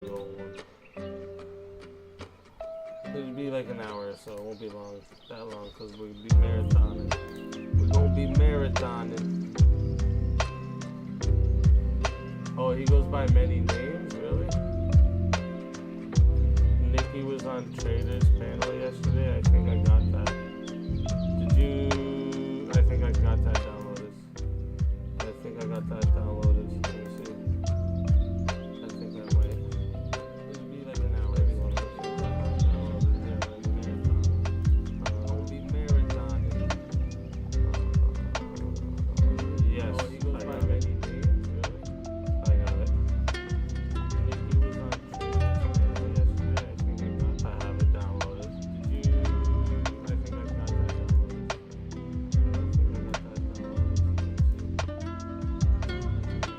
It'll be like an hour or so. It won't be that long, because we'll be marathoning. We're gonna be marathoning. Oh, he goes by many names, really? Nikki was on Trader's panel yesterday. I think I got that. Did you? I think I got that downloaded. I think I got that downloaded. Let me see. I think I might. It'll be like an hour. Maybe one or two. I'll be marathoning. Yes, oh, he goes by many names, really? I got it. Nikki was on Trader's panel yesterday. I think I have it downloaded. Did you? I think I got that downloaded. I think I got that downloaded. Let me see.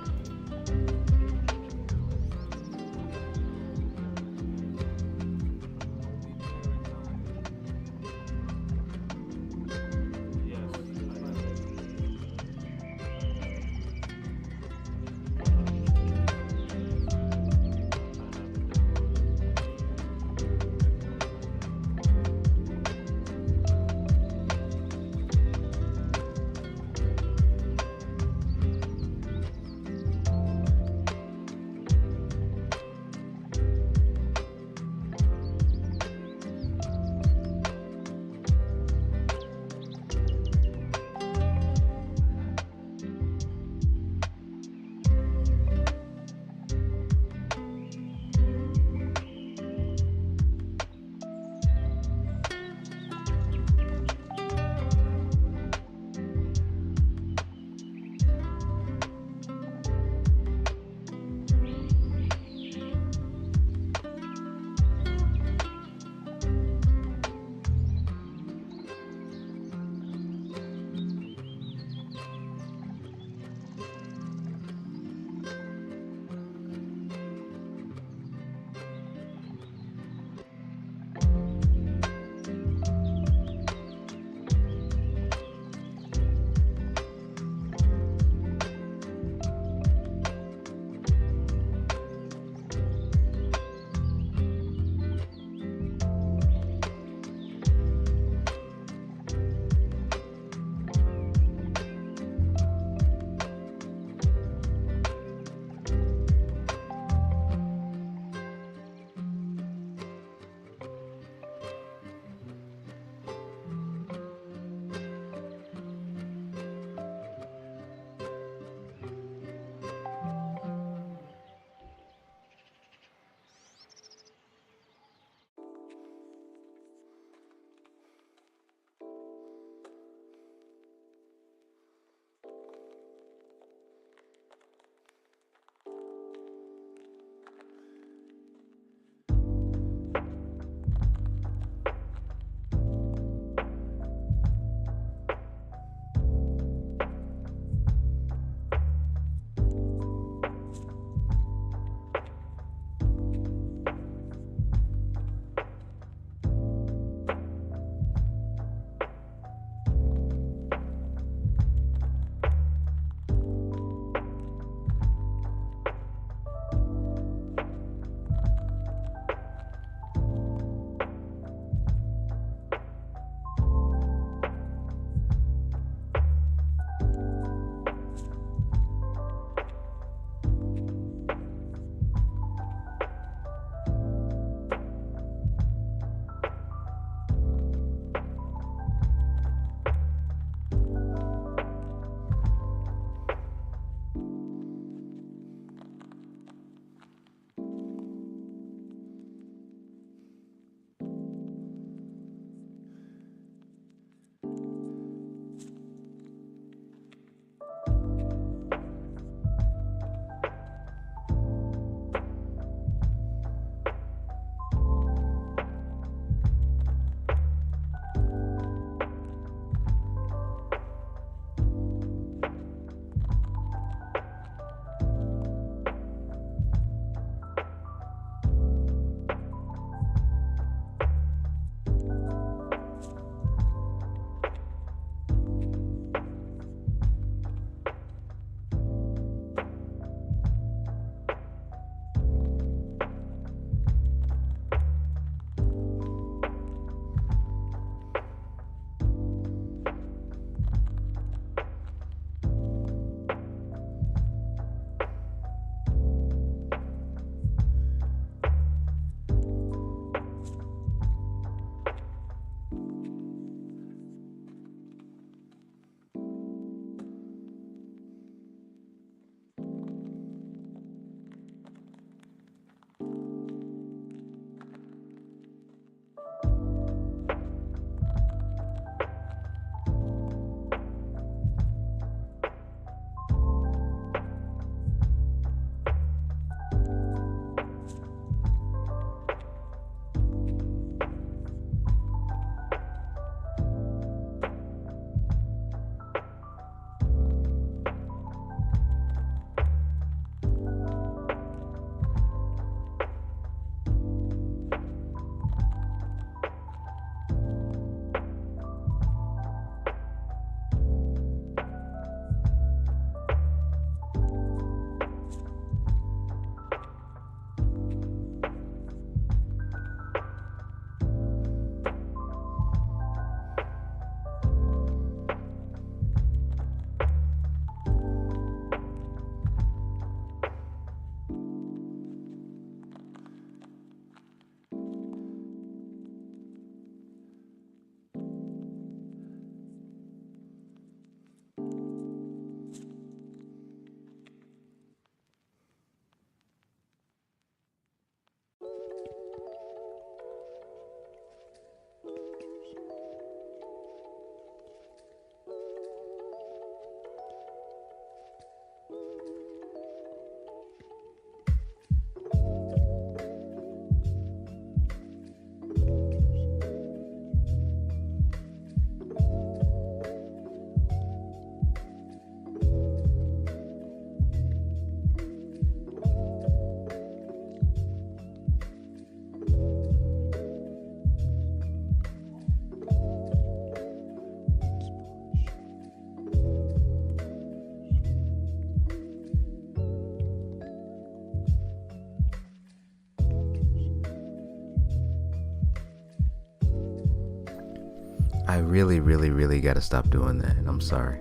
I really, really, really gotta stop doing that. I'm sorry.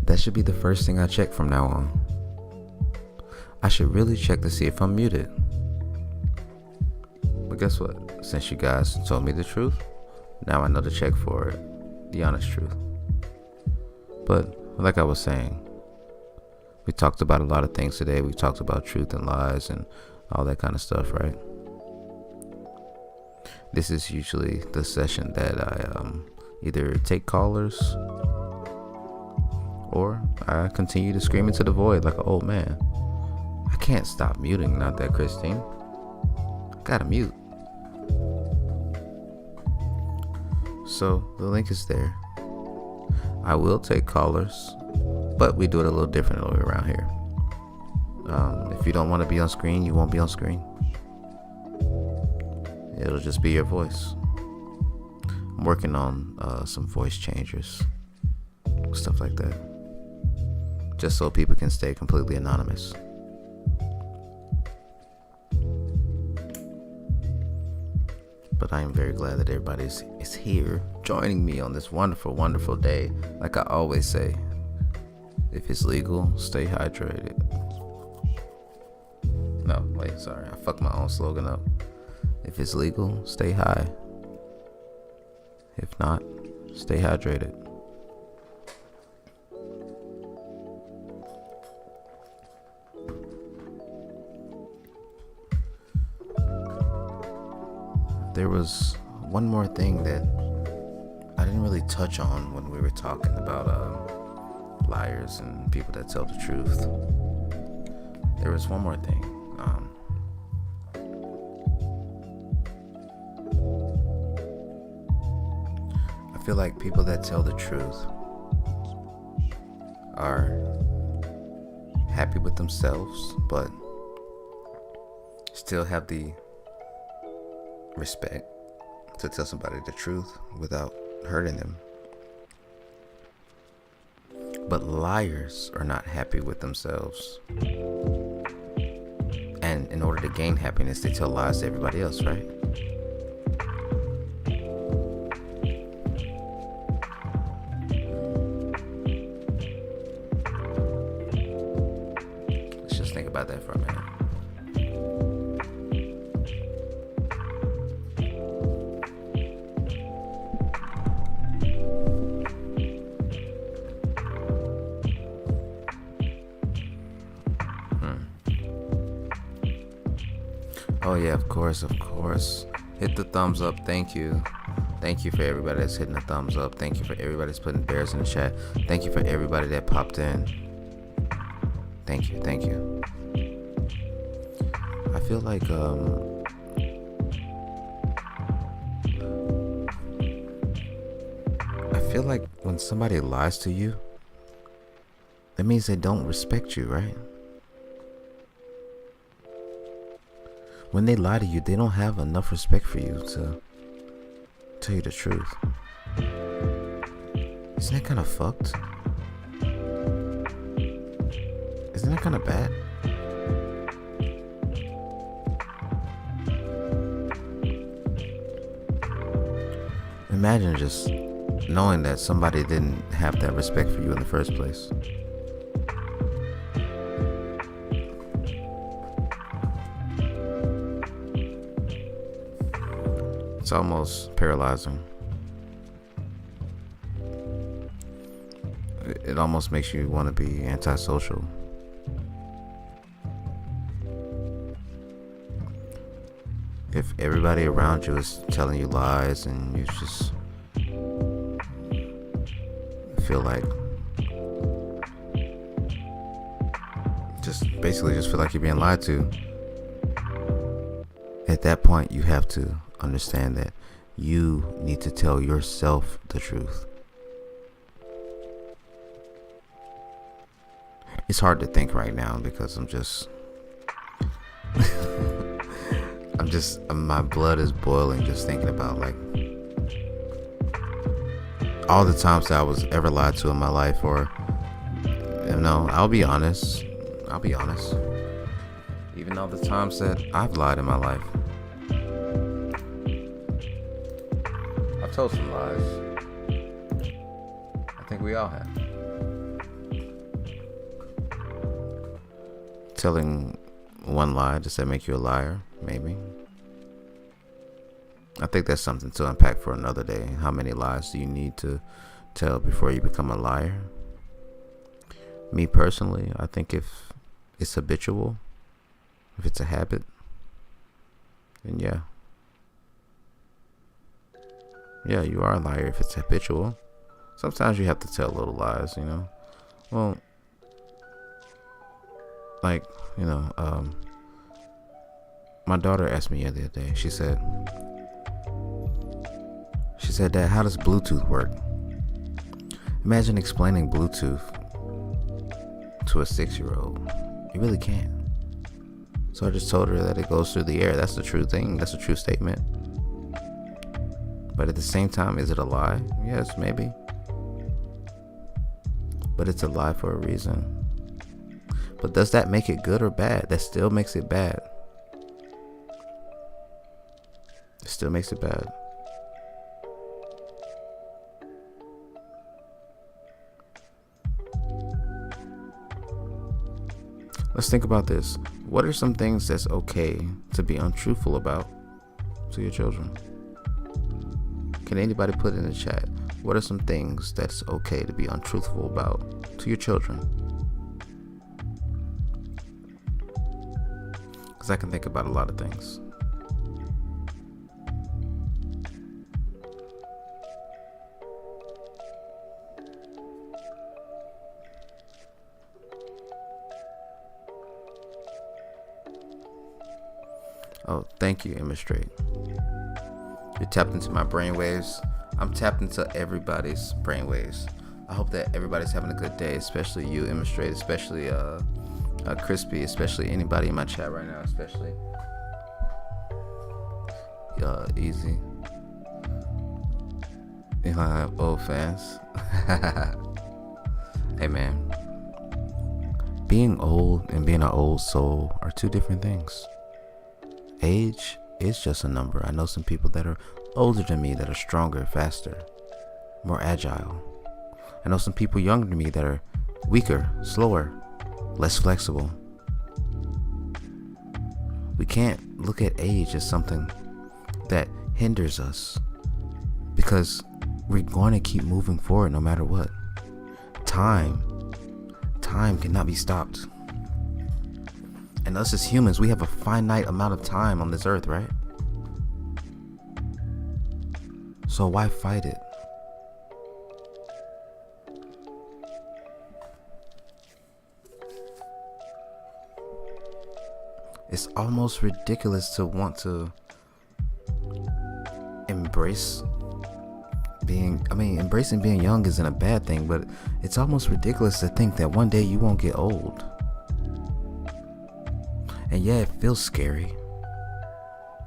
That should be the first thing I check from now on. I should really check to see if I'm muted. But guess what? Since you guys told me the truth, now I know to check for it. The honest truth. But like I was saying, we talked about a lot of things today. We talked about truth and lies and all that kind of stuff, right? This is usually the session that I either take callers or I continue to scream into the void like an old man. I can't stop muting, not that Christine. I gotta mute. So the link is there. I will take callers, but we do it a little differently around here. If you don't want to be on screen, you won't be on screen. It'll just be your voice. I'm working on some voice changers, stuff like that, just so people can stay completely anonymous. But I am very glad that everybody is here joining me on this wonderful, wonderful day. Like I always say, if it's legal, stay hydrated. No, wait, sorry. I fucked my own slogan up. If it's legal, stay high. If not, stay hydrated. There was one more thing that I didn't really touch on when we were talking about liars and people that tell the truth. There was one more thing. I feel like people that tell the truth are happy with themselves, but still have the respect to tell somebody the truth without hurting them. But liars are not happy with themselves, and in order to gain happiness, they tell lies to everybody else, right? Let's just think about that for a minute. Oh yeah, of course. Hit the thumbs up. Thank you for everybody that's hitting the thumbs up. Thank you for everybody that's putting bears in the chat. Thank you for everybody that popped in. Thank you. I feel like when somebody lies to you, that means they don't respect you, right? When they lie to you, they don't have enough respect for you to tell you the truth. Isn't that kind of fucked? Isn't that kind of bad? Imagine just knowing that somebody didn't have that respect for you in the first place. It's almost paralyzing. It almost makes you want to be antisocial. If everybody around you is telling you lies and you just feel like basically feel like you're being lied to, at that point you have to understand that you need to tell yourself the truth. It's hard to think right now because my blood is boiling just thinking about like all the times that I was ever lied to in my life, or I'll be honest, even all the times that I've lied in my life. I I've told some lies. I think we all have. Telling one lie, does that make you a liar? Maybe. I think that's something to unpack for another day. How many lies do you need to tell before you become a liar? Me personally, I think if it's habitual, if it's a habit, then yeah. Yeah, you are a liar if it's habitual. Sometimes you have to tell little lies, you know. Well, like, you know, my daughter asked me the other day. She said, Dad, how does Bluetooth work? Imagine explaining Bluetooth to a 6-year-old. You really can't. So I just told her that it goes through the air. That's the true thing. That's a true statement. But at the same time, is it a lie? Yes, maybe. But it's a lie for a reason. But does that make it good or bad? That still makes it bad. It still makes it bad. Let's think about this. What are some things that's okay to be untruthful about to your children? Can anybody put in the chat? What are some things that's okay to be untruthful about to your children? Because I can think about a lot of things. Oh, thank you, Immistrate. You're tapped into my brainwaves. I'm tapped into everybody's brainwaves. I hope that everybody's having a good day, especially you, Immistrate, especially Crispy, especially anybody in my chat right now, especially Easy. You know, I have old fans. Hey man, being old and being an old soul are two different things. Age is just a number. I know some people that are older than me that are stronger, faster, more agile. I know some people younger than me that are weaker, slower, less flexible. We can't look at age as something that hinders us, because we're going to keep moving forward no matter what. Time cannot be stopped. And us as humans, we have a finite amount of time on this earth, right? So why fight it? It's almost ridiculous to want to embracing being young isn't a bad thing, but it's almost ridiculous to think that one day you won't get old. And yeah, it feels scary,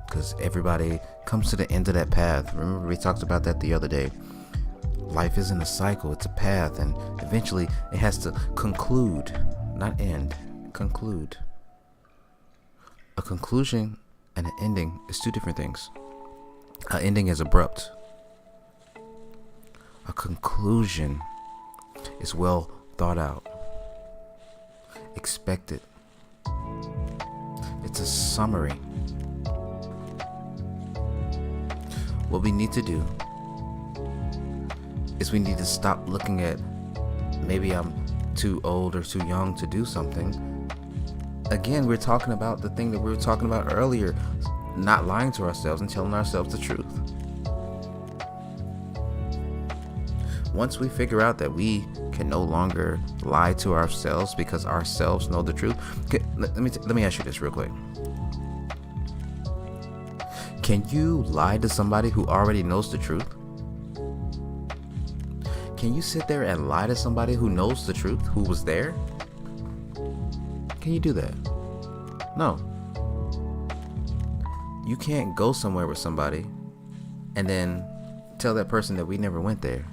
because everybody comes to the end of that path. Remember, we talked about that the other day. Life isn't a cycle, it's a path, and eventually it has to conclude, not end, conclude. A conclusion and an ending is two different things. An ending is abrupt. A conclusion is well thought out, expected. It's a summary. What we need to do is we need to stop looking at, maybe I'm too old or too young to do something. Again, we're talking about the thing that we were talking about earlier, not lying to ourselves and telling ourselves the truth. Once we figure out that we can no longer lie to ourselves because ourselves know the truth. Let me ask you this real quick. Can you lie to somebody who already knows the truth? Can you sit there and lie to somebody who knows the truth, who was there? Can you do that? No. You can't go somewhere with somebody and then tell that person that we never went there,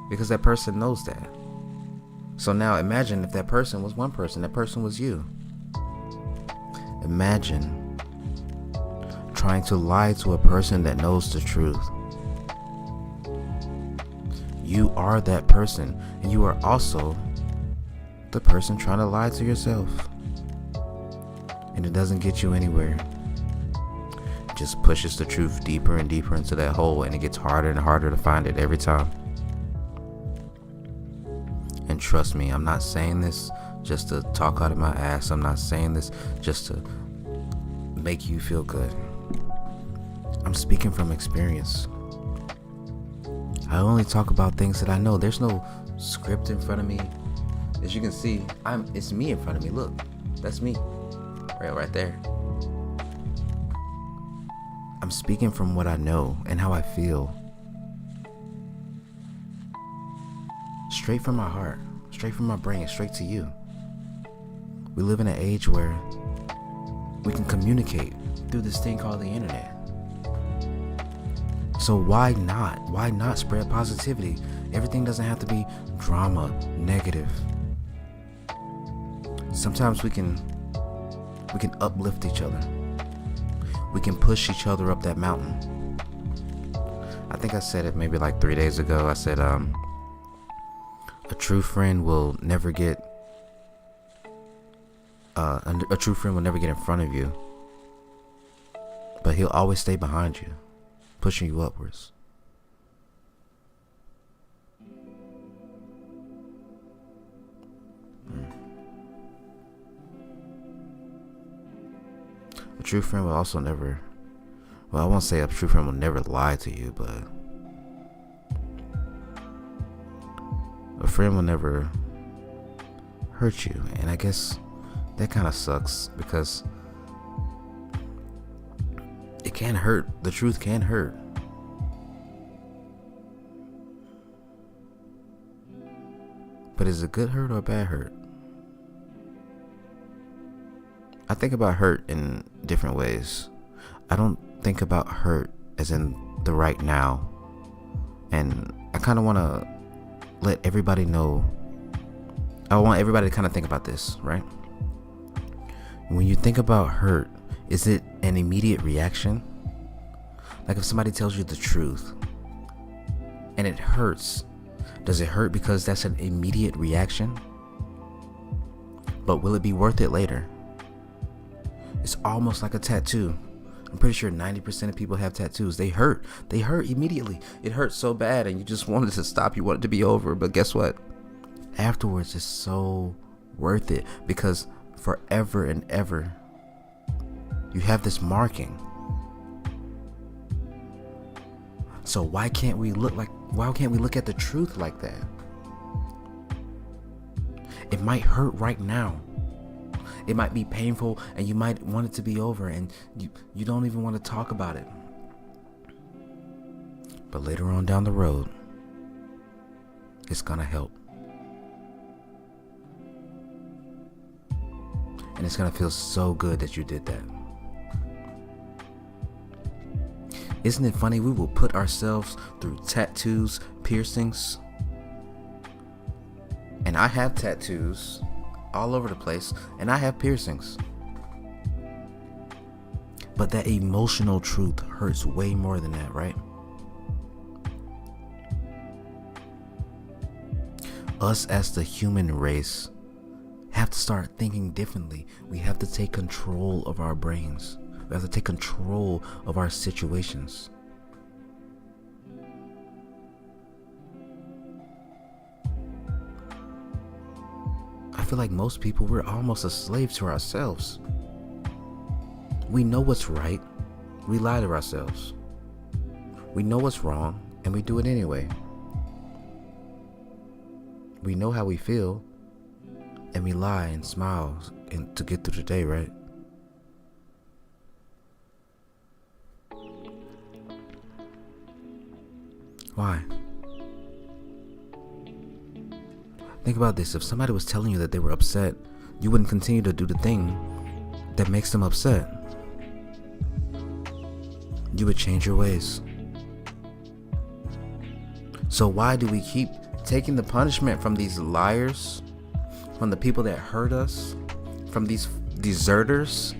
because that person knows that. So now imagine if that person was one person, that person was you. Imagine trying to lie to a person that knows the truth. you are that person, and you are also the person trying to lie to yourself. And it doesn't get you anywhere. It just pushes the truth deeper and deeper into that hole, and it gets harder and harder to find it every time. And trust me, I'm not saying this just to talk out of my ass. I'm not saying this just to make you feel good. I'm speaking from experience. I only talk about things that I know. There's no script in front of me. As you can see, it's me in front of me. Look, that's me. Right there. I'm speaking from what I know and how I feel. Straight from my heart, straight from my brain, straight to you. We live in an age where we can communicate through this thing called the internet. So why not? Why not spread positivity? Everything doesn't have to be drama, negative. Sometimes we can uplift each other. We can push each other up that mountain. I think I said it maybe like 3 days ago. I said, a true friend will never get in front of you, but he'll always stay behind you, pushing you upwards. A true friend will also never, well, I won't say a true friend will never lie to you, but a friend will never hurt you. And I guess that kind of sucks, because it can hurt. The truth can hurt. But is it good hurt or bad hurt? I think about hurt in different ways. I don't think about hurt as in the right now. And I kind of want to let everybody know. I want everybody to kind of think about this, right? When you think about hurt, is it an immediate reaction? Like if somebody tells you the truth and it hurts, does it hurt because that's an immediate reaction? But will it be worth it later? It's almost like a tattoo. I'm pretty sure 90% of people have tattoos. They hurt. They hurt immediately. It hurts so bad and you just wanted it to stop. You want it to be over. But guess what? Afterwards, it's so worth it, because forever and ever, you have this marking. So why can't we look at the truth like that? It might hurt right now. It might be painful and you might want it to be over, and you don't even want to talk about it. But later on down the road, it's gonna help. And it's gonna feel so good that you did that. Isn't it funny? We will put ourselves through tattoos, piercings. And I have tattoos all over the place, and I have piercings. But that emotional truth hurts way more than that, right? Us as the human race have to start thinking differently. We have to take control of our brains. We have to take control of our situations. I feel like most people, we're almost a slave to ourselves. We know what's right. We lie to ourselves. We know what's wrong, and we do it anyway. We know how we feel, and we lie and smile to get through the day, right? Why? Think about this. If somebody was telling you that they were upset, you wouldn't continue to do the thing that makes them upset. You would change your ways. So why do we keep taking the punishment from these liars, from the people that hurt us, from these deserters?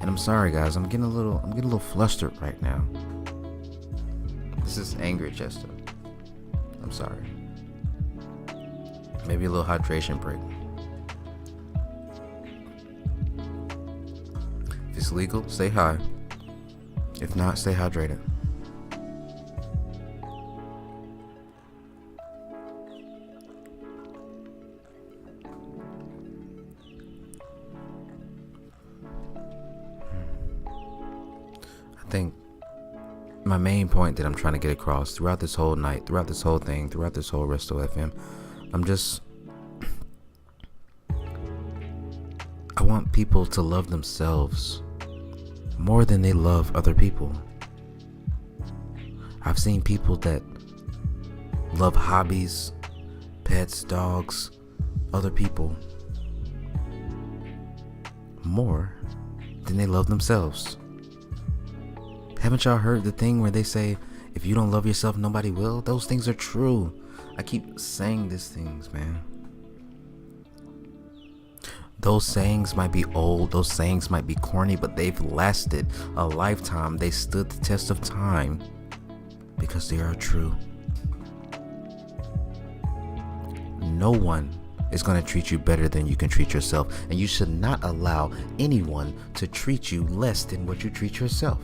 And I'm sorry, guys. I'm getting a little flustered right now. This is angry, Chester. I'm sorry. Maybe a little hydration break. If it's legal, stay high. If not, stay hydrated. I think my main point that I'm trying to get across throughout this whole night, throughout this whole thing, throughout this whole Resto FM, I want people to love themselves more than they love other people. I've seen people that love hobbies, pets, dogs, other people more than they love themselves. Haven't y'all heard the thing where they say, if you don't love yourself, nobody will? Those things are true. I keep saying these things, man. Those sayings might be old, those sayings might be corny, but they've lasted a lifetime. They stood the test of time because they are true. No one is going to treat you better than you can treat yourself, and you should not allow anyone to treat you less than what you treat yourself.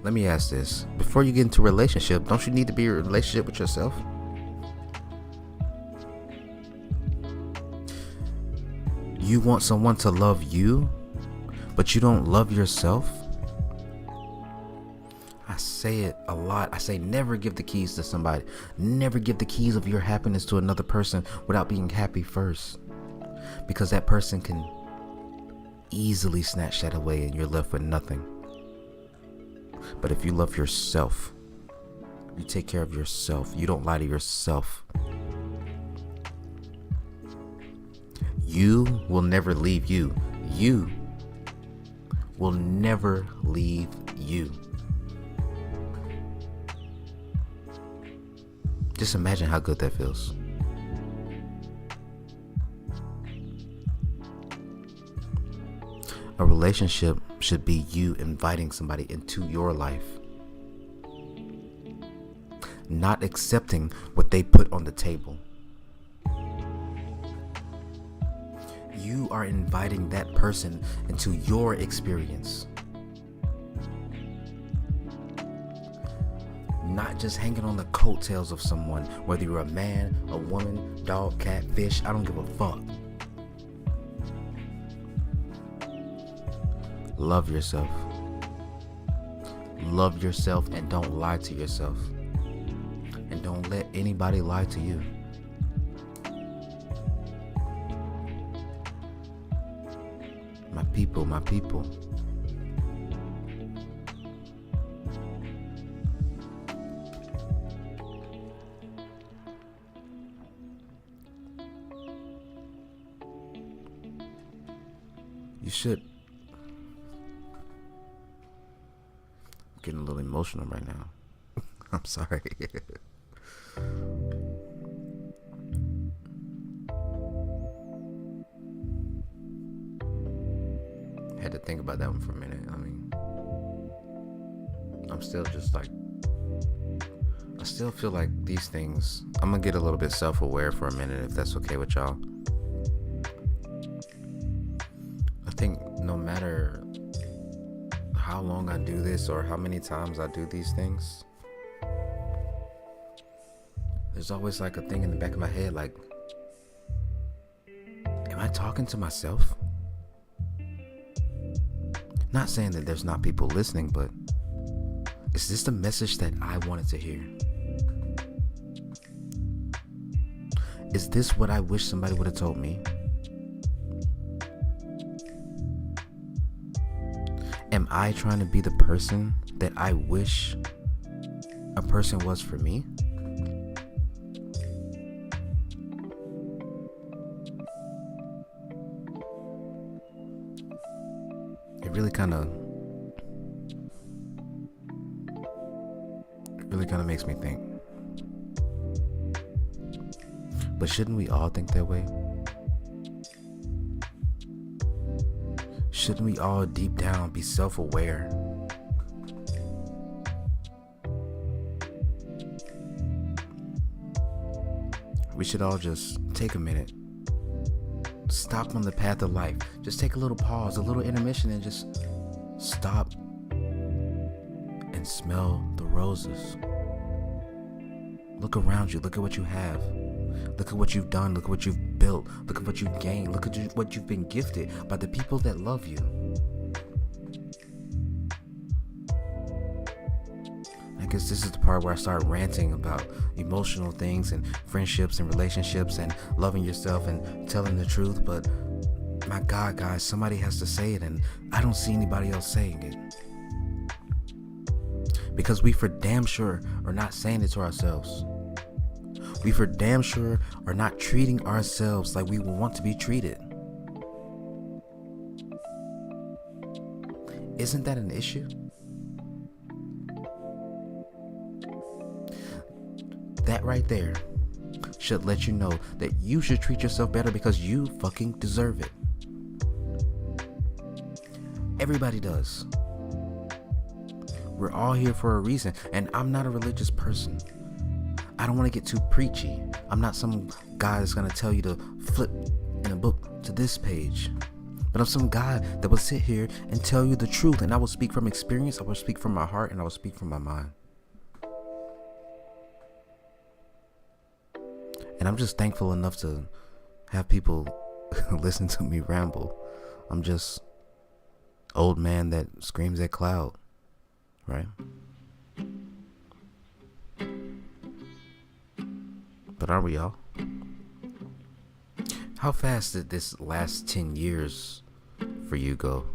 Let me ask this. Before you get into a relationship, don't you need to be in a relationship with yourself? You want someone to love you, but you don't love yourself? I say it a lot. I say never give the keys to somebody. Never give the keys of your happiness to another person without being happy first. Because that person can easily snatch that away and you're left with nothing. But if you love yourself, you take care of yourself, you don't lie to yourself, you will never leave you. You will never leave you. Just imagine how good that feels. A relationship should be you inviting somebody into your life, not accepting what they put on the table. You are inviting that person into your experience, not just hanging on the coattails of someone, whether you're a man, a woman, dog, cat, fish, I don't give a fuck. Love yourself. Love yourself and don't lie to yourself. And don't let anybody lie to you. My people, my people. You should. I'm getting a little emotional right now. I'm sorry. Had to think about that one for a minute. I mean, I'm still just like, I still feel like these things, I'm gonna get a little bit self-aware for a minute, if that's okay with y'all. I think no matter how long I do this or how many times I do these things, there's always like a thing in the back of my head like, am I talking to myself? Not saying that there's not people listening, but is this the message that I wanted to hear? Is this what I wish somebody would have told me? Am I trying to be the person that I wish a person was for me? It really kind of makes me think. But shouldn't we all think that way? Shouldn't we all deep down be self-aware? We should all just take a minute. Stop on the path of life. Just take a little pause, a little intermission, and just stop and smell the roses. Look around you. Look at what you have. Look at what you've done. Look at what you've built. Look at what you've gained. Look at what you've been gifted by the people that love you. I guess this is the part where I start ranting about emotional things and friendships and relationships and loving yourself and telling the truth. But my God, guys, somebody has to say it, and I don't see anybody else saying it. Because we for damn sure are not saying it to ourselves. We for damn sure are not treating ourselves like we want to be treated. Isn't that an issue? That right there should let you know that you should treat yourself better because you fucking deserve it. Everybody does. We're all here for a reason, and I'm not a religious person. I don't want to get too preachy. I'm not some guy that's going to tell you to flip in a book to this page. But I'm some guy that will sit here and tell you the truth, and I will speak from experience, I will speak from my heart, and I will speak from my mind. And I'm just thankful enough to have people listen to me ramble. I'm just old man that screams at cloud, right? But aren't we all? How fast did this last 10 years for you go?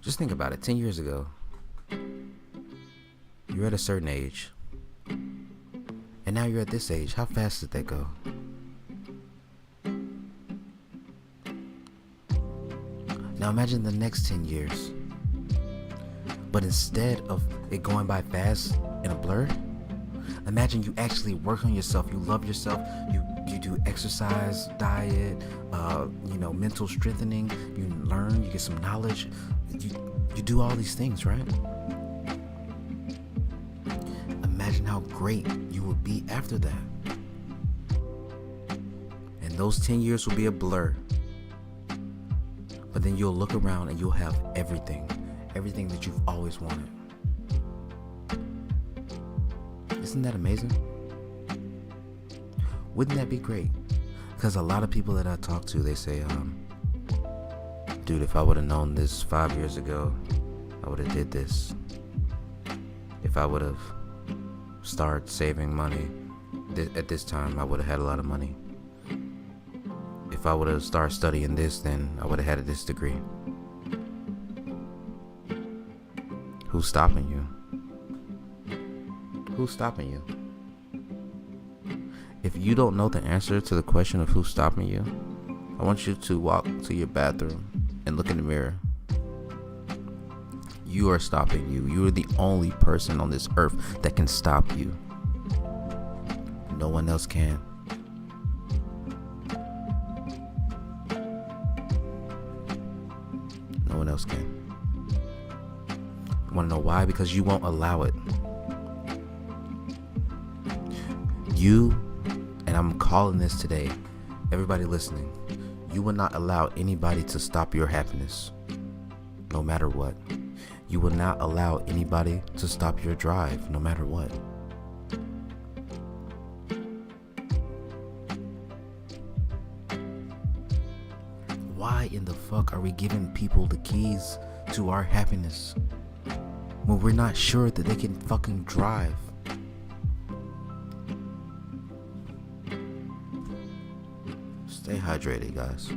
Just think about it. 10 years ago, you're at a certain age. And now you're at this age. How fast did that go? Now imagine the next 10 years. But instead of it going by fast in a blur, imagine you actually work on yourself. You love yourself. You do exercise, diet, mental strengthening. You learn. You get some knowledge. You do all these things, right? Imagine how great you will be after that. And those 10 years will be a blur. But then you'll look around and you'll have everything that you've always wanted. Isn't that amazing? Wouldn't that be great? Because a lot of people that I talk to, they say, dude, if I would have known this 5 years ago, I would have did this. If I would have started saving money at this time, I would have had a lot of money. If I would have started studying this, then I would have had this degree. Who's stopping you? Who's stopping you? If you don't know the answer to the question of who's stopping you, I want you to walk to your bathroom and look in the mirror. You are stopping you. You are the only person on this earth that can stop you. No one else can. No one else can. You want to know why? Because you won't allow it. You, and I'm calling this today, everybody listening, you will not allow anybody to stop your happiness, no matter what. You will not allow anybody to stop your drive, no matter what. Why in the fuck are we giving people the keys to our happiness when we're not sure that they can fucking drive? Stay hydrated, guys.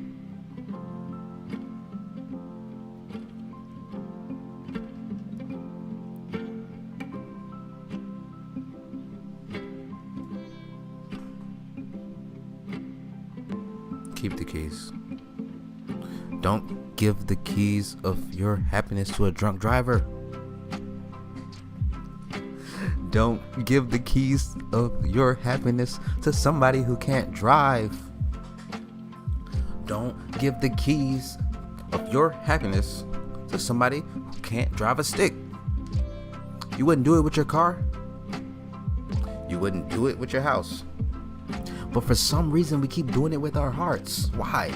Keep the keys. Don't give the keys of your happiness to a drunk driver. Don't give the keys of your happiness to somebody who can't drive. Don't give the keys of your happiness to somebody who can't drive a stick. You wouldn't do it with your car. You wouldn't do it with your house. But for some reason, we keep doing it with our hearts. Why?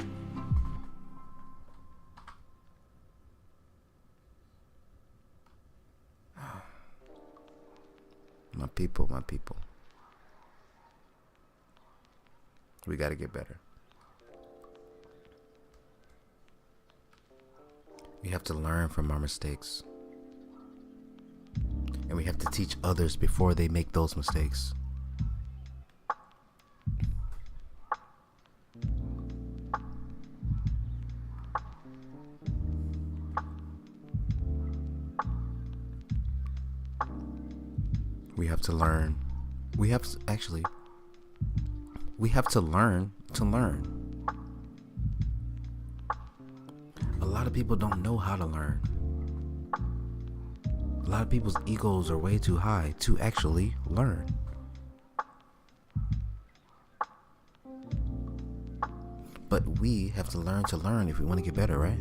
My people. We got to get better. We have to learn from our mistakes. And we have to teach others before they make those mistakes. We have to learn. We have to learn to learn. A lot of people don't know how to learn. A lot of people's egos are way too high to actually learn. But we have to learn if we want to get better, right?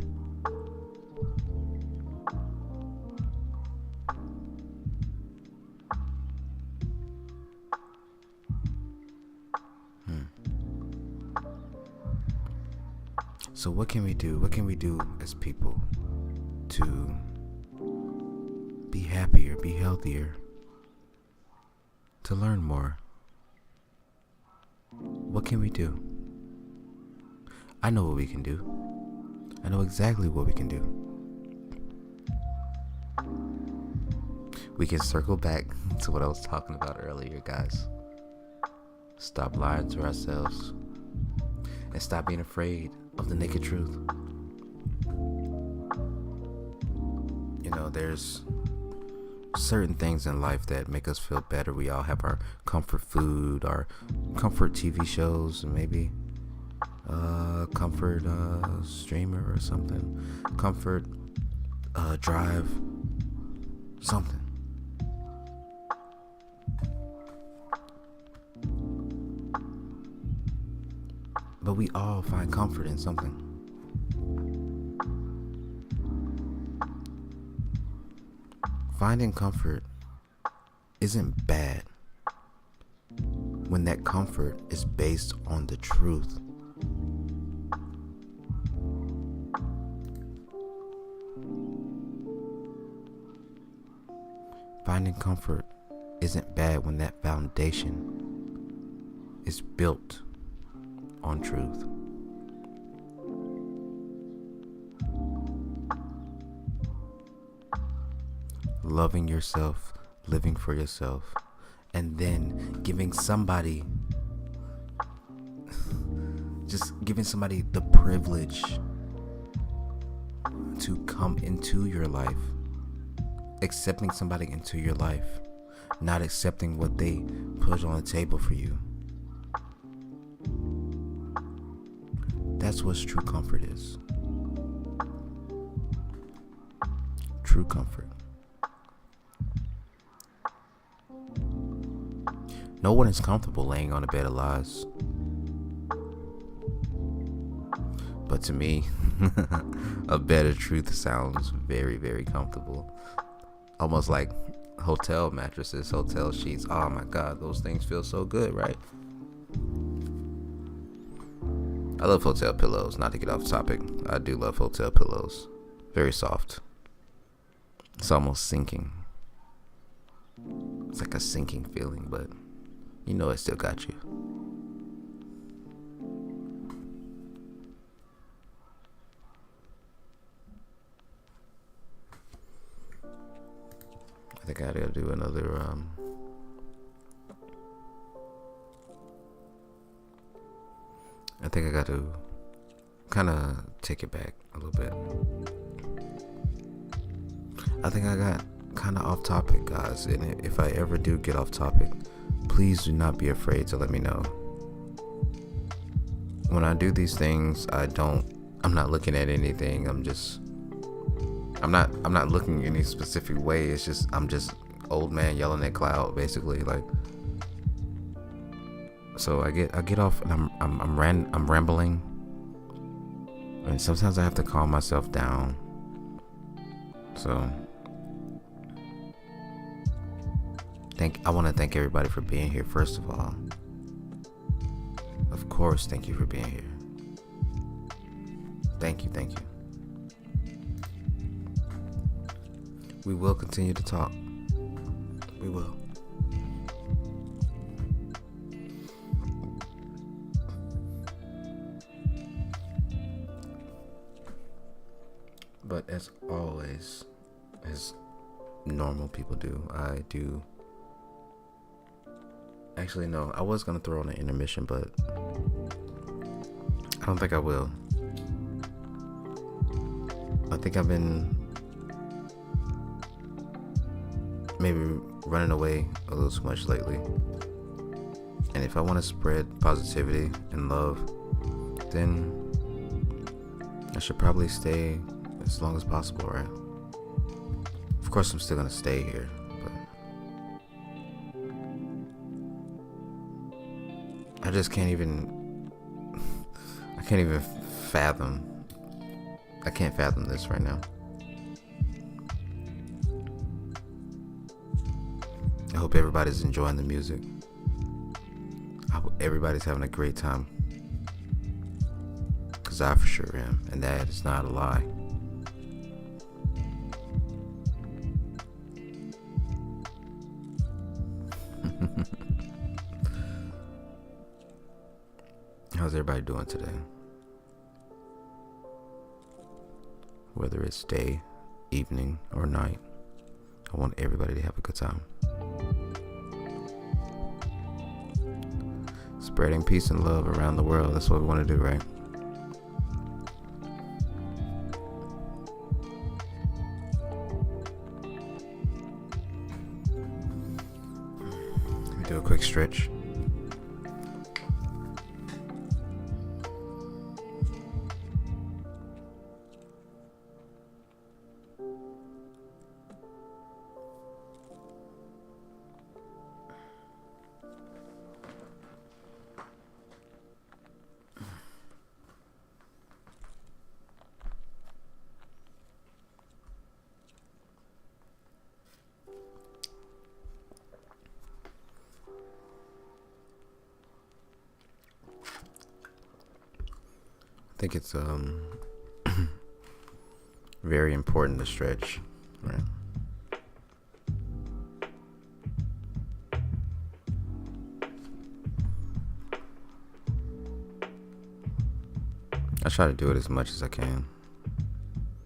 So what can we do? What can we do as people to be happier, be healthier, to learn more? What can we do? I know what we can do. I know exactly what we can do. We can circle back to what I was talking about earlier, guys. Stop lying to ourselves and stop being afraid of the naked truth. You know, there's certain things in life that make us feel better. We all have our comfort food, our comfort TV shows, and maybe comfort streamer or something, comfort drive, something. But we all find comfort in something. Finding comfort isn't bad when that comfort is based on the truth. Finding comfort isn't bad when that foundation is built on truth. Loving yourself, living for yourself, and then giving somebody the privilege to come into your life. Accepting somebody into your life, not accepting what they put on the table for you. That's what true comfort is. True comfort. No one is comfortable laying on a bed of lies. But to me, a bed of truth sounds very, very comfortable. Almost like hotel mattresses, hotel sheets. Oh my God, those things feel so good, right? I love hotel pillows. Not to get off topic, I do love hotel pillows. Very soft. It's almost sinking. It's like a sinking feeling, but you know it still got you. I think I gotta do another I think I got to kind of take it back a little bit. I think I got kind of off topic, guys, and if I ever do get off topic, please do not be afraid to let me know. When I do these things, I'm not looking at anything. I'm not looking any specific way. It's just, old man yelling at cloud, basically. Like, so I get off and I'm rambling, and sometimes I have to calm myself down. So I want to thank everybody for being here. First of all, of course, thank you for being here. Thank you. We will continue to talk. We will. But as always, as normal people do, I do. Actually, no, I was going to throw on an intermission, but I don't think I will. I think I've been maybe running away a little too much lately. And if I want to spread positivity and love, then I should probably stay as long as possible, right? Of course, I'm still going to stay here, but I just can't even fathom. I can't fathom this right now. I hope everybody's enjoying the music. I hope everybody's having a great time. Because I for sure am. And that is not a lie. How's everybody doing today? Whether it's day, evening, or night, I want everybody to have a good time. Spreading peace and love around the world, that's what we want to do, right? Let me do a quick stretch. I think it's very important to stretch, right? I try to do it as much as I can.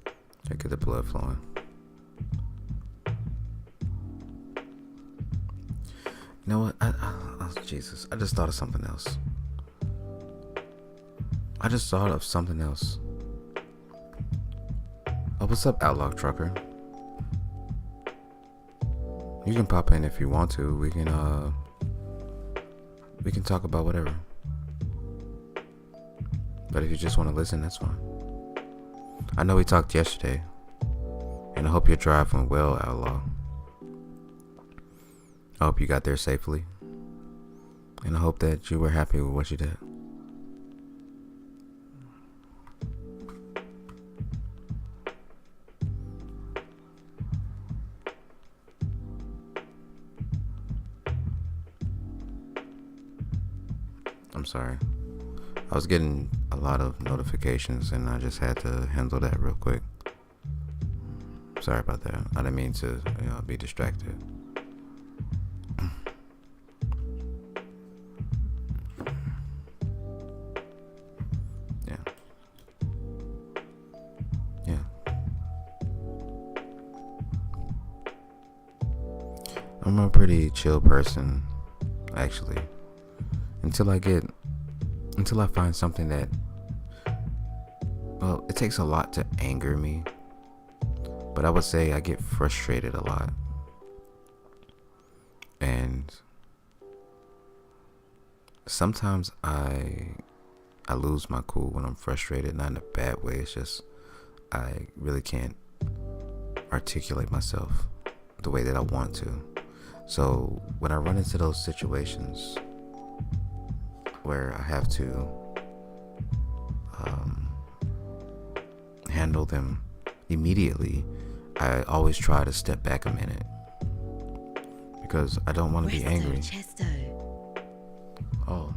Try to get the blood flowing. You know what? Oh, Jesus, I just thought of something else. Oh, what's up, Outlaw Trucker? You can pop in if you want to. We can talk about whatever. But if you just want to listen, that's fine. I know we talked yesterday, and I hope your drive went well, Outlaw. I hope you got there safely, and I hope that you were happy with what you did. I'm sorry. I was getting a lot of notifications and I just had to handle that real quick. Sorry about that. I didn't mean to, be distracted. Yeah. I'm a pretty chill person, actually. Until I find something that, well, it takes a lot to anger me, but I would say I get frustrated a lot, and sometimes I lose my cool when I'm frustrated, not in a bad way. It's just I really can't articulate myself the way that I want to. So when I run into those situations where I have to um, handle them immediately, I always try to step back a minute because I don't want to be angry. Oh,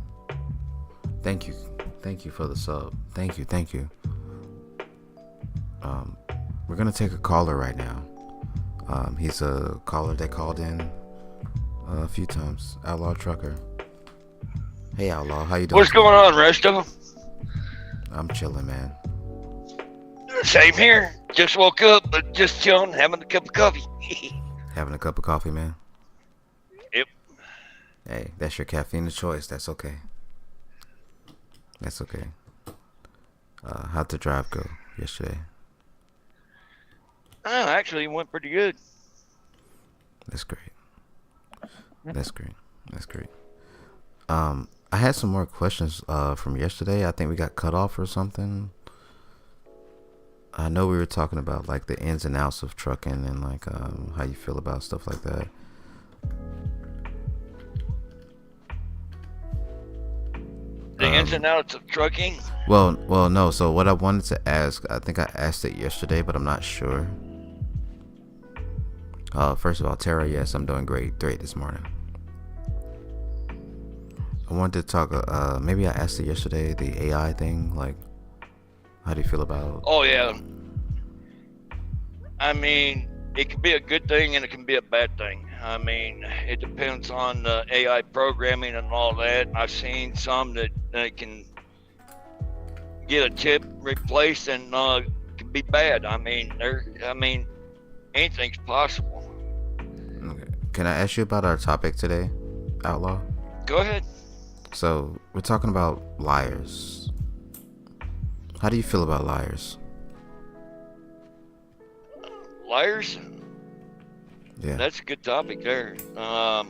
thank you for the sub. Thank you. We're gonna take a caller right now. He's a caller that called in a few times. Outlaw Trucker. Hey, Outlaw, how you doing? What's going on, Resto? I'm chilling, man. Same here. Just woke up, but just chilling, having a cup of coffee. Having a cup of coffee, man? Yep. Hey, that's your caffeine of choice. That's okay. How'd the drive go yesterday? Actually, it went pretty good. That's great. I had some more questions from yesterday. I think we got cut off or something. I know we were talking about like the ins and outs of trucking and like how you feel about stuff like that. The ins and outs of trucking? Well, no. So what I wanted to ask, I think I asked it yesterday, but I'm not sure. First of all, Tara, yes, I'm doing great this morning. I wanted to talk, maybe I asked it yesterday, the AI thing, like, how do you feel about... Oh, yeah. I mean, it can be a good thing and it can be a bad thing. I mean, it depends on the AI programming and all that. I've seen some that can get a chip replaced and can be bad. I mean, anything's possible. Okay. Can I ask you about our topic today, Outlaw? Go ahead. So, we're talking about liars. How do you feel about liars? Liars? Yeah. That's a good topic there. I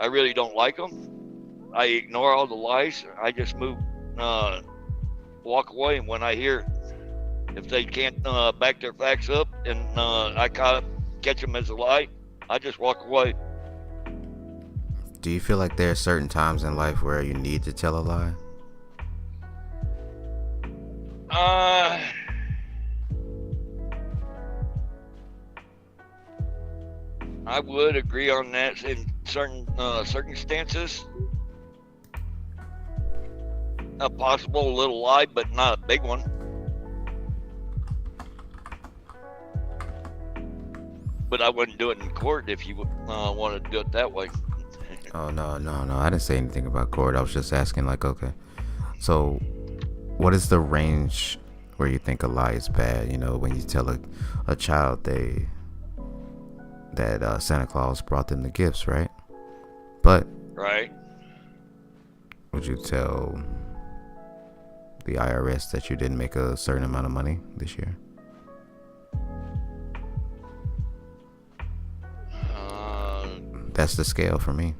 really don't like them. I ignore all the lies. I just walk away when I hear if they can't back their facts up and I catch them as a lie, I just walk away. Do you feel like there are certain times in life where you need to tell a lie? I would agree on that in certain circumstances. A possible little lie, but not a big one. But I wouldn't do it in court if you wanted to do it that way. Oh, no. I didn't say anything about court. I was just asking, like, okay. So, what is the range where you think a lie is bad? You know, when you tell a child that Santa Claus brought them the gifts, right? But right. Would you tell the IRS that you didn't make a certain amount of money this year? That's the scale for me.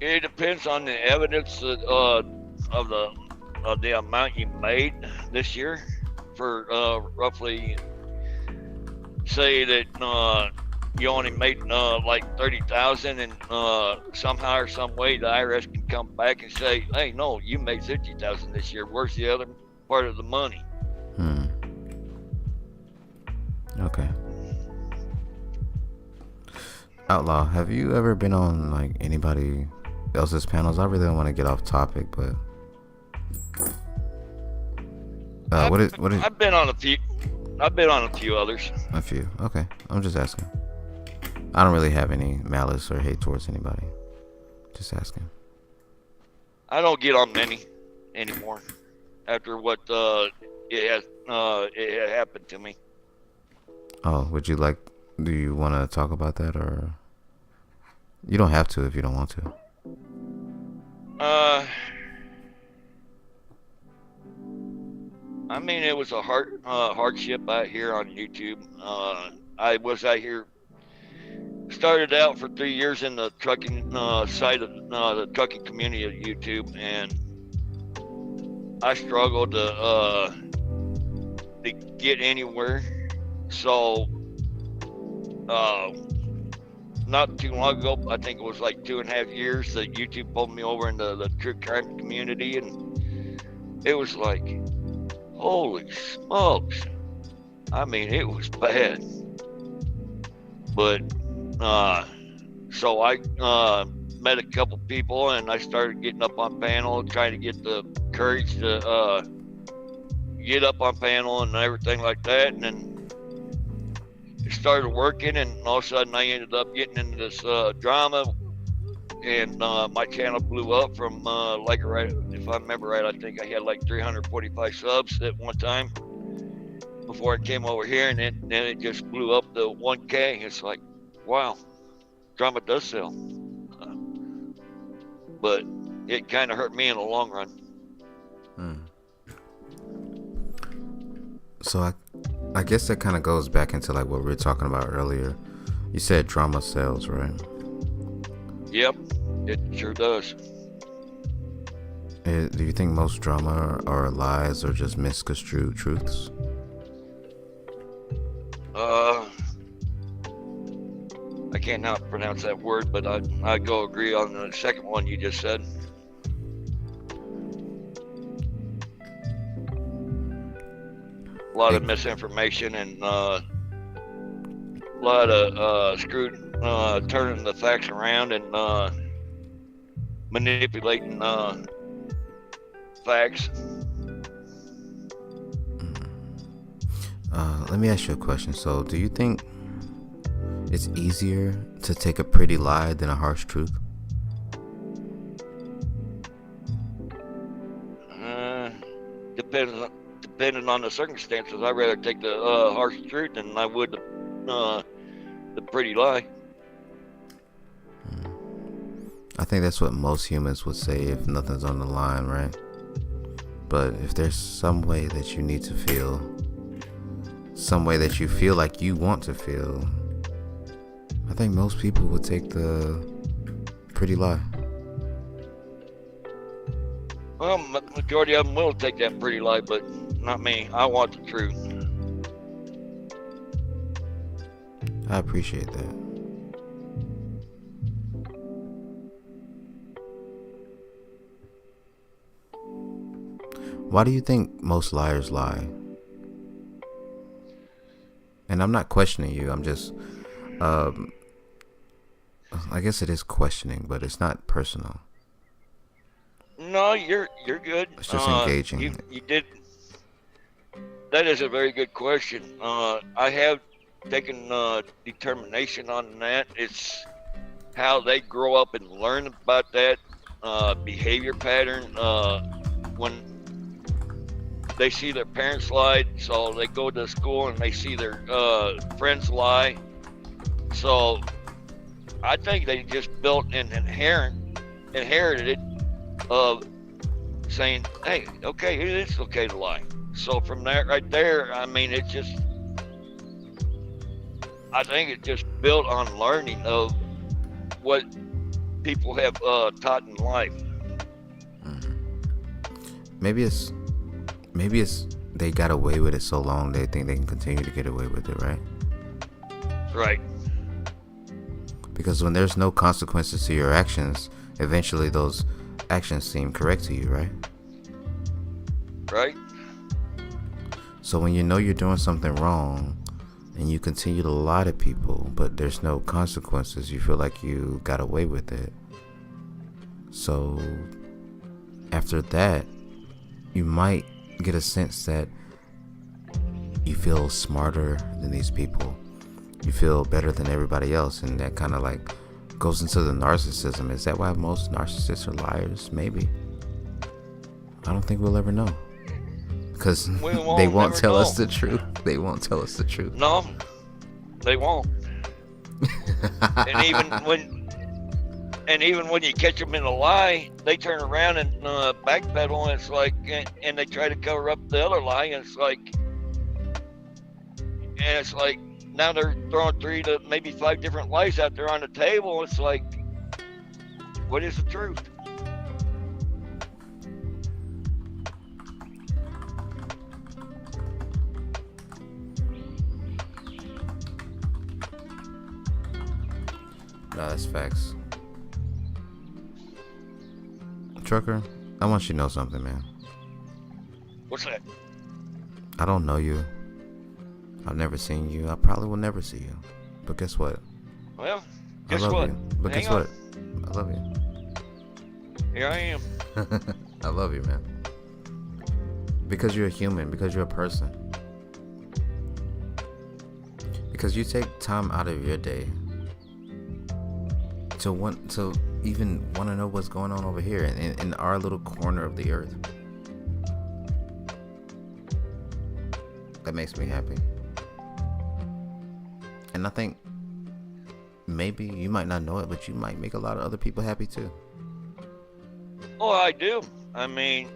It depends on the evidence of the amount you made this year. For roughly, say that you only made like 30,000, and somehow or some way the IRS can come back and say, "Hey, no, you made 50,000 this year. Where's the other part of the money?" Okay. Outlaw, have you ever been on like anybody else's panels? I really don't want to get off topic, but what is? I've been on a few. I've been on a few others. A few. Okay. I'm just asking. I don't really have any malice or hate towards anybody. Just asking. I don't get on many anymore after what it had happened to me. Oh, do you want to talk about that, or you don't have to if you don't want to? I mean, it was a hardship out here on YouTube. I was out here, started out for 3 years in the trucking side of the trucking community of YouTube, and I struggled to get anywhere. So uh, not too long ago, I think it was like 2.5 years, that YouTube pulled me over into the true crime community, and it was like, holy smokes! I mean, it was bad. But so I met a couple people, and I started getting up on panel, trying to get the courage to get up on panel and everything like that, and then it started working, and all of a sudden I ended up getting into this drama, and my channel blew up from if I remember right, I think I had like 345 subs at one time before I came over here, and then it just blew up to 1K. It's like, wow, drama does sell. But it kind of hurt me in the long run. So I guess that kind of goes back into like what we were talking about earlier. You said drama sells, right? Yep, it sure does. Do you think most drama are lies or just misconstrued truths? I can't now pronounce that word, but I go agree on the second one you just said. A lot of misinformation and a lot of turning the facts around and manipulating facts. Let me ask you a question. So, do you think it's easier to take a pretty lie than a harsh truth? Depending on the circumstances, I'd rather take the harsh truth than I would the pretty lie. I think that's what most humans would say if nothing's on the line, right? But if there's some way that you need to feel, some way that you feel like you want to feel, I think most people would take the pretty lie. Well, majority of them will take that pretty lie, but not me. I want the truth. I appreciate that. Why do you think most liars lie? And I'm not questioning you. I'm just, I guess it is questioning, but it's not personal. No, you're good. It's just engaging. You did. That is a very good question. I have taken determination on that. It's how they grow up and learn about that behavior pattern when they see their parents lie, so they go to school and they see their friends lie. So I think they just built an inherited it of saying, hey, okay, it is okay to lie. So from that right there, I mean, I think it just built on learning of what people have taught in life. Maybe it's they got away with it so long they think they can continue to get away with it, right? Right. Because when there's no consequences to your actions, eventually those actions seem correct to you, right? Right. So when you know you're doing something wrong and you continue to lie to people, but there's no consequences, you feel like you got away with it. So after that, you might get a sense that you feel smarter than these people. You feel better than everybody else, and that kind of like goes into the narcissism. Is that why most narcissists are liars? Maybe. I don't think we'll ever know. Because they won't tell us the truth. They won't tell us the truth. No, they won't. And even when you catch them in a lie, they turn around and backpedal, and it's like, and they try to cover up the other lie, and it's like now they're throwing 3 to maybe 5 different lies out there on the table. It's like, what is the truth? No, that's facts. Trucker, I want you to know something, man. What's that? I don't know you. I've never seen you. I probably will never see you. But guess what? Well, I guess love what? you. But Hang guess on. what? I love you. Here I am. I love you, man. Because you're a human. Because you're a person. Because you take time out of your day to even want to know what's going on over here in our little corner of the earth. That makes me happy. And I think maybe you might not know it, but you might make a lot of other people happy too. Oh, I do. I mean,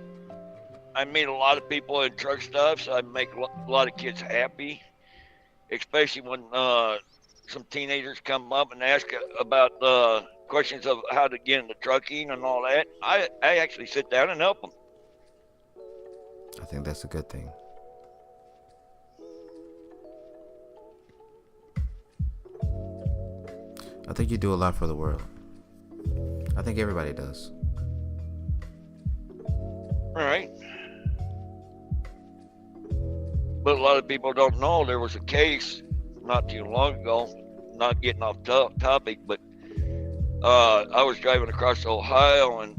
I meet a lot of people in truck stops. I make a lot of kids happy, especially when some teenagers come up and ask about questions of how to get into trucking and all that. I actually sit down and help them. I think that's a good thing. I think you do a lot for the world. I think everybody does. All right. But a lot of people don't know there was a case not too long ago, not getting off topic, but I was driving across Ohio and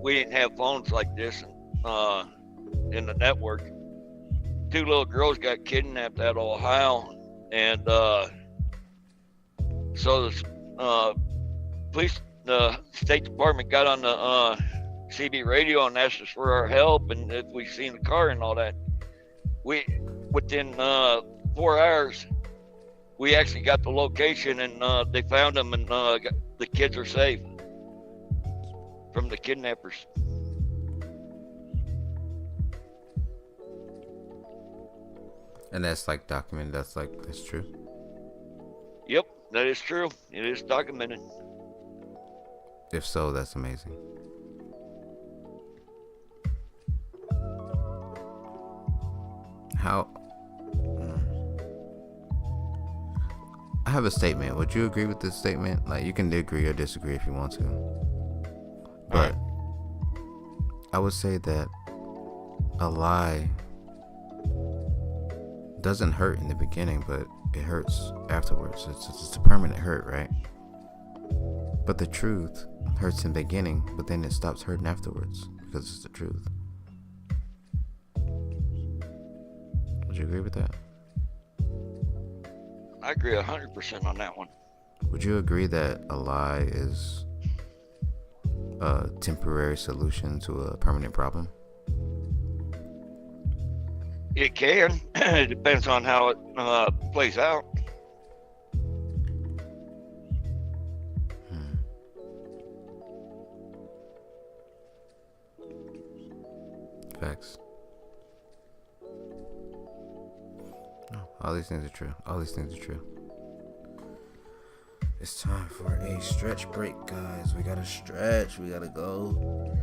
we didn't have phones like this in the network. 2 little girls got kidnapped out of Ohio, and so the police, the State Department got on the CB radio and asked us for our help and if we seen the car and all that. Within 4 hours, we actually got the location and they found them and the kids are safe from the kidnappers. And that's like documented. That's true. Yep, that is true. It is documented. If so, that's amazing. How? I have a statement. Would you agree with this statement? Like, you can agree or disagree if you want to. But I would say that a lie doesn't hurt in the beginning, but it hurts afterwards. It's a permanent hurt, right? But the truth hurts in the beginning, but then it stops hurting afterwards because it's the truth. Would you agree with that? I agree 100% on that one. Would you agree that a lie is a temporary solution to a permanent problem? It can. It depends on how it plays out. Facts. All these things are true. All these things are true. It's time for a stretch break, guys. We gotta stretch. We gotta go.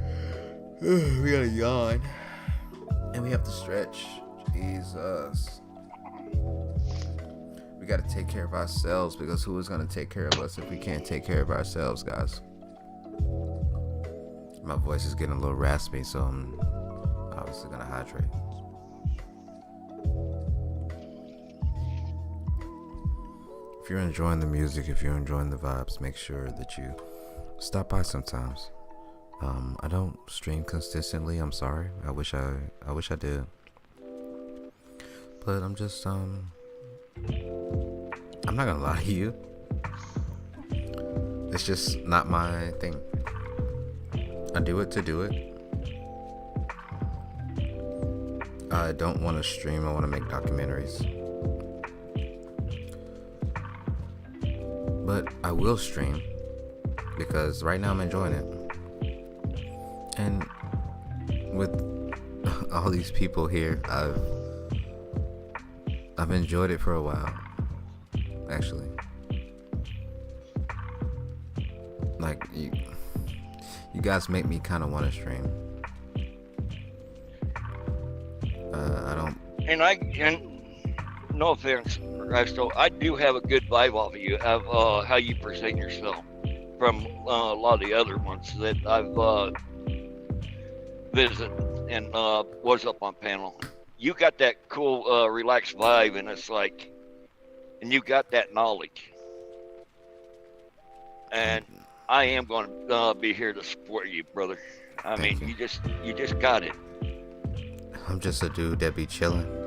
We gotta yawn. And we have to stretch. Jesus. We gotta take care of ourselves, because who is gonna take care of us if we can't take care of ourselves, guys? My voice is getting a little raspy, so I'm obviously gonna hydrate. If you're enjoying the music, if you're enjoying the vibes, make sure that you stop by sometimes. I don't stream consistently. I'm sorry. I wish I did. But I'm just I'm not gonna lie to you. It's just not my thing. I do it to do it. I don't want to stream. I want to make documentaries. But I will stream because right now I'm enjoying it. And with all these people here, I've enjoyed it for a while, actually. Like, you guys make me kind of want to stream. I don't. And no offense, Resto, I do have a good vibe off of you, of how you present yourself from a lot of the other ones that I've visited and was up on panel. You got that cool, relaxed vibe, and it's like, and you got that knowledge. And I am going to be here to support you, brother. I Thank mean, you. you just got it. I'm just a dude that be chilling.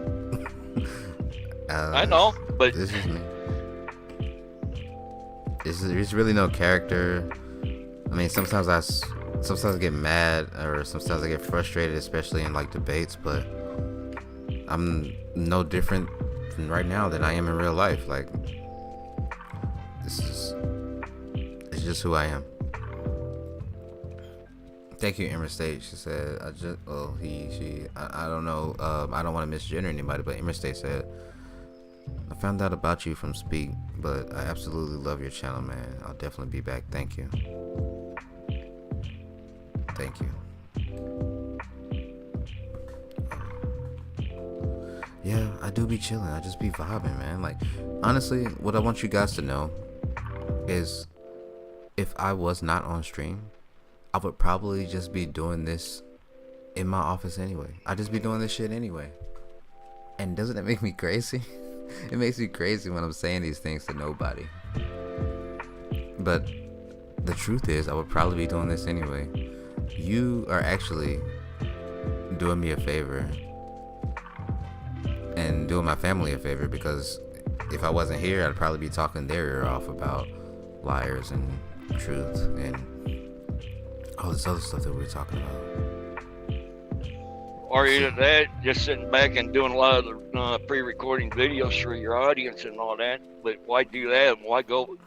I know, but This is me. There's really no character. I mean, sometimes I get mad, or sometimes I get frustrated, especially in like debates. But I'm no different right now than I am in real life. Like, it's just who I am. Thank you, Emma State. She said, I don't know. I don't want to misgender anybody, but Emma State said, I found out about you from Speak, but I absolutely love your channel, man. I'll definitely be back. Thank you. Thank you. Yeah, I do be chilling. I just be vibing, man. Like, honestly, what I want you guys to know is, if I was not on stream, I would probably just be doing this in my office anyway. I'd just be doing this shit anyway. And doesn't it make me crazy? It makes me crazy when I'm saying these things to nobody. But the truth is, I would probably be doing this anyway. You are actually doing me a favor and doing my family a favor, because if I wasn't here, I'd probably be talking their ear off about liars and truth and all this other stuff that we were talking about. or either that, just sitting back and doing a lot of the pre-recording videos for your audience and all that. But why do that? Why go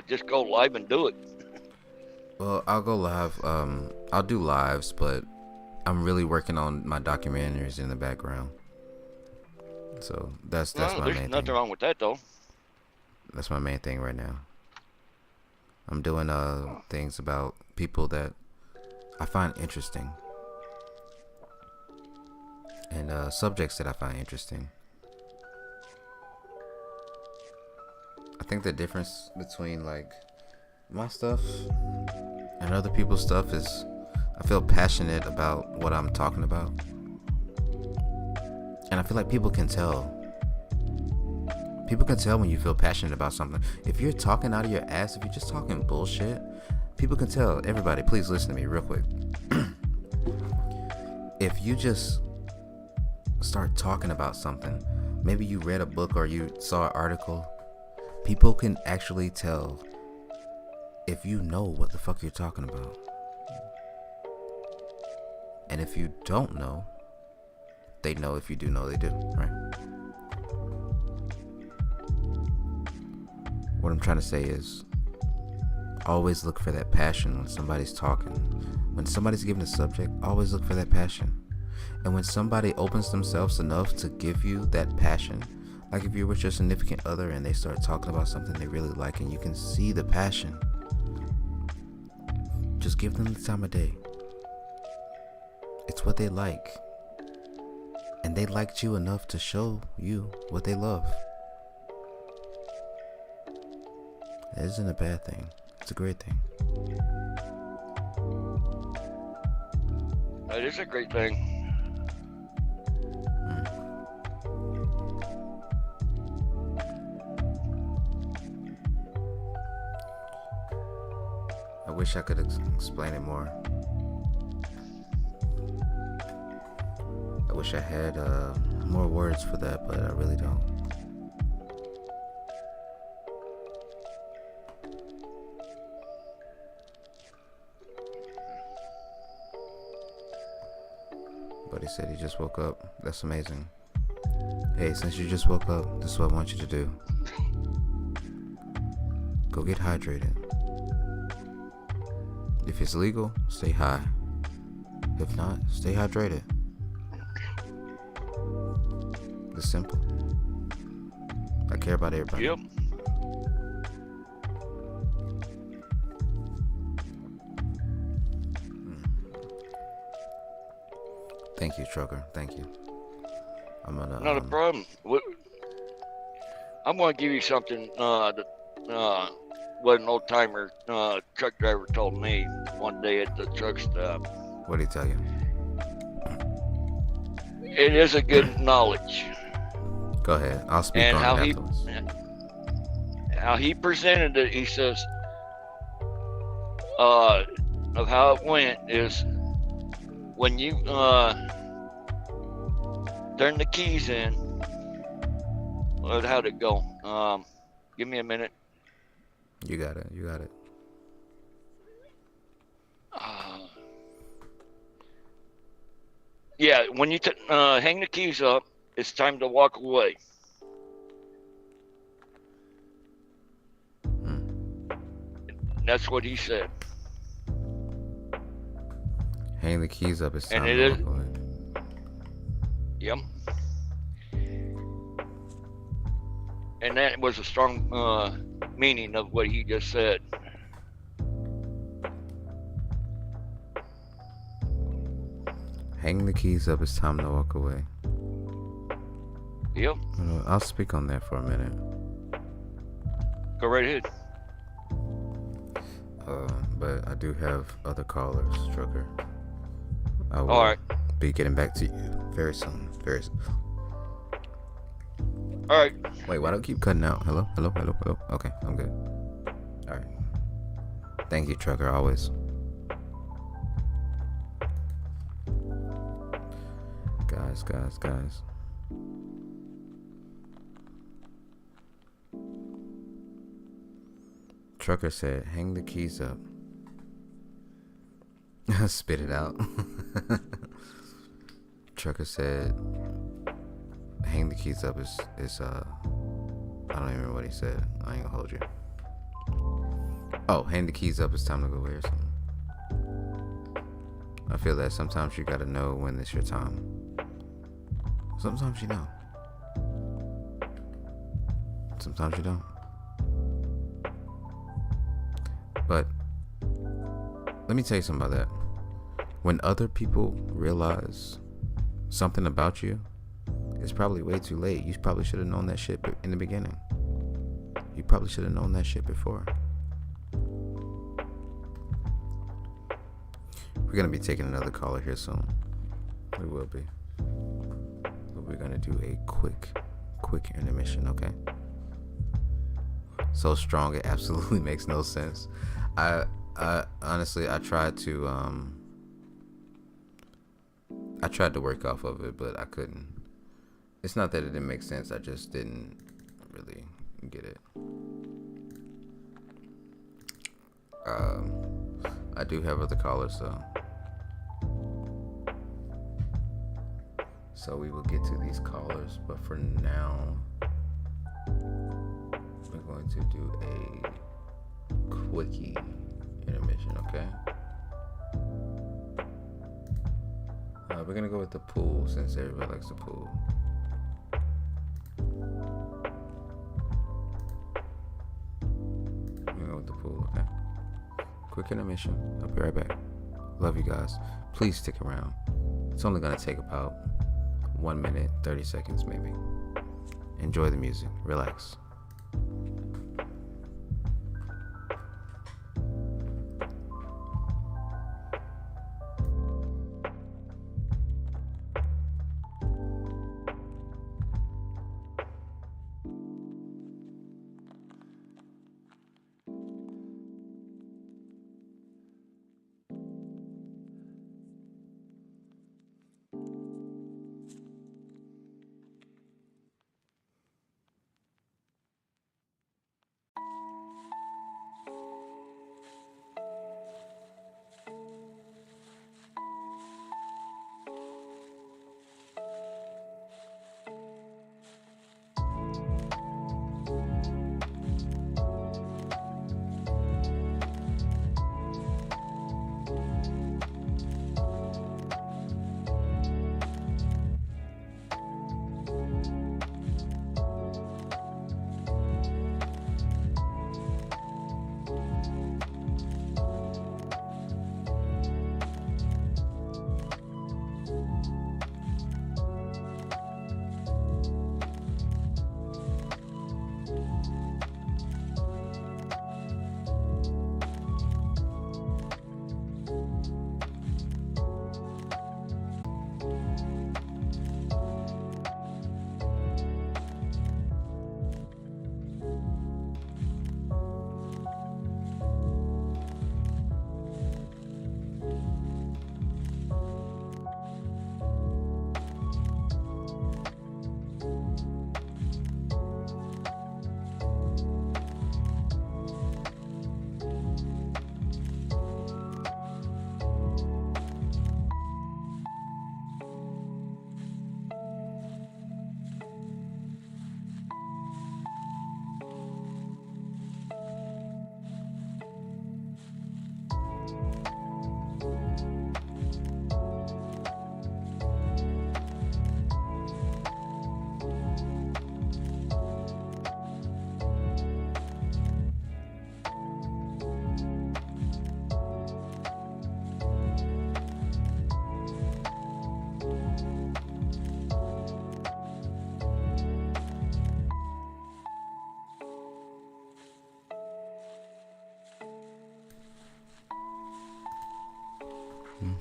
just go live and do it? Well, I'll go live. I'll do lives, but I'm really working on my documentaries in the background. So that's my main There's nothing thing. wrong with that, though. That's my main thing right now. I'm doing things about people that I find interesting, and subjects that I find interesting. I think the difference between like my stuff and other people's stuff is I feel passionate about what I'm talking about. And I feel like people can tell. People can tell when you feel passionate about something. If you're talking out of your ass, if you're just talking bullshit, people can tell. Everybody, please listen to me real quick. If you just start talking about something, maybe you read a book or you saw an article, people can actually tell if you know what the fuck you're talking about. And if you don't know, they know. If you do know, they do, right? What I'm trying to say is, always look for that passion when somebody's talking. When somebody's giving a subject, always look for that passion. And when somebody opens themselves enough to give you that passion, like if you're with your significant other and they start talking about something they really like and you can see the passion, just give them the time of day. It's what they like. And they liked you enough to show you what they love. It isn't a bad thing. It's a great thing. That is a great thing. I wish I could explain it more. I wish I had more words for that, but I really don't. But he said he just woke up. That's amazing. Hey, since you just woke up, this is what I want you to do. Go get hydrated. If it's legal, stay high. If not, stay hydrated. It's simple. I care about everybody. Yep. Thank you, trucker. Thank you. I'm gonna. Not a problem. I'm going to give you something that what an old timer truck driver told me one day at the truck stop. What did he tell you? It is a good knowledge, Go ahead. I'll speak and on it afterwards. how he presented it. He says, of how it went is when you turn the keys in. How'd it go? Give me a minute. You got it. You got it. Yeah, when you hang the keys up, it's time to walk away. That's what he said. Hang the keys up. It's time And it to is. walk away. Yep. And that was a strong meaning of what he just said. Hang the keys up. It's time to walk away. Yep. I'll speak on that for a minute. Go right ahead. But I do have other callers, Trucker. I will All right. be getting back to you very soon. Very soon. All right. Wait, why do I keep cutting out? Hello? Hello? Hello? Hello? Okay, I'm good. All right. Thank you, Trucker, always. Guys. Trucker said, hang the keys up. Spit it out. Trucker said, hang the keys up is I don't even remember what he said. I ain't gonna hold you. Oh, hang the keys up, it's time to go away or something. I feel that sometimes you gotta know when it's your time. Sometimes you know. Sometimes you don't. But let me tell you something about that. When other people realize something about you, it's probably way too late. You probably should have known that shit in the beginning. You probably should have known that shit before. We're gonna be taking another caller here soon. We will be. But we're gonna do a quick intermission, okay? So strong it absolutely makes no sense. I honestly I tried to work off of it, but I couldn't. It's not that it didn't make sense, I just didn't really get it. I do have other callers though. So we will get to these callers, but for now we're going to do a quickie intermission, okay? We're gonna go with the pool since everybody likes the pool. We're gonna go with the pool, okay? Quick intermission. I'll be right back. Love you guys. Please stick around. It's only gonna take about 1 minute, 30 seconds maybe. Enjoy the music. Relax.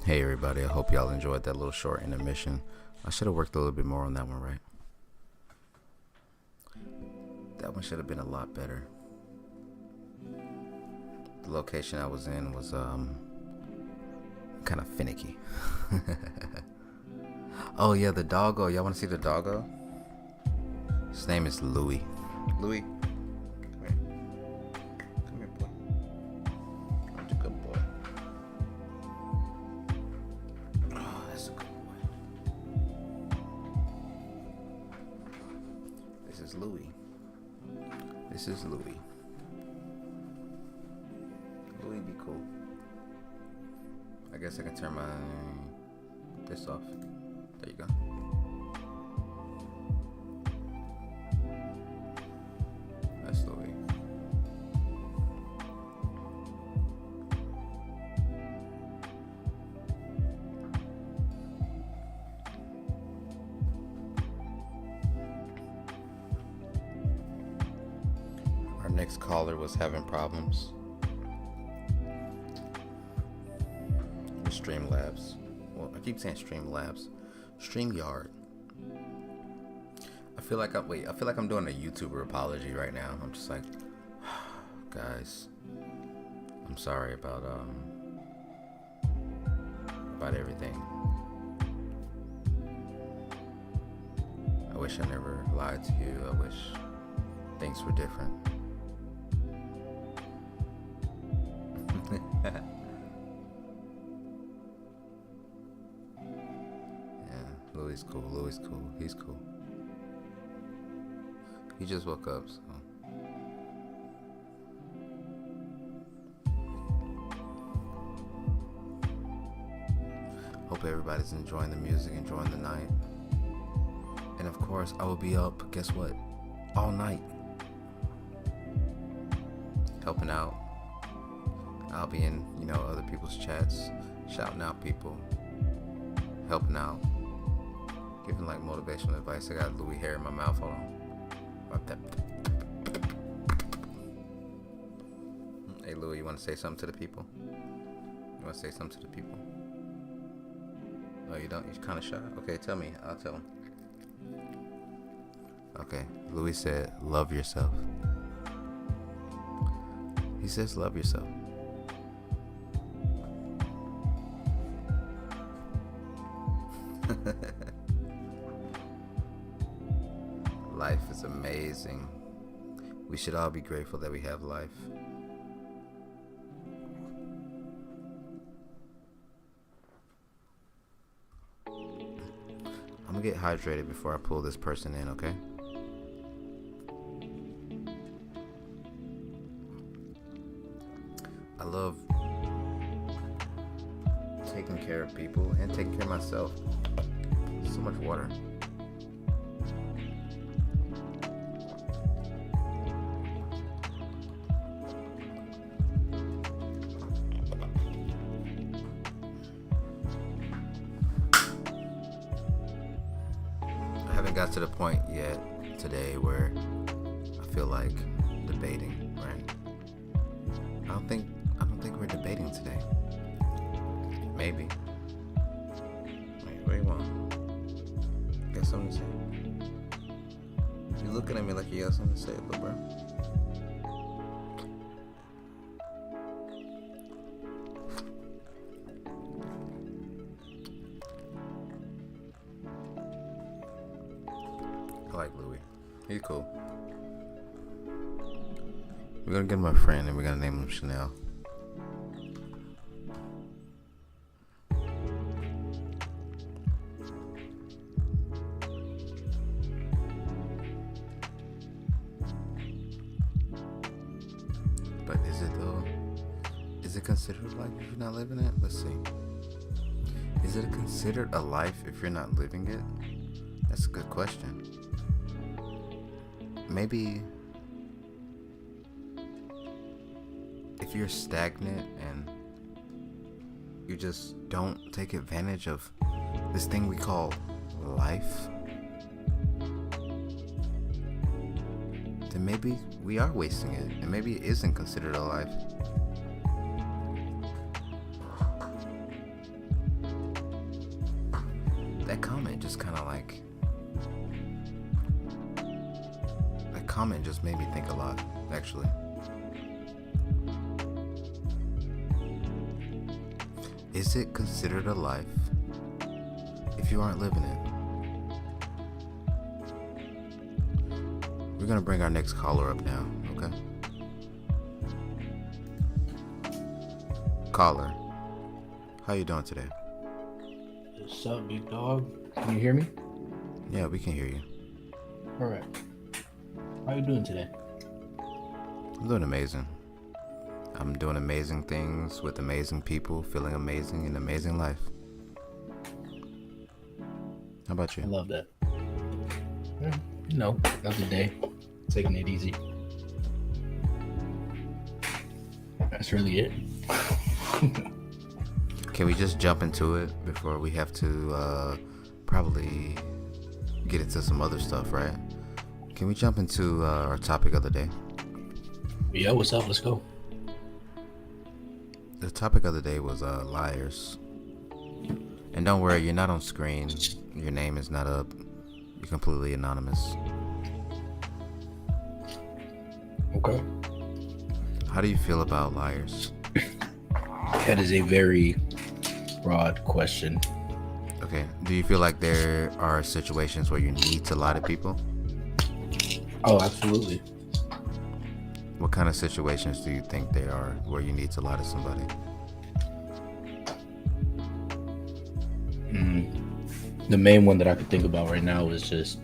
Hey everybody, I hope y'all enjoyed that little short intermission. I should have worked a little bit more on that one, right? That one should have been a lot better. The location I was in was kind of finicky. Oh yeah, the doggo. Y'all want to see the doggo? His name is Louie. Louie, come here. Come here, boy. That's a good boy. Oh, that's a good boy. This is Louie. This is Louie. Louie be cool. I guess I can turn this off. There you go. That's Louie. Our next caller was having problems with Streamlabs. Well, I keep saying Streamlabs. StreamYard. I feel like I'm doing a YouTuber apology right now. I'm just like, guys, I'm sorry about everything. I wish I never lied to you. I wish things were different. Louie's cool. Louie's cool. He's cool. He just woke up, so. Hope everybody's enjoying the music, enjoying the night. And of course, I will be up, guess what? All night. Helping out. I'll be in, other people's chats, shouting out people, helping out. Giving like motivational advice. I got Louie hair in my mouth. Hold on. Hey Louie, you want to say something to the people? You want to say something to the people? No, you don't. You're kind of shy. Okay, tell me. I'll tell him. Okay. Louie said, "Love yourself." He says, "Love yourself." Life is amazing. We should all be grateful that we have life. I'm gonna get hydrated before I pull this person in, okay? I love taking care of people and taking care of myself. So much water. Got to the point yet today where I feel like debating, right? I don't think we're debating today. Maybe. Wait, what do you want? You got something to say? You looking at me like you got something to say, little bro? I like Louie. He's cool. We're gonna get him a friend and we're gonna name him Chanel. But is it though? Is it considered life if you're not living it? Let's see. Is it considered a life if you're not living it? That's a good question. Maybe if you're stagnant and you just don't take advantage of this thing we call life, then maybe we are wasting it, and maybe it isn't considered a life. kind of like that comment just made me think a lot, actually. Is it considered a life if you aren't living it? We're gonna bring our next caller up now, okay? Caller, how you doing today? What's up, big dog? Can you hear me? Yeah, we can hear you. All right. How you doing today? I'm doing amazing. I'm doing amazing things with amazing people, feeling amazing in amazing life. How about I you? love that. Another day. Taking it easy. That's really it. Can we just jump into it before we have to probably get into some other stuff, right? Can we jump into our topic of the day? Yeah, what's up? Let's go. The topic of the day was liars. And don't worry, you're not on screen. Your name is not up. You're completely anonymous. Okay. How do you feel about liars? That is a very broad question. Okay. Do you feel like there are situations where you need to lie to people? Oh, absolutely. What kind of situations do you think there are where you need to lie to somebody? The main one that I could think about right now is just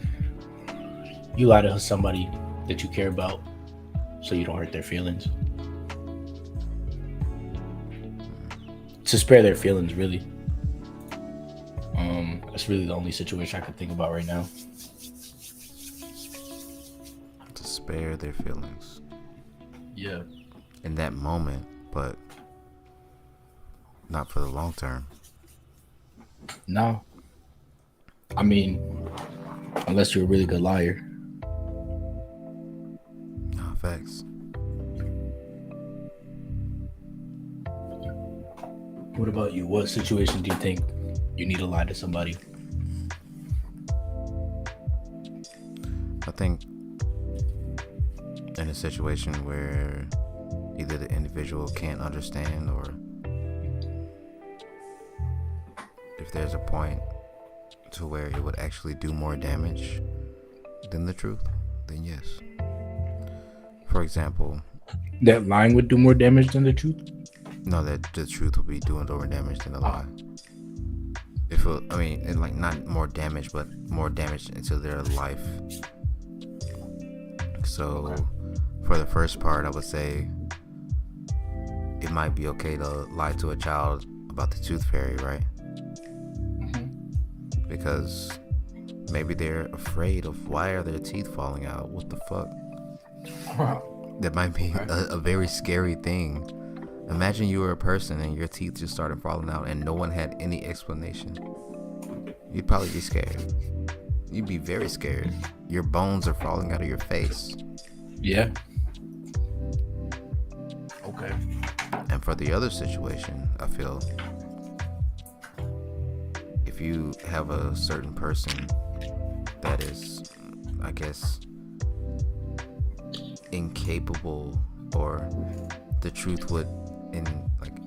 you lie to somebody that you care about so you don't hurt their feelings. To spare their feelings, really. That's really the only situation I could think about right now. To spare their feelings. Yeah. In that moment, but not for the long term. No. I mean, unless you're a really good liar. No, facts. What about you? What situation do you think you need to lie to somebody? I think in a situation where either the individual can't understand or if there's a point to where it would actually do more damage than the truth, then yes. For example, That lying would do more damage than the truth? no, that the truth would be doing more damage than a lie. If it, I mean, and like not more damage, but more damage into their life. So, for the first part, I would say it might be okay to lie to a child about the tooth fairy, right? Because maybe they're afraid of why are their teeth falling out? What the fuck? That might be a very scary thing. Imagine you were a person and your teeth just started falling out and no one had any explanation. You'd probably be scared. You'd be very scared. Your bones are falling out of your face. Yeah. Okay. And for the other situation, I feel if you have a certain person that is, I guess, incapable, or the truth would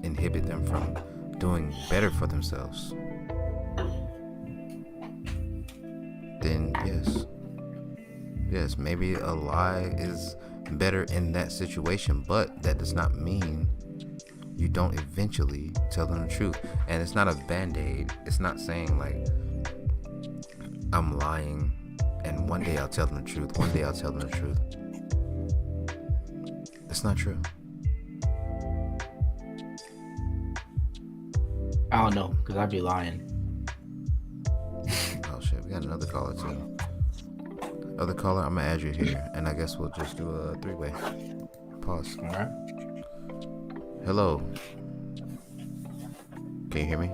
inhibit them from doing better for themselves, then yes, maybe a lie is better in that situation, but that does not mean you don't eventually tell them the truth. And it's not a band-aid. It's not saying like I'm lying and one day I'll tell them the truth, one day I'll tell them the truth. It's not true. I don't know, because I'd be lying. Oh shit, we got another caller too. Other caller, I'm gonna add you here, and I guess we'll just do a three-way. Pause. Alright. Hello. Can you hear me?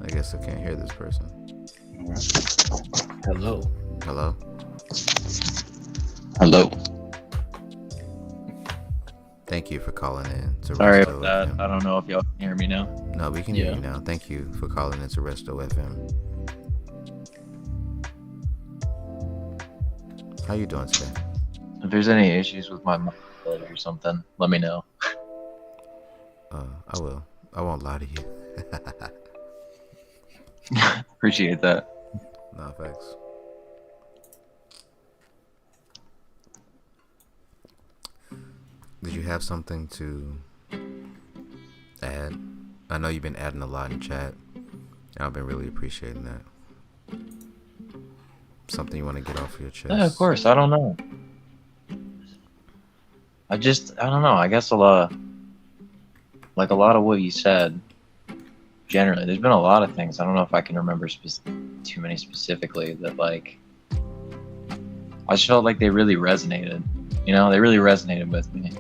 I guess I can't hear this person. Alright. Hello. Hello? Thank you for calling in to Sorry Resto about that. FM. I don't know if y'all can hear me now. No, we can hear Yeah. you now. Thank you for calling in to Resto FM. How you doing today? If there's any issues with my mic or something, let me know. I will. I won't lie to you. Appreciate that. No, thanks. Did you have something to add? I know you've been adding a lot in chat, and I've been really appreciating that. Something you want to get off your chest? Yeah, of course. I don't know. I don't know. I guess a lot of what you said. Generally, there's been a lot of things. I don't know if I can remember too many specifically that like. I just felt like they really resonated. You know, they really resonated with me.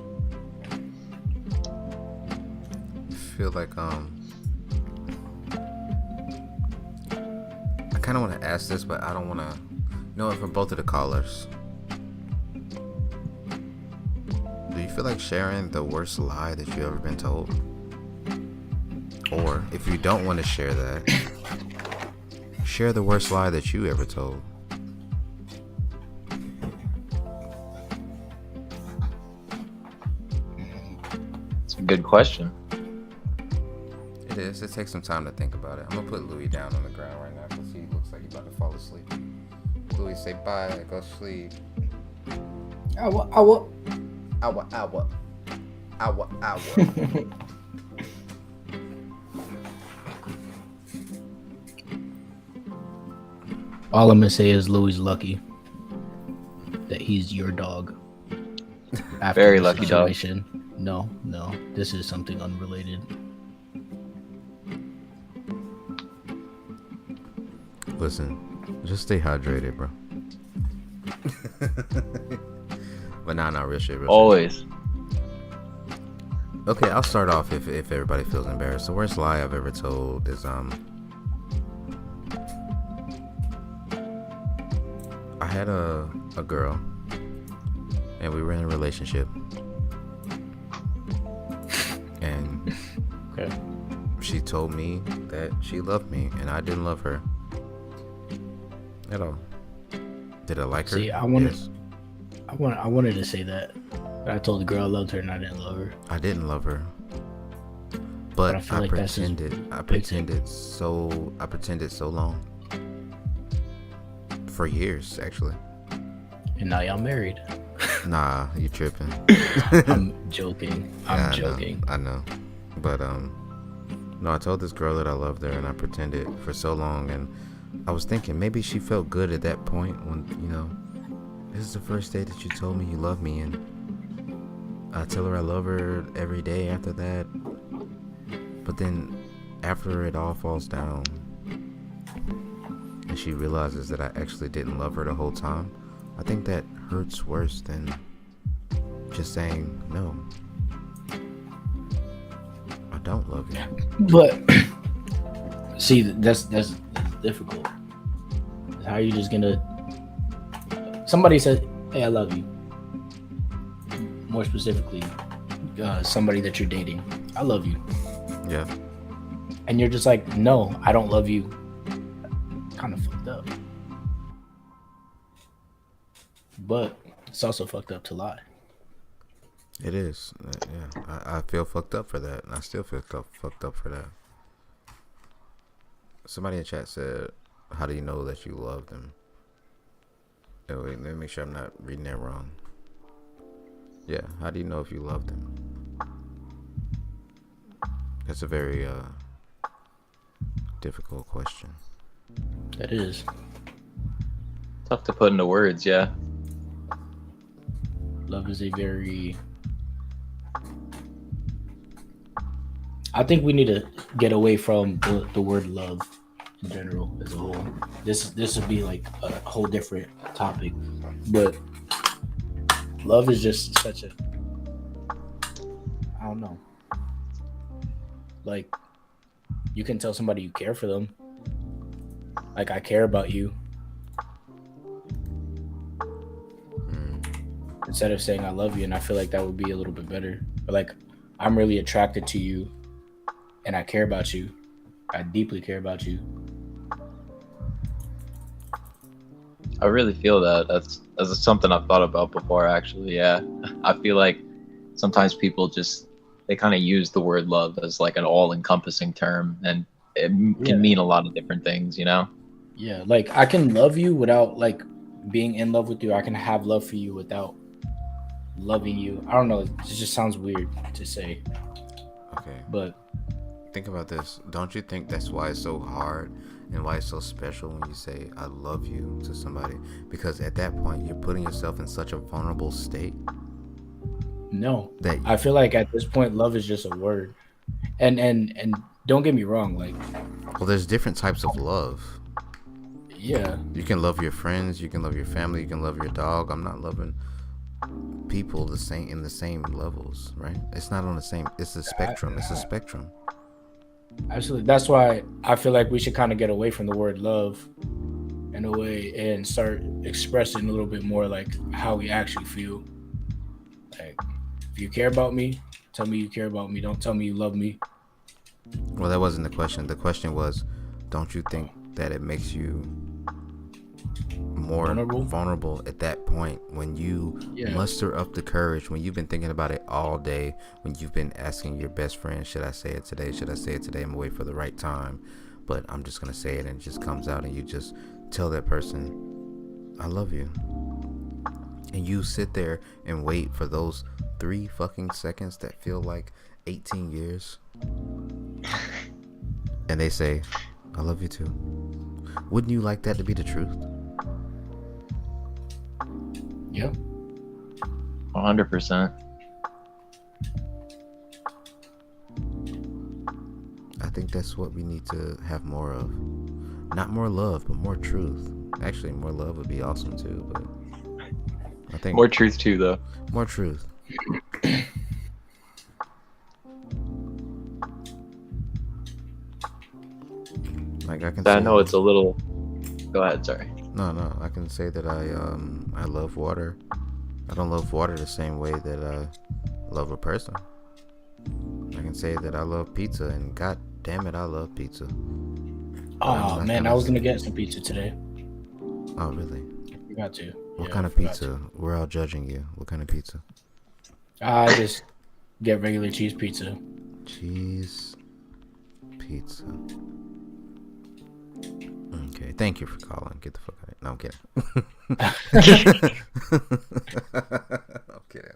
I feel like I kind of want to ask this, but I don't want to. You know what? For both of the callers, do you feel like sharing the worst lie that you've ever been told? Or if you don't want to share that, share the worst lie that you ever told. It's a good question. It is. It takes some time to think about it. I'm gonna put Louis down on the ground right now because he looks like he's about to fall asleep. Louis, say bye. Go sleep. Ow. Ow, ow, ow. All I'm gonna say is Louis lucky that he's your dog. After Very the lucky dog. situation. No, this is something unrelated. Listen, just stay hydrated, bro. But nah, real shit. Always. Okay, I'll start off if everybody feels embarrassed. The worst lie I've ever told is I had a girl and we were in a relationship and Okay. she told me that she loved me and I didn't love her at all. Did I like her? See, I wanted to say that. But I told the girl I loved her and I didn't love her. I didn't love her. But I feel I like that's just pretended so long. For years, actually. And now y'all married. Nah, you tripping. I'm joking. I'm joking. I know. But no, I told this girl that I loved her and I pretended for so long, and I was thinking maybe she felt good at that point when, you know, this is the first day that you told me you love me, and I tell her I love her every day after that. But then after it all falls down and she realizes that I actually didn't love her the whole time, I think that hurts worse than just saying no. I don't love you. But see, that's difficult. How are you just gonna? Somebody said, "Hey, I love you." More specifically, somebody that you're dating, "I love you," Yeah. and you're just like, "No, I don't love you." Kind of fucked up. But it's also fucked up to lie. It is. Yeah. I feel fucked up for that, and I still feel fucked up for that. Somebody in chat said, "How do you know that you love them?" Oh, wait, let me make sure I'm not reading that wrong. Yeah, how do you know if you love them? That's a very difficult question. That is. Tough to put into words, yeah. Love is a very. I think we need to get away from the word love in general as a whole. This would be like a whole different topic, but love is just such a. I don't know. Like, you can tell somebody you care for them. Like, I care about you. instead of saying I love you, and I feel like that would be a little bit better. But like, I'm really attracted to you, and I care about you. I deeply care about you. I really feel that. That's something I've thought about before, actually. Yeah, I feel like sometimes people just they kind of use the word love as like an all-encompassing term, and it Yeah. can mean a lot of different things, you know. Yeah, like I can love you without like being in love with you. I can have love for you without loving you. I don't know. It just sounds weird to say, Okay. but Think about this. Don't you think that's why it's so hard and why it's so special when you say I love you to somebody? Because at that point you're putting yourself in such a vulnerable state no. that I feel like at this point, love is just a word. And don't get me wrong. Like, well, there's different types of love. yeah, You can love your friends, you can love your family, you can love your dog. I'm not loving people the same in the same levels, right? It's not on the same. It's a spectrum. It's a spectrum. absolutely. That's why I feel like we should kind of get away from the word love in a way and start expressing a little bit more like how we actually feel. Like, if you care about me, tell me you care about me. Don't tell me you love me. Well, that wasn't the question. The question was, don't you think that it makes you more vulnerable at that point when you muster up the courage, when you've been thinking about it all day, when you've been asking your best friend, should I say it today? Should I say it today? I'm gonna wait for the right time, but I'm just gonna say it, and it just comes out, and you just tell that person, I love you. And you sit there and wait for those 3 fucking seconds that feel like 18 years. And they say, I love you too. Wouldn't you like that to be the truth? Yeah. 100%. I think that's what we need to have more of. Not more love, but more truth. Actually, more love would be awesome too, but I think More truth too, though. more truth. Like I can I say, know it's a little. Go ahead. Sorry. no, I can say that I love water. I don't love water the same way that I love a person. I can say that I love pizza, and god damn it, I love pizza. Oh man, I was gonna get some pizza today. Oh really? You got to. What Yeah, kind I of forgot pizza? to. We're all judging you. What kind of pizza? I just get regular cheese pizza. Cheese pizza. Okay, thank you for calling. Get the fuck out of here. No, I'm kidding.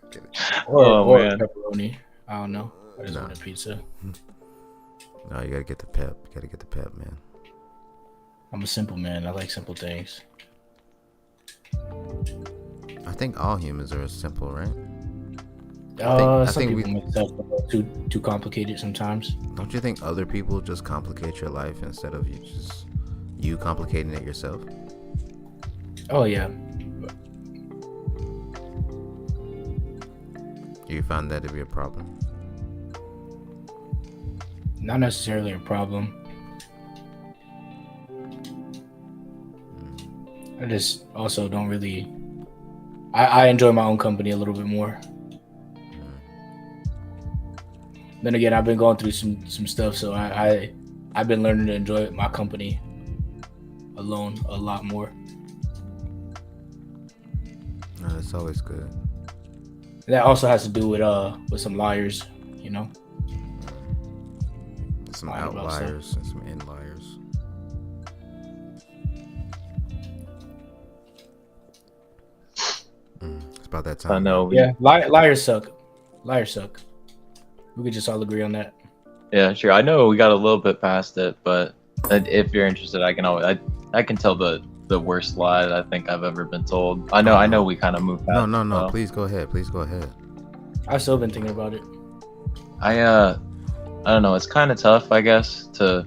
I'm kidding. Or man. pepperoni. I don't know. I just No. want a pizza. No, you gotta get the pep. You gotta get the pep, man. I'm a simple man. I like simple things. I think all humans are simple, right? Some think people make stuff too complicated sometimes. Don't you think other people just complicate your life instead of you complicating it yourself? Oh yeah. Do you find that to be a problem? Not necessarily a problem. I just also don't really. I enjoy my own company a little bit more. Then again, I've been going through some stuff, so I've been learning to enjoy my company alone a lot more. No, that's always good. And that also has to do with some liars, you know. Some Lying about outliers and some inliers. It's about that time. I know. Yeah, liars suck. Liars suck. We could just all agree on that. Yeah, sure. I know we got a little bit past it, but if you're interested, I can always I can tell the worst lie that I think I've ever been told. I know we kind of moved past. No. it, though. Please go ahead. Please go ahead. I've still been thinking about it. I don't know. It's kind of tough, I guess, to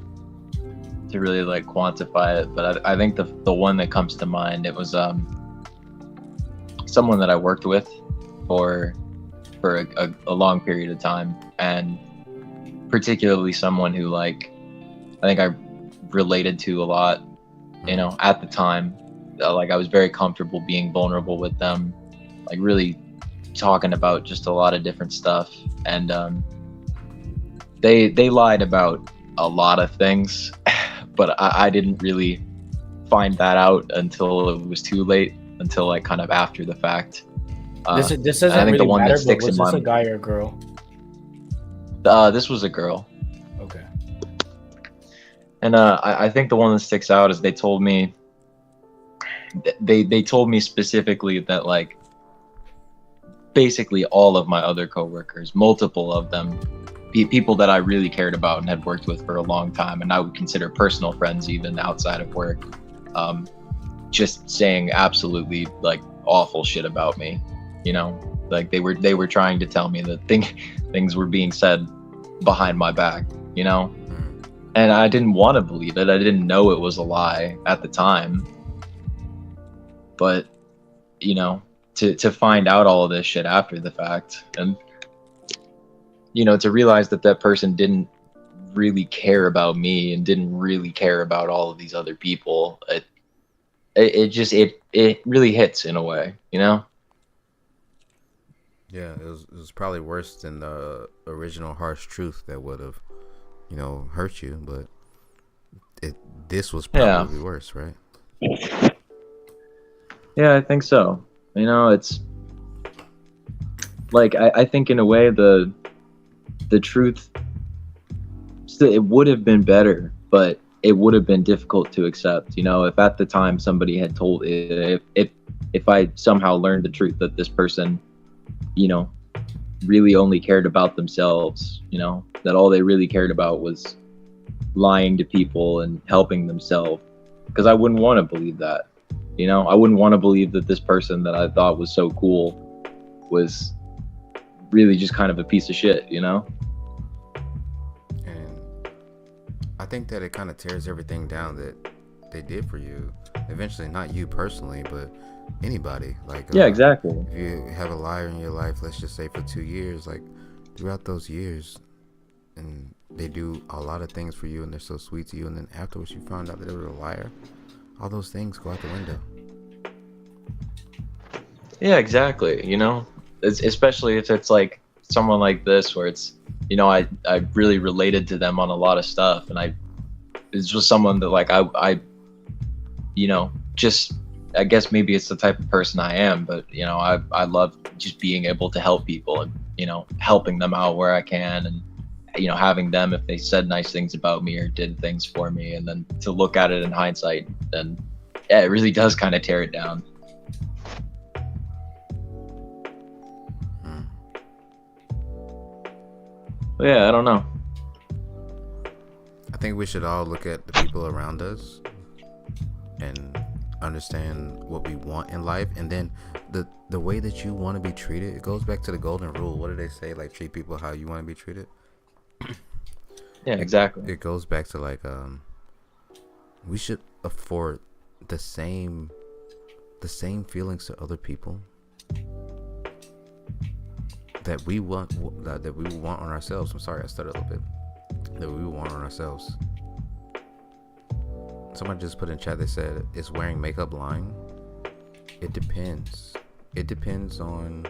really like quantify it. But I think the one that comes to mind, it was someone that I worked with for a long period of time, and particularly someone who like I think I related to a lot. You know, at the time, like I was very comfortable being vulnerable with them, like really talking about just a lot of different stuff, and they lied about a lot of things, but I didn't really find that out until it was too late, until like kind of after the fact. This I doesn't think really the one matter, that but sticks was in this my a guy or a girl? this was a girl. Okay. And I think the one that sticks out is they told me they told me specifically that like basically all of my other coworkers, multiple of them, people that I really cared about and had worked with for a long time, and I would consider personal friends even outside of work, just saying absolutely like awful shit about me. You know, like they were trying to tell me that things were being said behind my back. You know. And I didn't want to believe it. I didn't know it was a lie at the time. But, you know, to find out all of this shit after the fact, and, you know, to realize that that person didn't really care about me and didn't really care about all of these other people, it really hits in a way, you know? Yeah, it was probably worse than the original harsh truth that would have, you know, hurt you, but this was probably worse, right? Yeah, I think so. You know, it's like I think in a way the truth it would have been better, but it would have been difficult to accept. You know, if at the time somebody had told if I somehow learned the truth that this person, you know, really only cared about themselves, you know, that all they really cared about was lying to people and helping themselves, because I wouldn't want to believe that. You know, I wouldn't want to believe that this person that I thought was so cool was really just kind of a piece of shit, you know? And I think that it kind of tears everything down that they did for you. Eventually, not you personally, but anybody. Like, yeah, exactly. If you have a liar in your life, let's just say for 2 years, like throughout those years, and they do a lot of things for you and they're so sweet to you, and then afterwards you found out that they were a liar, all those things go out the window. Yeah, exactly. You know, especially if it's like someone like this where it's, you know, I really related to them on a lot of stuff, and it's just someone that like I you know, just I guess maybe it's the type of person I am, but you know, I love just being able to help people and, you know, helping them out where I can, and you know, having them, if they said nice things about me or did things for me, and then to look at it in hindsight, then yeah, it really does kind of tear it down. But yeah, I don't know. I think we should all look at the people around us and understand what we want in life, and then the way that you want to be treated. It goes back to the golden rule. What do they say? Like, treat people how you want to be treated. Yeah, exactly. It goes back to like we should afford the same feelings to other people that we want on ourselves. I'm sorry, I stuttered a little bit. That we want on ourselves. Somebody just put in chat, they said, is wearing makeup lying? It depends. It depends on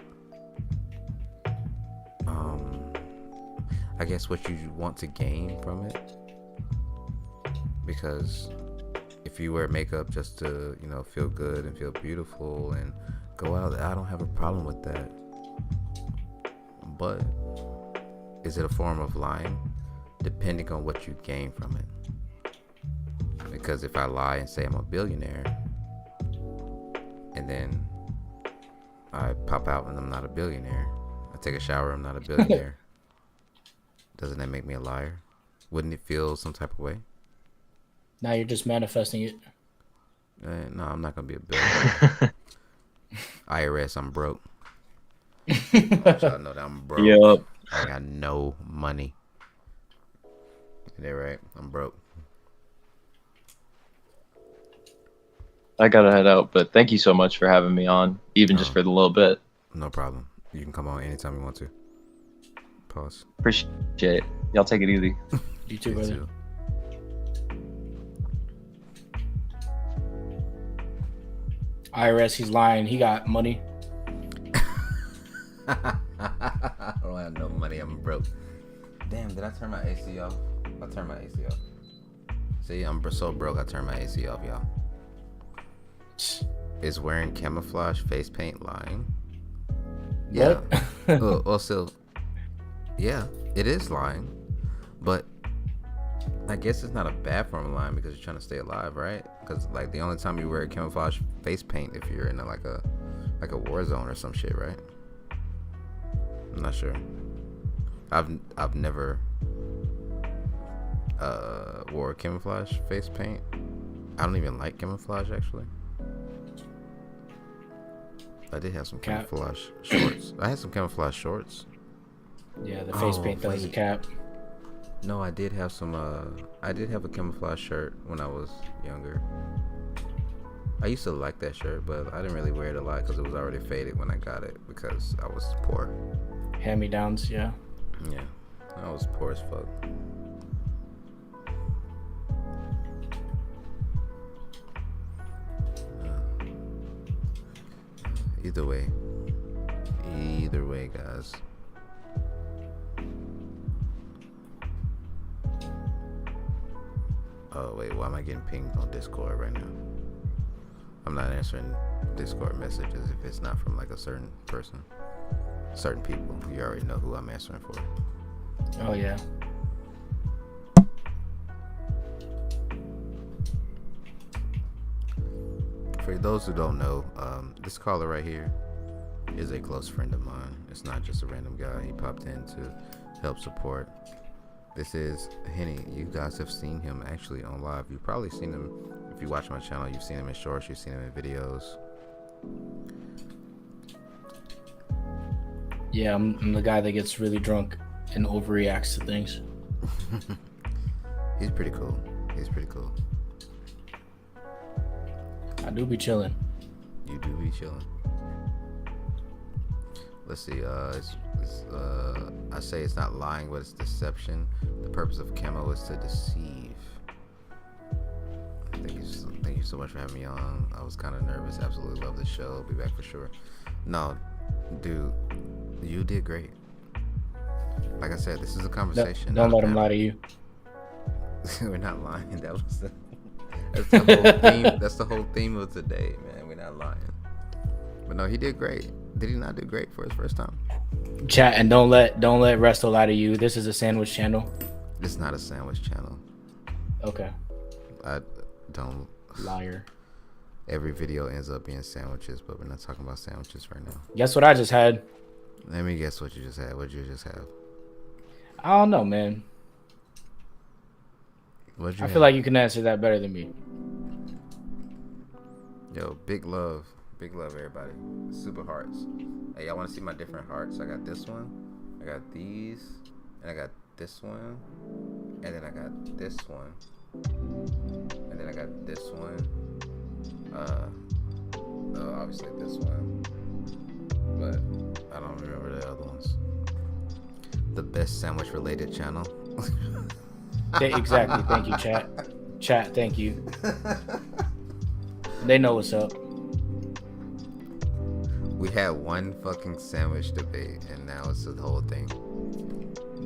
I guess what you want to gain from it. Because if you wear makeup just to, you know, feel good and feel beautiful and go out, I don't have a problem with that. But is it a form of lying? Depending on what you gain from it. Because if I lie and say I'm a billionaire, and then I pop out and I'm not a billionaire, I take a shower, I'm not a billionaire, doesn't that make me a liar? Wouldn't it feel some type of way? Now you're just manifesting it. No, I'm not gonna be a billionaire. IRS, I'm broke. I want y'all to know that I'm broke. Yep. I got no money. They're right. I'm broke. I gotta head out, but thank you so much for having me on, even just for the little bit. No problem. You can come on anytime you want to. Pause. Appreciate it. Y'all take it easy. You too, brother. IRS, he's lying. He got money. I don't have no money. I'm broke. Damn, did I turn my AC off? I turned my AC off. See, I'm so broke. I turned my AC off, y'all. Is wearing camouflage face paint lying? Yeah. Well, still, yeah, it is lying, but I guess it's not a bad form of lying because you're trying to stay alive, right? Because like the only time you wear camouflage face paint if you're in like a war zone or some shit, right? I'm not sure. I've never wore camouflage face paint. I don't even like camouflage actually. I did have some camouflage shorts. I had some camouflage shorts. Yeah, the face paint that was a cap. No, I did have some. I did have a camouflage shirt when I was younger. I used to like that shirt, but I didn't really wear it a lot because it was already faded when I got it because I was poor. Hand-me-downs, yeah. Yeah, I was poor as fuck. Either way, guys. Oh wait, why am I getting pinged on Discord right now? I'm not answering Discord messages if it's not from like a certain person, certain people. You already know who I'm answering for. Oh yeah. For those who don't know, this caller right here is a close friend of mine. It's not just a random guy. He popped in to help support. This is Henny. You guys have seen him actually on live. You've probably seen him if you watch my channel. You've seen him in shorts. You've seen him in videos. Yeah, I'm the guy that gets really drunk and overreacts to things. He's pretty cool. I do be chilling. You do be chilling. Let's see. I say it's not lying, but it's deception. The purpose of camo is to deceive. Thank you so much for having me on. I was kind of nervous. Absolutely love the show. Be back for sure. No, dude, you did great. Like I said, this is a conversation. Don't let him lie to you. We're not lying. That's the whole theme. That's the whole theme of today, man. We're not lying. But no, he did great. Did he not do great for his first time? Chat, and don't let Resto lie to you. This is a sandwich channel. It's not a sandwich channel. Okay. I don't. Liar. Every video ends up being sandwiches, but we're not talking about sandwiches right now. Guess what I just had? Let me guess what you just had. What did you just have? I don't know, man. I feel like you can answer that better than me. Yo, big love, everybody. Super hearts. Hey, y'all want to see my different hearts? I got this one, I got these, and I got this one, and then I got this one, and then I got this one. Obviously this one, but I don't remember the other ones. The best sandwich related channel. Exactly. Thank you, chat. Chat, thank you. They know what's up. We had one fucking sandwich debate, and now it's the whole thing.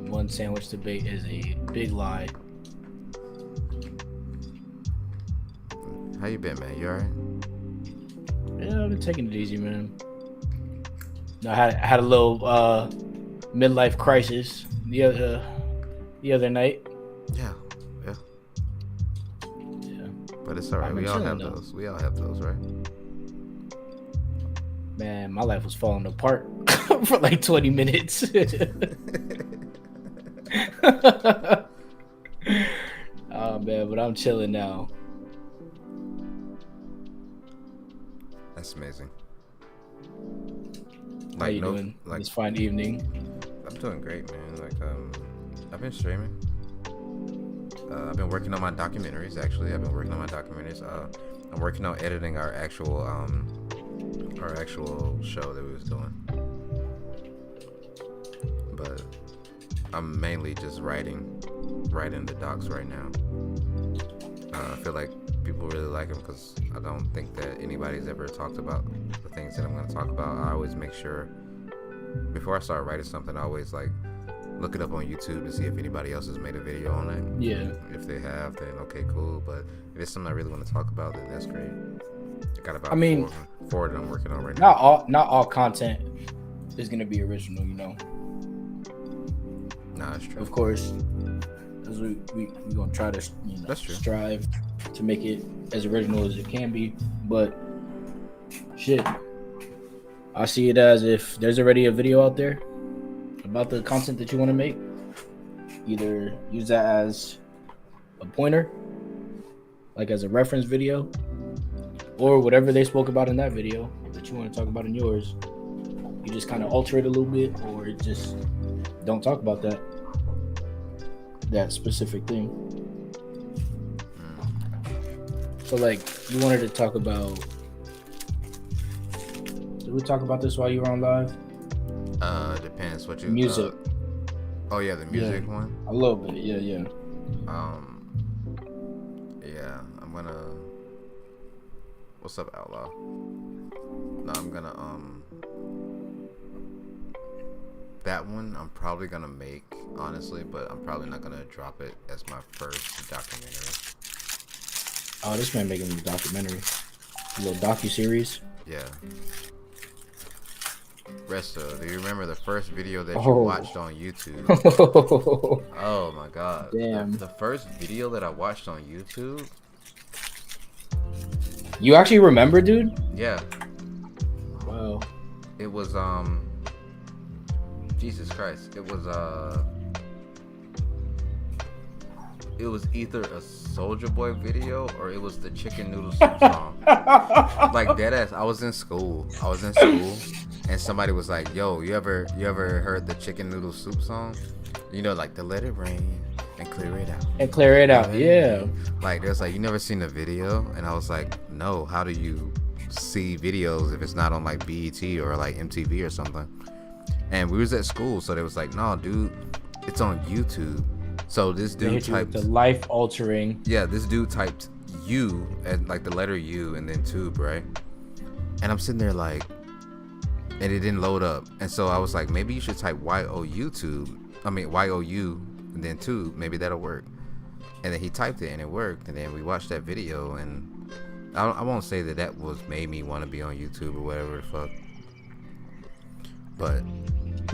One sandwich debate is a big lie. How you been, man? You alright? Yeah, I've been taking it easy, man. I had a little midlife crisis the other night. Yeah. But it's alright. We all have those. We all have those, right? Man, my life was falling apart for like 20 minutes. Oh man, but I'm chilling now. That's amazing. How you doing? This fine evening. I'm doing great, man. I've been streaming. I've been working on my documentaries. Actually, I'm working on editing our actual show that we was doing. But I'm mainly just writing the docs right now. I feel like people really like them because I don't think that anybody's ever talked about the things that I'm going to talk about. I always make sure before I start writing something, I always like look it up on YouTube to see if anybody else has made a video on it. Yeah. If they have, then okay, cool. But if it's something I really want to talk about, then that's great. I got about four that I'm working on right now. Not all content is gonna be original, you know. Nah, that's true. Of course, because we gonna try to That's true. strive to make it as original as it can be. But shit, I see it as if there's already a video out there about the content that you want to make. Either use that as a pointer, like as a reference video, or whatever they spoke about in that video that you want to talk about in yours. You just kind of alter it a little bit, or just don't talk about that specific thing. So like, you wanted to talk about, did we talk about this while you were on live? Depends what you Music. Oh yeah, the music one. A little bit, yeah. Yeah, I'm gonna. What's up, Outlaw? No, I'm gonna that one I'm probably gonna make, honestly, but I'm probably not gonna drop it as my first documentary. Oh, this man making a documentary, a little docu-series. Yeah. Resto, do you remember the first video that you watched on YouTube? Oh my god. Damn. The first video that I watched on YouTube? You actually remember, dude? Yeah. Wow. It was Jesus Christ. It was either a Soulja Boy video or it was the Chicken Noodle Soup song. Like deadass, I was in school, and somebody was like, "Yo, you ever heard the Chicken Noodle Soup song? You know, like the Let It Rain and Clear It Out." And clear it out, yeah. Like there's like, you never seen the video, and I was like, no. How do you see videos if it's not on like BET or like MTV or something? And we was at school, so they was like, no, dude, it's on YouTube. So this dude typed the life altering. Yeah, this dude typed U and like the letter U and then tube, right? And I'm sitting there like, and it didn't load up. And so I was like, maybe you should type YOU and then tube, maybe that'll work. And then he typed it and it worked. And then we watched that video, and I won't say that was made me want to be on YouTube or whatever the fuck, but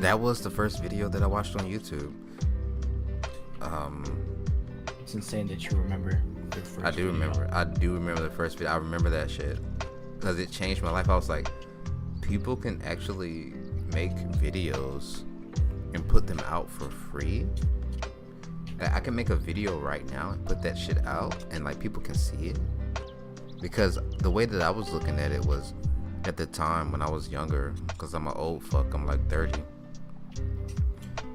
that was the first video that I watched on YouTube. It's insane that you remember the first I do remember the first video. I remember that shit because it changed my life. I was like, people can actually make videos and put them out for free. I can make a video right now and put that shit out, and like people can see it. Because the way that I was looking at it was, at the time when I was younger, because I'm an old fuck, I'm like 30.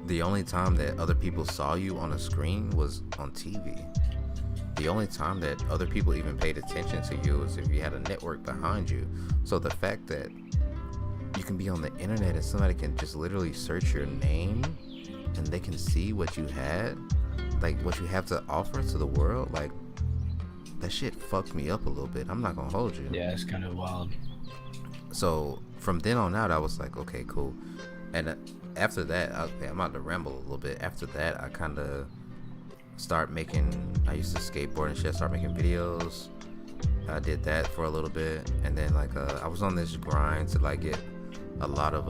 The only time that other people saw you on a screen was on TV. The only time that other people even paid attention to you was if you had a network behind you. So the fact that you can be on the internet and somebody can just literally search your name and they can see what you had, like what you have to offer to the world, like that shit fucked me up a little bit. I'm not gonna hold you. Yeah, it's kind of wild. So from then on out, I was like, okay, cool. And after that, I'm about to ramble a little bit. After that, I kind of I used to skateboard and shit, start making videos. I did that for a little bit, and then like I was on this grind to like get a lot of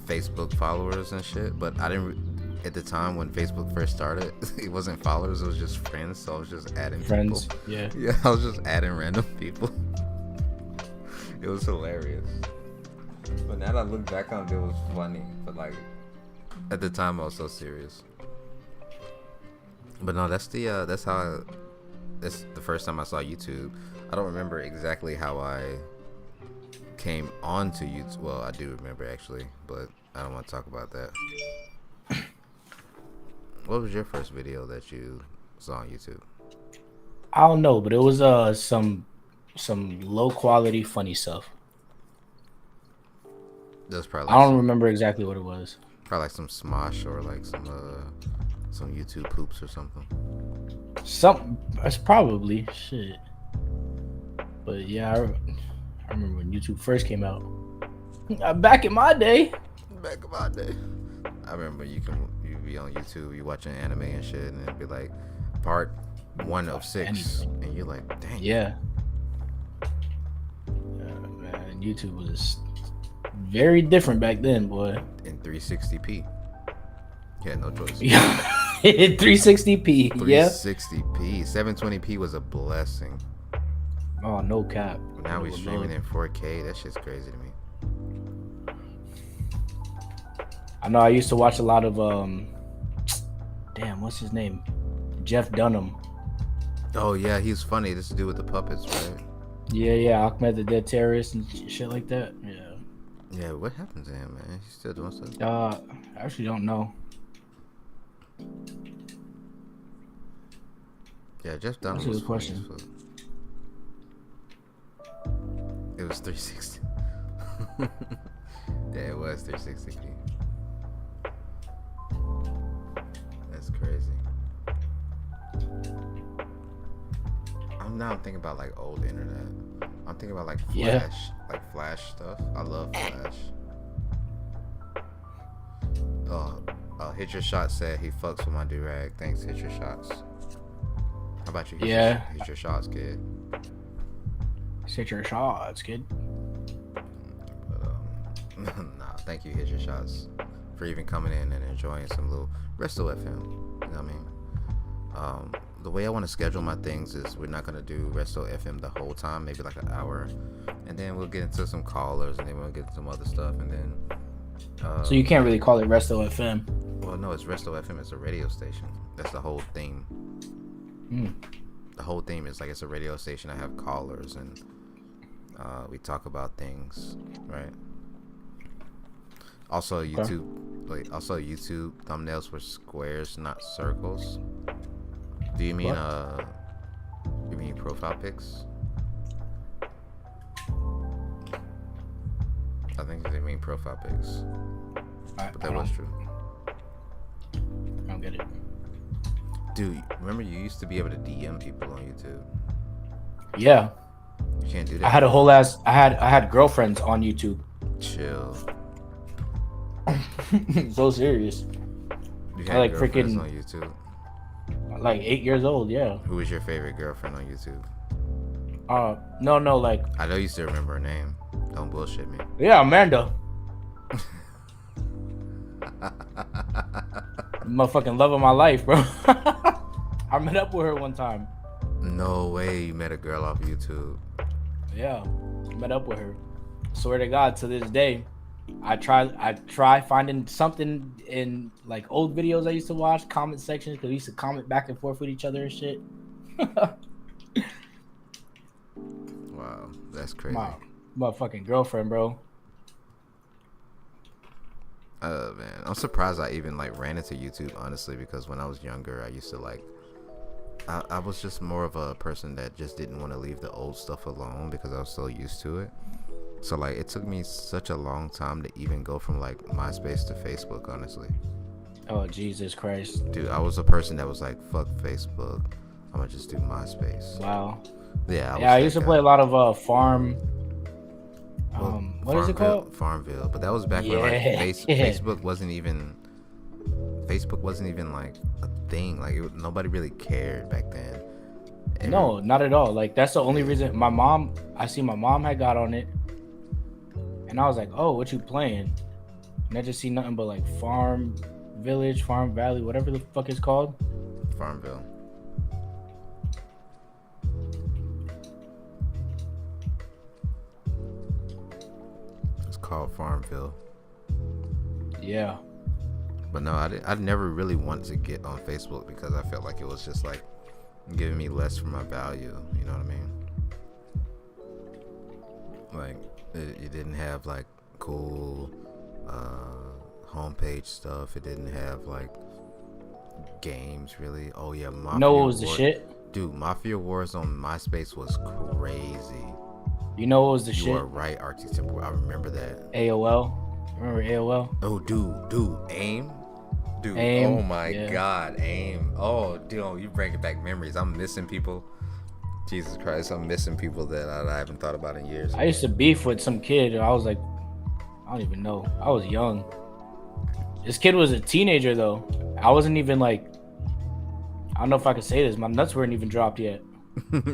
Facebook followers and shit, but I didn't at the time when Facebook first started, it wasn't followers, it was just friends. So I was just adding friends people. yeah I was just adding random people. It was hilarious, but now that I look back on it, it was funny, but like at the time I was so serious. But no, that's the first time I saw YouTube. I don't remember exactly how I came onto YouTube. Well, I do remember actually, but I don't want to talk about that. What was your first video that you saw on YouTube? I don't know, but it was some low quality funny stuff. That's probably I don't remember exactly what it was. Probably like some Smosh or like some YouTube poops or something. That's probably shit. But yeah, I remember when YouTube first came out. Back in my day. Back in my day. I remember you be on YouTube, you watching anime and shit, and it'd be like part 1 of 6, and you're like, dang. Yeah. Man, YouTube was very different back then, boy. In 360p. You had no choice. In 360p. Yeah. 360p. 720p was a blessing. Oh, no cap. Now we streaming in 4K. That shit's crazy to me. I know I used to watch a lot of damn, what's his name? Jeff Dunham. Oh yeah, he's funny. This dude with the puppets, right? Yeah, Ahmed the Dead Terrorist and shit like that. Yeah. Yeah, what happened to him, man? He's still doing stuff? I actually don't know. Yeah, Jeff Dunham That's a was good funny question. as fuck. It was 360. Yeah, it was 360p. That's crazy. I'm thinking about like old internet. I'm thinking about like Flash, like Flash stuff. I love Flash. Hit Your Shot said he fucks with my do-rag. Thanks, Hit Your Shots. How about you? Hit your shots, kid. Hit your shots, kid. But, nah, thank you, Hit Your Shots, for even coming in and enjoying some little Resto FM. You know what I mean? The way I want to schedule my things is we're not going to do Resto FM the whole time, maybe like an hour. And then we'll get into some callers, and then we'll get into some other stuff, and then... so you can't really call it Resto FM. Well, no, it's Resto FM. It's a radio station. That's the whole theme. The whole theme is like it's a radio station. I have callers, and we talk about things, right? Also, YouTube, YouTube thumbnails were squares, not circles. Do you mean you mean profile pics? I think they mean profile pics, but that was true. I don't get it. Dude, remember you used to be able to DM people on YouTube? Yeah. You can't do that. I had a whole ass. I had girlfriends on YouTube. Chill. So serious. You I like girlfriends freaking on YouTube. Like 8 years old. Yeah. Who was your favorite girlfriend on YouTube? No, like. I know you still remember her name. Don't bullshit me. Yeah, Amanda. Motherfucking love of my life, bro. I met up with her one time. No way you met a girl off YouTube. Yeah, met up with her. Swear to God, to this day, I try finding something in like old videos I used to watch, comment sections, because we used to comment back and forth with each other and shit. Wow, that's crazy. My motherfucking girlfriend, bro. Man, I'm surprised I even like ran into YouTube, honestly, because when I was younger, I used to like, I was just more of a person that just didn't want to leave the old stuff alone because I was so used to it. So like, it took me such a long time to even go from like MySpace to Facebook, honestly. Oh, Jesus Christ. Dude, I was a person that was like, fuck Facebook, I'm gonna just do MySpace. Wow. Yeah, I used to play a lot of Farm. What is it called? Farmville. But that was back when like Facebook wasn't even like a thing. Like nobody really cared back then. No, not at all. Like that's the only reason I see my mom had got on it, and I was like, oh, what you playing? And I just see nothing but like Farm Village, Farm Valley, whatever the fuck it's called. Farmville. Called Farmville. Yeah. But no, I never really wanted to get on Facebook because I felt like it was just like giving me less for my value. You know what I mean? Like it didn't have like cool homepage stuff. It didn't have like games really. Oh yeah, Mafia No, what was War. the shit? Dude, Mafia Wars on MySpace was crazy. You know what was the shit? You are right, Archie Temple. I remember that. AOL. Remember AOL? Oh, dude, AIM. Dude, AIM, oh my God, AIM. Oh, dude, you bringing back memories. I'm missing people. Jesus Christ, I'm missing people that I haven't thought about in years. I used to beef with some kid. I was don't even know. I was young. This kid was a teenager though. I wasn't even like. I don't know if I could say this. My nuts weren't even dropped yet.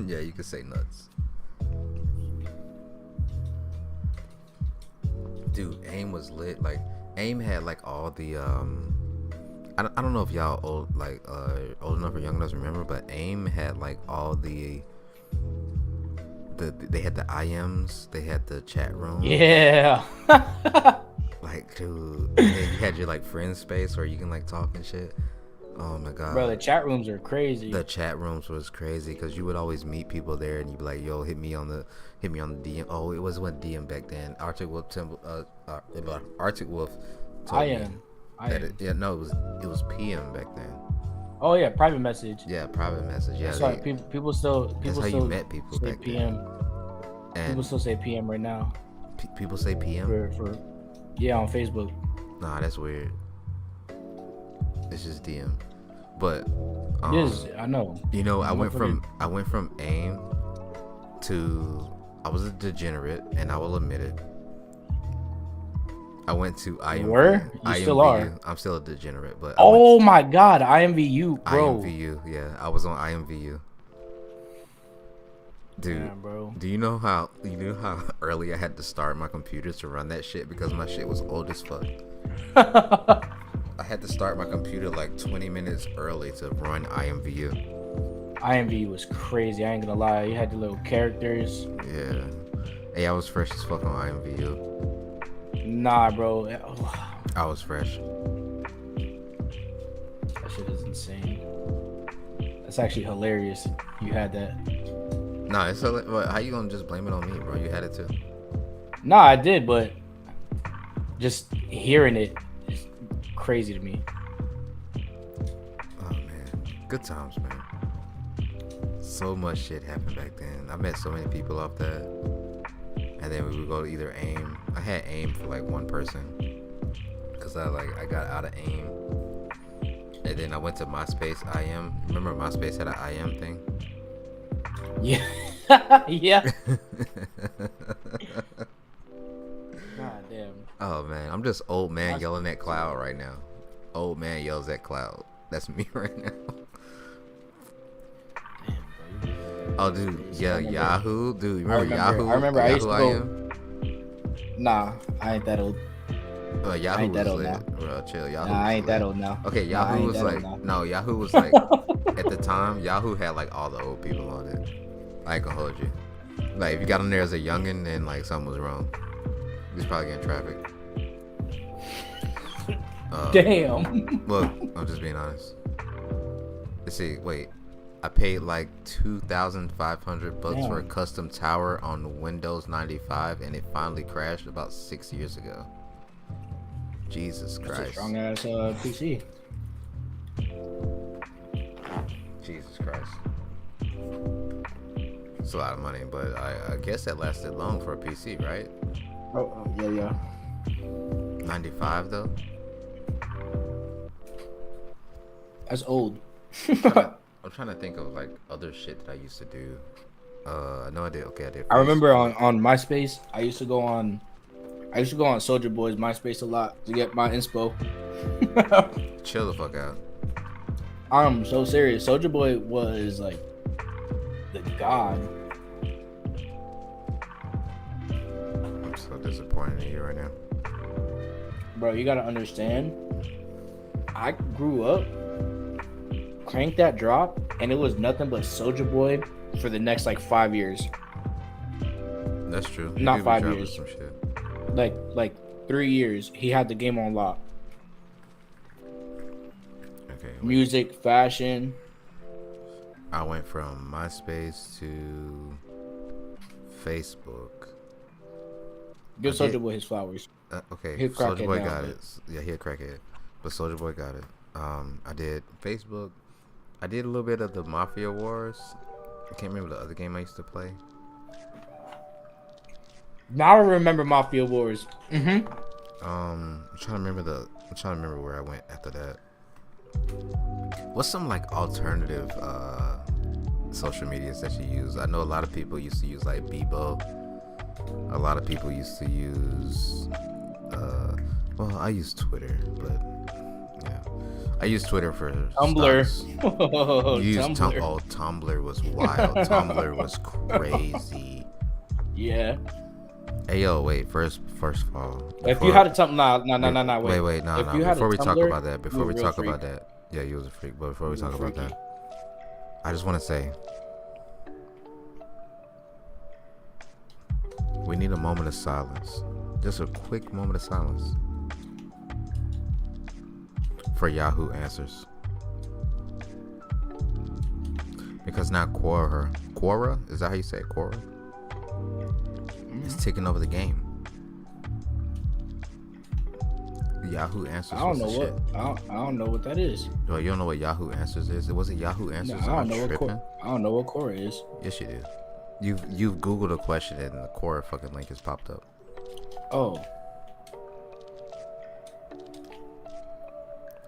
Yeah, you could say nuts. Dude, AIM was lit. Like AIM had like all the I don't know if y'all old enough or young enough to remember, but AIM had like all they had the IMs, they had the chat room. Yeah. Like, dude, and then you had your like friend space where you can like talk and shit. Oh my god, Bro, the chat rooms are crazy. the chat rooms was crazy because you would always meet people there and you'd be like, yo, hit me on the DM. Oh, it wasn't DM back then. Arctic Wolf told me that it was PM back then. Oh yeah, private message. Yeah, private message. Yeah, Sorry, people still that's how you met people say back PM. then. And People still say PM right now. people say PM. For on Facebook. Nah, that's weird. It's just DM. But I know. you know, I went from AIM to, I was a degenerate, and I will admit it. I went to IMVU. You were? You still are. I'm still a degenerate, but Oh my god, IMVU, bro. IMVU, yeah, I was on IMVU. Dude, Damn, bro. do you know how early I had to start my computer to run that shit because my shit was old as fuck. I had to start my computer like 20 minutes early to run IMVU. IMVU was crazy. I ain't gonna lie. You had the little characters. Yeah. Hey, I was fresh as fuck on IMVU. Nah, bro. I was fresh. That shit is insane. That's actually hilarious. You had that. Nah, it's how you gonna just blame it on me, bro? You had it too. Nah, I did, but just hearing it is crazy to me. Oh man, good times, man. So much shit happened back then. I met so many people off that, and then we would go to either AIM. I had AIM for like one person, cause I got out of AIM, and then I went to MySpace IM. Remember MySpace had an IM thing? Yeah. Yeah. God damn. Oh man, I'm just old man yelling at cloud right now. Old man yells at cloud. That's me right now. Oh dude, yeah, Yahoo, dude. Remember Yahoo? I remember. I used to Yahoo go. IM? Nah, I ain't that old. Yahoo ain't that was old lit. now. Bro, chill. Yahoo. Nah, I was ain't that lit. old now. Okay, Nah, I Yahoo ain't was that like old now. no, Yahoo was like at the time. Yahoo had like all the old people on it. I ain't gonna hold you. Like if you got on there as a youngin', then like something was wrong. You was probably getting traffic. Damn. Look, I'm just being honest. Let's see. Wait, I paid like $2,500 for a custom tower on Windows 95, and it finally crashed about 6 years ago. Jesus That's a Christ. strong ass PC. Jesus Christ. It's a lot of money, but I guess that lasted long for a PC, right? Oh yeah. 95 though. That's old. I'm trying to think of like other shit that I used to do. I know I did. Okay, I did. I remember on MySpace, I used to go on Soldier Boy's MySpace a lot to get my inspo. Chill the fuck out. I'm so serious. Soldier Boy was like the god. I'm so disappointed in you right now. Bro, you gotta understand. I grew up, cranked that drop, and it was nothing but Soldier Boy for the next like 5 years. That's true. Not You do be 5 dropping years. Some shit. Like 3 years. He had the game on lock. Okay. Wait. Music, fashion. I went from MySpace to Facebook. Give I Soldier did- Boy his flowers. Okay, He a Soldier crackhead Boy now, got but- it. Yeah, he a crackhead, but Soldier Boy got it. I did Facebook. I did a little bit of the Mafia Wars. I can't remember the other game I used to play. Now I remember Mafia Wars. I'm trying to remember where I went after that. What's some like alternative social medias that you use? I know a lot of people used to use like Bebo. A lot of people used to use Well, I use Twitter, but yeah, I use Twitter for Tumblr. stocks. Oh, You use Tumblr. Oh, Tumblr was wild. Tumblr was crazy. Yeah. Hey yo, wait. First of all, If you had a Tumblr, nah, wait. Wait, nah. If you had a Before we talk Tumblr, about that, you a real freak. yeah, you was a freak. But before we You a talk about freaky. that, I just want to say, we need a moment of silence. Just a quick moment of silence for Yahoo Answers. Because now Quora, is that how you say it? Quora? It's taking over the game. Yahoo Answers. I don't know was the what shit. I don't know what that is. Oh, you don't know what Yahoo Answers is? It wasn't Yahoo Answers. No, I don't know what tripping. I don't know what Quora is. Yes, you do. You've Googled a question and the Quora fucking link has popped up. Oh,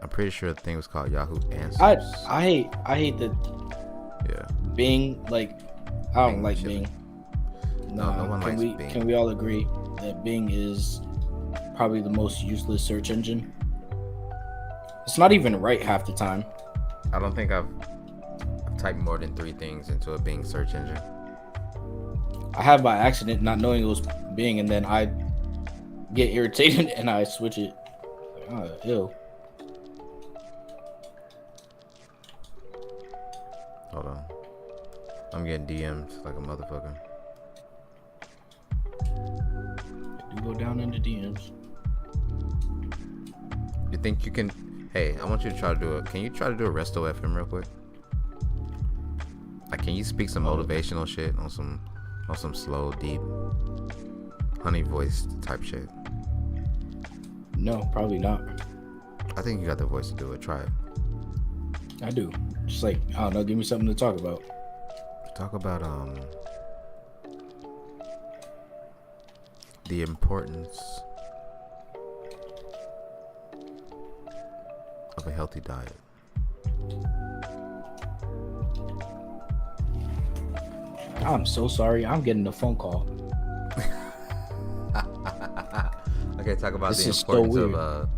I'm pretty sure the thing was called Yahoo Answers. I hate that Yeah. Bing, like, I don't Bing like shit. Bing. No one likes Bing. Can we all agree that Bing is probably the most useless search engine? It's not even right half the time. I don't think I've typed more than 3 things into a Bing search engine. I have by accident, not knowing it was Bing, and then I get irritated and I switch it. Like, oh, ew. Hold on. I'm getting DMs like a motherfucker. You go down in the DMs. You think you can? Hey, I want you to try to do it. Can you try to do a Resto FM real quick? Like, can you speak some motivational shit on some slow, deep, honey voiced type shit? No, probably not. I think you got the voice to do it. Try it. I do. Just like, I don't know, give me something to talk about. Talk about the importance of a healthy diet. I'm so sorry. I'm getting a phone call. Okay, talk about This the is so importance weird. of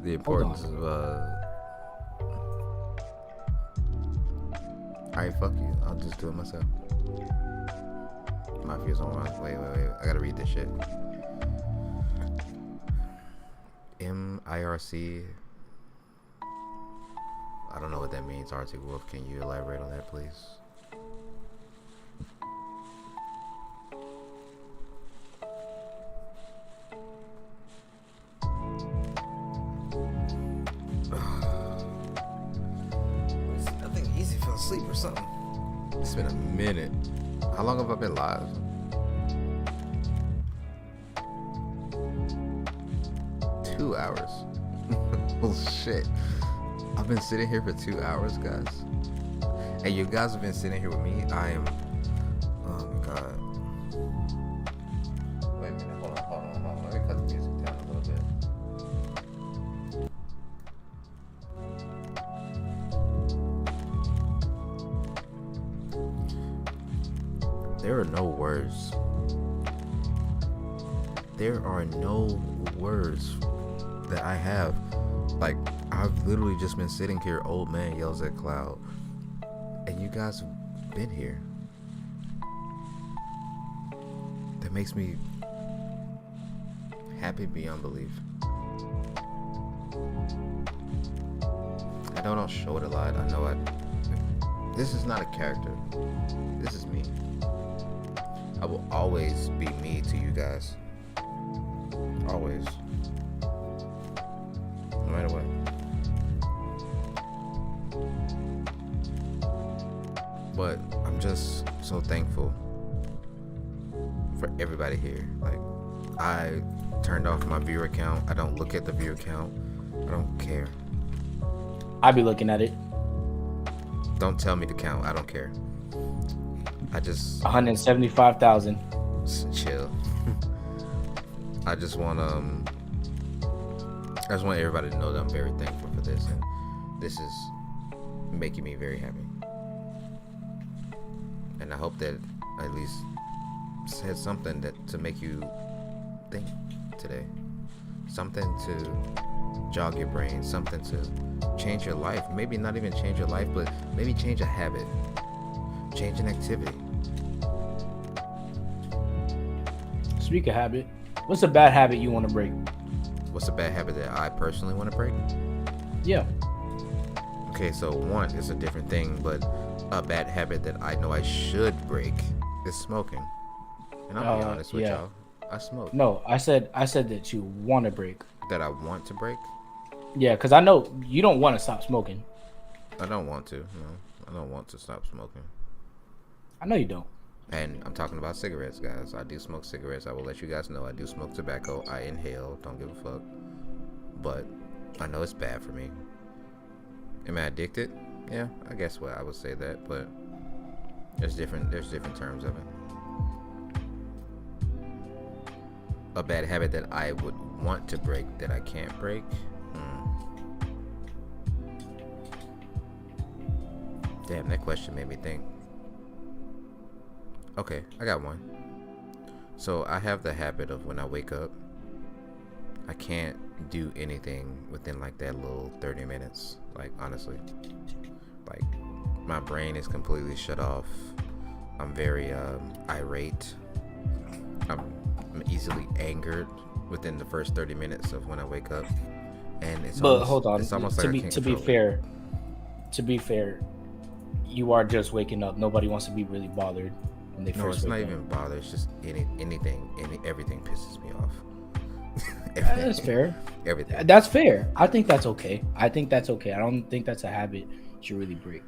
the importance of Alright, fuck you. I'll just do it myself. My view's on. Wait. I gotta read this shit. MIRC. I don't know what that means, Arctic Wolf. Can you elaborate on that, please? Nothing easy. Fell asleep or something. It's been a minute. How long have I been live? Two hours. Oh shit. I've been sitting here for 2 hours, guys. Hey, you guys have been sitting here with me. I am. Oh my god. Wait a minute. Hold on. Let me cut the music down a little bit. There are no words. There are no words that I have. Like, I've literally just been sitting here, old man yells at cloud, and you guys have been here. That makes me happy beyond belief. I know I don't show it a lot. I know this is not a character. This is me. I will always be me to you guys. Always. No matter what. But I'm just so thankful for everybody here. Like, I turned off my viewer count. I don't look at the viewer count. I don't care. I be looking at it. Don't tell me to count. I don't care. I just 175,000. chill. I just want everybody to know that I'm very thankful for this, and this is making me very happy. And I hope that I at least said something that to make you think today. something to jog your brain, something to change your life. Maybe not even change your life, but maybe change a habit, change an activity. Speak of habit, what's a bad habit you want to break? What's a bad habit that I personally want to break? Yeah. Okay, so one is a different thing, but a bad habit that I know I should break is smoking. And I'll be honest with y'all, I smoke. No, I said that you want to break. That I want to break? Yeah, because I know you don't want to stop smoking. I don't want to. No, I don't want to stop smoking. I know you don't. And I'm talking about cigarettes, guys. I do smoke cigarettes. I will let you guys know I do smoke tobacco. I inhale. Don't give a fuck. But I know it's bad for me. Am I addicted? Yeah, I guess what I would say that, but there's different terms of it. A bad habit that I would want to break that I can't break. Damn, that question made me think. Okay, I got one. So I have the habit of when I wake up, I can't do anything within like that little 30 minutes. Like, honestly, like my brain is completely shut off. I'm very irate. I'm easily angered within the first 30 minutes of when I wake up. And it's But hold on. It's almost like to be fair, you are just waking up. Nobody wants to be really bothered when they No, first it's wake not up. even bother. It's just everything pisses me off. That's fair. Everything. That's fair. I think that's okay. I don't think that's a habit you should really break.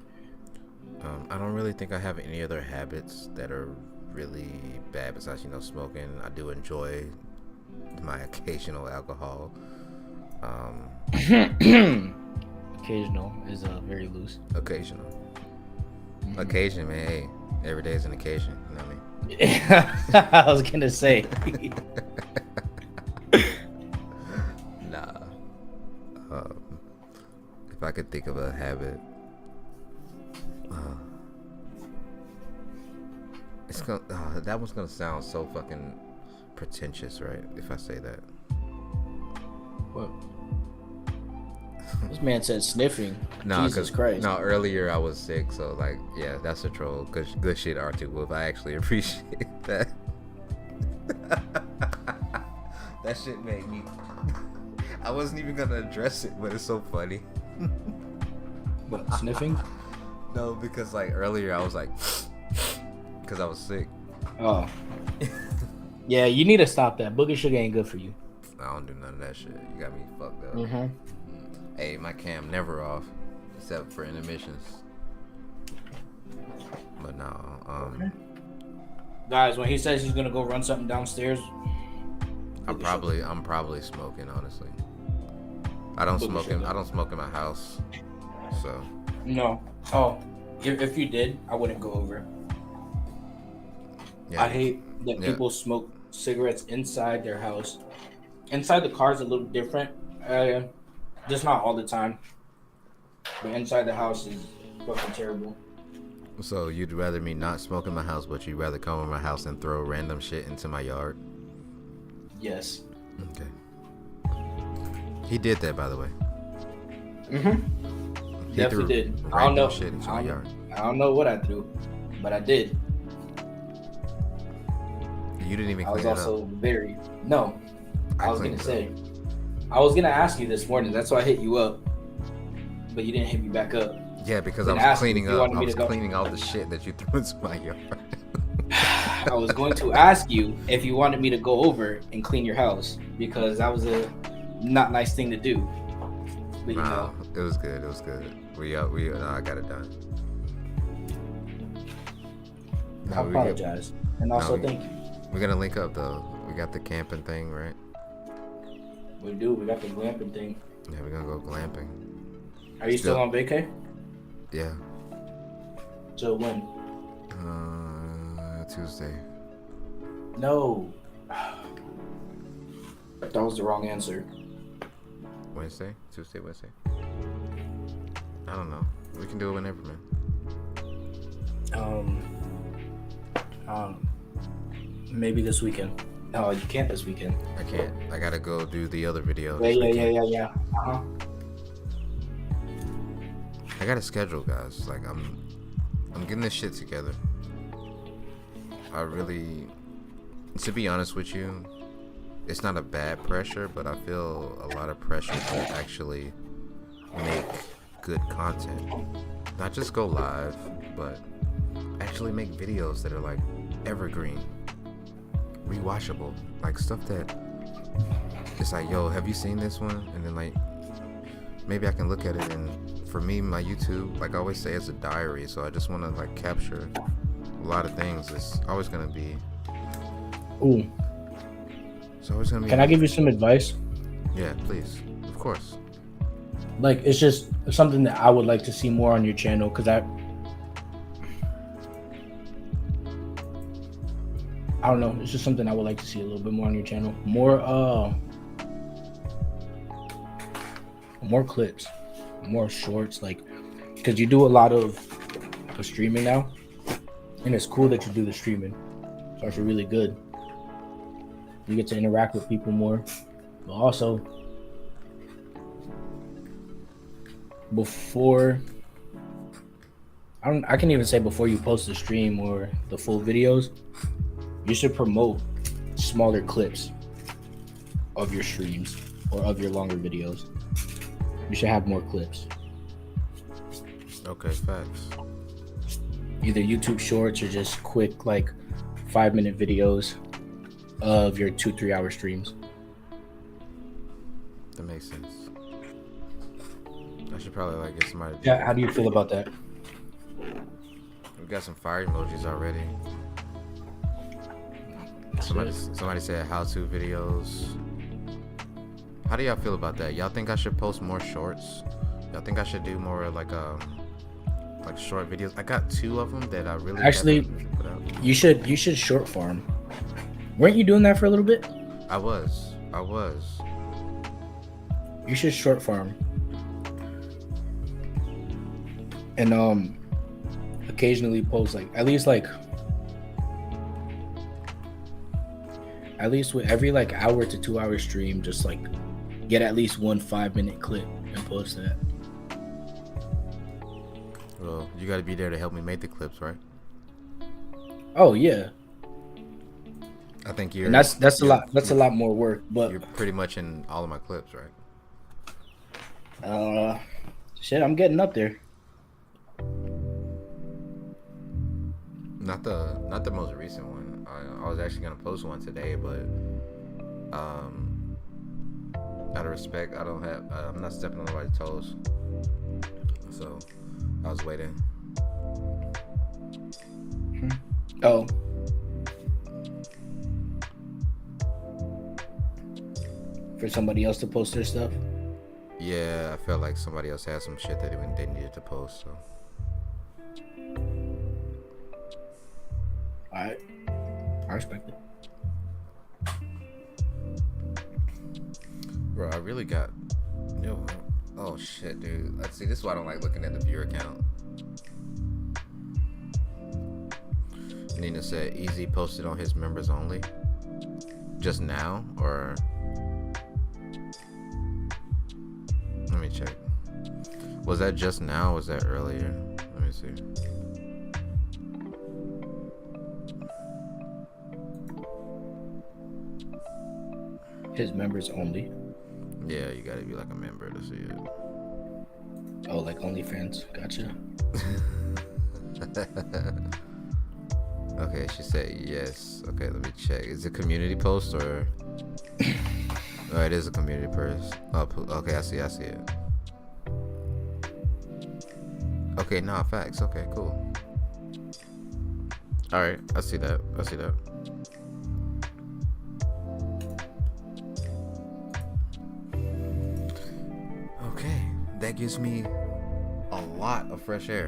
I don't really think I have any other habits that are really bad besides, smoking. I do enjoy my occasional alcohol. Occasional is very loose. Occasional. Occasion, man. Hey, every day is an occasion. You know what I mean? I was gonna say. Nah. If I could think of a habit, that one's gonna sound so fucking pretentious, right? If I say that. What? This man said sniffing. No, Jesus Christ. No, earlier I was sick, so like, yeah, that's a troll. Good shit, R2 Wolf. I actually appreciate that. That shit made me. I wasn't even gonna address it, but it's so funny. What, sniffing? No, because like earlier I was like, because I was sick. Oh. Yeah, you need to stop that. Booger sugar ain't good for you. I don't do none of that shit. You got me fucked up. Mm-hmm. Hey, my cam never off, except for intermissions. But no, Okay. Guys, when he says he's gonna go run something downstairs, I'm probably smoking, honestly. I don't smoke in my house, so. no. Oh, if you did, I wouldn't go over. Yeah. I hate that people smoke cigarettes inside their house. Inside the car is a little different. Just not all the time. But inside the house is fucking terrible. So you'd rather me not smoke in my house, but you'd rather come in my house and throw random shit into my yard? Yes. Okay. He did that, by the way. Mm-hmm. He Definitely threw did. I don't random know. shit into my yard. I don't know what I threw, but I did. You didn't even I was clean it also up. very no. I was cleaned gonna it up. say. I was gonna ask you this morning. That's why I hit you up, but you didn't hit me back up. Yeah, because I Then was ask me cleaning if you up. wanted I me was to go. cleaning all the shit that you threw into my yard. I was going to ask you if you wanted me to go over and clean your house because that was a not nice thing to do. But you Wow, know, it was good. It was good. I got it done. I apologize, and also thank you. We're gonna link up though. We got the camping thing, right? We do. We got the glamping thing. Yeah, we're gonna go glamping. Are you still on vacay? Yeah. So when? Tuesday. No. That was the wrong answer. Wednesday? Tuesday, Wednesday? I don't know. We can do it whenever, man. Maybe this weekend. Oh, you can't this weekend. I can't. I gotta go do the other video. Yeah. Uh-huh. I got a schedule, guys. Like I'm getting this shit together. I really, to be honest with you, it's not a bad pressure, but I feel a lot of pressure to actually make good content. Not just go live, but actually make videos that are like evergreen, rewatchable, like stuff that it's like, yo, have you seen this one? And then like maybe I can look at it, and for me, my YouTube, like I always say, it's a diary, so I just want to like capture a lot of things. It's always gonna be. Ooh. It's always gonna be. Can I give you some advice? Yeah, please. Of course. Like, it's just something that I would like to see more on your channel, because I don't know. It's just something I would like to see a little bit more on your channel. More clips, more shorts, like, because you do a lot of streaming now, and it's cool that you do the streaming. So it's really good. You get to interact with people more, but also before I can even say before you post the stream or the full videos, you should promote smaller clips of your streams or of your longer videos. You should have more clips. Okay, facts. Either YouTube shorts or just quick, like 5-minute videos of your 2-3 hour streams. That makes sense. I should probably like get somebody. Yeah, how do you feel about that? We got some fire emojis already. Somebody said how-to videos. How do y'all feel about that? Y'all think I should post more shorts? Y'all think I should do more like short videos? I got 2 of them that I really actually put out. You should short farm. Weren't you doing that for a little bit? I was. You should short farm. And occasionally post like at least with every like hour to 2 hour stream, just like get at least one 5-minute clip and post that. Well, you got to be there to help me make the clips, right? Oh yeah. I think you're. And that's a lot more work, but you're pretty much in all of my clips, right? Shit, I'm getting up there. Not the most recent one. I was actually gonna post one today, but out of respect, I'm not stepping on nobody's toes. So I was waiting. Oh. For somebody else to post their stuff? Yeah, I felt like somebody else had some shit that they needed to post, so. Alright. I respect it. Bro, I really got. Oh shit, dude. Let's see. This is why I don't like looking at the viewer count. Nina said Easy posted on his members only. Just now, or let me check. Was that just now? Or was that earlier? Let me see. His members only. Yeah, you gotta be like a member to see it. Oh, like OnlyFans. Gotcha. Okay, she said yes. Okay, let me check. Is it a community post or? Oh, it is a community post. Oh, okay, I see it. Okay, nah, facts. Okay, cool. All right, I see that. Okay, that gives me a lot of fresh air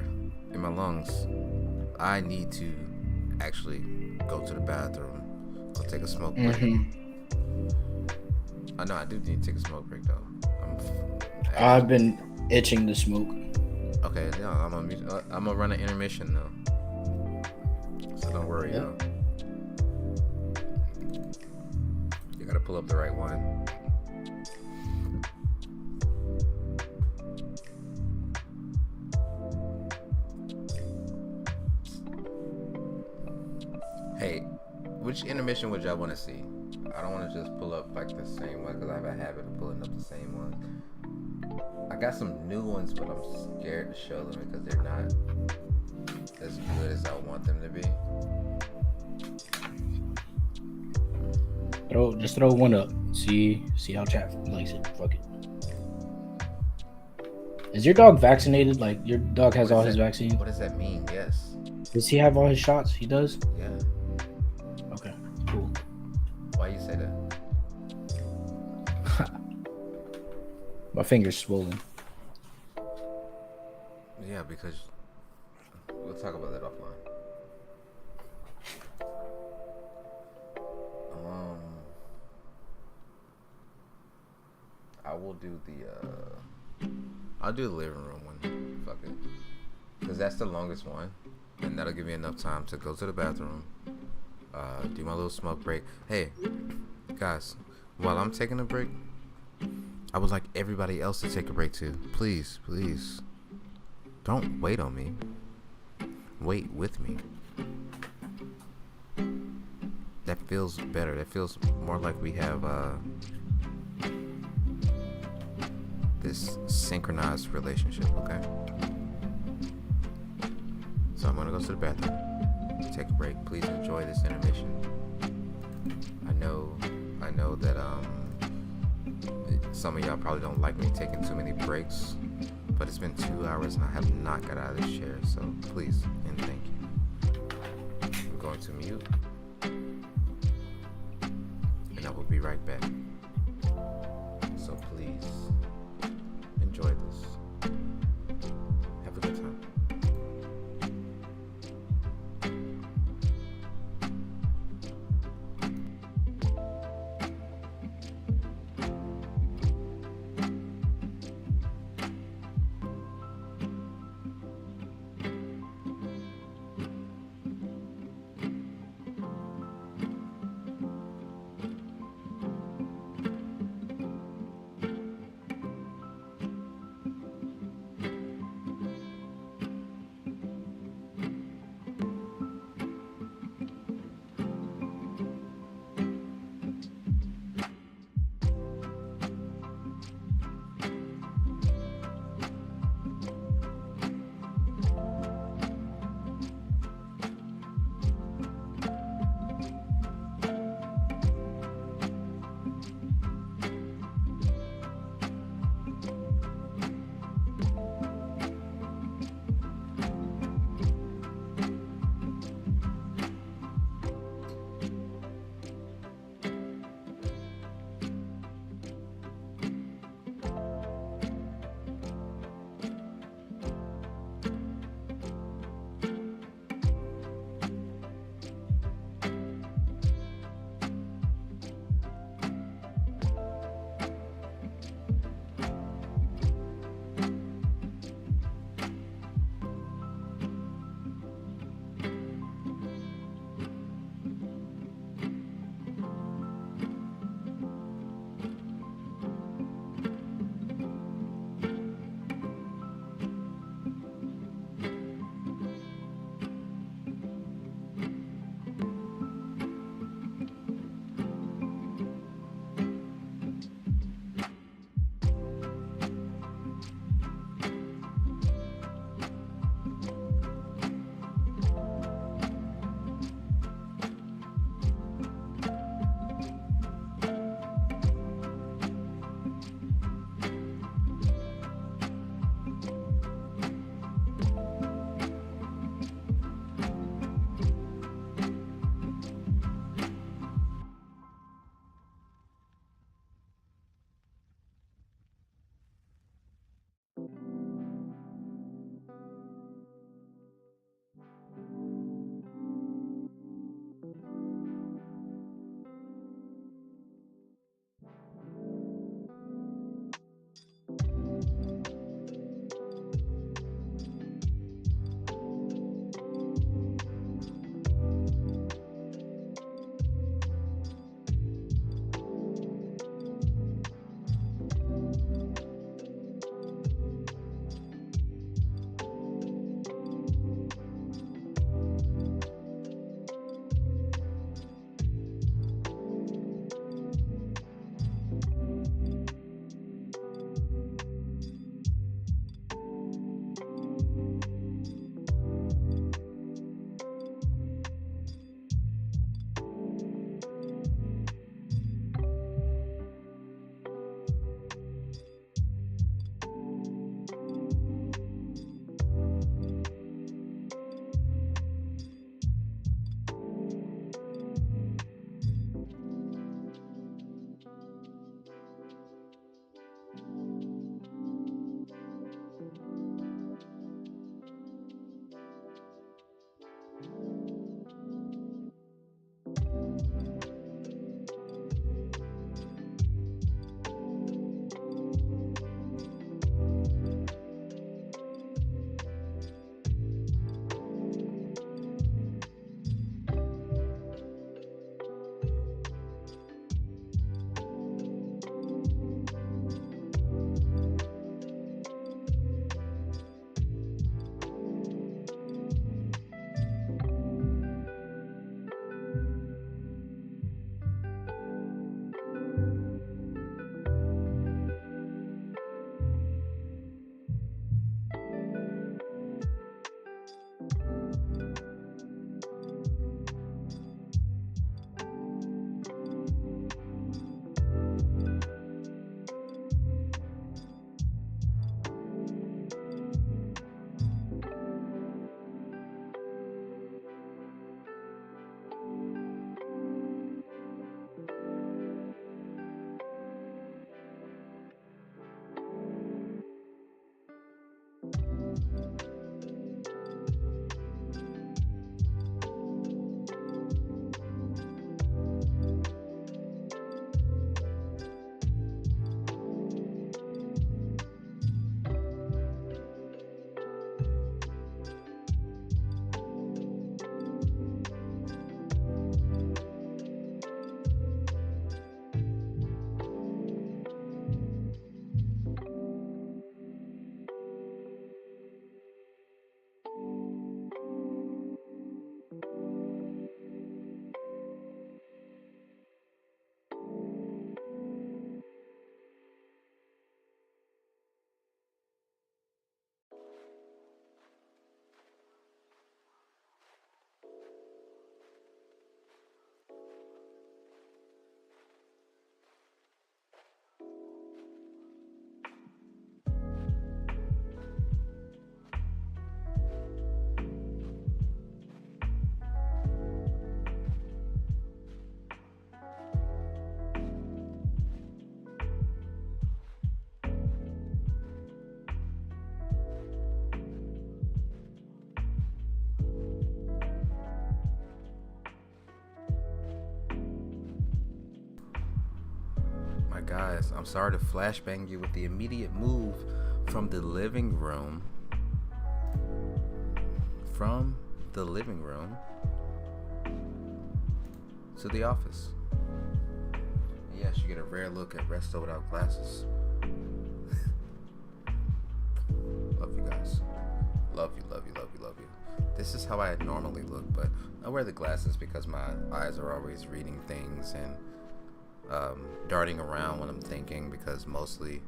in my lungs. I need to actually go to the bathroom, go take a smoke break. I know I do need to take a smoke break though. I've been itching to smoke. Okay, yeah, I'm gonna run an intermission though, so don't worry. Yeah. gotta pull up the right one. Hey, which intermission would y'all want to see? I don't want to just pull up like the same one because I have a habit of pulling up the same one. I got some new ones, but I'm scared to show them because they're not as good as I want them to be. Just throw one up. See how chat likes it. Fuck it. Is your dog vaccinated? Like your dog has all his vaccines? What does that mean? Yes. Does he have all his shots? He does? Yeah. Okay, cool. Why you say that? My finger's swollen. Yeah, because we'll talk about that offline. I will do I'll do the living room one. Fuck it. Because that's the longest one. And that'll give me enough time to go to the bathroom. Do my little smoke break. Hey, guys, while I'm taking a break, I would like everybody else to take a break too. Please, please. Don't wait on me. Wait with me. That feels better. That feels more like we have this synchronized relationship, okay? So I'm gonna go to the bathroom, take a break. Please enjoy this intermission. I know that some of y'all probably don't like me taking too many breaks, but it's been 2 hours and I have not got out of this chair, so please and thank you. I'm going to mute, and I will be right back. So please enjoy this. Have a good time. my guys, I'm sorry to flashbang you with the immediate move from the living room. To the office. Yes, you get a rare look at Resto without glasses. Love you guys. Love you. This is how I normally look, but I wear the glasses because my eyes are always reading things and darting around when I'm thinking, because mostly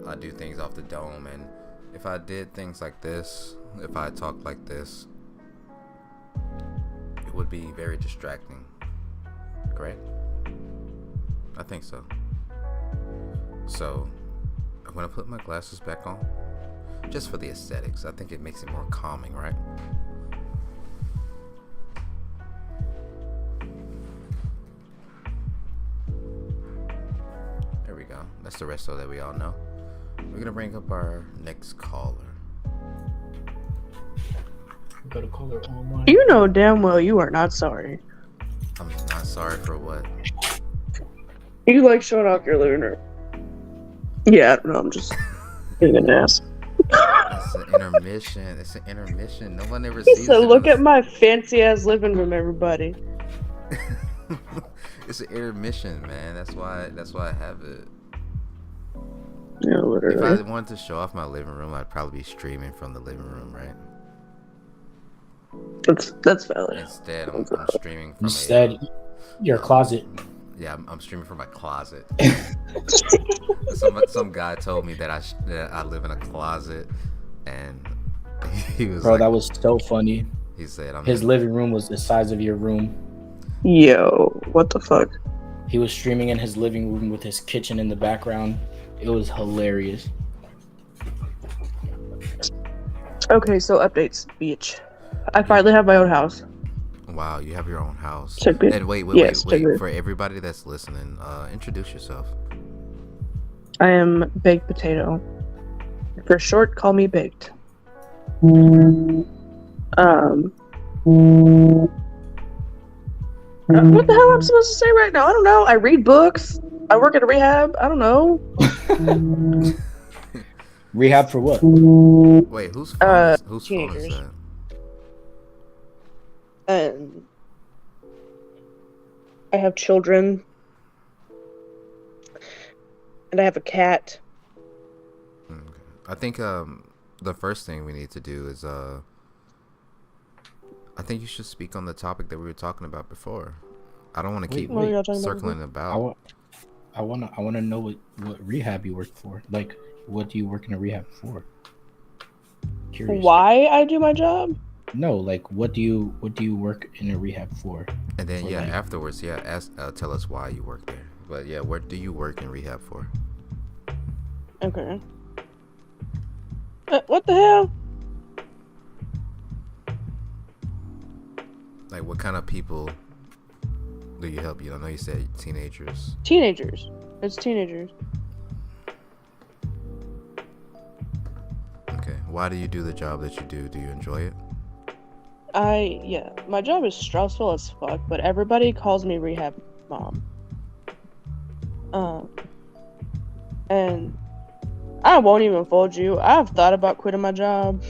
I do things off the dome, and if I did things like this, if I talked like this, it would be very distracting. Correct? I think so. So I'm gonna put my glasses back on just for the aesthetics. I think it makes it more calming, right? There we go. That's the Resto that we all know. We're gonna bring up our next caller. Got to call her online. You know damn well you are not sorry. I'm not sorry for what. You like showing off your living room. Yeah, I don't know. I'm just being an ass. It's an intermission. It's an intermission. No one ever He sees said, it. "Look at my fancy ass living room, everybody." It's an intermission, man. That's why I have it. Yeah, If literally. I wanted to show off my living room, I'd probably be streaming from the living room, right? That's valid. Instead, I'm streaming from Instead, your closet. yeah, I'm streaming from my closet. some guy told me that I live in a closet, and he was Bro, like, that was so funny. he said, His living room was the size of your room. Yo, what the fuck? He was streaming in his living room with his kitchen in the background. It was hilarious. Okay, so updates, beach. I finally have my own house. wow, you have your own house. Check it. And wait, Yes, check it. for everybody that's listening, introduce yourself. I am baked potato. For short, call me baked. What the hell am I supposed to say right now? I don't know. I read books. I work at a rehab. I don't know. Rehab for what? Wait, whose phone is teenagers. that? And I have children. And I have a cat. Okay. I think the first thing we need to do is I think you should speak on the topic that we were talking about before. I don't want to keep What were y'all talking about circling about. I wanna know what rehab you work for. Like, what do you work in a rehab for? Curious. Why I do my job? No, like what do you work in a rehab for? And then For yeah, like- afterwards, yeah, tell us why you work there. But yeah, what do you work in rehab for? Okay. What the hell? Like, what kind of people do you help? You know you said teenagers. Teenagers. It's teenagers. Okay, why do you do the job that you do? Do you enjoy it? Yeah, my job is stressful as fuck, but everybody calls me rehab mom. And I won't even fold you. I've thought about quitting my job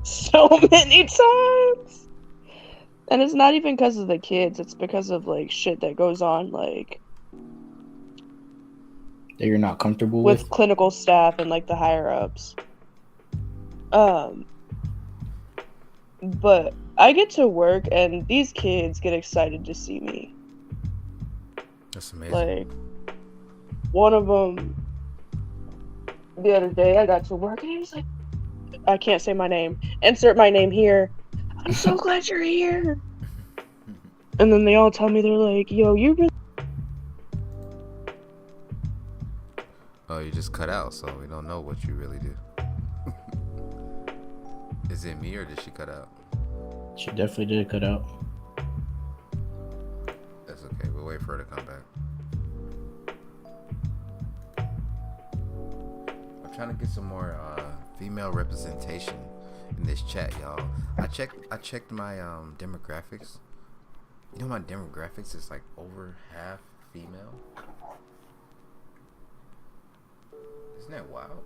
so many times. And it's not even because of the kids, it's because of like shit that goes on like That you're not comfortable with with? clinical staff and like the higher ups. But I get to work and these kids get excited to see me. That's amazing. Like, one of them, the other day, I got to work and he was like, I can't say my name. Insert my name here. I'm so glad you're here. And then they all tell me, they're like, yo, you really. Oh, you just cut out, so we don't know what you really do. Is it me or did she cut out? She definitely did cut out. That's okay. We'll wait for her to come back. I'm trying to get some more female representation in this chat, y'all. I checked my demographics. You know my demographics is like over half female. Isn't that wild?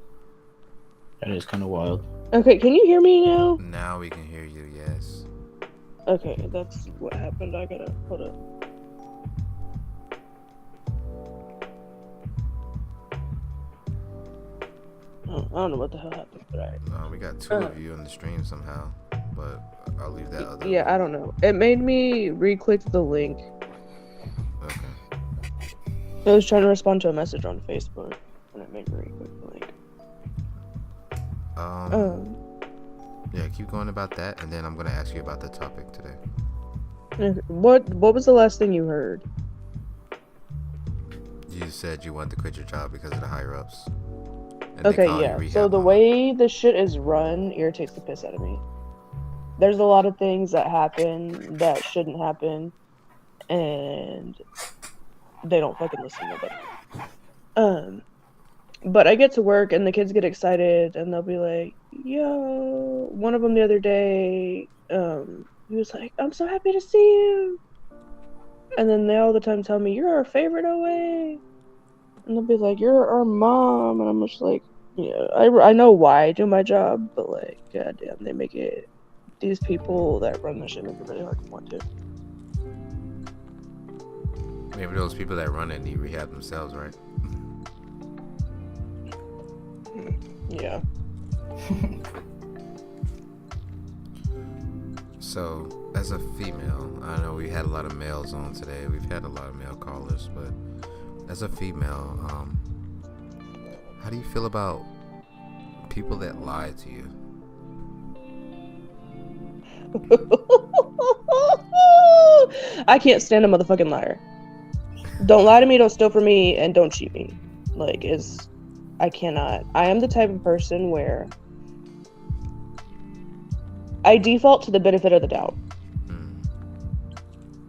That is kind of wild. Okay, can you hear me now? Now we can hear you, yes. Okay, that's what happened. I gotta hold up. Oh, I don't know what the hell happened, but We got two of you on the stream somehow, but I'll leave that other yeah, one. I don't know. It made me re-click the link. Okay. I was trying to respond to a message on Facebook, and it made me re-click the link. Yeah, keep going about that, and then I'm gonna ask you about the topic today. What was the last thing you heard? You said you wanted to quit your job because of the higher ups. And Okay, they call you yeah. rehab So the mama. way the shit is run irritates the piss out of me. There's a lot of things that happen that shouldn't happen, and they don't fucking listen to nobody. But I get to work and the kids get excited and they'll be like, "Yo!" One of them the other day, he was like, "I'm so happy to see you," and then they all the time tell me, "You're our favorite OA," and they'll be like, "You're our mom," and I'm just like, yeah, I know why I do my job, but like, goddamn, they make it. These people that run the shit make it really hard to want to. Maybe those people that run it need rehab themselves, right? Yeah. So, as a female, I know we had a lot of males on today. We've had a lot of male callers, but as a female, how do you feel about people that lie to you? I can't stand a motherfucking liar. Don't lie to me, don't steal from me, and don't cheat me. Like, I cannot. I am the type of person where I default to the benefit of the doubt.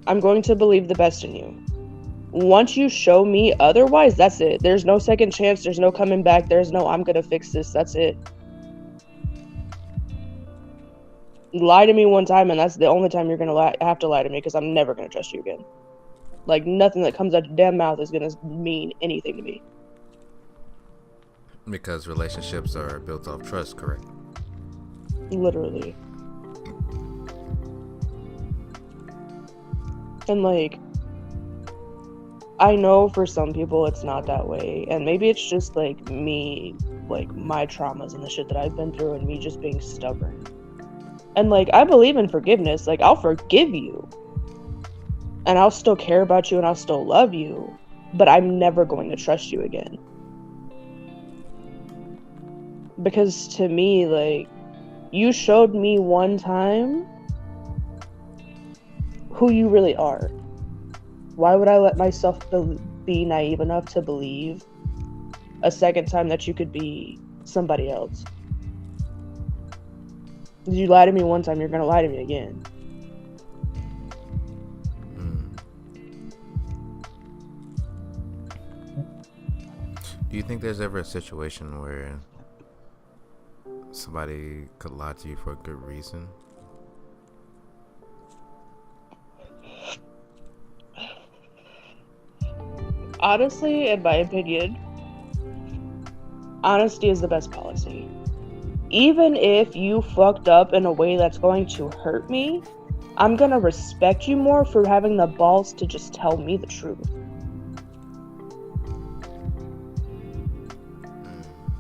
I'm going to believe the best in you. Once you show me otherwise, that's it. There's no second chance. There's no coming back. There's no, I'm going to fix this. That's it. Lie to me one time, and that's the only time you're going to have to lie to me, because I'm never going to trust you again. Like, nothing that comes out your damn mouth is going to mean anything to me. Because relationships are built off trust, correct? Literally. And like, I know for some people it's not that way, and maybe it's just like me, like my traumas and the shit that I've been through, and me just being stubborn. And like, I believe in forgiveness. Like, I'll forgive you, and I'll still care about you, and I'll still love you, but I'm never going to trust you again. Because to me, like, you showed me one time who you really are. Why would I let myself be naive enough to believe a second time that you could be somebody else? Did you lie to me one time, you're gonna lie to me again. Do you think there's ever a situation where somebody could lie to you for a good reason? Honestly, in my opinion, honesty is the best policy. Even if you fucked up in a way that's going to hurt me, I'm gonna respect you more for having the balls to just tell me the truth.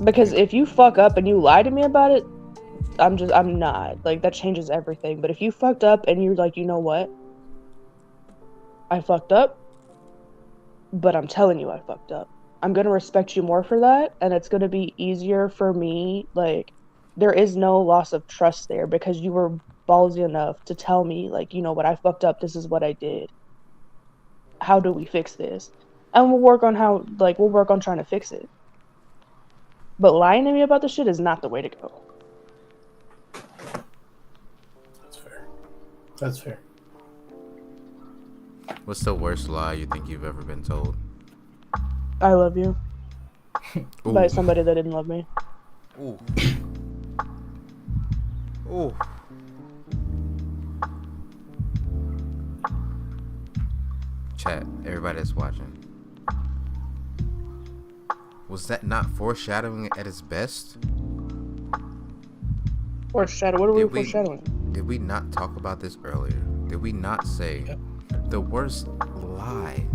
Because if you fuck up and you lie to me about it, I'm not. Like, that changes everything. But if you fucked up and you're like, you know what? I fucked up, but I'm telling you I fucked up. I'm gonna respect you more for that, and it's gonna be easier for me. Like, there is no loss of trust there because you were ballsy enough to tell me, like, you know what, I fucked up, this is what I did. How do we fix this? And we'll work on trying to fix it. But lying to me about this shit is not the way to go. That's fair. That's fair. What's the worst lie you think you've ever been told? I love you. Ooh. By somebody that didn't love me. Ooh. Ooh. Chat, everybody that's watching. Was that not foreshadowing at its best? Foreshadow. What are we Did we- foreshadowing? Did we not talk about this earlier? Did we not say Yep. the worst lie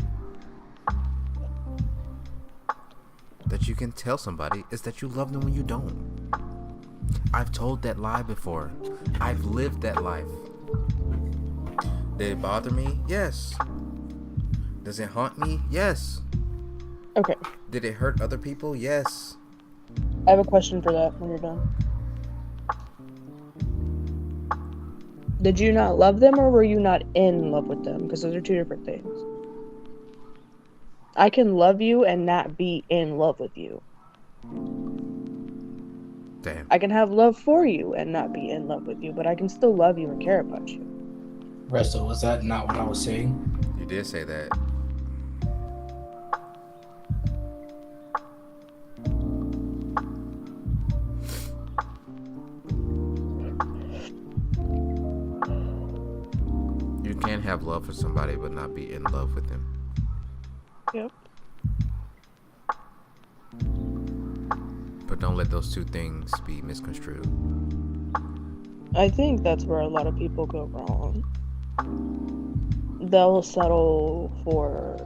that you can tell somebody is that you love them when you don't? I've told that lie before. I've lived that life. Did it bother me? Yes. Does it haunt me? Yes. Okay, Did it hurt other people? Yes. I have a question for that when you're done. Did you not love them, or were you not in love with them? Because those are two different things. I can love you and not be in love with you. Damn. I can have love for you and not be in love with you, but I can still love you and care about you. Resto, was that not what I was saying? You did say that. You can have love for somebody but not be in love with them. Yep. But don't let those two things be misconstrued. I think that's where a lot of people go wrong. They'll settle for,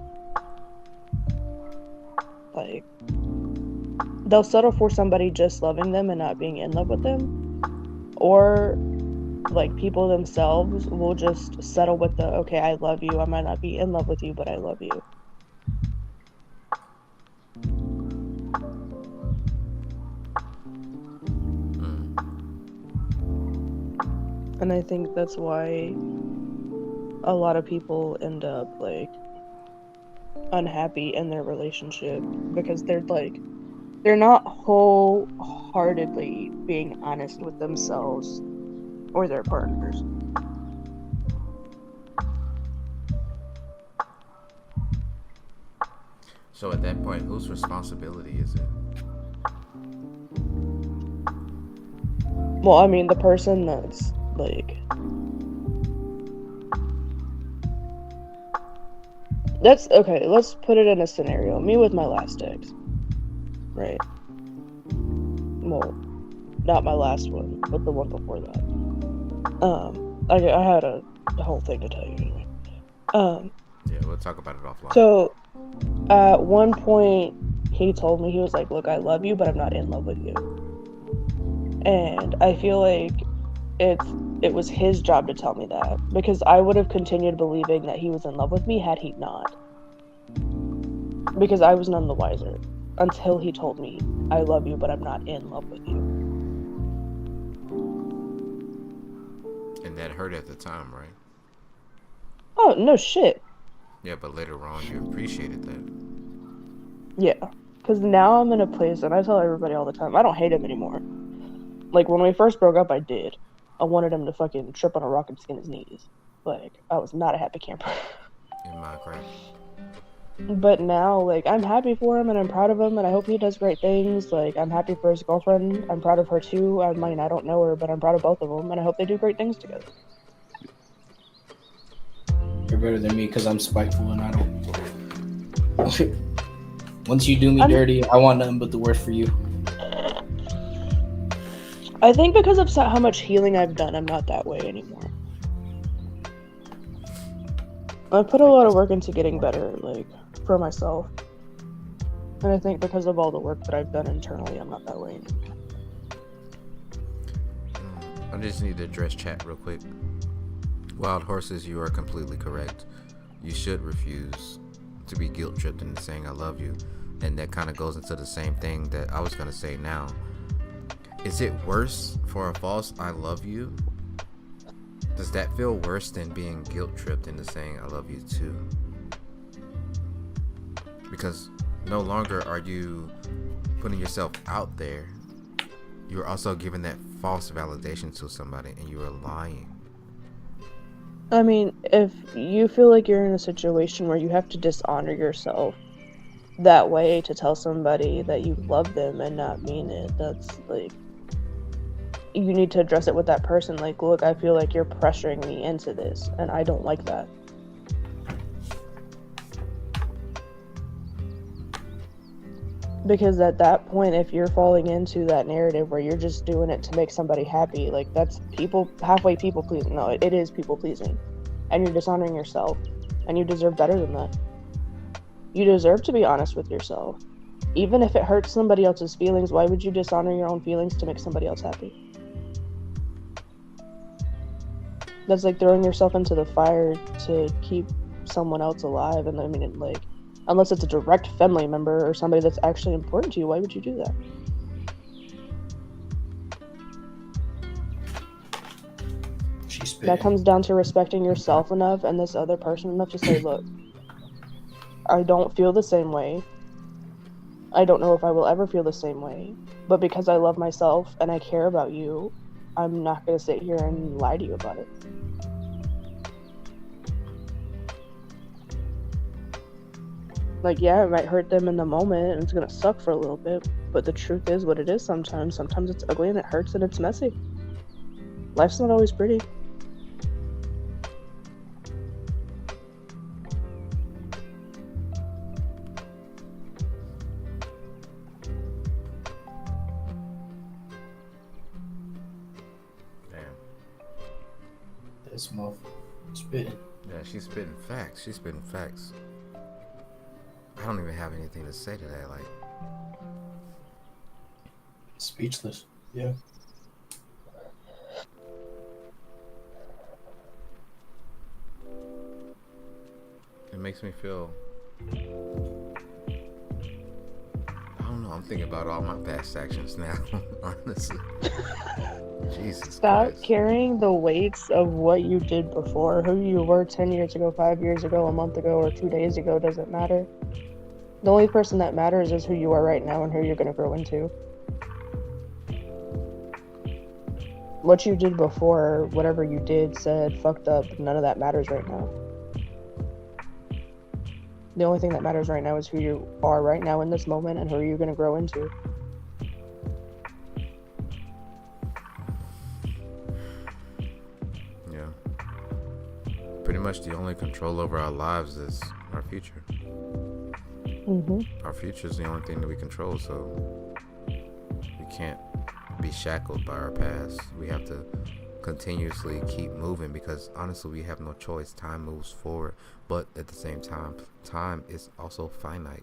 like, they'll settle for somebody just loving them and not being in love with them. Or, like, people themselves will just settle with the, okay, I love you, I might not be in love with you, but I love you. And I think that's why a lot of people end up, like, unhappy in their relationship, because they're not wholeheartedly being honest with themselves or their partners. So at that point, whose responsibility is it? Well, I mean, the person that's, like, okay, let's put it in a scenario. Me with my last ex. Right. Well, not my last one, but the one before that. I had a whole thing to tell you anyway. Yeah, we'll talk about it offline. So, at one point, he told me, he was like, look, I love you, but I'm not in love with you. And I feel like it was his job to tell me that, because I would have continued believing that he was in love with me had he not. Because I was none the wiser until he told me, I love you, but I'm not in love with you. And that hurt at the time, right? Oh, no shit. Yeah, but later on you appreciated that. Yeah. Because now I'm in a place, and I tell everybody all the time, I don't hate him anymore. Like, when we first broke up, I did. I wanted him to fucking trip on a rock and skin his knees. Like, I was not a happy camper. In my crap. But now, like, I'm happy for him, and I'm proud of him, and I hope he does great things. Like, I'm happy for his girlfriend. I'm proud of her, too. I mean, I don't know her, but I'm proud of both of them, and I hope they do great things together. You're better than me because I'm spiteful and I don't. Once you do me dirty, I want nothing but the worst for you. I think because of how much healing I've done, I'm not that way anymore. I put a lot of work into getting better, like, for myself. And I think because of all the work that I've done internally, I'm not that way anymore. I just need to address chat real quick. Wild horses, you are completely correct. You should refuse to be guilt tripped into saying I love you. And that kind of goes into the same thing that I was going to say now. Is it worse for a false I love you? Does that feel worse than being guilt tripped into saying I love you too? Because no longer are you putting yourself out there. You're also giving that false validation to somebody, and you are lying. I mean, if you feel like you're in a situation where you have to dishonor yourself that way to tell somebody that you love them and not mean it, that's like, you need to address it with that person. Like, look, I feel like you're pressuring me into this, and I don't like that. Because at that point, if you're falling into that narrative where you're just doing it to make somebody happy, like that's halfway people pleasing. No, it is people pleasing. And you're dishonoring yourself. And you deserve better than that. You deserve to be honest with yourself. Even if it hurts somebody else's feelings, why would you dishonor your own feelings to make somebody else happy? That's like throwing yourself into the fire to keep someone else alive. And I mean, like, unless it's a direct family member or somebody that's actually important to you, why would you do that? That comes down to respecting yourself enough and this other person enough to say, look, I don't feel the same way. I don't know if I will ever feel the same way. But because I love myself and I care about you, I'm not going to sit here and lie to you about it. Like, yeah, it might hurt them in the moment and it's going to suck for a little bit. But the truth is what it is sometimes. Sometimes it's ugly and it hurts and it's messy. Life's not always pretty. This motherfucker spitting. Yeah, she's spitting facts. She's spitting facts. I don't even have anything to say to that. Like, Speechless. Yeah. it makes me feel. I don't know. I'm thinking about all my past actions now. Honestly. Jesus Stop Christ. carrying the weights of what you did before. Who you were 10 years ago, 5 years ago, a month ago, or 2 days ago doesn't matter. The only person that matters is who you are right now and who you're going to grow into. What you did before, whatever you did, said, fucked up, none of that matters right now. The only thing that matters right now is who you are right now in this moment and who you're going to grow into. Yeah. Pretty much the only control over our lives is our future. Mm-hmm. Our future is the only thing that we control, so we can't be shackled by our past. We have to continuously keep moving because honestly we have no choice. Time moves forward, but at the same time, time is also finite.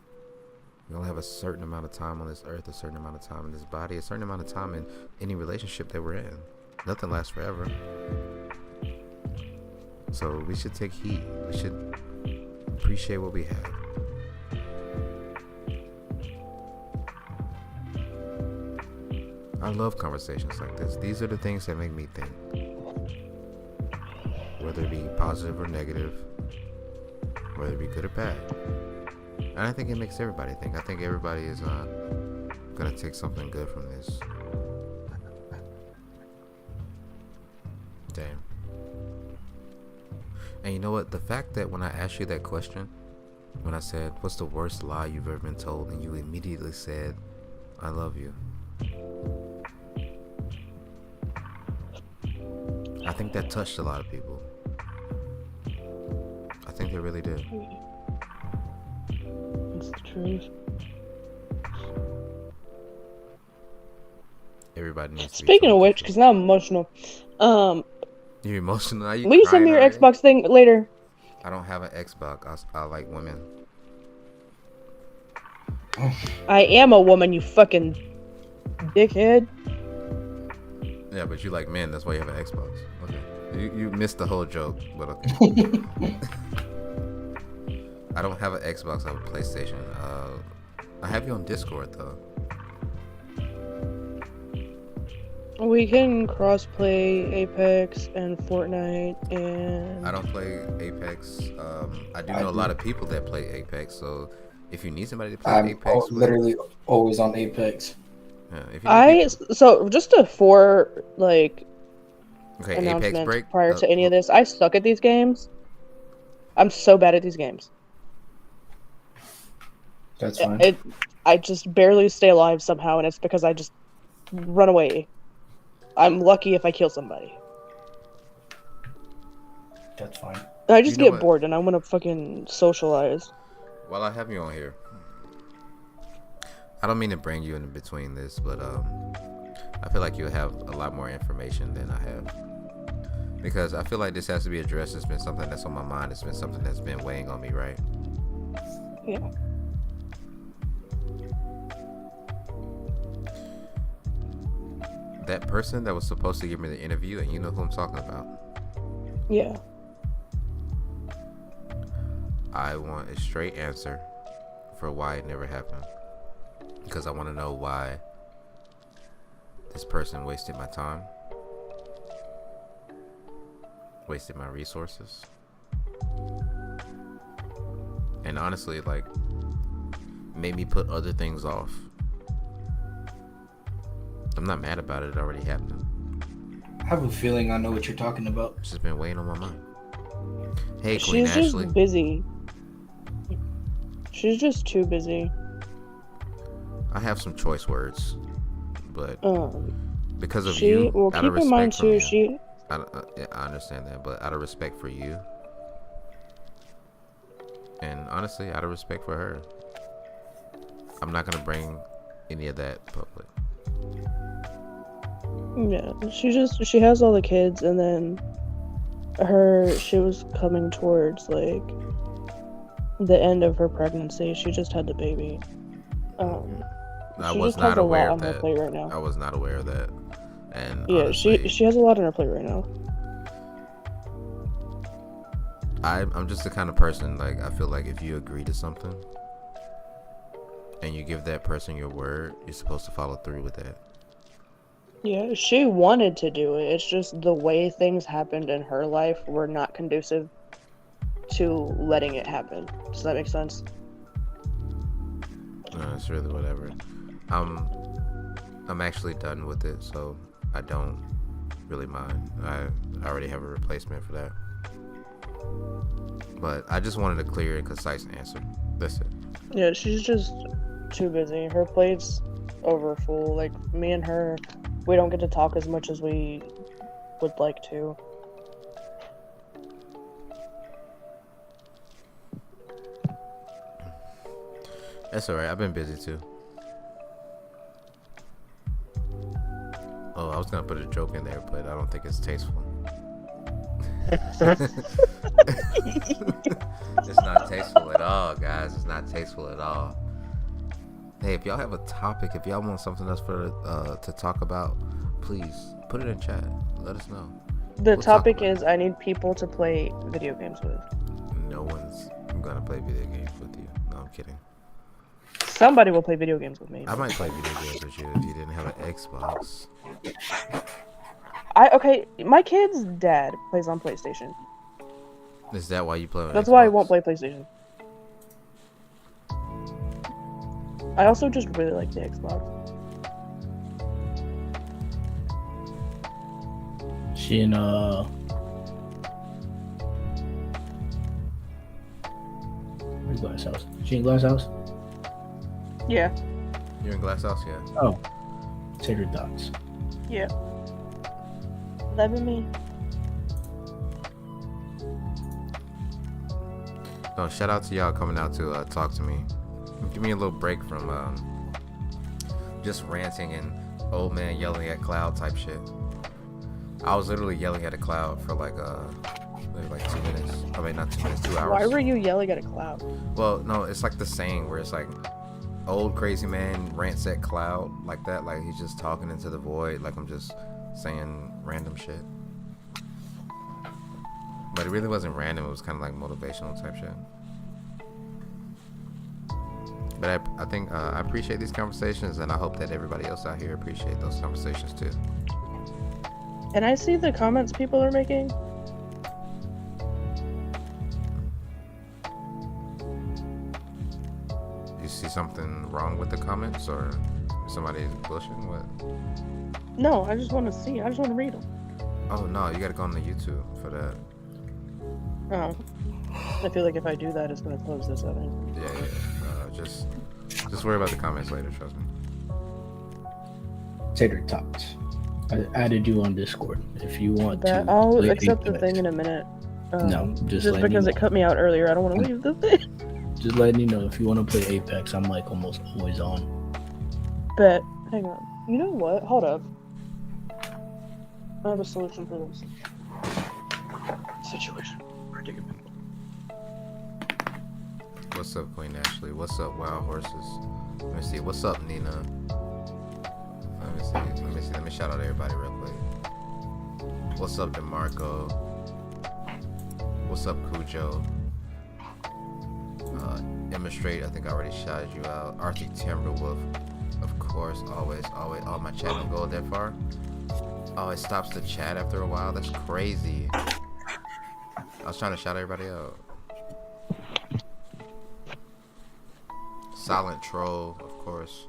We only have a certain amount of time on this earth, a certain amount of time in this body, a certain amount of time in any relationship that we're in. Nothing lasts forever. So we should take heed. We should appreciate what we have. I love conversations like this. These are the things that make me think. Whether it be positive or negative, whether it be good or bad. And I think it makes everybody think. I think everybody is gonna take something good from this. Damn. And you know what? The fact that when I asked you that question, when I said, what's the worst lie you've ever been told? And you immediately said, I love you. I think that touched a lot of people. I think they really did. It's the truth. Everybody needs to Speaking be of which, because now I'm emotional. You're emotional now? You Will you send me your already? Xbox thing later? I don't have an Xbox. I like women. I am a woman, you fucking dickhead. Yeah, but you like men. That's why you have an Xbox. Okay. You missed the whole joke, but okay. I don't have an Xbox. I have a PlayStation. I have you on Discord though. We can crossplay Apex and Fortnite and... I don't play Apex. I do know a lot of people that play Apex, so if you need somebody to play Apex with... literally always on Apex. Yeah, if you need So, just a okay, announcement Apex break? prior to any of this. I suck at these games. I'm so bad at these games. That's fine. I just barely stay alive somehow, and it's because I just run away. I'm lucky if I kill somebody. That's fine. I just You know get what? bored, and I want to fucking socialize. While I have you on here, I don't mean to bring you in between this, but I feel like you have a lot more information than I have. Because I feel like this has to be addressed. It's been something that's on my mind. It's been something that's been weighing on me, right? Yeah. That person that was supposed to give me the interview, and you know who I'm talking about. Yeah. I want a straight answer for why it never happened. Because I want to know why this person wasted my time, wasted my resources, and honestly, like, made me put other things off. I'm not mad about it. It already happened. I have a feeling I know what you're talking about. It's just been weighing on my mind. Hey, Queen She's Ashley. just busy. She's just too busy. I have some choice words, but because of She, you, well, out of keep in mind respect from too, you, I understand that, but out of respect for you, and honestly, out of respect for her, I'm not gonna bring any of that public. yeah, she has all the kids, and then she was coming towards like the end of her pregnancy. She just had the baby. I She was just not has a aware lot of on her that. plate right now. I was not aware of that, and Yeah, honestly, she has a lot on her plate right now. I'm just the kind of person, like, I feel like if you agree to something and you give that person your word, you're supposed to follow through with that. Yeah, she wanted to do it. It's just the way things happened in her life were not conducive to letting it happen. Does that make sense? No, it's really whatever. I'm actually done with it, so I don't really mind. I already have a replacement for that. But I just wanted a clear and concise answer. That's it. Yeah, she's just too busy. Her plate's over full. Like, me and her, we don't get to talk as much as we would like to. That's alright. I've been busy too. Oh, I was gonna put a joke in there, but I don't think it's tasteful. It's not tasteful at all, guys. It's not tasteful at all. Hey, if y'all have a topic, if y'all want something else to talk about, please put it in chat. Let us know. The We'll talk topic about it. is I need people to play video games with. No one's gonna play video games with you. No, I'm kidding. Somebody will play video games with me. I might play video games with you if you didn't have an Xbox. Okay, my kid's dad plays on PlayStation. Is that why you play on That's Xbox? why I won't play PlayStation. I also just really like the Xbox. She in where's Glass House? She in Glass House? Yeah, You're in Glass House, yeah. Oh. Take her thoughts. yeah. That'd be me. Oh, shout out to y'all coming out to talk to me. Give me a little break from just ranting and old man yelling at cloud type shit. I was literally yelling at a cloud for maybe 2 minutes. I mean, not 2 minutes, 2 hours. Why were you yelling at a cloud? Well, no, it's like the saying where it's like old crazy man rants at cloud like that, like he's just talking into the void, like I'm just saying random shit. But it really wasn't random, it was kind of like motivational type shit. But I think I appreciate these conversations, and I hope that everybody else out here appreciate those conversations too. And I see the comments people are making. You see something wrong with the comments, or somebody's bullshitting? What? No, I just want to see. I just want to read them. Oh no, you gotta go on the YouTube for that. Oh. I feel like if I do that, it's going to close this out. Yeah. Just worry about the comments later. Trust me. Take her thoughts. I added you on Discord if you want That, to. I'll play accept the Apex. thing in a minute. No, just letting because you it know. cut me out earlier. I don't want to leave the thing. Just letting you know if you want to play Apex, I'm like almost always on. Bet. Hang on. You know what? Hold up. I have a solution for this situation. Predicament. What's up, Queen Ashley? What's up, Wild Horses? Let me see. What's up, Nina? Let me see. Let me shout out everybody real quick. What's up, DeMarco? What's up, Cujo? Demonstrate. I think I already shouted you out. Arthur Timberwolf, of course. Always. Oh, my chat don't go that far. Oh, it stops the chat after a while. That's crazy. I was trying to shout everybody out. Silent Troll, of course.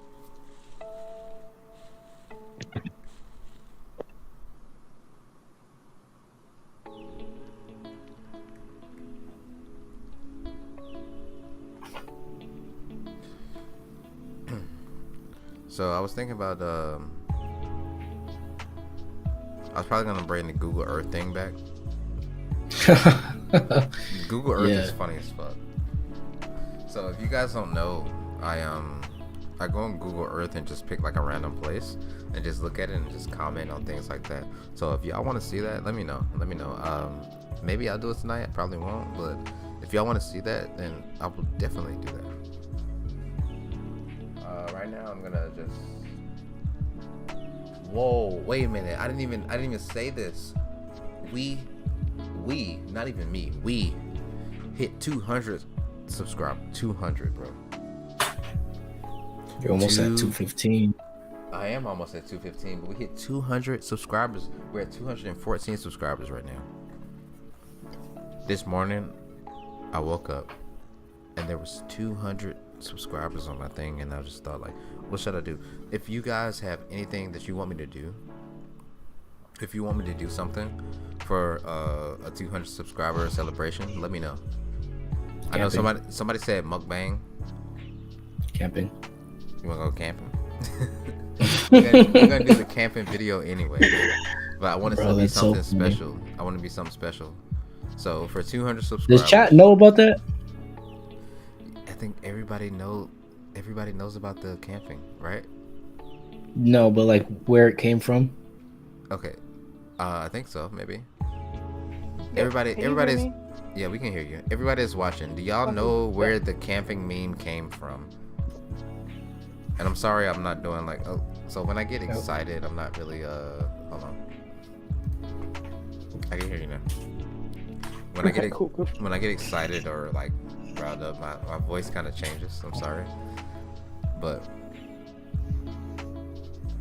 So I was thinking about I was probably gonna bring the Google Earth thing back. Google Earth is funny as fuck. So if you guys don't know, I go on Google Earth and just pick like a random place and just look at it and just comment on things like that. So if y'all want to see that, let me know. Maybe I'll do it tonight. I probably won't, but if y'all want to see that, then I will definitely do that. Right now I'm gonna just. Whoa! Wait a minute. I didn't even say this. We, not even me. We hit 200 subscribe. 200, bro. You're almost at 215. I am almost at 215, but we hit 200 subscribers. We're at 214 subscribers right now. This morning, I woke up and there was 200 subscribers on my thing, and I just thought, like, what should I do? If you guys have anything that you want me to do, if you want me to do something for a 200 subscriber celebration, let me know. Camping. I know somebody said mukbang. Camping. You wanna go camping? We're gonna do the camping video anyway, but I want it to be something special. I want to be something special. So for 200 subscribers, does chat know about that? I think everybody knows about the camping, right? No, but like where it came from. Okay, I think so. Maybe. Everybody's. Yeah, we can hear you. Everybody is watching. Do y'all know where the camping meme came from? And I'm sorry, I'm not doing like. Oh, so when I get excited, I'm not really. Hold on. I can hear you now. When I get excited or like riled up, my voice kind of changes. I'm sorry, but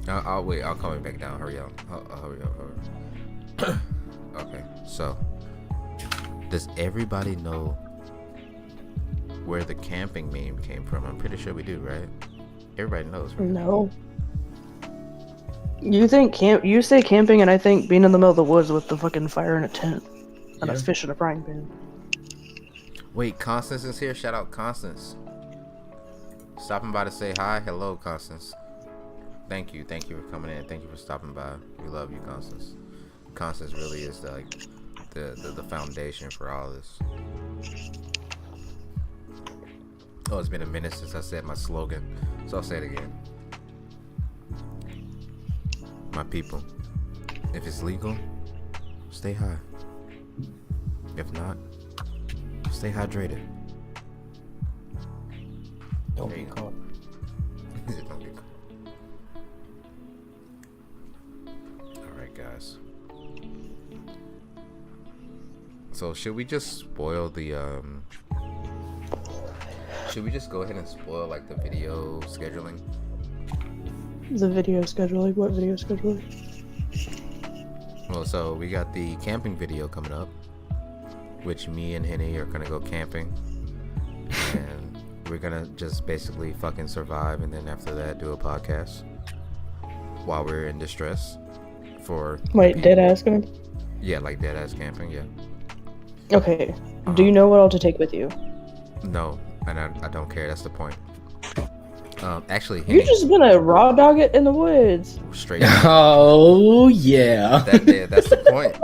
I'll wait. I'll calm it back down. Hurry up. Hurry up. Okay, so does everybody know where the camping meme came from? I'm pretty sure we do, right? Everybody knows, right? No. You say camping, and I think being in the middle of the woods with the fucking fire in a tent and a fish in a frying pan. Wait, Constance is here. Shout out Constance. Stopping by to say hi. Hello, Constance. Thank you for coming in. Thank you for stopping by. We love you, Constance. Constance really is like the foundation for all this. Oh, it's been a minute since I said my slogan, so I'll say it again. My people, if it's legal, stay high. If not, stay hydrated. Don't get caught. Don't get caught. Alright, guys. So should we just spoil the should we just go ahead and spoil like the video scheduling? The video scheduling? What video scheduling? Well, so we got the camping video coming up, which me and Henny are gonna go camping, and we're gonna just basically fucking survive, and then after that do a podcast while we're in distress for. Wait, dead ass camping? Yeah, like dead ass camping. Yeah. Okay. Do you know what all to take with you? No, and I don't care. That's the point. Actually, You're just gonna raw dog it in the woods. Straight. Oh yeah. That's the point.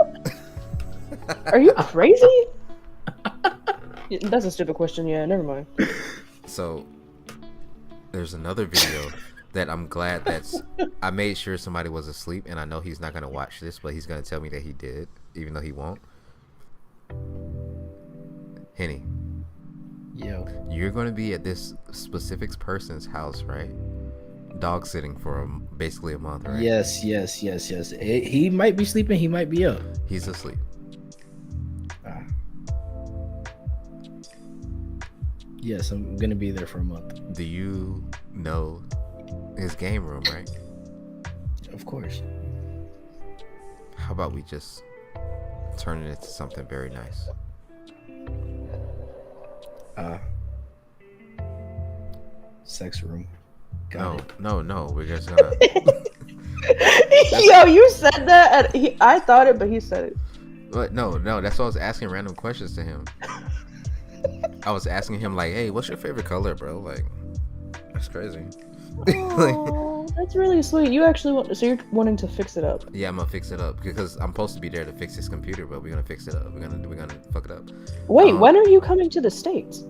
Are you crazy? That's a stupid question. Yeah, never mind. So there's another video that I'm glad that's I made sure somebody was asleep, and I know he's not gonna watch this, but he's gonna tell me that he did, even though he won't. Henny, Yo. you're gonna be at this specific person's house, right? Dog sitting for basically a month, right? Yes. He might be sleeping. He might be up. He's asleep. Ah. Yes, I'm gonna be there for a month. Do you know his game room, right? Of course. How about we just turn it into something very nice? Sex room. Got it. No. We're just gonna. Yo, you said that. And I thought it, but he said it. But no. That's why I was asking random questions to him. I was asking him like, "Hey, what's your favorite color, bro?" Like, that's crazy. Oh, that's really sweet. You actually want, so you're wanting to fix it up. Yeah, I'm gonna fix it up because I'm supposed to be there to fix his computer, but we're gonna fix it up. We're gonna fuck it up. Wait, when are you coming to the States?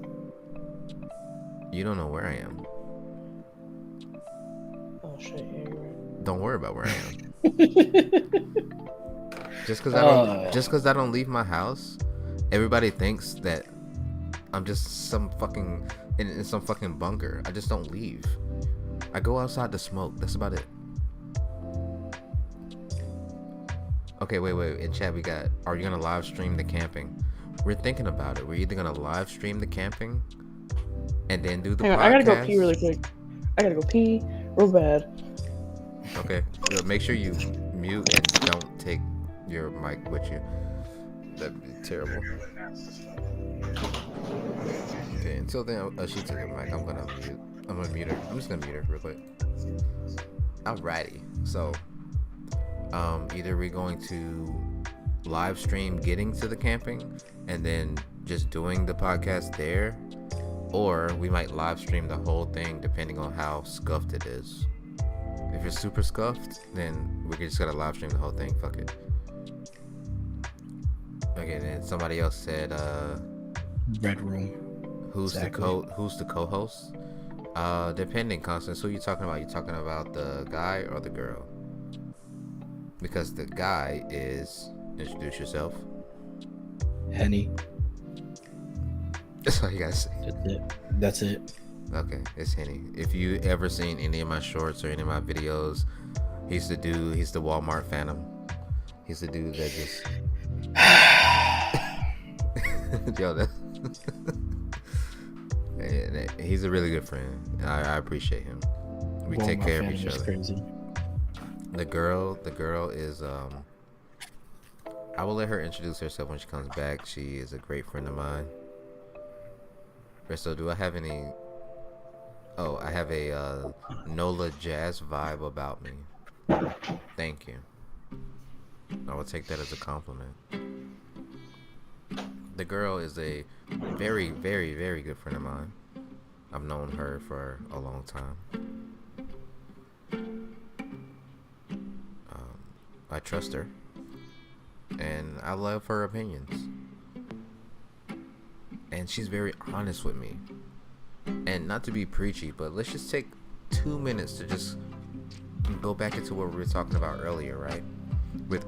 You don't know where I am. Oh shit, yeah, you're right. Don't worry about where I am. Just because I don't leave my house, everybody thinks that I'm just some fucking in some fucking bunker. I just don't leave. I go outside to smoke. That's about it. Okay, wait. In chat we got, are you gonna live stream the camping? We're thinking about it. We're either gonna live stream the camping and then do the Hang on, podcast. I gotta go pee really quick. I gotta go pee real bad. Okay. Make sure you mute and don't take your mic with you. That'd be terrible. Okay, until then, she took her mic. I'm gonna mute her. I'm just gonna mute her real quick. Alrighty. So, either we're going to live stream getting to the camping and then just doing the podcast there, or we might live stream the whole thing depending on how scuffed it is. If it's super scuffed, then we just gotta live stream the whole thing. Fuck it. Okay, then somebody else said, Red room. who's Exactly. the co-host? Depending, Constance. Who you talking about? You talking about the guy or the girl? Because the guy is, introduce yourself. Henny. That's all you gotta say. That's it. Okay, it's Henny. If you ever seen any of my shorts or any of my videos, he's the dude. He's the Walmart Phantom. He's the dude that just. Yo, that. He's a really good friend. I appreciate him. We take care of each other. Crazy. The girl is I will let her introduce herself when she comes back. She is a great friend of mine. Resto, do I have any? Oh, I have a Nola jazz vibe about me. Thank you. I will take that as a compliment. The girl is a very, very, very good friend of mine. I've known her for a long time. I trust her, and I love her opinions. And she's very honest with me. And not to be preachy, but let's just take 2 minutes to just go back into what we were talking about earlier, right? With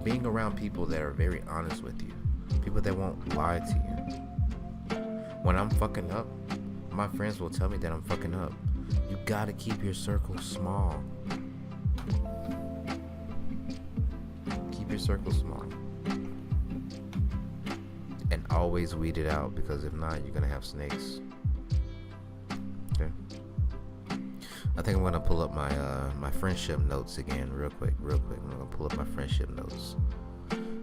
being around people that are very honest with you, people that won't lie to you. When I'm fucking up, my friends will tell me that I'm fucking up. You gotta keep your circle small. Keep your circle small. And always weed it out, because if not, you're gonna have snakes. Okay. I think I'm gonna pull up my my friendship notes again real quick. I'm gonna pull up my friendship notes.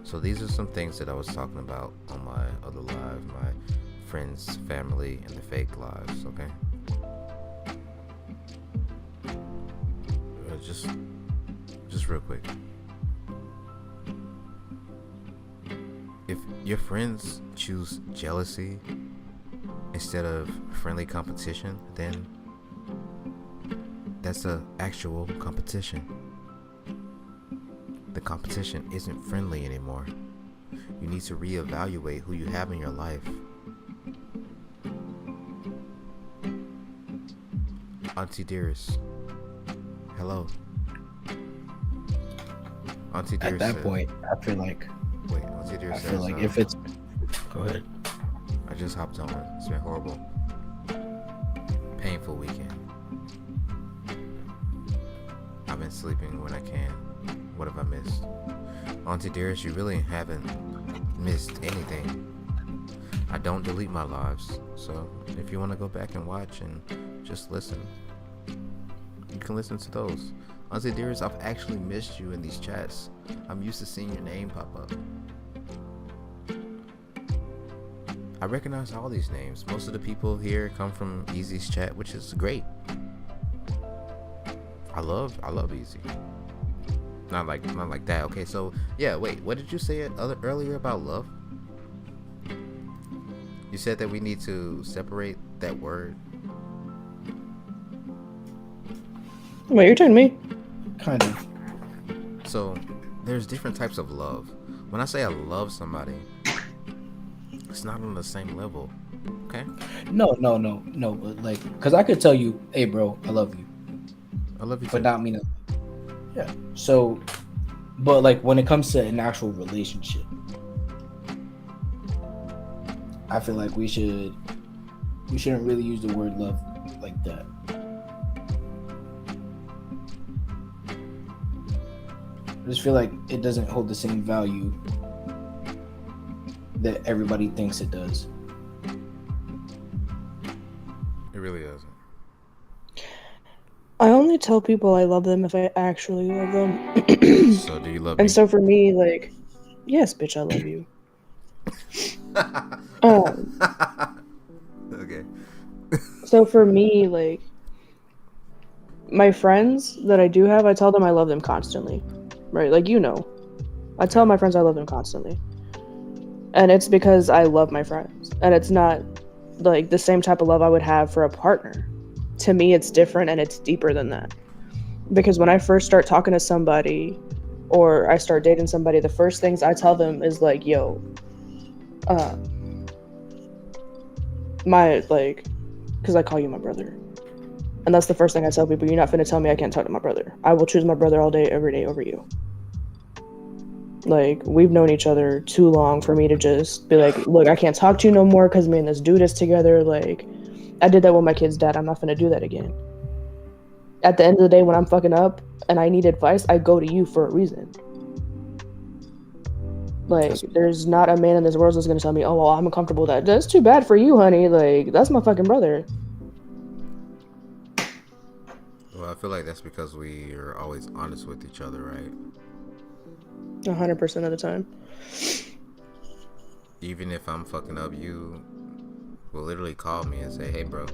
So these are some things that I was talking about on my other live, my friends, family, and the fake lives. Okay. Just real quick. If your friends choose jealousy instead of friendly competition, then that's an actual competition. The competition isn't friendly anymore. You need to reevaluate who you have in your life. Auntie Dearest. Hello. Auntie Dearest. At that says- point, I feel like Wait, Auntie Dearest says, if it's, go ahead. I just hopped on. It's been horrible. Painful weekend. I've been sleeping when I can. What have I missed? Auntie Dearest, you really haven't missed anything. I don't delete my lives, so if you want to go back and watch and just listen, you can listen to those. Auntie Dearest, I've actually missed you in these chats. I'm used to seeing your name pop up. I recognize all these names. Most of the people here come from Easy's chat, which is great. I love Easy. Not like that. Okay, so yeah, wait, what did you say earlier about love? You said that we need to separate that word. Wait, you're telling me? Kind of. So there's different types of love. When I say I love somebody, it's not on the same level. Okay? No, but like, cause I could tell you, hey, bro, I love you, I love you too. but not mean it. Yeah. So, but like when it comes to an actual relationship, I feel like we shouldn't really use the word love like that. I just feel like it doesn't hold the same value that everybody thinks it does. It really doesn't. I only tell people I love them if I actually love them. So do you love me? And so for me, like, yes, bitch, I love you. Okay. So for me, like, my friends that I do have, I tell them I love them constantly. Right? Like, you know. I tell my friends I love them constantly. And it's because I love my friends. And it's not, like, the same type of love I would have for a partner. To me, it's different and it's deeper than that. Because when I first start talking to somebody or I start dating somebody, the first things I tell them is like, yo, because I call you my brother. And that's the first thing I tell people. You're not finna tell me I can't talk to my brother. I will choose my brother all day, every day over you. Like, we've known each other too long for me to just be like, look, I can't talk to you no more because me and this dude is together. Like, I did that with my kid's dad. I'm not finna do that again. At the end of the day, when I'm fucking up and I need advice, I go to you for a reason. Like, there's not a man in this world that's gonna tell me, oh, well, I'm uncomfortable with that. That's too bad for you, honey. Like, that's my fucking brother. Well, I feel like that's because we are always honest with each other, right? 100% of the time. Even if I'm fucking up, you will literally call me and say, hey, bro,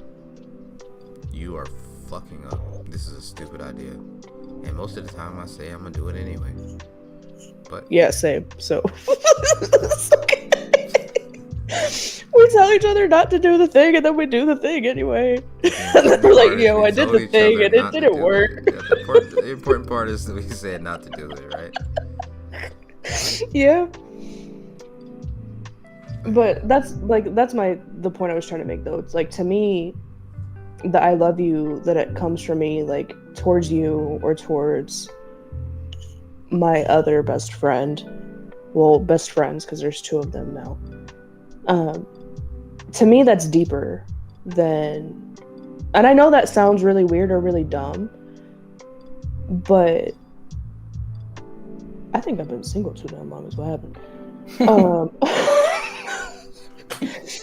you are fucking up. This is a stupid idea. And most of the time I say I'm gonna do it anyway. But Yeah, same. So we tell each other not to do the thing, and then we do the thing anyway. And then we're like, yo, I did the thing, and it didn't work. Yeah, the important part is that we said not to do it, right? Yeah. But that's the point I was trying to make, though. It's like, to me, the I love you that it comes from me, like, towards you or towards my other best friend. Well, best friends, because there's two of them now. To me, that's deeper than... And I know that sounds really weird or really dumb, but I think I've been single too damn long is what happened.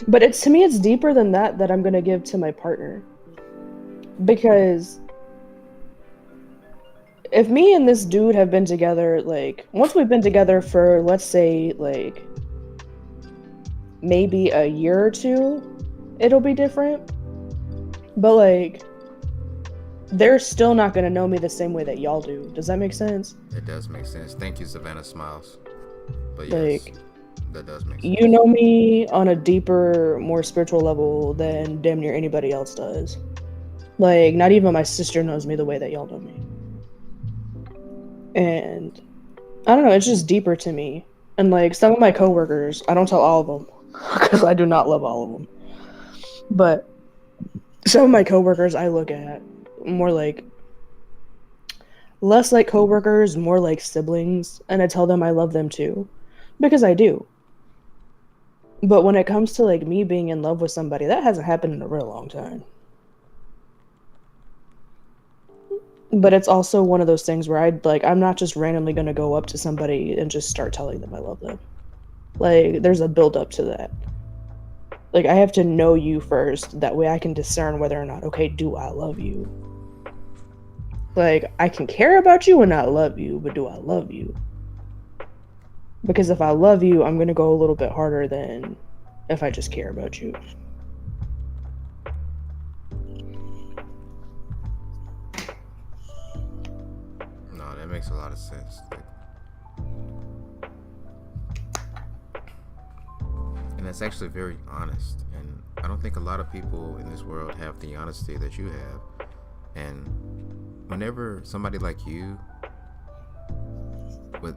But it's, to me, it's deeper than that I'm gonna give to my partner. Because if me and this dude have been together, like, once we've been together for, let's say, like, maybe a year or two, it'll be different. But, like, they're still not gonna know me the same way that y'all do. Does that make sense? It does make sense. Thank you, Savannah Smiles. But yes, Like, that does make sense. you know me on a deeper, more spiritual level than damn near anybody else does. Like, not even my sister knows me the way that y'all know me. And I don't know, it's just deeper to me. And, like, some of my coworkers, I don't tell all of them because I do not love all of them. But some of my coworkers I look at more like less like coworkers, more like siblings, and I tell them I love them too, because I do. But when it comes to like me being in love with somebody, that hasn't happened in a real long time. But it's also one of those things where I'm not just randomly gonna go up to somebody and just start telling them I love them. Like, there's a build up to that. Like, I have to know you first. That way I can discern whether or not, okay, do I love you? Like, I can care about you and not love you, but do I love you? Because if I love you, I'm gonna go a little bit harder than if I just care about you. No, that makes a lot of sense. And that's actually very honest. And I don't think a lot of people in this world have the honesty that you have. And whenever somebody like you, with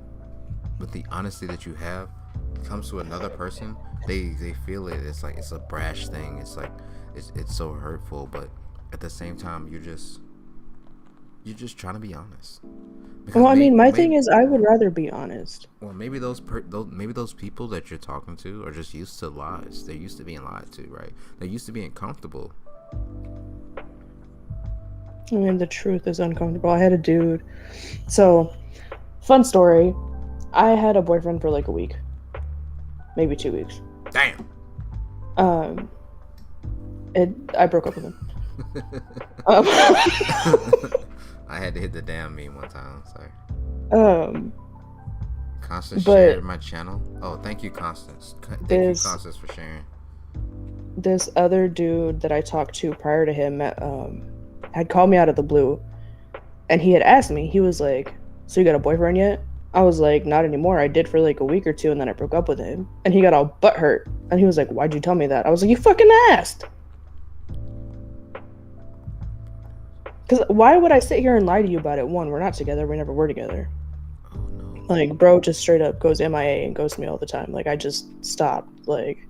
the honesty that you have, comes to another person, they feel it. It's like it's a brash thing. It's like it's so hurtful. But at the same time, you're just trying to be honest. Well, I mean, my thing is, I would rather be honest. Well, maybe those people that you're talking to are just used to lies. They're used to being lied to, right? They're used to being comfortable. I mean, the truth is uncomfortable. I had a dude. So, fun story. I had a boyfriend for like a week, maybe 2 weeks. Damn. I broke up with him. I had to hit the damn meme one time. Sorry. Constance shared my channel. Oh, thank you, Constance. Thank you, Constance, for sharing. This other dude that I talked to prior to him had called me out of the blue, and he had asked me. He was like, "So you got a boyfriend yet?" I was like, "Not anymore. I did for like a week or two, and then I broke up with him." And he got all butthurt, and he was like, "Why'd you tell me that?" I was like, "You fucking asked." Because why would I sit here and lie to you about it? One, we're not together. We never were together. Oh no. Like, bro just straight up goes MIA and ghosts me all the time. Like, I just stopped. Like,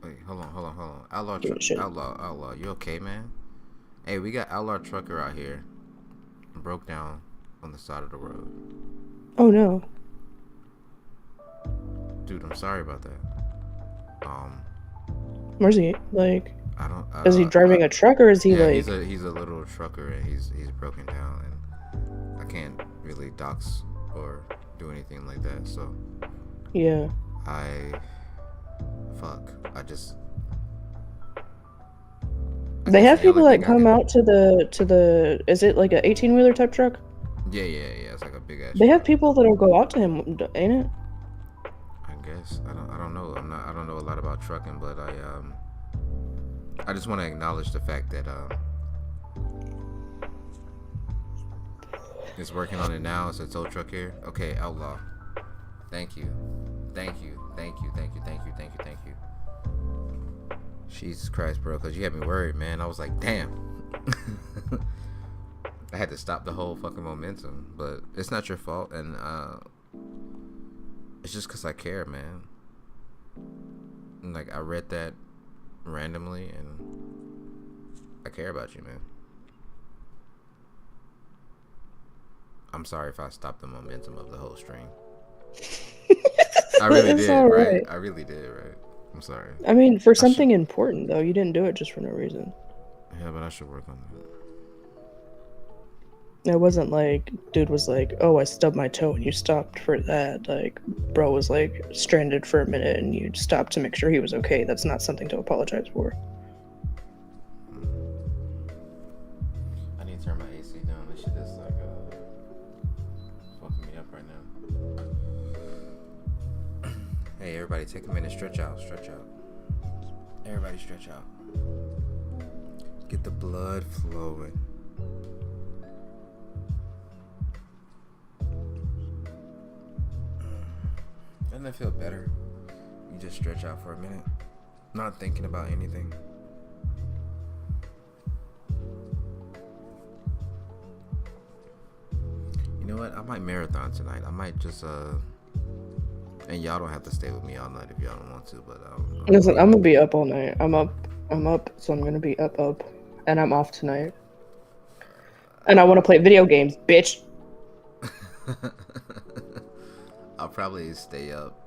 wait, hold on. Outlaw, you okay, man? Hey, we got Outlaw Trucker out here. Broke down on the side of the road. oh no. Dude, I'm sorry about that. Where's he? Like, I don't. is he driving a truck or is he like? He's a little trucker and he's broken down and I can't really dox or do anything like that. So Yeah. They have people that come out to the. Is it like a 18-wheeler type truck? Yeah. It's like a big ass. They have truck. people that'll go out to him, ain't it? I guess I don't know. I don't know a lot about trucking, but I just want to acknowledge the fact that it's working on it now. It's a tow truck here. Okay, Outlaw. Thank you. Jesus Christ, bro, because you had me worried, man. I was like, damn. I had to stop the whole fucking momentum, but it's not your fault, and it's just because I care, man. And, like, I read that randomly, and I care about you, man. I'm sorry if I stopped the momentum of the whole stream. I really did, right? I really did, right? I'm sorry. I mean, for something important, though, you didn't do it just for no reason. Yeah, but I should work on that. It wasn't like, dude was like, "Oh, I stubbed my toe," and you stopped for that. Like, bro was like stranded for a minute, and you stopped to make sure he was okay. That's not something to apologize for. I need to turn my AC down. This shit is like fucking me up right now. Hey, everybody, take a minute. Stretch out. Everybody, stretch out. Get the blood flowing. Doesn't it feel better? You just stretch out for a minute, not thinking about anything. You know what? I might marathon tonight. I might just and y'all don't have to stay with me all night if y'all don't want to. But Listen, I'm gonna be up all night. I'm up, so I'm gonna be up, and I'm off tonight. And I want to play video games, bitch. I'll probably stay up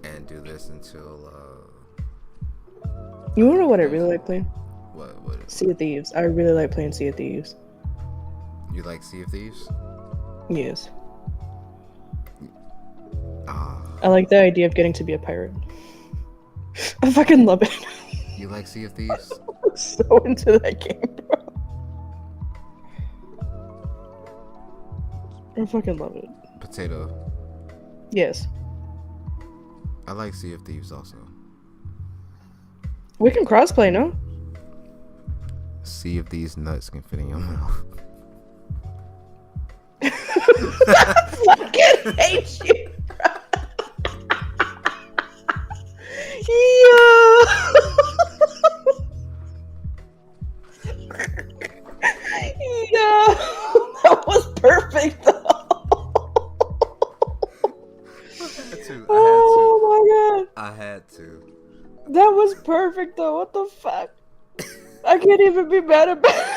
and do this until You wanna know what I really like playing? what is Sea of Thieves. I really like playing Sea of Thieves. you like Sea of Thieves? Yes. Ah, I like the idea of getting to be a pirate. I fucking love it. you like Sea of Thieves? I'm so into that game, bro. I fucking love it. Potato. Yes. I like Sea of Thieves also. We can crossplay, no? See if these nuts can fit in your mouth. I fucking hate you, bro. Yeah. That was perfect, though. Oh my god. I had to. That was perfect, though. What the fuck? I can't even be mad about it.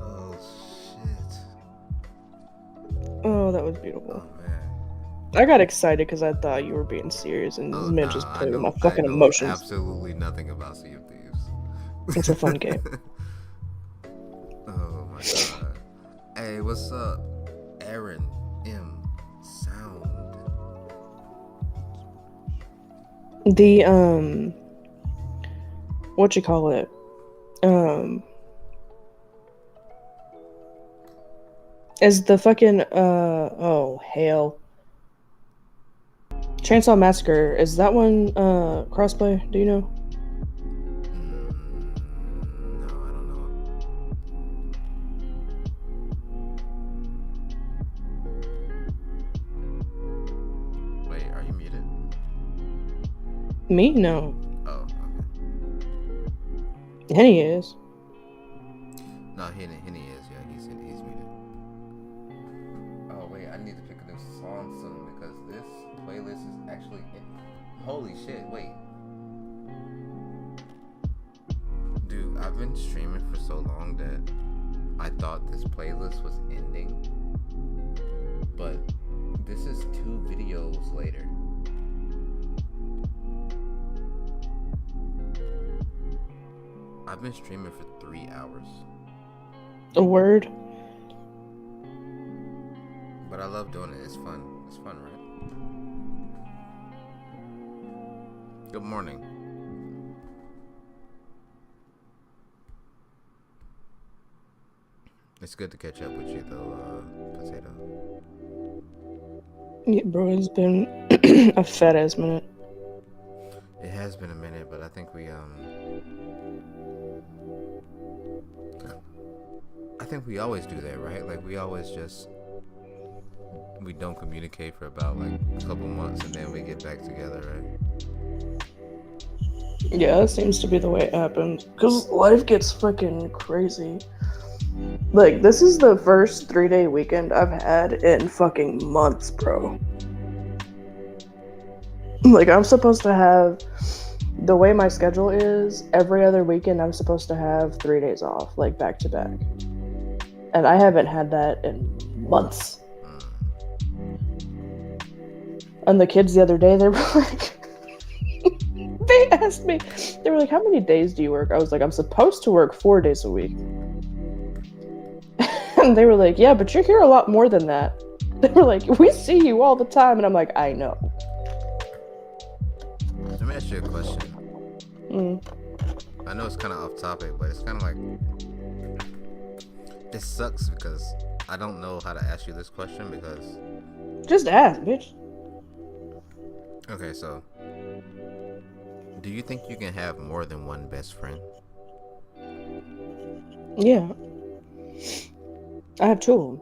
Oh shit. Oh, that was beautiful. Oh man. I got excited because I thought you were being serious, and this man just played with my fucking emotions. Absolutely nothing about Sea of Thieves. It's a fun game. Oh my god. Hey, what's up? Aaron M. Sound. The what you call it? Is the fucking oh hell. Chainsaw Massacre, is that one crossplay? Do you know? No, I don't know. Wait, are you muted? Me? No. Oh, okay. Henny is. No, Henny is. Yeah, he's muted. Oh wait, I need to pick a new song soon because this playlist is actually. Holy shit! Wait, dude, I've been streaming for so long that I thought this playlist was ending, but this is 2 videos later. I've been streaming for 3 hours. A word. But I love doing it. It's fun. It's fun, right? Good morning. It's good to catch up with you, though, Potato. Yeah, bro, it's been a fat ass minute. It has been a minute, but I think we always do that, right? Like, we always just... We don't communicate for about, like, a couple months, and then we get back together, right? Yeah, that seems to be the way it happens. Because life gets fucking crazy. Like, this is the first 3-day weekend I've had in fucking months, bro. Like, I'm supposed to have... The way my schedule is, every other weekend I'm supposed to have 3 days off, like, back to back. And I haven't had that in months. And the kids the other day, they were like... They asked me, they were like, how many days do you work? I was like, I'm supposed to work 4 days a week. And they were like, yeah, but you're here a lot more than that. They were like, we see you all the time. And I'm like, I know. Let me ask you a question. I know it's kind of off topic, but it's kind of like... It sucks because I don't know how to ask you this question because... Just ask, bitch. Okay, so... Do you think you can have more than one best friend? Yeah. I have 2 of them.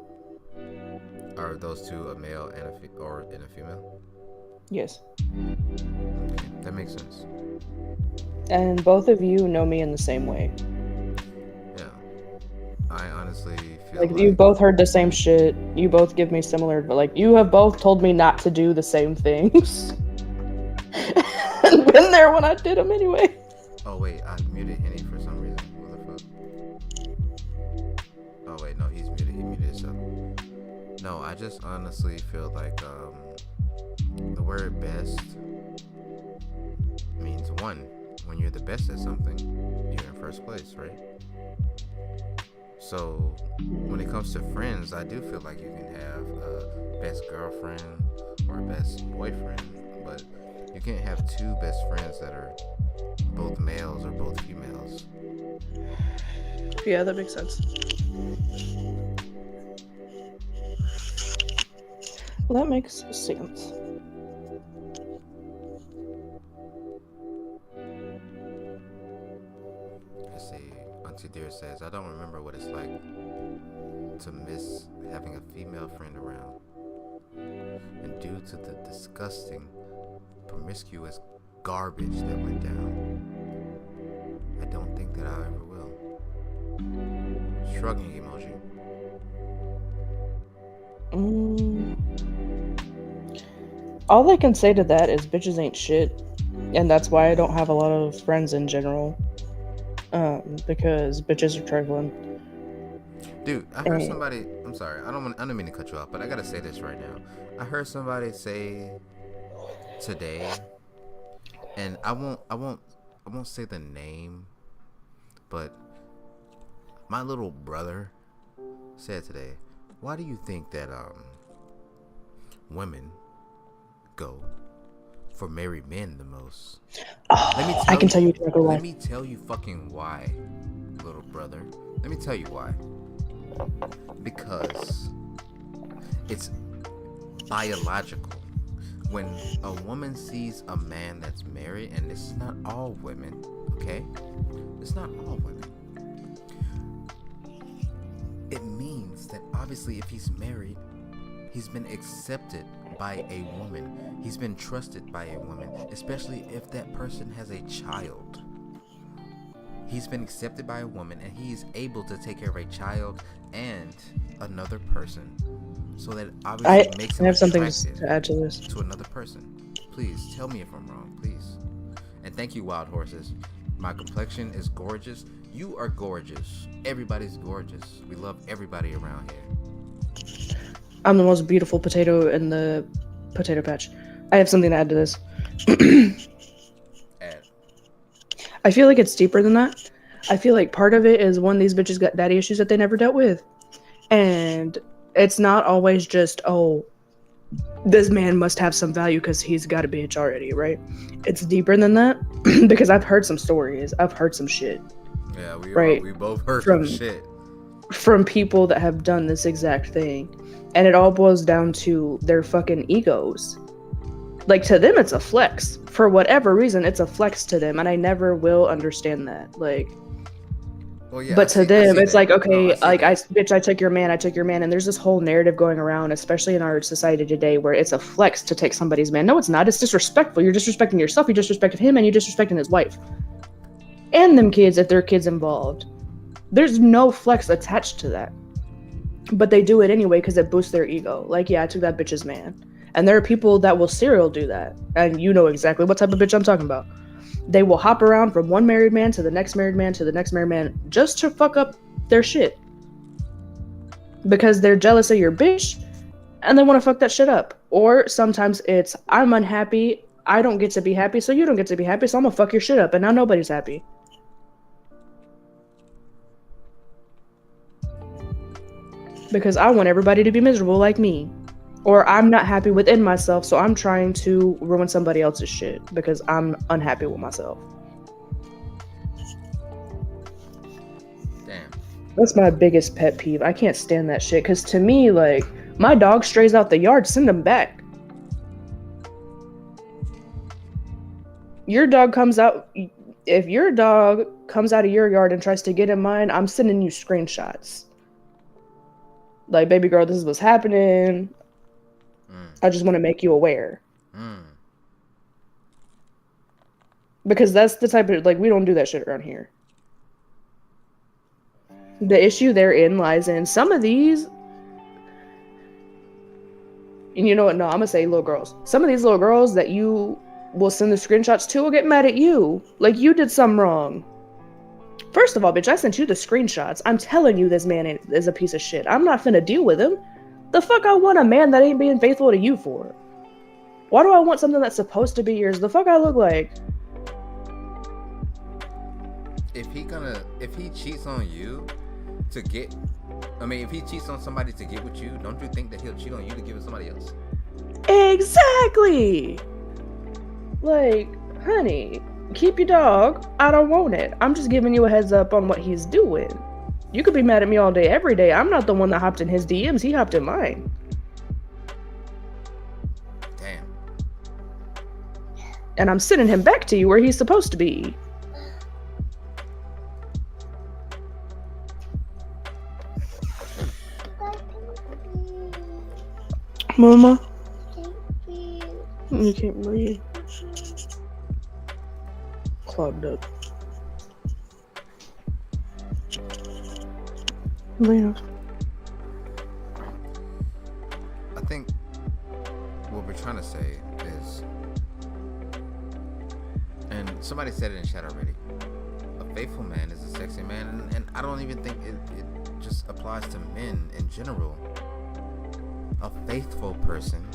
Are those 2 a male and a female? Yes. Okay, that makes sense. And both of you know me in the same way. Yeah. I honestly feel Like, you both heard the same shit. You both give me similar, but like, you have both told me not to do the same things. And been there when I did them anyway. Oh wait, I muted Henny for some reason. What the fuck? Oh wait, no, he's muted. He muted himself. No, I just honestly feel like the word best means one. When you're the best at something, you're in first place, right? So when it comes to friends, I do feel like you can have a best girlfriend or a best boyfriend, but you can't have two best friends that are both males or both females. Yeah, that makes sense. Well, that makes sense. Let's see. Auntie Dear says, I don't remember what it's like to miss having a female friend around. And due to the disgusting, promiscuous garbage that went down, I don't think that I ever will. Shrugging emoji. All I can say to that is bitches ain't shit. And that's why I don't have a lot of friends in general. Because bitches are trifling. Dude, I heard somebody. I'm sorry. I don't mean to cut you off, but I gotta say this right now. I heard somebody say today, and I won't say the name, but my little brother said today, why do you think that women go for married men the most? I can tell you exactly why. Let me tell you fucking why, little brother. Let me tell you why. Because it's biological. When a woman sees a man that's married, and this is not all women, okay? It's not all women. It means that obviously if he's married, he's been accepted by a woman. He's been trusted by a woman, especially if that person has a child. He's been accepted by a woman, and he's able to take care of a child and another person. So that obviously makes him I have something attractive to add to this. to another person. Please tell me if I'm wrong, please. And thank you, Wild Horses. My complexion is gorgeous. You are gorgeous. Everybody's gorgeous. We love everybody around here. I'm the most beautiful potato in the potato patch. I have something to add to this. Add. I feel like it's deeper than that. I feel like part of it is one, these bitches got daddy issues that they never dealt with. And it's not always just, oh, this man must have some value because he's got a bitch already, right? It's deeper than that because I've heard some stories. I've heard some shit. Yeah, we both heard From- some shit. From people that have done this exact thing. And it all boils down to their fucking egos. Like, to them, it's a flex. For whatever reason, it's a flex to them. And I never will understand that. Like, Well, yeah, but to them, it's like, okay, No, like, I took your man. And there's this whole narrative going around, especially in our society today, where it's a flex to take somebody's man. No, it's not. It's disrespectful. You're disrespecting yourself. You disrespected him, and you disrespecting his wife. And them kids, if there are kids involved. There's no flex attached to that. But they do it anyway because it boosts their ego. Like, yeah, I took that bitch's man. And there are people that will serial do that. And you know exactly what type of bitch I'm talking about. They will hop around from one married man to the next married man to the next married man just to fuck up their shit. Because they're jealous of your bitch and they want to fuck that shit up. Or sometimes it's, I'm unhappy, I don't get to be happy, so you don't get to be happy, so I'm gonna fuck your shit up and now nobody's happy. Because I want everybody to be miserable like me. Or I'm not happy within myself, so I'm trying to ruin somebody else's shit because I'm unhappy with myself. Damn. That's my biggest pet peeve. I can't stand that shit. Because to me, like, my dog strays out the yard, send him back. Your dog comes out... If your dog comes out of your yard and tries to get in mine, I'm sending you screenshots. Like, baby girl, this is what's happening. I just want to make you aware. Because that's the type of, like, we don't do that shit around here. The issue therein lies in some of these, and you know what, no, I'm gonna say little girls. Some of these little girls that you will send the screenshots to will get mad at you. Like, you did something wrong. First of all, bitch, I sent you the screenshots. I'm telling you this man is a piece of shit. I'm not finna deal with him. The fuck I want a man that ain't being faithful to you for? Why do I want something that's supposed to be yours? The fuck I look like? If he cheats on you to get, if he cheats on somebody to get with you, don't you think that he'll cheat on you to give it to somebody else? Exactly! Like, honey, keep your dog. I don't want it. I'm just giving you a heads up on what he's doing. You could be mad at me all day, every day. I'm not the one that hopped in his DMs. He hopped in mine. Damn. And I'm sending him back to you where he's supposed to be. Mama? You can't breathe. Clogged up. Lena. I think what we're trying to say is, and somebody said it in chat already, a faithful man is a sexy man, and I don't even think it just applies to men in general. A faithful person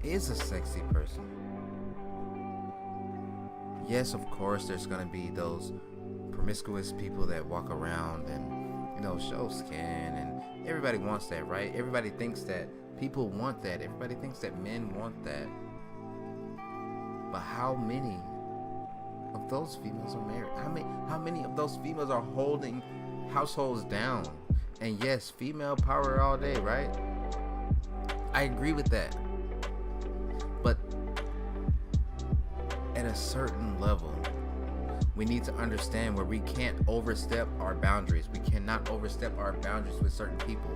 is a sexy person. Yes, of course, there's gonna be those promiscuous people that walk around and, show skin, and everybody wants that, right? Everybody thinks that people want that. Everybody thinks that men want that. But how many of those females are married? How many of those females are holding households down? And yes, female power all day, right? I agree with that. But at a certain level, we need to understand where we can't overstep our boundaries. We cannot overstep our boundaries with certain people.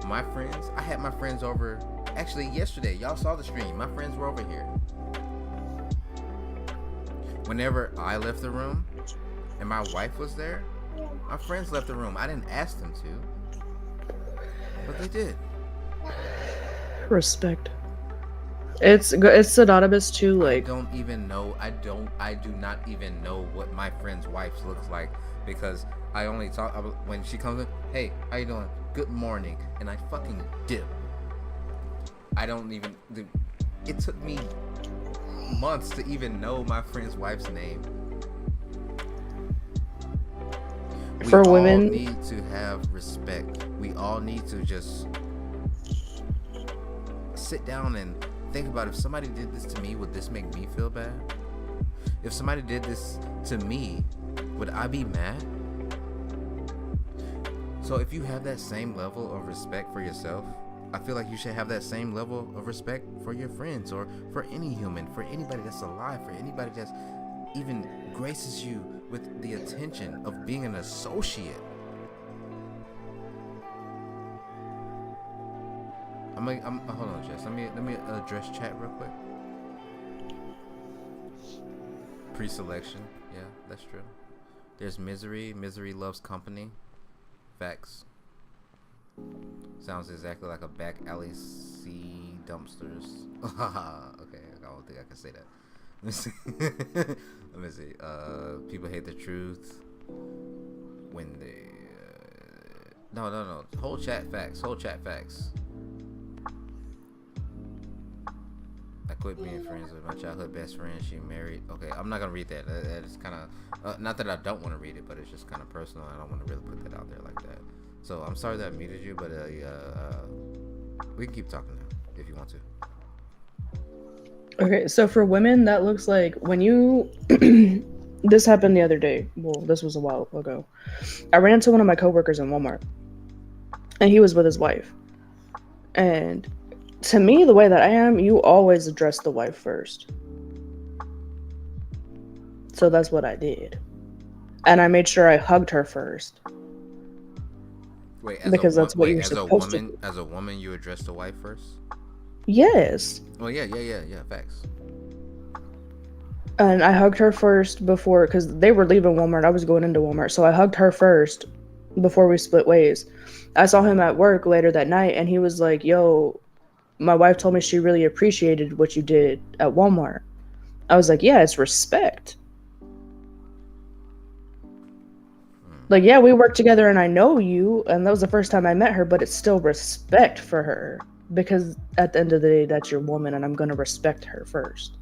My friends, I had my friends over, actually yesterday, y'all saw the stream. My friends were over here. Whenever I left the room and my wife was there, my friends left the room. I didn't ask them to, but they did. Respect. It's synonymous to, like, I do not even know what my friend's wife looks like, because I only talk when she comes in. Hey, how you doing? Good morning. And I fucking dip. I don't even. It took me months to even know my friend's wife's name. For women, we all need to have respect. We all need to just sit down and think about, if somebody did this to me, would this make me feel bad? If somebody did this to me, would I be mad? So if you have that same level of respect for yourself, I feel like you should have that same level of respect for your friends, or for any human, for anybody that's alive, for anybody that's even graces you with the attention of being an associate. Hold on, Jess. Let me address chat real quick. Pre-selection, yeah, that's true. There's misery. Misery loves company. Facts. Sounds exactly like a back alley sea dumpsters. Okay, I don't think I can say that. Let me see. Let me see. People hate the truth when they. No. Whole chat facts. I quit being friends with my childhood best friend. She married. Okay, I'm not gonna read that. It's kind of not that I don't want to read it, but it's just kind of personal. I don't want to really put that out there like that. So I'm sorry that I muted you, but we can keep talking now if you want to. okay, so for women, that looks like when you. This happened the other day. Well, this was a while ago. I ran into one of my coworkers in Walmart, and he was with his wife. And to me, the way that I am, you always address the wife first. So that's what I did. And I made sure I hugged her first. Wait, because that's what you're supposed to do. As a woman, you address the wife first? Yes. Oh, yeah, facts. And I hugged her first before, because they were leaving Walmart. I was going into Walmart. So I hugged her first before we split ways. I saw him at work later that night, and he was like, yo, My wife told me she really appreciated what you did at Walmart. I was like, yeah, it's respect. Like, yeah, we work together and I know you, and that was the first time I met her, but it's still respect for her. Because at the end of the day, that's your woman, and I'm going to respect her first.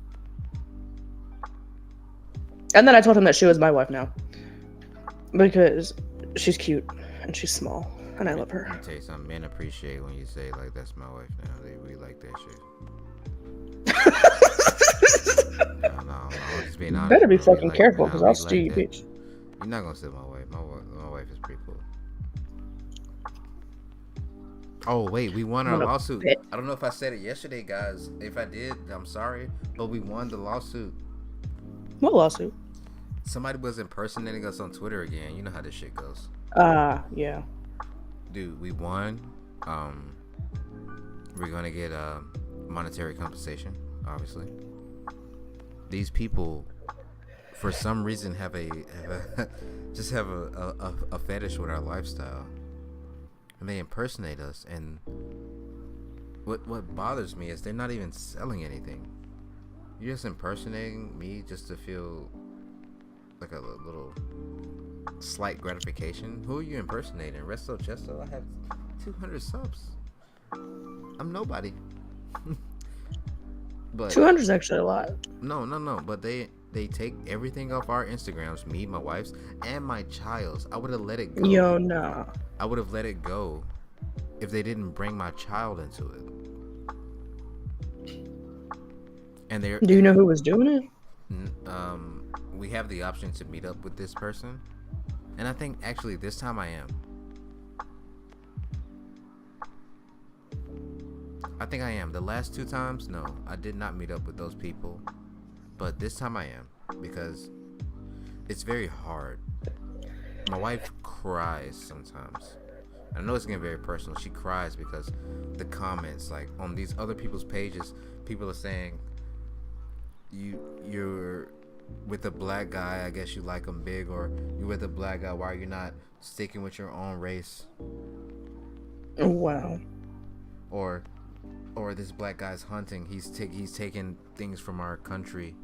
And then I told him that she was my wife now. Because she's cute, and she's small, and I love her. Let me tell you something. Men appreciate when you say, like, that's my wife now. They really like that shit. No, I'm just being honest. Better be bro. fucking careful, because I'll steal you, that. bitch. You're not gonna steal my wife. My wife is pretty cool. Oh wait, we won our lawsuit. I don't know if I said it yesterday, guys. If I did, I'm sorry, but we won the lawsuit. What lawsuit? Somebody was impersonating us on Twitter again. You know how this shit goes. Yeah. Dude, we won. We're gonna get monetary compensation, obviously. These people, for some reason, have a fetish with our lifestyle, and they impersonate us. And what bothers me is they're not even selling anything. You're just impersonating me just to feel like a little slight gratification. Who are you impersonating? Resto Chesto? I have 200 subs. I'm nobody. But 200 is actually a lot. No. But they take everything off our Instagrams, me, my wife's, and my child's. I would have let it go. Yo, no. I would have let it go if they didn't bring my child into it. And they're. Do you know who was doing it? We have the option to meet up with this person, and I think actually this time I am. I think I am. The last 2 times, no, I did not meet up with those people, but this time I am, because it's very hard. My wife cries sometimes. I know it's getting very personal. She cries because the comments, like on these other people's pages, people are saying, you're with a black guy, I guess you like him big, or you're with a black guy, why are you not sticking with your own race? Oh, wow. Or this black guy's hunting, he's taking things from our country.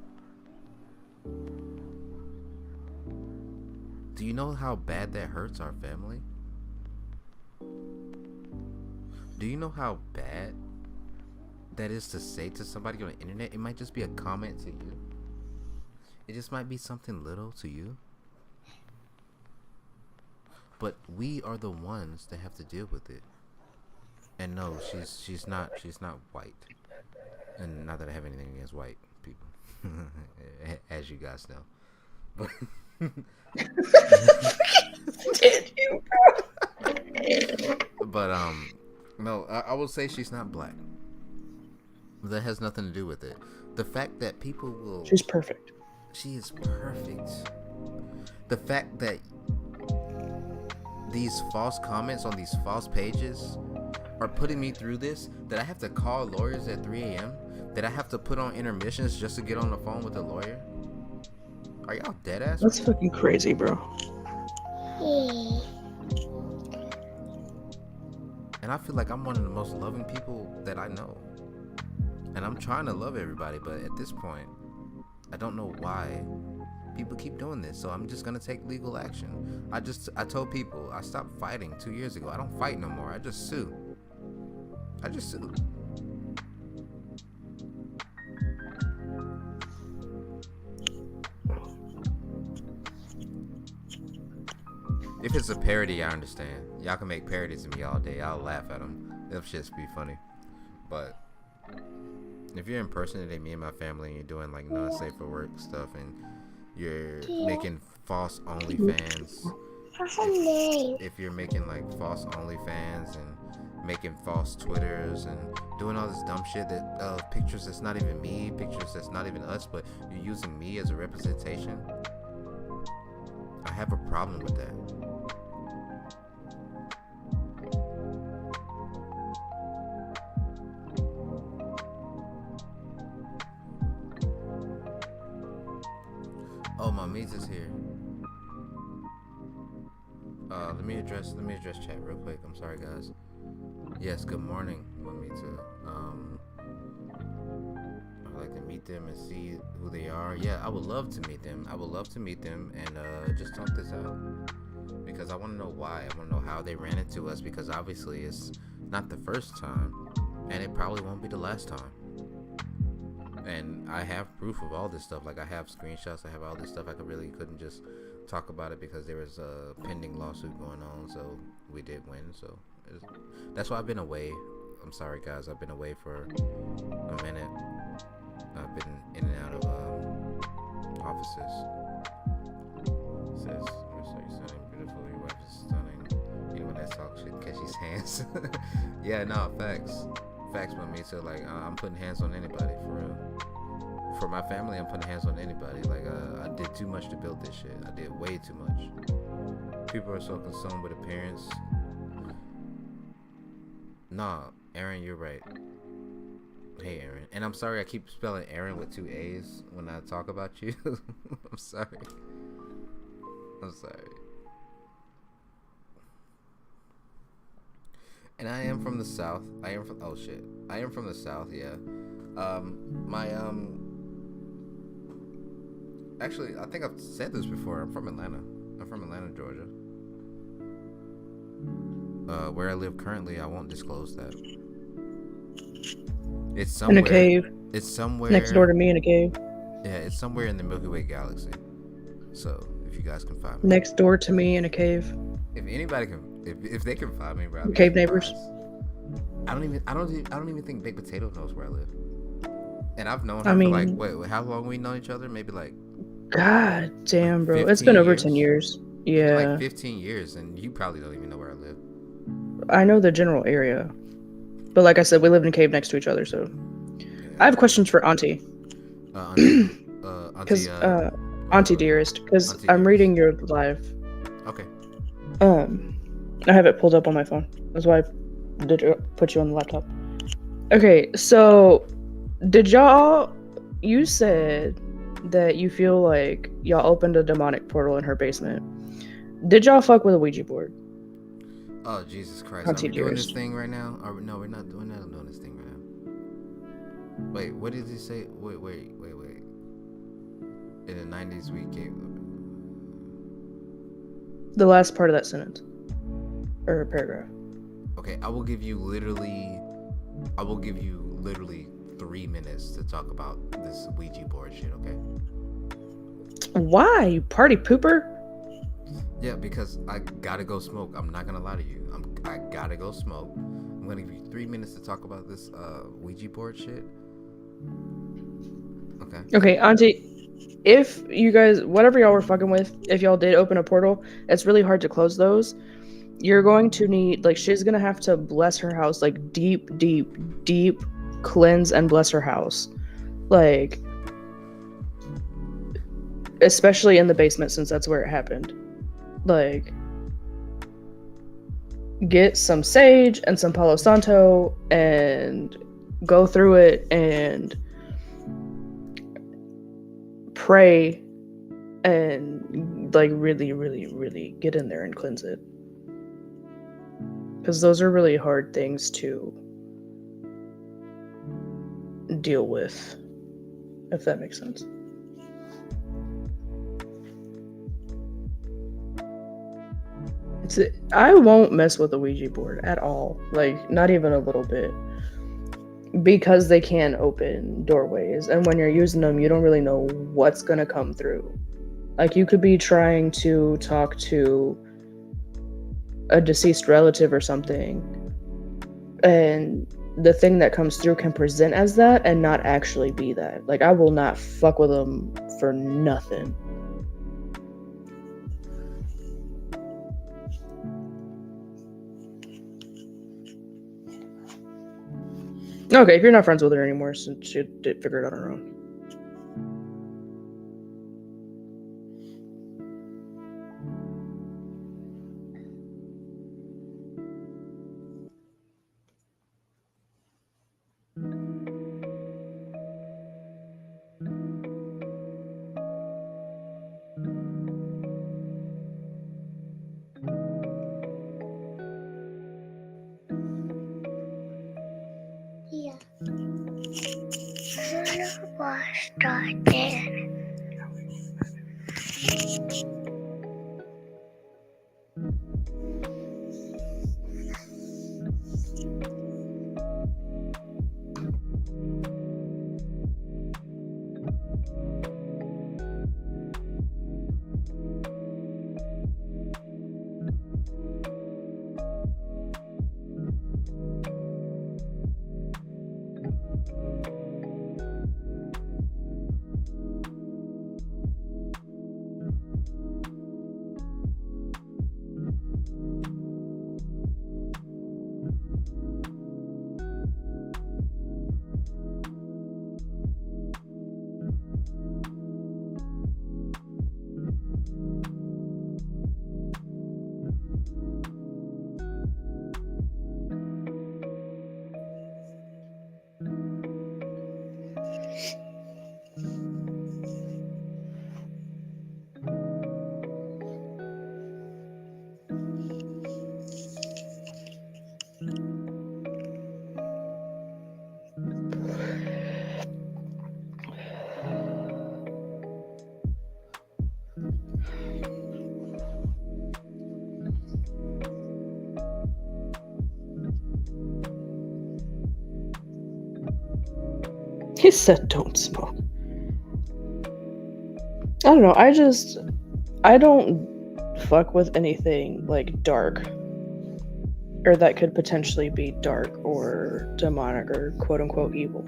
Do you know how bad that hurts our family? Do you know how bad that is to say to somebody on the internet? It might just be a comment to you. It just might be something little to you. But we are the ones that have to deal with it. And no, she's not white. And not that I have anything against white people, as you guys know. But Did you, bro? But no, I will say she's not black. That has nothing to do with it. The fact that people will. She's perfect. She is perfect. The fact that these false comments on these false pages are putting me through this, that I have to call lawyers at 3 a.m., that I have to put on intermissions just to get on the phone with a lawyer. Are y'all dead ass? That's fucking crazy, bro. And I feel like I'm one of the most loving people that I know. And I'm trying to love everybody, but at this point, I don't know why people keep doing this. So I'm just gonna take legal action. I told people I stopped fighting 2 years ago. I don't fight no more. I just sue. If it's a parody, I understand. Y'all can make parodies of me all day. I'll laugh at them. Them shits be funny. But if you're impersonating me and my family and you're doing like not safe for work stuff and you're making false OnlyFans, if you're making like false OnlyFans and making false Twitters and doing all this dumb shit that pictures that's not even me, pictures that's not even us, but you're using me as a representation, I have a problem with that. Oh, my meat is here. Let me address chat real quick. I'm sorry, guys. Yes, good morning, Mamita. meet them and see who they are, yeah, I would love to meet them. I would love to meet them and just talk this out. Because I want to know why. I want to know how they ran into us. Because obviously it's not the first time, and it probably won't be the last time. And I have proof of all this stuff. Like I have screenshots. I have all this stuff. I couldn't just talk about it because there was a pending lawsuit going on. So we did win. So that's why I've been away. I'm sorry, guys. I've been away for a minute. I've been in and out of offices. It says, "You're stunning, beautiful. Your wife is stunning. Anyone that talks shit catches hands." Yeah, no, facts with me. So like, I'm putting hands on anybody for real. For my family, I'm putting hands on anybody. Like, I did too much to build this shit. I did way too much. People are so consumed with appearance. Nah, Aaron, you're right. Hey, Aaron. And I'm sorry I keep spelling Aaron with 2 A's when I talk about you. I'm sorry. And I am from the South. I am from the South, yeah. Actually, I think I've said this before. I'm from Atlanta. Georgia. Where I live currently, I won't disclose that. It's somewhere In a cave. It's somewhere Next door to me in a cave. Yeah, it's somewhere in the Milky Way galaxy. So if you guys can find me. Next door to me in a cave. If anybody can, if they can find me, bro. I'd be Cave surprised. neighbors. I don't even think Big Potato knows where I live. And I've known her for like, wait, how long we know each other? Maybe like. God damn, bro. 15 It's been over years? 10 years. Yeah. Like 15 years, and you probably don't even know where I live. I know the general area. But like I said, we live in a cave next to each other, so. Yeah. I have questions for Auntie. Auntie Dearest, because I'm reading your live. Okay. I have it pulled up on my phone. That's why I did put you on the laptop. Okay, so you said that you feel like y'all opened a demonic portal in her basement. Did y'all fuck with a Ouija board? Oh, Jesus Christ. Auntie Are we doing Dearest. this thing right now? No, we're not doing this thing right now. Wait, what did he say? Wait. In the 90s, we gave... The last part of that sentence. Or paragraph. Okay, I will give you literally 3 minutes to talk about this Ouija board shit, okay? Why, you party pooper? Yeah, because I gotta go smoke. I'm not gonna lie to you. I gotta go smoke. I'm gonna give you 3 minutes to talk about this Ouija board shit. Okay. Okay, Auntie, if you guys, whatever y'all were fucking with, if y'all did open a portal, it's really hard to close those. You're going to need, like, she's gonna have to bless her house, like, deep cleanse and bless her house. Like, especially in the basement, since that's where it happened. Like, get some sage and some Palo Santo and go through it and pray and, like, really get in there and cleanse it. Because those are really hard things to deal with, if that makes sense. I won't mess with a Ouija board at all. Like, not even a little bit. Because they can open doorways. And when you're using them, you don't really know what's going to come through. Like, you could be trying to talk to a deceased relative or something. And the thing that comes through can present as that and not actually be that. Like, I will not fuck with them for nothing. Okay, if you're not friends with her anymore, since she did figure it out on her own. He said don't smoke. I don't know, I don't fuck with anything like dark. Or that could potentially be dark or demonic or quote unquote evil.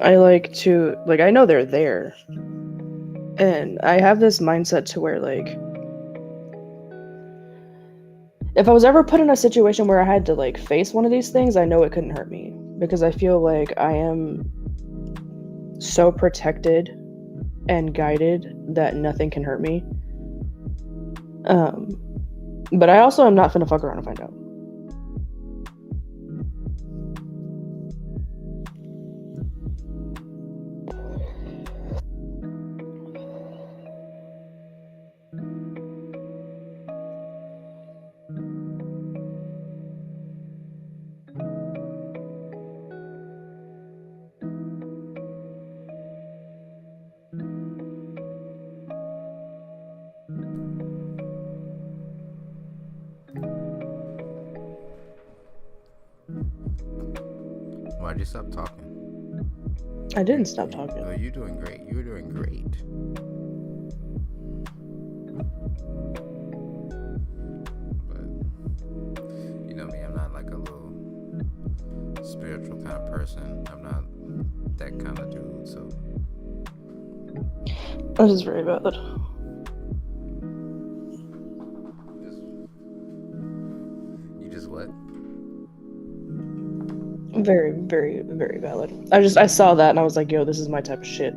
I like to, like, I know they're there. And I have this mindset to where, like, if I was ever put in a situation where I had to, like, face one of these things, I know it couldn't hurt me. Because I feel like I am so protected and guided that nothing can hurt me. But I also am not finna fuck around and find out. Why'd you stop talking? I didn't stop talking. Oh, you're doing great. You're doing great. But you know me, I'm not like a little spiritual kind of person. I'm not that kind of dude. So That is very valid. you just what? Very, very, very valid. I saw that and I was like, yo, this is my type of shit.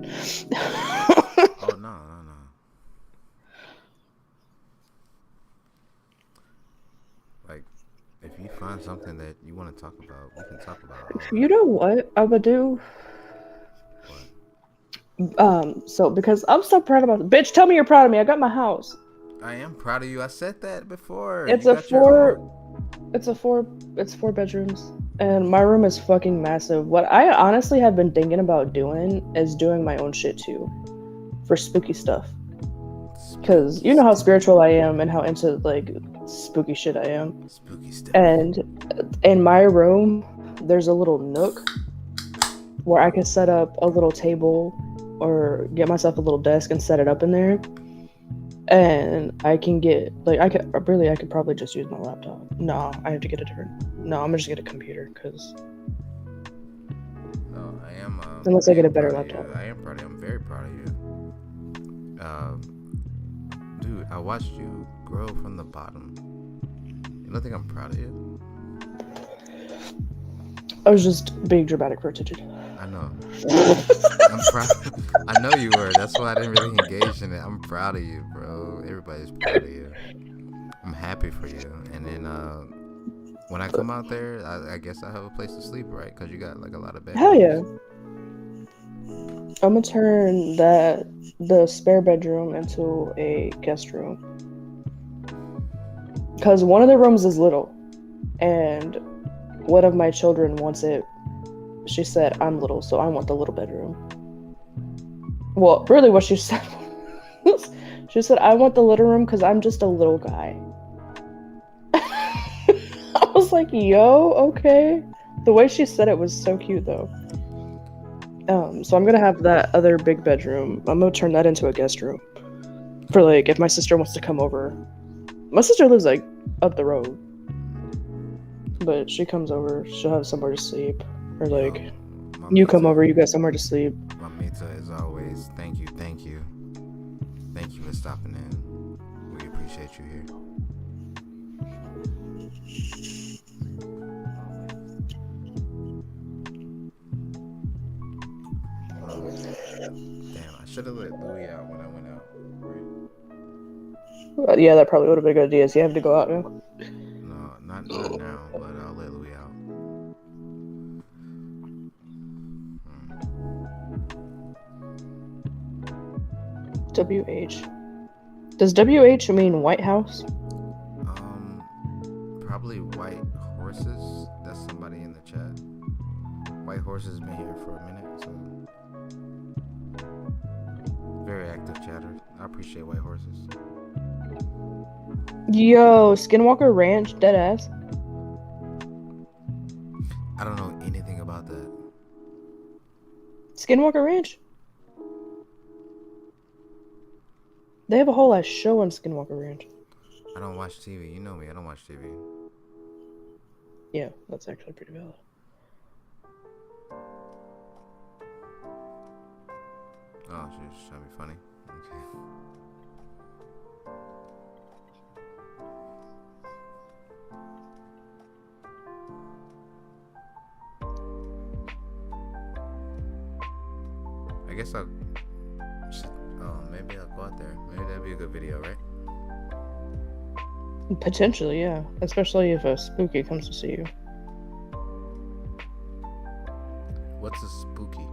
Oh no. Like, if you find something that you want to talk about, we can talk about all You know what I would do? What? So because I'm so proud about bitch, tell me you're proud of me. I got my house. I am proud of you. I said that before. It's You a got your own. it's four bedrooms. And my room is fucking massive. What I honestly have been thinking about doing is doing my own shit too. For spooky stuff. Because you know how spiritual I am and how into like spooky shit I am. Spooky stuff. And in my room, there's a little nook where I can set up a little table or get myself a little desk and set it up in there. And I can get, like, I could probably just use my laptop. No, I have to get a different, no, I'm gonna just get a computer, because. No, I am. Unless I get a better laptop. I am proud of you. I'm very proud of you. Dude, I watched you grow from the bottom. You don't think I'm proud of you? I was just being dramatic for attention. I know. I'm proud. I know you were. That's why I didn't really engage in it. I'm proud of you, bro. Everybody's proud of you. I'm happy for you. And then when I come out there, I guess I have a place to sleep, right? Because you got like a lot of beds. Hell yeah. I'm gonna turn the spare bedroom into a guest room. Because one of the rooms is little. And one of my children wants it she said, I'm little, so I want the little bedroom. Well, really, what she said was, she said, I want the little room because I'm just a little guy. I was like, yo, okay. The way she said it was so cute, though. So I'm gonna have that other big bedroom. I'm gonna turn that into a guest room for like if my sister wants to come over. My sister lives like up the road, but she comes over. She'll have somewhere to sleep, or like you come over, you got somewhere to sleep. Mamita, as always, thank you for stopping in. We appreciate you here. Damn, I should have let Louis out when I went out. Right? Yeah, that probably would have been a good idea. So you have to go out now. No, not now, but I'll let Louis out. WH. Does WH mean White House? Probably White Horses. That's somebody in the chat. White Horses been here for a minute, so very active chatter. I appreciate White Horses. Yo, Skinwalker Ranch, deadass. I don't know anything about that. Skinwalker Ranch? They have a whole ass show on Skinwalker Ranch. I don't watch TV. You know me. I don't watch TV. Yeah, that's actually pretty valid. Oh, she's just trying to be funny. Okay. I guess I'll. Maybe I'll go out there. Maybe that'd be a good video, right? Potentially, yeah. Especially if a spooky comes to see you. What's a spooky?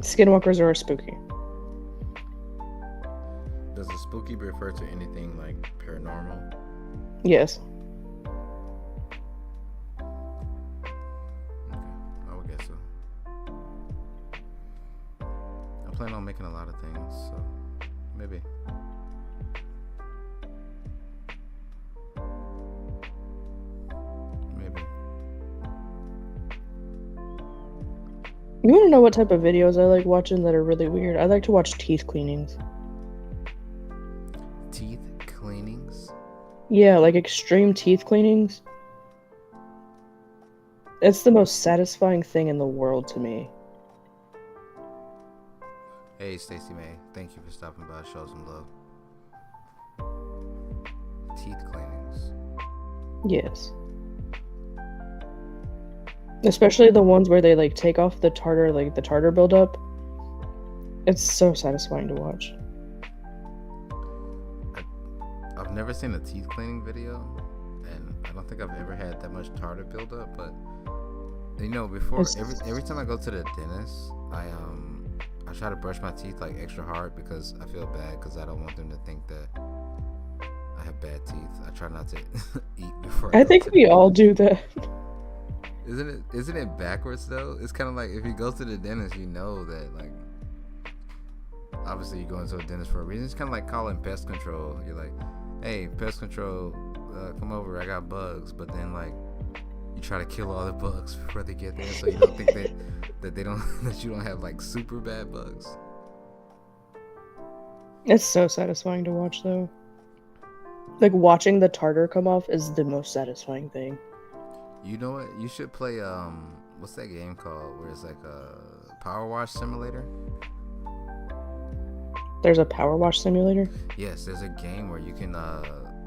Skinwalkers are a spooky. Does a spooky refer to anything like paranormal? Yes. Okay, I would guess so. I plan on making a lot of things, so maybe. You want to know what type of videos I like watching that are really weird? I like to watch teeth cleanings. Teeth cleanings? Yeah, like extreme teeth cleanings. It's the most satisfying thing in the world to me. Hey, Stacey May. Thank you for stopping by. Show some love. Teeth cleanings. Yes. Especially the ones where they like take off the tartar, like the tartar buildup. It's so satisfying to watch. I've never seen a teeth cleaning video, and I don't think I've ever had that much tartar buildup. But you know, before every time I go to the dentist, I try to brush my teeth like extra hard because I feel bad because I don't want them to think that I have bad teeth. I try not to eat before. I think we all do that. Isn't it backwards though? It's kind of like if you go to the dentist, you know that like obviously you're going to a dentist for a reason. It's kind of like calling pest control. You're like, hey, pest control, come over. I got bugs. But then like you try to kill all the bugs before they get there, so you don't think that they don't that you don't have like super bad bugs. It's so satisfying to watch though. Like watching the tartar come off is the most satisfying thing. You know what? You should play what's that game called where it's like a power wash simulator? There's a power wash simulator? Yes, there's a game where you can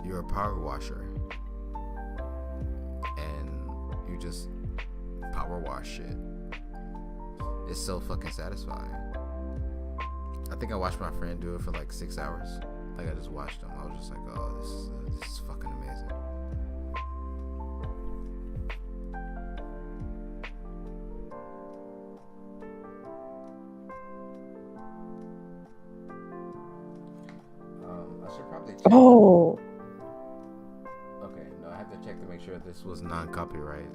you're a power washer and you just power wash shit. It's so fucking satisfying. I think I watched my friend do it for like 6 hours. Like I just watched him. I was just like, oh, this is fucking amazing. I should probably check. Oh. Okay, no, I have to check to make sure this was non-copyright.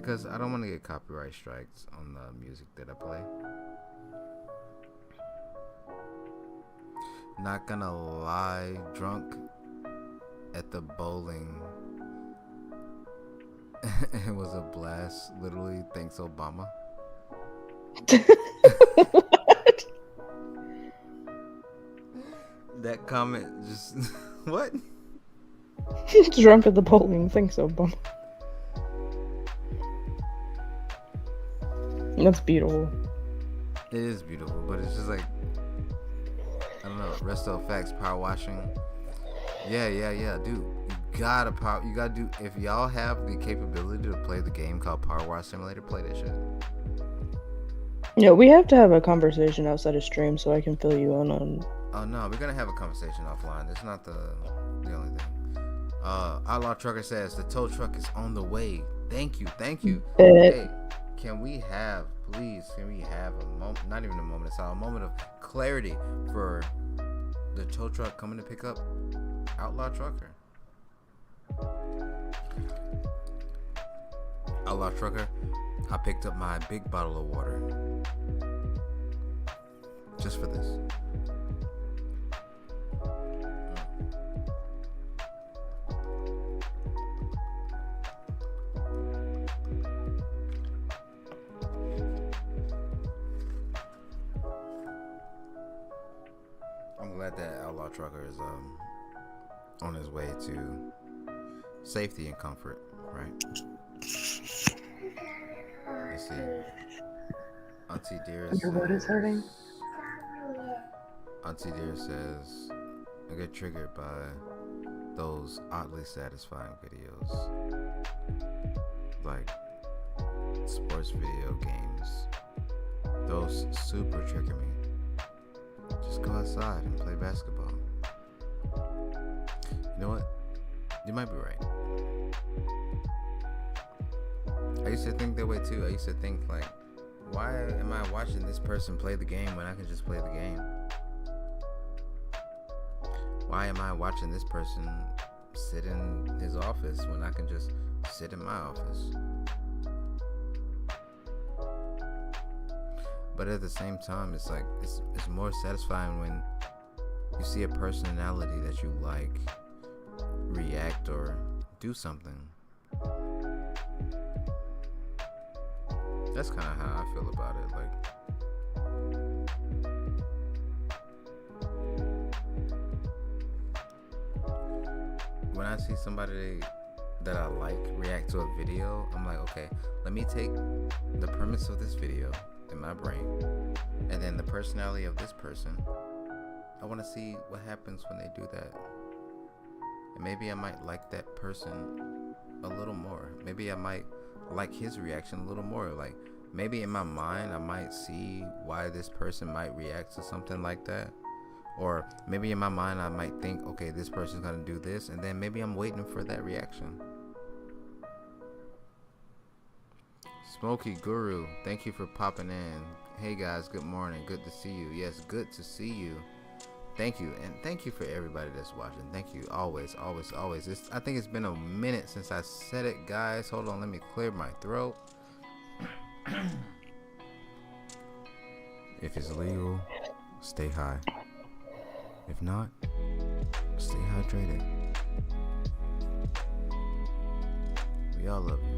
because I don't want to get copyright strikes on the music that I play. Not gonna lie, drunk at the bowling. It was a blast. Literally, thanks Obama. What? That comment just what? Drunk at the bowling. Think so, bum. That's beautiful. It is beautiful, but it's just like I don't know. Resto facts, power washing. Yeah, dude. You gotta do. If y'all have the capability to play the game called Power Wash Simulator, play that shit. Yeah, we have to have a conversation outside of stream so I can fill you in on. Oh no, we're gonna have a conversation offline. That's not the only thing. Outlaw Trucker says the tow truck is on the way. Thank you. Hey, can we have a moment? Not even a moment. It's a moment of clarity for the tow truck coming to pick up Outlaw Trucker. Outlaw Trucker, I picked up my big bottle of water just for this. I'm glad that Outlaw Trucker is on his way to safety and comfort, right? Let's see. Auntie Dear Your wood is hurting. Auntie Dear says, I get triggered by those oddly satisfying videos. Like sports video games. Those super trigger me. Just go outside and play basketball. You know what? You might be right. I used to think that way too. I used to think like, why am I watching this person play the game when I can just play the game? Why am I watching this person sit in his office when I can just sit in my office? But at the same time, it's like it's more satisfying when you see a personality that you like react or do something. That's kind of how I feel about it. Like, when I see somebody that I like react to a video, I'm like, okay, let me take the premise of this video in my brain and then the personality of this person. I want to see what happens when they do that. And maybe I might like that person a little more. Maybe I might like his reaction a little more. Like, maybe in my mind I might see why this person might react to something like that. Or maybe in my mind I might think, okay, this person's gonna do this, and then maybe I'm waiting for that reaction. Smoky Guru, thank you for popping in. Hey guys, good morning. Good to see you. Yes, good to see you. Thank you, and thank you for everybody that's watching. Thank you, always. I think it's been a minute since I said it, guys. Hold on, let me clear my throat. If it's legal, stay high. If not, stay hydrated. We all love you.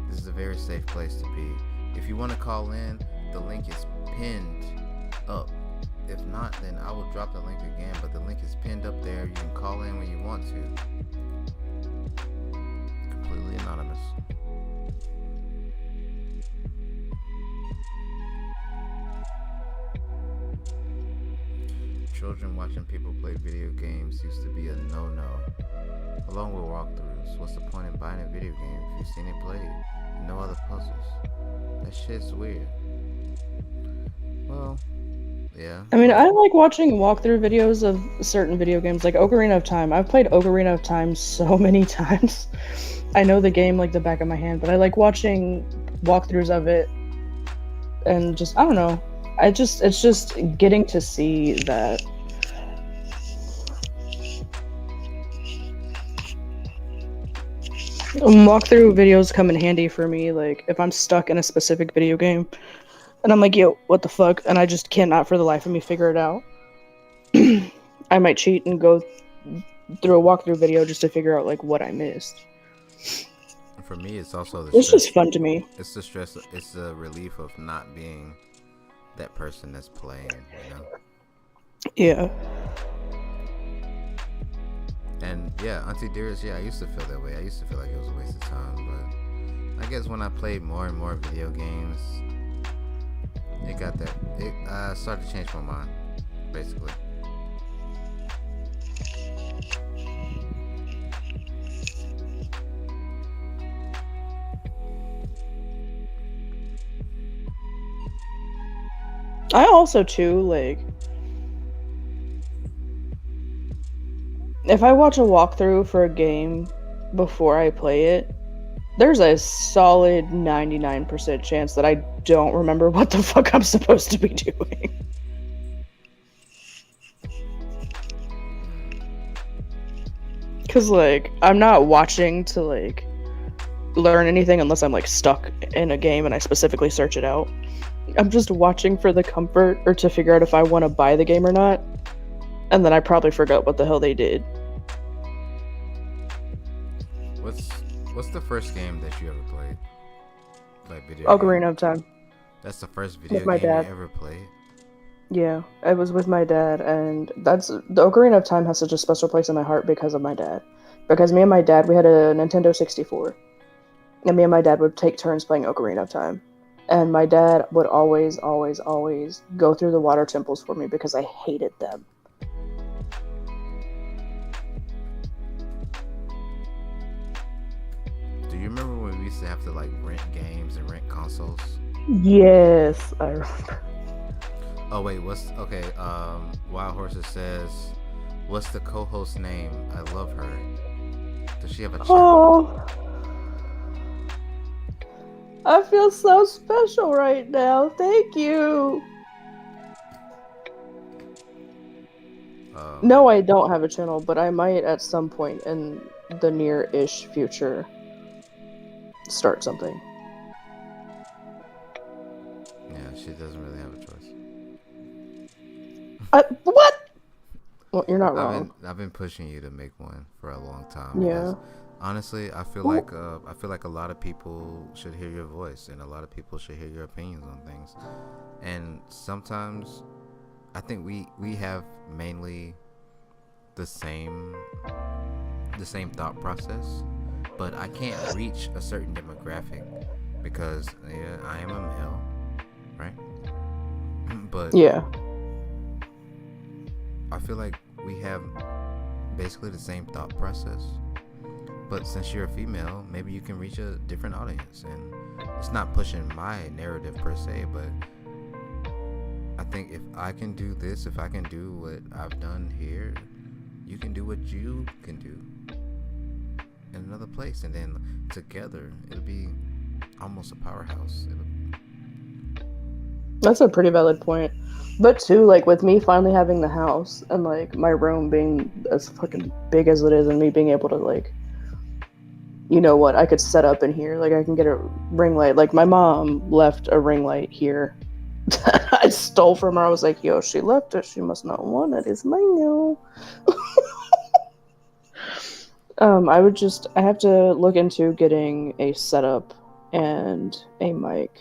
This is a very safe place to be. If you want to call in, the link is pinned up. If not, then I will drop the link again, but the link is pinned up there. You can call in when you want to. Completely anonymous. Children watching people play video games used to be a no-no. Along with walkthroughs, what's the point in buying a video game if you've seen it played? No other puzzles. That shit's weird. Well, yeah. I mean, I like watching walkthrough videos of certain video games, like Ocarina of Time. I've played Ocarina of Time so many times. I know the game like the back of my hand, but I like watching walkthroughs of it, and just, I don't know. It's just getting to see that. Walkthrough videos come in handy for me, like if I'm stuck in a specific video game and I'm like, yo, what the fuck? And I just cannot for the life of me figure it out. I might cheat and go through a walkthrough video just to figure out like what I missed. For me, it's also the It's stress. just fun to me. It's the stress. It's the relief of not being that person that's playing. You know. Yeah. And yeah, Auntie Dearest, yeah, I used to feel that way. I used to feel like it was a waste of time, but I guess when I played more and more video games, it started to change my mind, basically. I also too like if I watch a walkthrough for a game before I play it, there's a solid 99% chance that I don't remember what the fuck I'm supposed to be doing. Cause like I'm not watching to like learn anything unless I'm like stuck in a game and I specifically search it out. I'm just watching for the comfort or to figure out if I want to buy the game or not. And then I probably forgot what the hell they did. What's the first game that you ever played? Like video Ocarina game? of Time. That's the first video With my game dad. you ever played? Yeah, it was with my dad, and that's the Ocarina of Time has such a special place in my heart because of my dad. Because me and my dad, we had a Nintendo 64, and me and my dad would take turns playing Ocarina of Time. And my dad would always, always, always go through the water temples for me because I hated them. Do you remember when we used to have to like rent games and rent consoles? Yes, I remember. Oh wait, Wild Horses says, what's the co-host name? I love her. Does she have a channel? Oh, I feel so special right now. Thank you. No, I don't have a channel, but I might at some point in the near-ish future start something. Yeah, she doesn't really have a choice. What? Well, you're not wrong. I've been pushing you to make one for a long time. Yeah. Honestly, I feel like a lot of people should hear your voice, and a lot of people should hear your opinions on things. And sometimes, I think we have mainly the same thought process, but I can't reach a certain demographic because I am a male, right? But yeah, I feel like we have basically the same thought process. But since you're a female, maybe you can reach a different audience. And it's not pushing my narrative per se, but I think if I can do this, if I can do what I've done here, you can do what you can do in another place. And then together, it'll be almost a powerhouse. that's a pretty valid point. But too, like with me finally having the house and like my room being as fucking big as it is, and me being able to like, you know what, I could set up in here. Like I can get a ring light. Like my mom left a ring light here. I stole from her. I was like, yo, she left it. She must not want it. It's mine now. I have to look into getting a setup and a mic.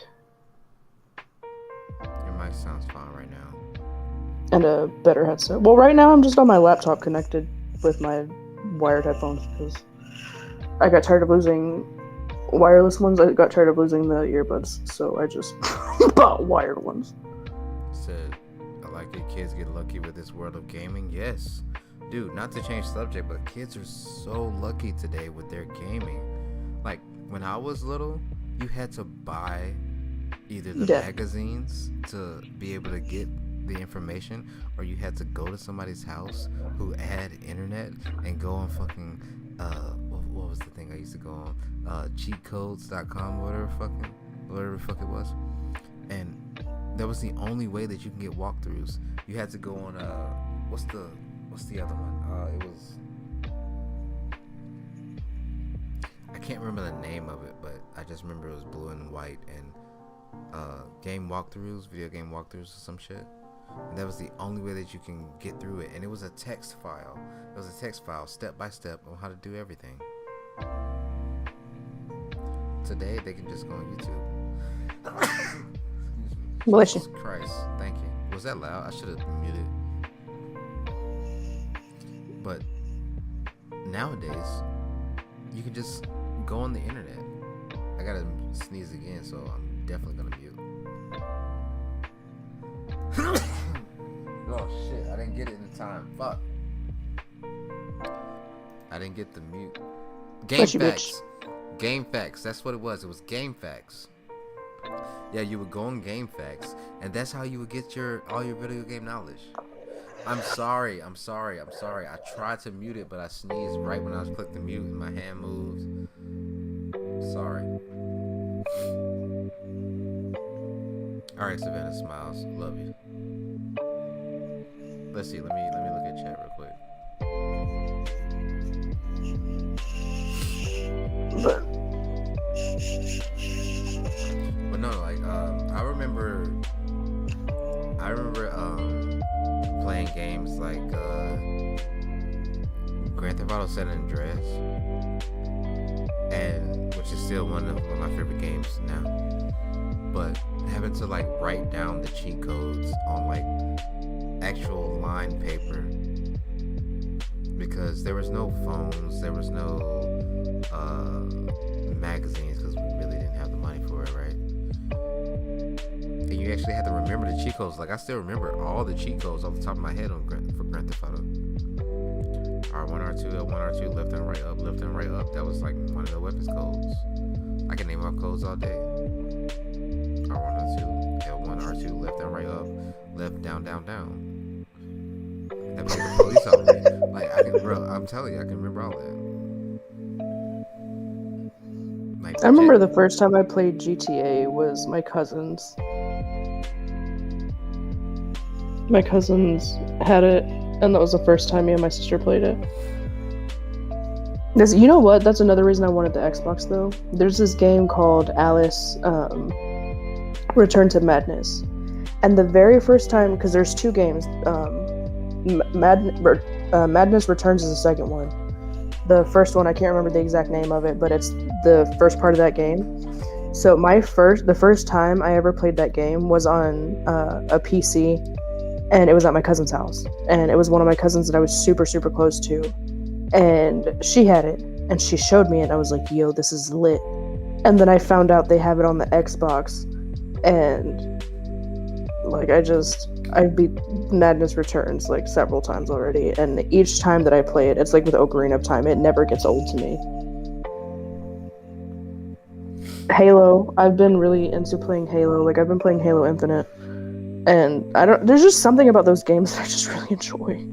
Your mic sounds fine right now. And a better headset. Well, right now I'm just on my laptop connected with my wired headphones because I got tired of losing wireless ones. I got tired of losing the earbuds, so I just bought wired ones. Said, I like it. Kids get lucky with this world of gaming. Yes. Dude, not to change subject, but kids are so lucky today with their gaming. Like, when I was little, you had to buy either the magazines to be able to get the information, or you had to go to somebody's house who had internet and go on fucking what was the thing I used to go on, cheatcodes.com, whatever the fuck it was, and that was the only way that you can get walkthroughs. You had to go on what's the other one? It was, I can't remember the name of it, but I just remember it was blue and white and video game walkthroughs or some shit. And that was the only way that you can get through it. And it was a text file. It was a text file, step by step, on how to do everything. Today, they can just go on YouTube. Bless you. Jesus Christ, thank you. Was that loud? I should have muted. But nowadays, you can just go on the internet. I gotta sneeze again, so I'm definitely gonna mute. Oh shit, I didn't get it in time. Fuck. I didn't get the mute. Game Bless you, facts. Game facts. That's what it was. It was game facts. Yeah, you would go on game facts, and that's how you would get all your video game knowledge. I'm sorry. I tried to mute it, but I sneezed right when I was clicking mute, and my hand moved. Sorry. All right, Savannah Smiles, love you. Let's see. Let me look at chat real quick. But no, like I remember playing games like Grand Theft Auto San Andreas, and which is still one of my favorite games now. But having to like write down the cheat codes on like actual line paper, because there was no phones, there was no magazines, because we really didn't have the money for it, right? And you actually had to remember the cheat codes. Like I still remember all the cheat codes off the top of my head for Grand Theft Auto. R1, R2, L1, R2, left and right up, left and right up. That was like one of the weapons codes. I can name off codes all day. R1, R2, L1, R2, left and right up, left, down, down, down. That was the police officer. Like I'm telling you, I can remember all that. Like, I remember the first time I played GTA was my cousin's. My cousins had it, and that was the first time me and my sister played it. You know what? That's another reason I wanted the Xbox, though. There's this game called Alice Return to Madness. And the very first time, because there's two games, Madness Returns is the second one. The first one, I can't remember the exact name of it, but it's the first part of that game. So the first time I ever played that game was on a PC, and it was at my cousin's house. And it was one of my cousins that I was super, super close to. And she had it, and she showed me it, and I was like, yo, this is lit. And then I found out they have it on the Xbox, and like I beat Madness Returns like several times already, and each time that I play it, it's like with Ocarina of Time, it never gets old to me. Halo, I've been really into playing Halo. Like I've been playing Halo Infinite, and there's just something about those games that I just really enjoy.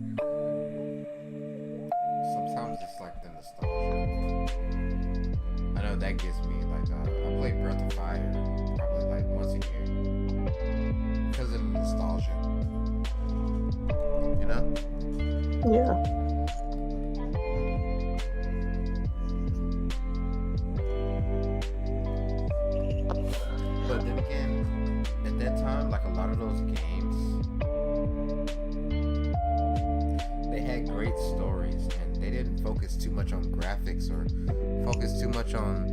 Sometimes it's like the nostalgia. I know that gets me. Like I play Breath of Fire probably like once a year because of the nostalgia. You know? Yeah. But then again, at that time, like a lot of those games, they had great stories, and they didn't focus too much on graphics or focus too much on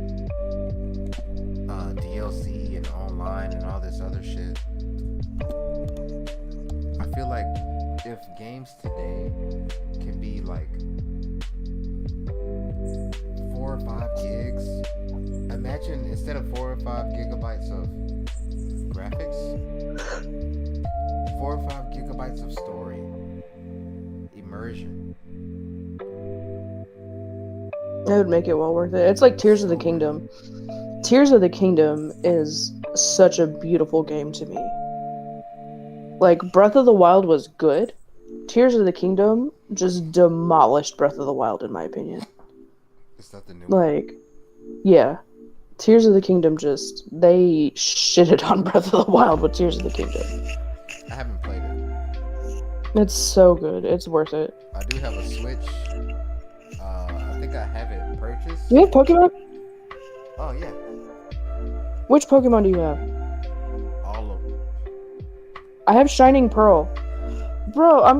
DLC and online and all this other shit. I feel like if games today can be like 4 or 5 gigs, imagine instead of 4 or 5 gigabytes of graphics, 4 or 5 gigabytes of story, immersion. That would make it well worth it. It's like Tears of the Kingdom. Tears of the Kingdom is such a beautiful game to me. Like, Breath of the Wild was good. Tears of the Kingdom just demolished Breath of the Wild, in my opinion. Is that the new Like, yeah. Tears of the Kingdom they shitted on Breath of the Wild with Tears of the Kingdom. I haven't played it. It's so good. It's worth it. I do have a Switch. I think I have it purchased. Do you have Pokemon? Oh yeah, Which Pokemon do you have? all of them. I have Shining Pearl. Bro, I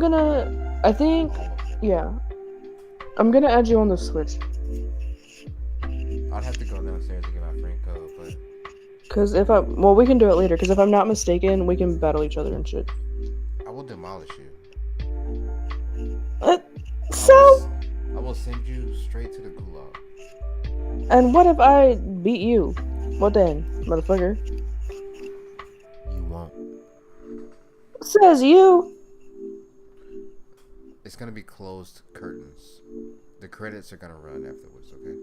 think, All of them. yeah. I'm gonna add you on the Switch. I'd have to go downstairs to get my friend code, but Cause we can do it later. Cause if I'm not mistaken, we can battle each other and shit. I will demolish you. So, I will send you straight to the gulag. and what if I beat you? What then, motherfucker? You won't. Says you. It's gonna be closed curtains. The credits are gonna run afterwards, okay?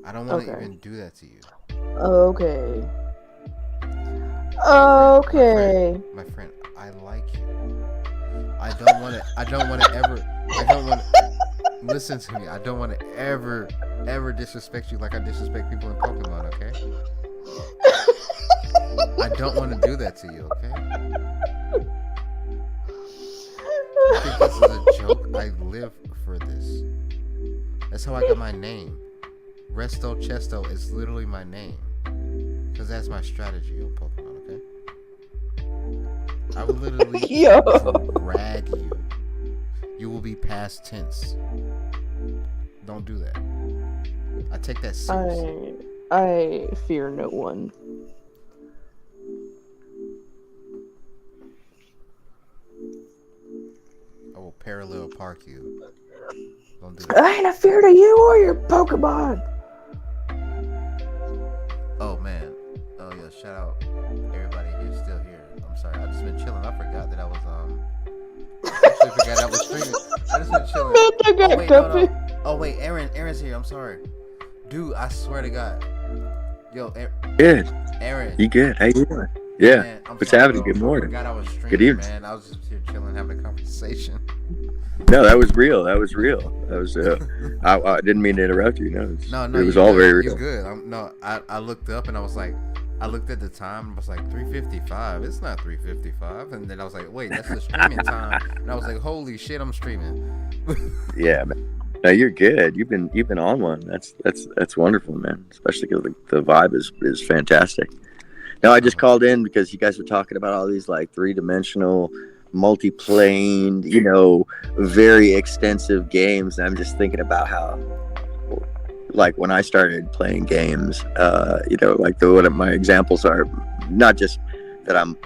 I don't want to Okay. even do that to you. Okay. My Okay. My friend, I like you. I don't want to listen to me. I don't want to ever disrespect you like I disrespect people in Pokemon, okay? I don't want to do that to you, okay? You think this is a joke? I live for this. That's how I got my name. Resto Chesto is literally my name. Because that's my strategy on Pokemon, okay? I will literally Yo. drag you. You will be past tense. Don't do that. I take that seriously. I fear no one. I will parallel park you. Don't do that. I ain't a fear to you or your Pokemon. Oh man. Oh yeah, shout out everybody who's still here. I'm sorry, I just been chilling. I forgot that I was actually forgot I was streaming. I just been chilling. Man, I got guppy. Oh wait, Aaron's here. I'm sorry. Dude, I swear to God. Yo, Good. Aaron. You good? How you doing? Yeah. Man, I'm What's sorry, happening? bro. Good morning. I forgot I was streaming, Good evening. man. I was just here chilling, having a conversation. No, that was real. That was real. That was. I didn't mean to interrupt you. No, No, it was all very You're real. good. I looked up and I was like, I looked at the time and I was like 3:55. It's not 3:55. And then I was like, wait, that's the streaming time. And I was like, holy shit, I'm streaming. Yeah, man. No, you're good. You've been on one. That's wonderful, man. Especially because the vibe is fantastic. No, I just called in because you guys were talking about all these like 3-dimensional, multi-planed, very extensive games. And I'm just thinking about how, like, when I started playing games, like what my examples are, not just that I'm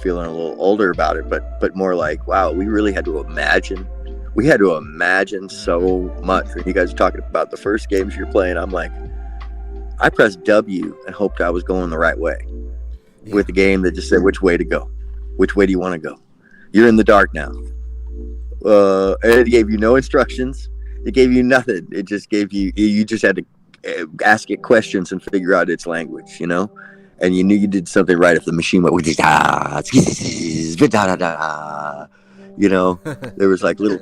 feeling a little older about it, but more like, wow, we really had to imagine. We had to imagine so much. When you guys are talking about the first games you're playing, I'm like, I pressed W and hoped I was going the right way. Yeah. With the game that just said which way to go. Which way do you want to go? You're in the dark now. It gave you no instructions. It gave you nothing. It just gave you just had to ask it questions and figure out its language, And you knew you did something right if the machine went with there was like little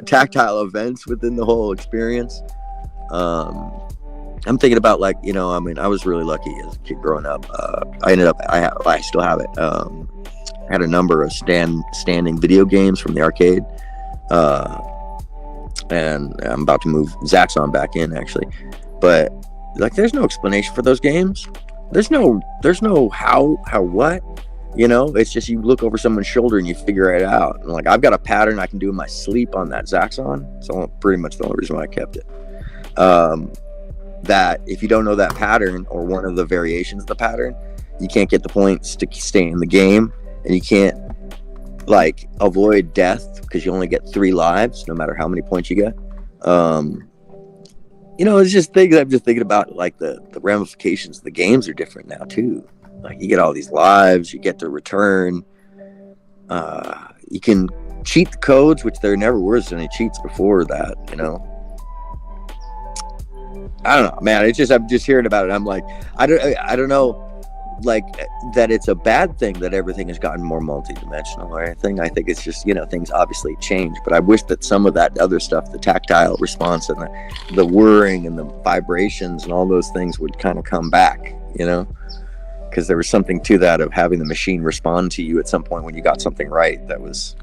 tactile events within the whole experience. I'm thinking about I was really lucky as a kid growing up. I still have it. I had a number of standing video games from the arcade. And I'm about to move Zaxxon back in actually. But there's no explanation for those games. There's no how what. It's just you look over someone's shoulder and you figure it out. And I've got a pattern I can do in my sleep on that Zaxxon. So pretty much the only reason why I kept it. That if you don't know that pattern or one of the variations of the pattern, you can't get the points to stay in the game, and you can't avoid death because you only get 3 lives no matter how many points you get. It's just things I'm just thinking about. The ramifications of the games are different now too. You get all these lives, you get to return. You can cheat the codes, which there never was any cheats before that. I don't know, man. It's just I'm just hearing about it. I'm like, I don't know, that it's a bad thing that everything has gotten more multi-dimensional or anything. I think it's just things obviously change. But I wish that some of that other stuff, the tactile response and the whirring and the vibrations and all those things would kind of come back. Because there was something to that of having the machine respond to you at some point when you got something right. That was,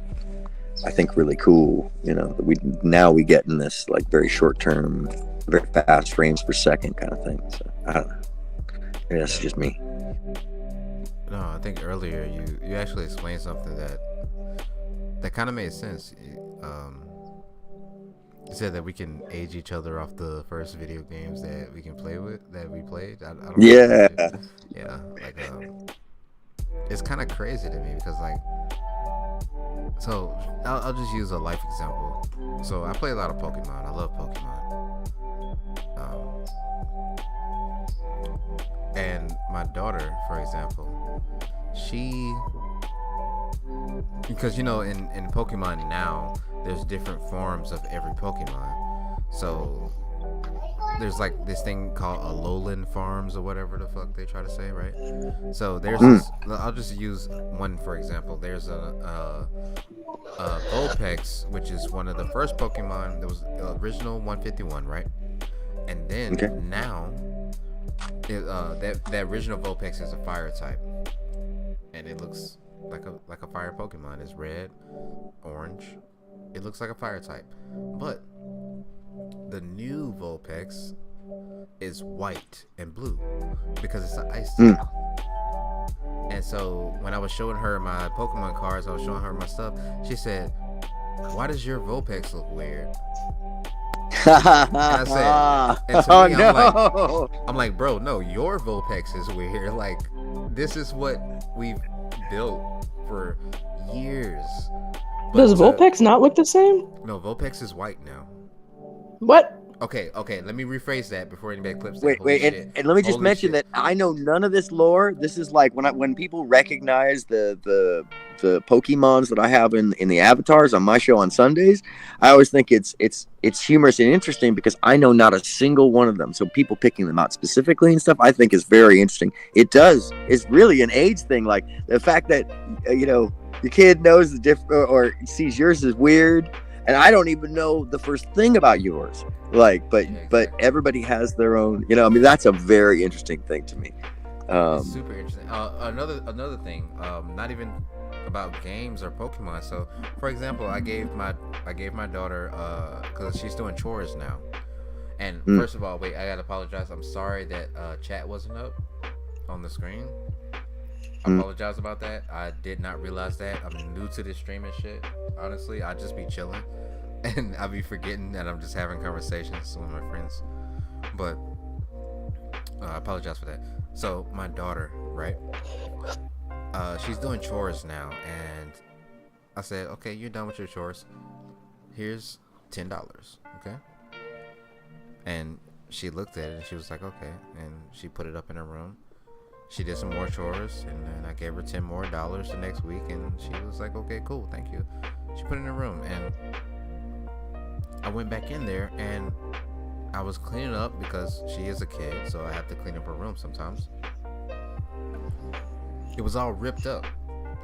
I think, really cool. We get in this very short term, very fast frames per second kind of thing. So I don't know. Maybe that's just me. No, I think earlier you actually explained something that kind of made sense. You said that we can age each other off the first video games that we played. I don't know. Yeah. Yeah, like it's kind of crazy to me because like, so I'll just use a life example. So I play a lot of Pokemon. I love Pokemon. And my daughter, for example, because in Pokemon now there's different forms of every Pokemon. So there's like this thing called Alolan farms or whatever the fuck they try to say, right? So there's this, I'll just use one for example. There's a Vulpix, which is one of the first Pokemon that was original 151, right? And then now that original Vulpix is a fire type, and it looks like a fire Pokemon. It's red, orange. It looks like a fire type, but the new Vulpix is white and blue because it's an ice type. And so when I was showing her my Pokemon cards, I was showing her my stuff. She said, "Why does your Vulpix look weird?" And I said, and to me, I'm like, bro, no, your Vulpix is weird. Like, this is what we've built for years. But, does Vulpix not look the same? No, Vulpix is white now. What? Okay, let me rephrase that before anybody clips that. Wait, and let me just mention that I know none of this lore. This is like when people recognize the Pokemons that I have in the avatars on my show on Sundays, I always think it's humorous and interesting because I know not a single one of them. So people picking them out specifically and stuff, I think is very interesting. It's really an age thing. Like the fact that your kid knows the different or sees yours as weird, and I don't even know the first thing about yours. Like, but everybody has their own. That's a very interesting thing to me. It's super interesting. Another thing, not even about games or Pokemon. So, for example, I gave my daughter because she's doing chores now. And first of all, wait, I gotta apologize. I'm sorry that chat wasn't up on the screen. I apologize about that. I did not realize that. I'm new to this streaming shit. Honestly, I just be chilling, and I be forgetting that I'm just having conversations with my friends. But I apologize for that. So my daughter, right? She's doing chores now, and I said, "Okay, you're done with your chores. Here's $10, okay?" And she looked at it, and she was like, "Okay," and she put it up in her room. She did some more chores, and then I gave her $10 more the next week, and she was like, "Okay, cool, thank you." She put it in her room, and I went back in there, and I was cleaning up because she is a kid, so I have to clean up her room sometimes. It was all ripped up.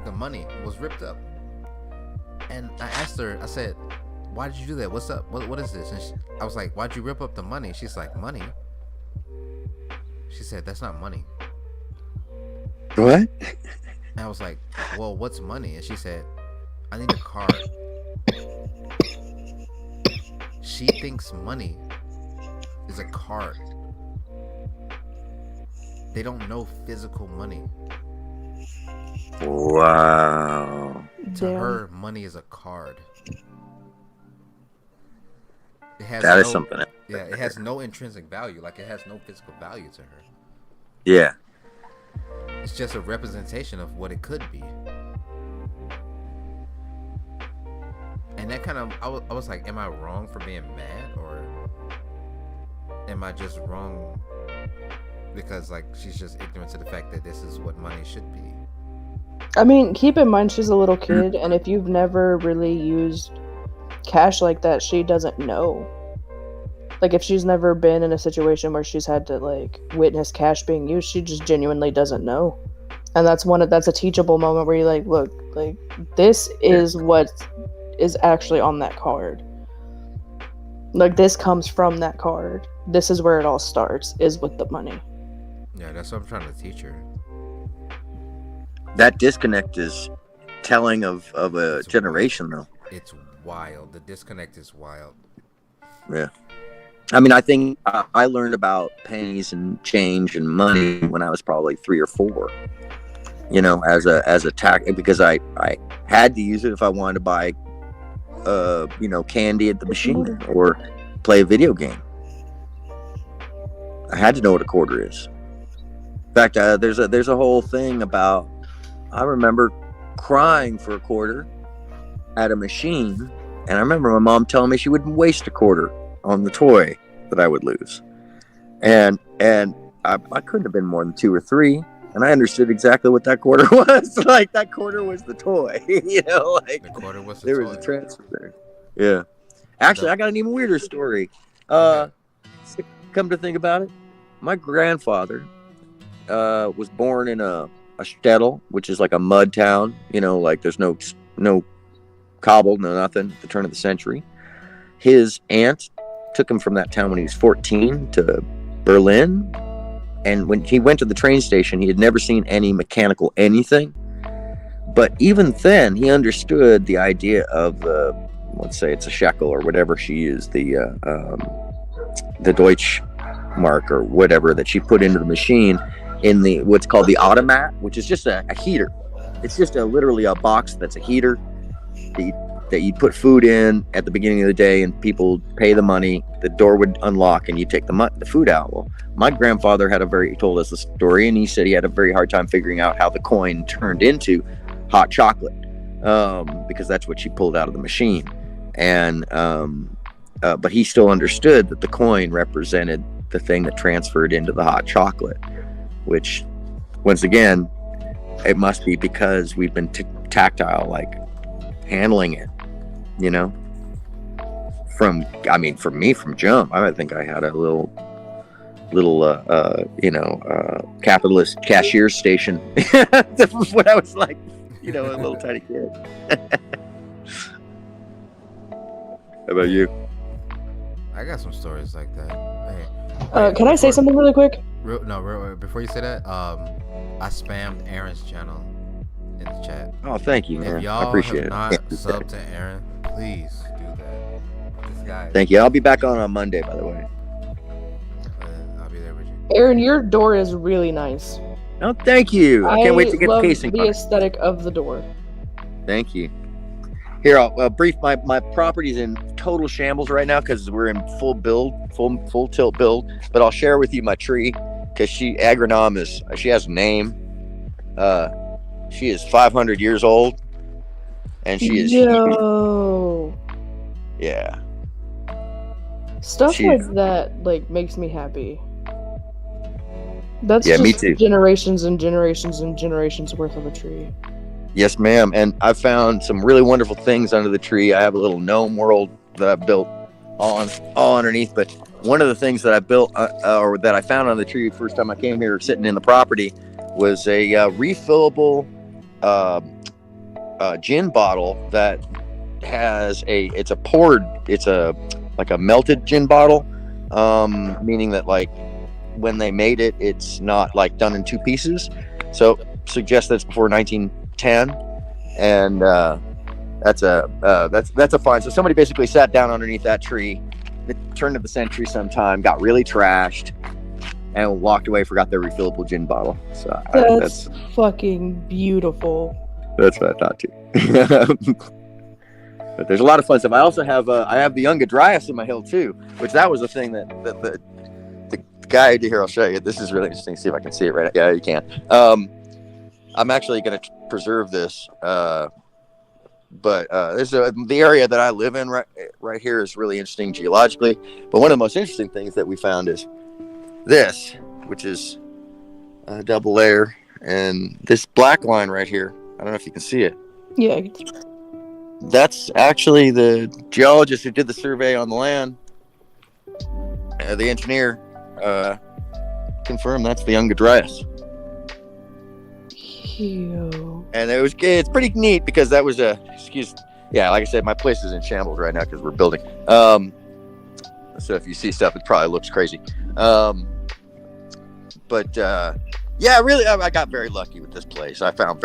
The money was ripped up. And I asked her, I said, "Why did you do that? What's up? What is this?" And I was like, "Why'd you rip up the money?" She's like, "Money?" She said, "That's not money." What? And I was like, "Well, what's money?" And she said, "I need a card." She thinks money is a card. They don't know physical money. Wow. To her, money is a card. That is something else. Yeah, it has no intrinsic value. Like, it has no physical value to her. Yeah. It's just a representation of what it could be. And that kind of, I was like, am I wrong for being mad? Or am I just wrong because, like, she's just ignorant to the fact that this is what money should be? I mean, keep in mind she's a little kid, and if you've never really used cash like that, she doesn't know. Like, if she's never been in a situation where she's had to, like, witness cash being used, she just genuinely doesn't know. And that's a teachable moment where you're like, look, like, this is what is actually on that card. Like, this comes from that card. This is where it all starts, is with the money. Yeah, that's what I'm trying to teach her. That disconnect is telling of a generation, though. It's wild. The disconnect is wild. Yeah. I mean, I think I learned about pennies and change and money when I was probably 3 or 4. You know, as a tax, because I had to use it if I wanted to buy candy at the machine or play a video game. I had to know what a quarter is. In fact, there's a whole thing about, I remember crying for a quarter at a machine, and I remember my mom telling me she wouldn't waste a quarter on the toy that I would lose. And I couldn't have been more than 2 or 3, and I understood exactly what that quarter was. Like, that quarter was the toy. You know, like The quarter was the there toy. was a transfer there. Yeah. Actually, I got an even weirder story. Come to think about it, my grandfather was born in a shtetl, which is like a mud town. You know, like there's no cobble, no nothing at the turn of the century. His aunt took him from that town when he was 14 to Berlin. And when he went to the train station, he had never seen any mechanical anything. But even then, he understood the idea of let's say it's a shekel or whatever she used, the Deutsch mark or whatever that she put into the machine in the what's called the automat, which is just a heater. It's just literally a box that's a heater that you put food in at the beginning of the day, and people pay the money. The door would unlock, and you take the food out. Well, my grandfather he told us the story, and he said he had a very hard time figuring out how the coin turned into hot chocolate, because that's what she pulled out of the machine. And but he still understood that the coin represented the thing that transferred into the hot chocolate, which, once again, it must be because we've been tactile, like handling it, you know. For me, from jump, I think I had a little capitalist cashier station when I was like, a little tiny kid. How about you? I got some stories like that. Hey, Can I say something really quick? Before you say that, I spammed Aaron's channel in the chat. Oh, thank you, man. If y'all I appreciate it. not subbed to Aaron, please do that. This guy. Thank you. I'll be back on Monday, by the way. I'll be there with you. Aaron, your door is really nice. Oh, thank you. I can't wait to get the love casing the on it. aesthetic of the door. Thank you. Here, I'll brief my property's in total shambles right now because we're in full tilt build. But I'll share with you my tree because she has a name. She is 500 years old, and she is Yo. yeah. Stuff like that makes me happy. That's me just too. generations and generations and generations worth of a tree. Yes, ma'am. And I found some really wonderful things under the tree. I have a little gnome world that I built all underneath. But one of the things that I built or that I found on the tree first time I came here, sitting in the property, was a refillable gin bottle that has it's like a melted gin bottle, meaning that like when they made it, it's not like done in 2 pieces. So suggest that's before 1910, and that's a find. So somebody basically sat down underneath that tree, the turn of the century sometime, got really trashed, and walked away, forgot their refillable gin bottle. So that's fucking beautiful. That's what I thought too. But there's a lot of fun stuff. I also have I have the Young Adrias in my hill too, which that was the thing that the guy here. I'll show you. This is really interesting. See if I can see it right. Yeah, you can. I'm actually going to preserve this, but there's the area that I live in right here is really interesting geologically. But one of the most interesting things that we found is this, which is a double layer, and this black line right here. I don't know if you can see it. Yeah. That's actually the geologist who did the survey on the land. The engineer confirmed that's the Young Adrias. Ew. And it's pretty neat because that was like I said, my place is in shambles right now because we're building. So if you see stuff, it probably looks crazy. Really, I got very lucky with this place. I found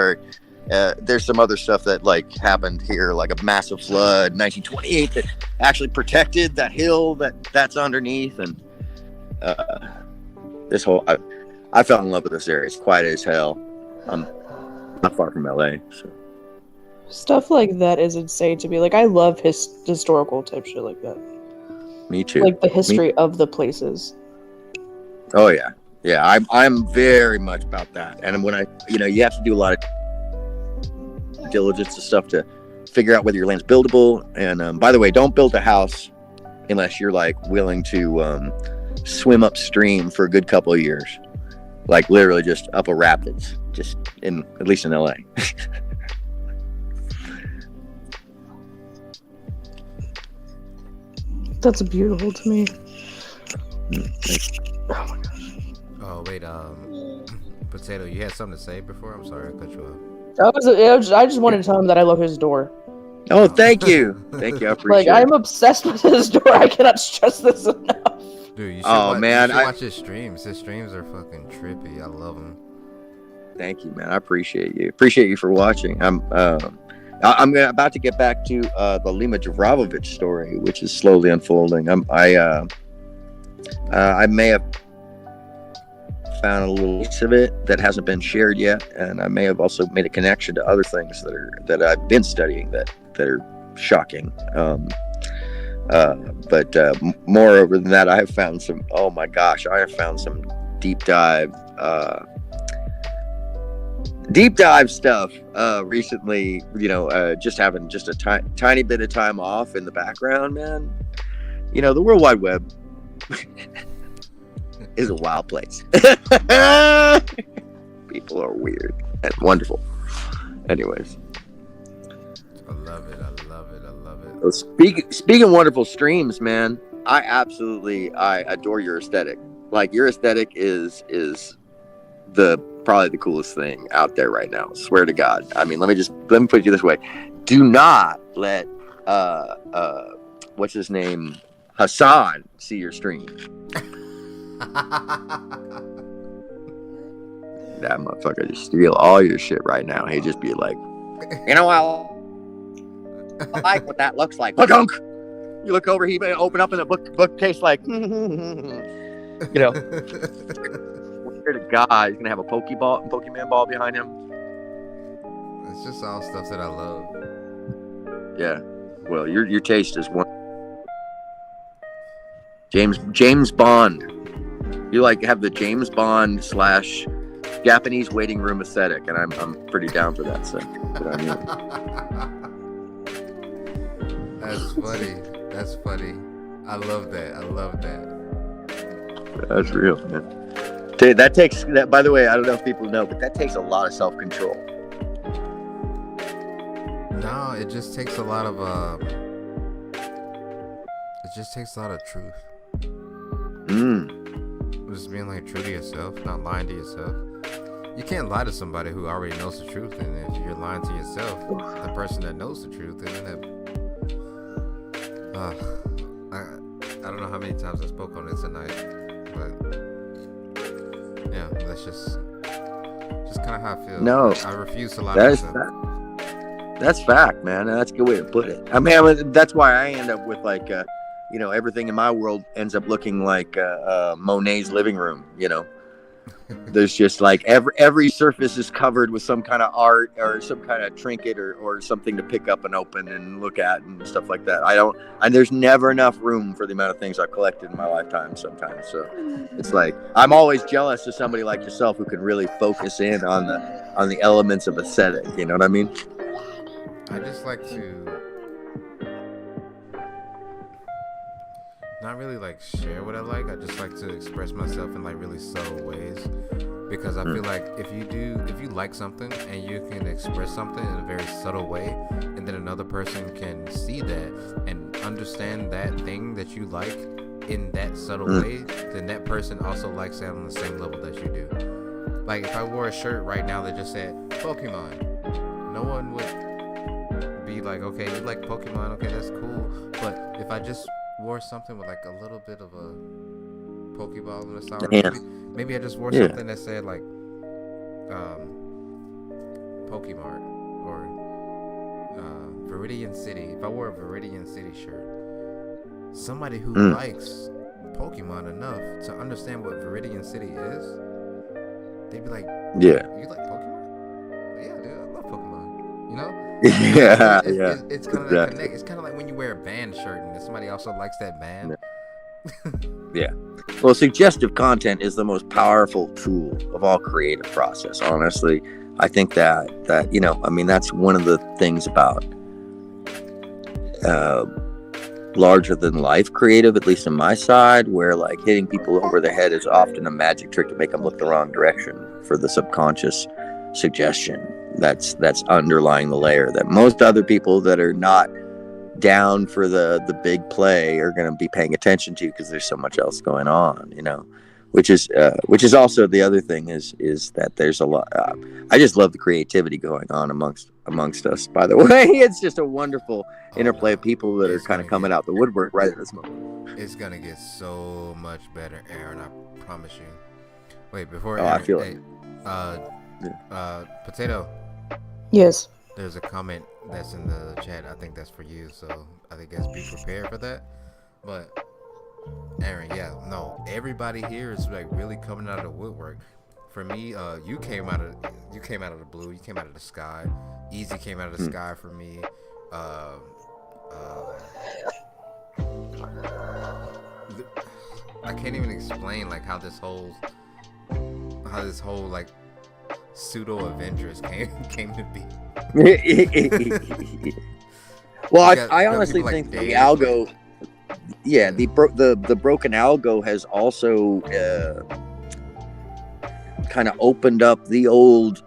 there's some other stuff that like happened here, like a massive flood in 1928 that actually protected that hill that's underneath, and this whole I fell in love with this area. It's quiet as hell. I'm not far from LA, so Stuff like that is insane to me. Like, I love historical type shit like that. me too. Like the history of the places. Oh yeah, yeah. I'm very much about that. And when you have to do a lot of diligence and stuff to figure out whether your land's buildable. And by the way, don't build a house unless you're like willing to swim upstream for a good couple of years, like literally just up a rapids, just at least in LA. That's beautiful to me. Oh my gosh. Oh wait, Potato, you had something to say before? I'm sorry, I cut you off. I just wanted to tell him that I love his door. Oh, thank you. Thank you. I appreciate Like, it. I'm obsessed with his door. I cannot stress this enough. Dude, you should, watch his streams. His streams are fucking trippy. I love them. Thank you, man. I appreciate you. Appreciate you for watching. I'm about to get back to the Lima Jovovich story, which is slowly unfolding. I may have found a little piece of it that hasn't been shared yet, and I may have also made a connection to other things that I've been studying that are shocking. But moreover than that, I have found some. Oh my gosh, I have found some deep dive stuff recently. Just having just a tiny bit of time off in the background, man. The World Wide Web is a wild place. People are weird and wonderful. Anyways, I love it. so speaking of wonderful streams, man, I adore your aesthetic. Like, your aesthetic is probably the coolest thing out there right now. Swear to God. I mean, let me put it this way: do not let what's his name, Hassan, see your stream. That motherfucker just steal all your shit right now. He'd just be like, I like what that looks like. You look over, he may open up in a bookcase like, swear to God, he's gonna have a Pokemon ball behind him. It's just all stuff that I love. Yeah. Well, your taste is one. James Bond. You have the James Bond / Japanese waiting room aesthetic, and I'm pretty down for that. So, That's funny. I love that. That's real, man. That takes that. By the way, I don't know if people know, but that takes a lot of self-control. No, it just takes a lot of truth. Just being true to yourself, not lying to yourself. You can't lie to somebody who already knows the truth, and if you're lying to yourself, the person that knows the truth, I don't know how many times I spoke on it tonight, but yeah, that's just kind of how I feel. No, I refuse to lie to myself. That's fact, man. That's a good way to put it. I mean, that's why I end up with everything in my world ends up looking like Monet's living room. There's just every surface is covered with some kind of art or some kind of trinket or something to pick up and open and look at and stuff like that. There's never enough room for the amount of things I've collected in my lifetime sometimes. So it's I'm always jealous of somebody like yourself who can really focus in on the elements of aesthetic. You know what I mean? I just like to not really share what I like. I just like to express myself in really subtle ways, because I feel like if you like something and you can express something in a very subtle way, and then another person can see that and understand that thing that you like in that subtle way, then that person also likes that on the same level that you do. Like, if I wore a shirt right now that just said Pokemon, no one would be like, okay, you like Pokemon, okay, that's cool. But if I just wore something with a little bit of a Pokeball on the side, maybe I just wore something that said Pokemart, Viridian City, if I wore a Viridian City shirt, somebody who Mm. likes Pokemon enough to understand what Viridian City is, they'd be like, Yeah. "You like Pokemon? Yeah, dude, I love Pokemon." You know? Yeah, It's, yeah. it's, it's kind of exactly. like connect. It's kind of like when you wear a band shirt and somebody also likes that band. Well, suggestive content is the most powerful tool of all creative process. Honestly, I think that I mean, that's one of the things about larger than life creative, at least on my side, where like hitting people over the head is often a magic trick to make them look the wrong direction for the subconscious suggestion that's underlying the layer that most other people that are not down for the big play are going to be paying attention to, because there's so much else going on, which is also the other thing is that there's a lot. I just love the creativity going on amongst us. By the way, it's just a wonderful interplay of people that are kind of coming out the woodwork right at this moment. It's gonna get so much better, Aaron. I promise you. Wait, before I Aaron, feel hey, Potato. Yes. There's a comment that's in the chat. I think that's for you, so I guess be prepared for that. But Aaron, no, everybody here is like really coming out of the woodwork. For me, you came out of the blue. You came out of the sky. Easy came out of the sky for me. I can't even explain like how this whole like pseudo Avengers came to be. Well, I honestly think the algo, the broken algo has also kind of opened up the old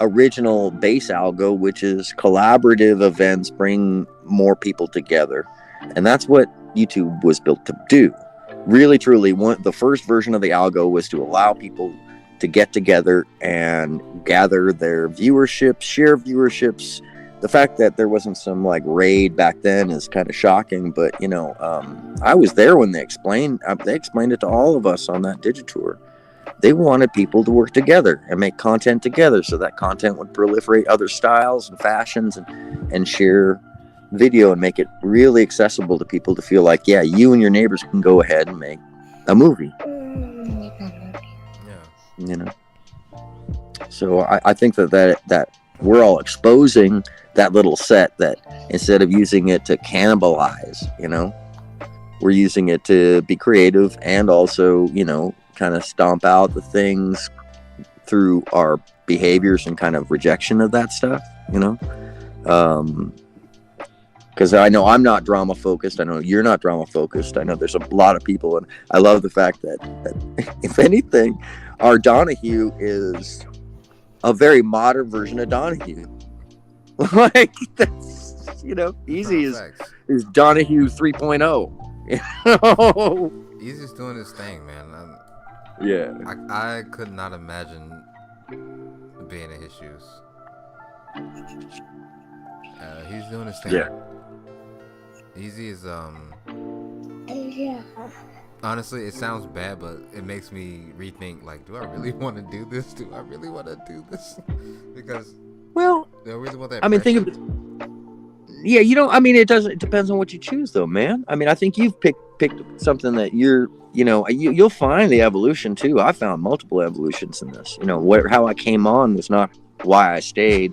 original base algo, which is collaborative events bring more people together, and that's what YouTube was built to do. Really, truly, the first version of the algo was to allow people to get together and gather their viewerships, share viewerships. The fact that there wasn't some like raid back then is kind of shocking, but I was there when they explained it to all of us on that Digitour. They wanted people to work together and make content together, so that content would proliferate other styles and fashions and share video and make it really accessible to people to feel like, yeah, you and your neighbors can go ahead and make a movie. So I think that we're all exposing that little set, that instead of using it to cannibalize, we're using it to be creative and also, kind of stomp out the things through our behaviors and kind of rejection of that stuff, because I know I'm not drama focused. I know you're not drama focused. I know there's a lot of people, and I love the fact that if anything, our Donahue is a very modern version of Donahue. Like, that's, Easy is Donahue 3.0. Easy's doing his thing, man. I could not imagine being in his shoes. He's doing his thing. Yeah. Easy is honestly, it sounds bad, but it makes me rethink, like, do I really want to do this? Do I really want to do this? Because well, do I really want that? I mean, think of it. Yeah, it depends on what you choose, though, man. I mean, I think you've picked something that you'll find the evolution too. I found multiple evolutions in this. How I came on was not why I stayed.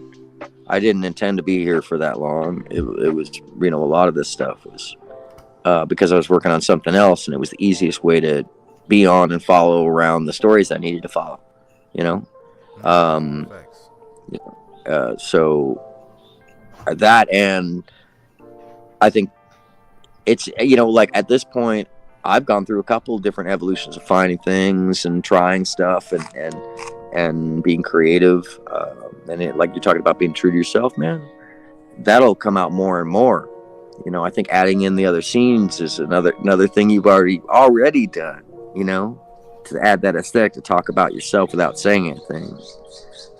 I didn't intend to be here for that long. It was, a lot of this stuff was because I was working on something else, and it was the easiest way to be on and follow around the stories I needed to follow. So that, and I think it's, like at this point, I've gone through a couple of different evolutions of finding things and trying stuff and being creative. And like you're talking about being true to yourself, man, that'll come out more and more. I think adding in the other scenes is another thing you've already done, to add that aesthetic, to talk about yourself without saying anything.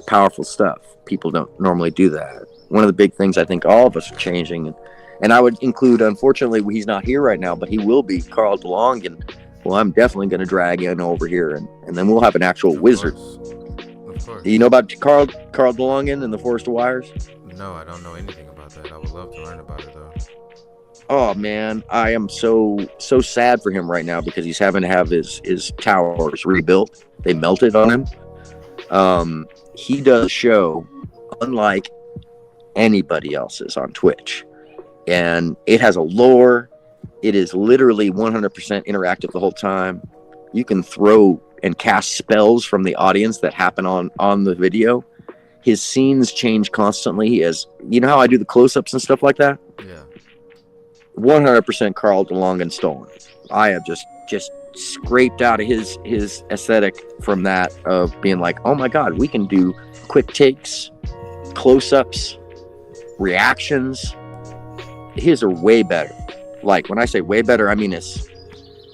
Powerful stuff. People don't normally do that. One of the big things I think all of us are changing, and I would include, unfortunately, he's not here right now, but he will be, Carl DeLonghi. Well, I'm definitely going to drag in over here, and then we'll have an actual wizard. Of course. You know about Carl DeLonghi and the Forest of Wires? No, I don't know anything about that. that. I would love to learn about it though. Oh man, I am so sad for him right now because he's having to have his towers rebuilt. They melted on him. He does a show unlike anybody else's on Twitch, and it has a lore. It is literally 100% interactive the whole time. You can throw and cast spells from the audience that happen on the video. His scenes change constantly. He has, you know how I do the close-ups and stuff like that? Yeah. 100% Carl DeLongan stolen. I have just scraped out of his aesthetic from that of being like, oh my god, we can do quick takes, close-ups, reactions. His are way better. Like when I say way better, I mean this.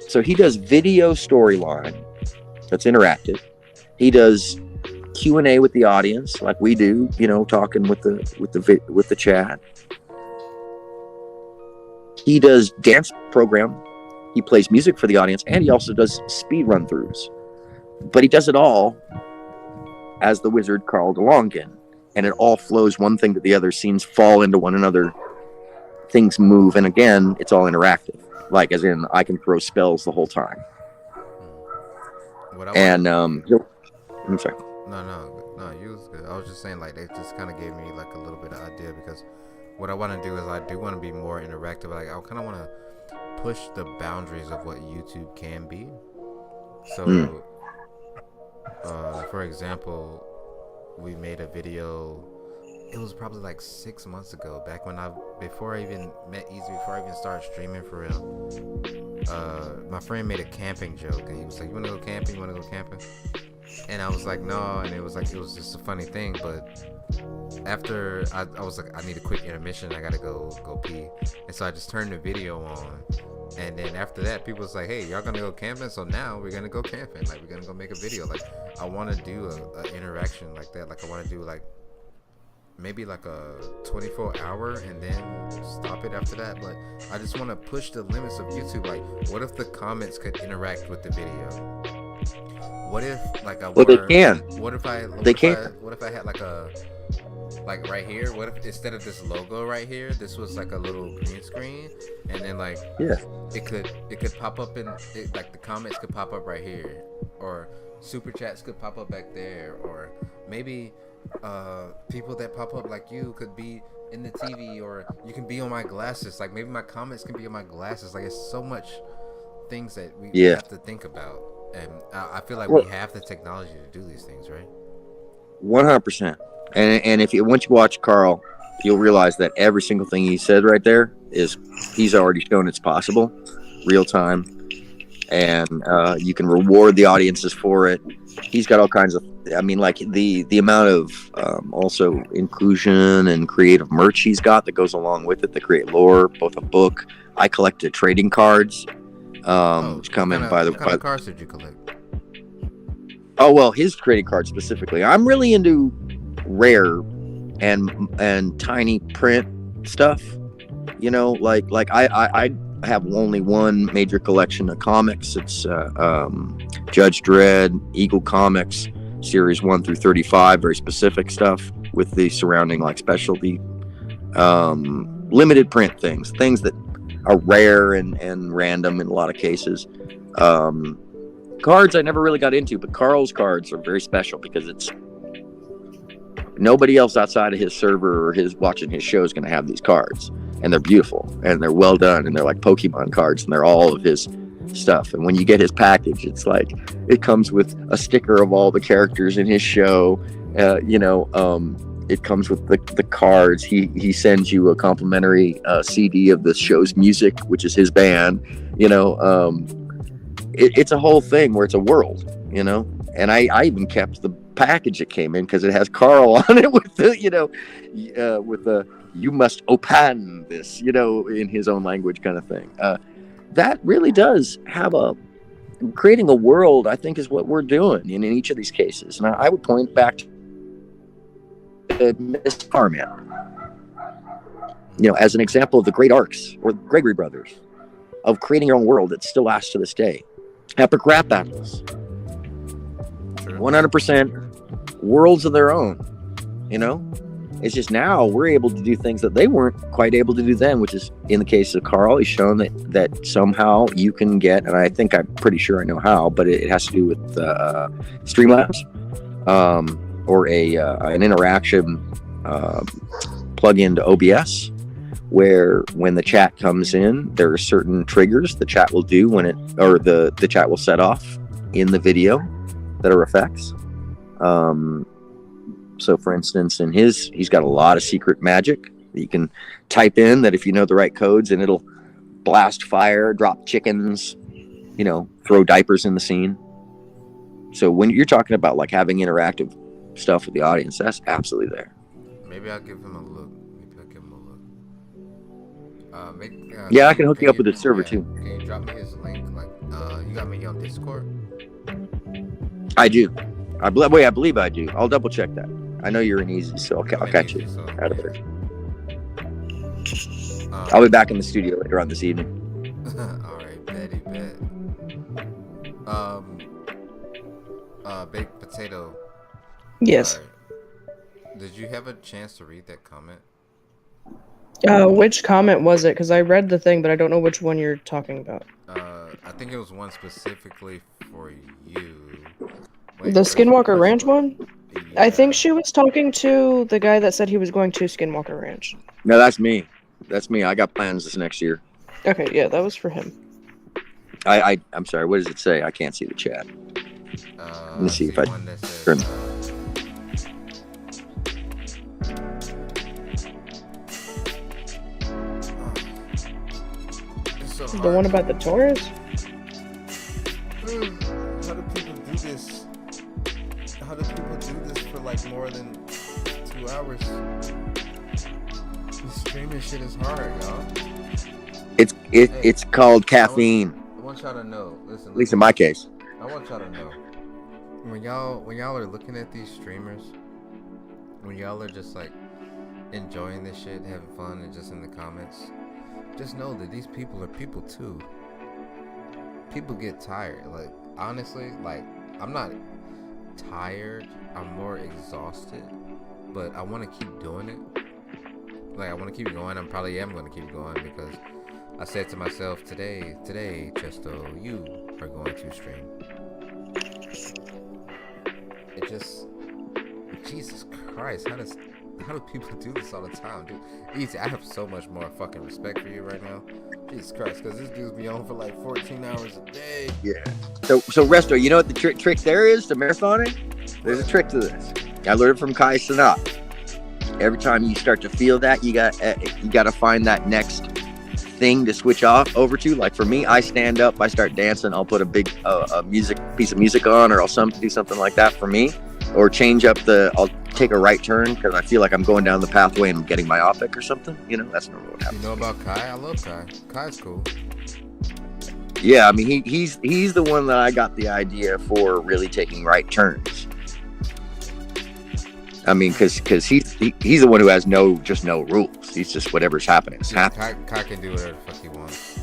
So he does video storyline that's interactive. He does Q&A with the audience like we do, you know, talking with the chat. He does dance program. He plays music for the audience, and he also does speed run throughs. But he does it all as the wizard Carl DeLongan, and it all flows one thing to the other. Scenes fall into one another. Things move, and again, it's all interactive. Like as in, I can throw spells the whole time. I'm sorry. No, you was good. I was just saying, like, they just kind of gave me like a little bit of idea because what I want to do is I do want to be more interactive. Like I kind of want to push the boundaries of what YouTube can be. So, for example, we made a video. It was probably like 6 months ago, back when before I even met Easy, before I even started streaming for real. My friend made a camping joke, and he was like, "You wanna go camping? You wanna go camping?" And I was like, "No," and it was just a funny thing. But after I was like, I need a quick intermission. I gotta go pee, and so I just turned the video on. And then after that, people was like, "Hey, y'all gonna go camping?" So now we're gonna go camping. Like we're gonna go make a video. Like I want to do a interaction like that. Like I want to do like maybe like a 24-hour and then stop it after that. But I just want to push the limits of YouTube. Like, what if the comments could interact with the video? What if like I? Well, they can. What if I? They can. What if I had like right here? What if instead of this logo right here, this was like a little green screen, and then like it could pop up like the comments could pop up right here, or super chats could pop up back there, or maybe people that pop up like you could be in the TV, or you can be on my glasses. Like maybe my comments can be on my glasses. Like it's so much things that we have to think about, and I feel like we have the technology to do these things, right? 100%. And if you once you watch Carl, you'll realize that every single thing he said right there is he's already shown it's possible, real time, and you can reward the audiences for it. He's got all kinds of, I mean, like the amount of also inclusion and creative merch he's got that goes along with it that create lore, both a book. I collected trading cards, which come in by the. What kind of cards did you collect? Oh well, his trading cards specifically. I'm really into rare and tiny print stuff. You know, like I have only one major collection of comics. It's Judge Dredd, Eagle Comics, series 1 through 35, very specific stuff with the surrounding like specialty limited print things that are rare and random in a lot of cases. Cards I never really got into, but Carl's cards are very special because it's nobody else outside of his server or his watching his show is going to have these cards, and they're beautiful and they're well done and they're like Pokemon cards and they're all of his stuff. And when you get his package, it's like it comes with a sticker of all the characters in his show. It comes with the cards. He sends you a complimentary CD of the show's music, which is his band. It's a whole thing where it's a world, and I even kept the package that came in because it has Carl on it with the with the "you must open this" in his own language kind of thing. That really does have creating a world, I think, is what we're doing in each of these cases. And I would point back to Miss Farman, as an example of the great arcs or Gregory Brothers of creating your own world that still lasts to this day. Epic rap battles, 100% worlds of their own, It's just now we're able to do things that they weren't quite able to do then, which is in the case of Carl, he's shown that somehow you can get, and I think I'm pretty sure I know how, but it has to do with Streamlabs, or an interaction plug into OBS, where when the chat comes in, there are certain triggers the chat will do the chat will set off in the video that are effects. So for instance, he's got a lot of secret magic that you can type in, that if you know the right codes, and it'll blast fire, drop chickens, throw diapers in the scene. So when you're talking about like having interactive stuff with the audience, that's absolutely there. Maybe I'll give him a look. Yeah, I can hook you up with the server too. Can you drop me his link? Like, you got me on Discord? I do. I believe I do. I'll double check that. I know you're in easy, so I'll catch you. So, out of there. I'll be back in the studio later on this evening. All right, bet. Baked potato. Yes. Did you have a chance to read that comment? Which comment was it? Because I read the thing, but I don't know which one you're talking about. I think it was one specifically for you. The Skinwalker Ranch one? Yeah. I think she was talking to the guy that said he was going to Skinwalker Ranch. No, that's me. I got plans this next year. Okay, yeah, that was for him. I'm sorry, what does it say? I can't see the chat. Let me see if I turn. The one about the Taurus? How do people do this? How do people do this for like more than 2 hours? This streaming shit is hard, y'all. It's called caffeine. I want y'all to know. Listen. At least in my case. I want y'all to know. When y'all are looking at these streamers, when y'all are just like enjoying this shit, having fun, and just in the comments, just know that these people are people too. People get tired. Like, honestly, like, I'm not tired. I'm more exhausted. But I want to keep doing it. Like, I want to keep going. I probably am going to keep going because I said to myself, today, Chesto, you are going to stream. It just, Jesus Christ, how do people do this all the time, dude? Easy, I have so much more fucking respect for you right now. Jesus Christ, because this dude's be on for like 14 hours a day. Yeah. So Resto, you know what the trick there is to marathoning? There's a trick to this. I learned from Kai Sanat. Every time you start to feel that, you got to find that next thing to switch off over to. Like for me, I stand up, I start dancing, I'll put a big piece of music on, or I'll do something like that for me, or change up I'll take a right turn because I feel like I'm going down the pathway and I'm getting myopic or something. That's normally what happens. You know about Kai? I love Kai. Kai's cool. Yeah, I mean he's the one that I got the idea for really taking right turns. I mean, because he's the one who has no rules. He's just whatever's happening is happening. Kai can do whatever the fuck he wants.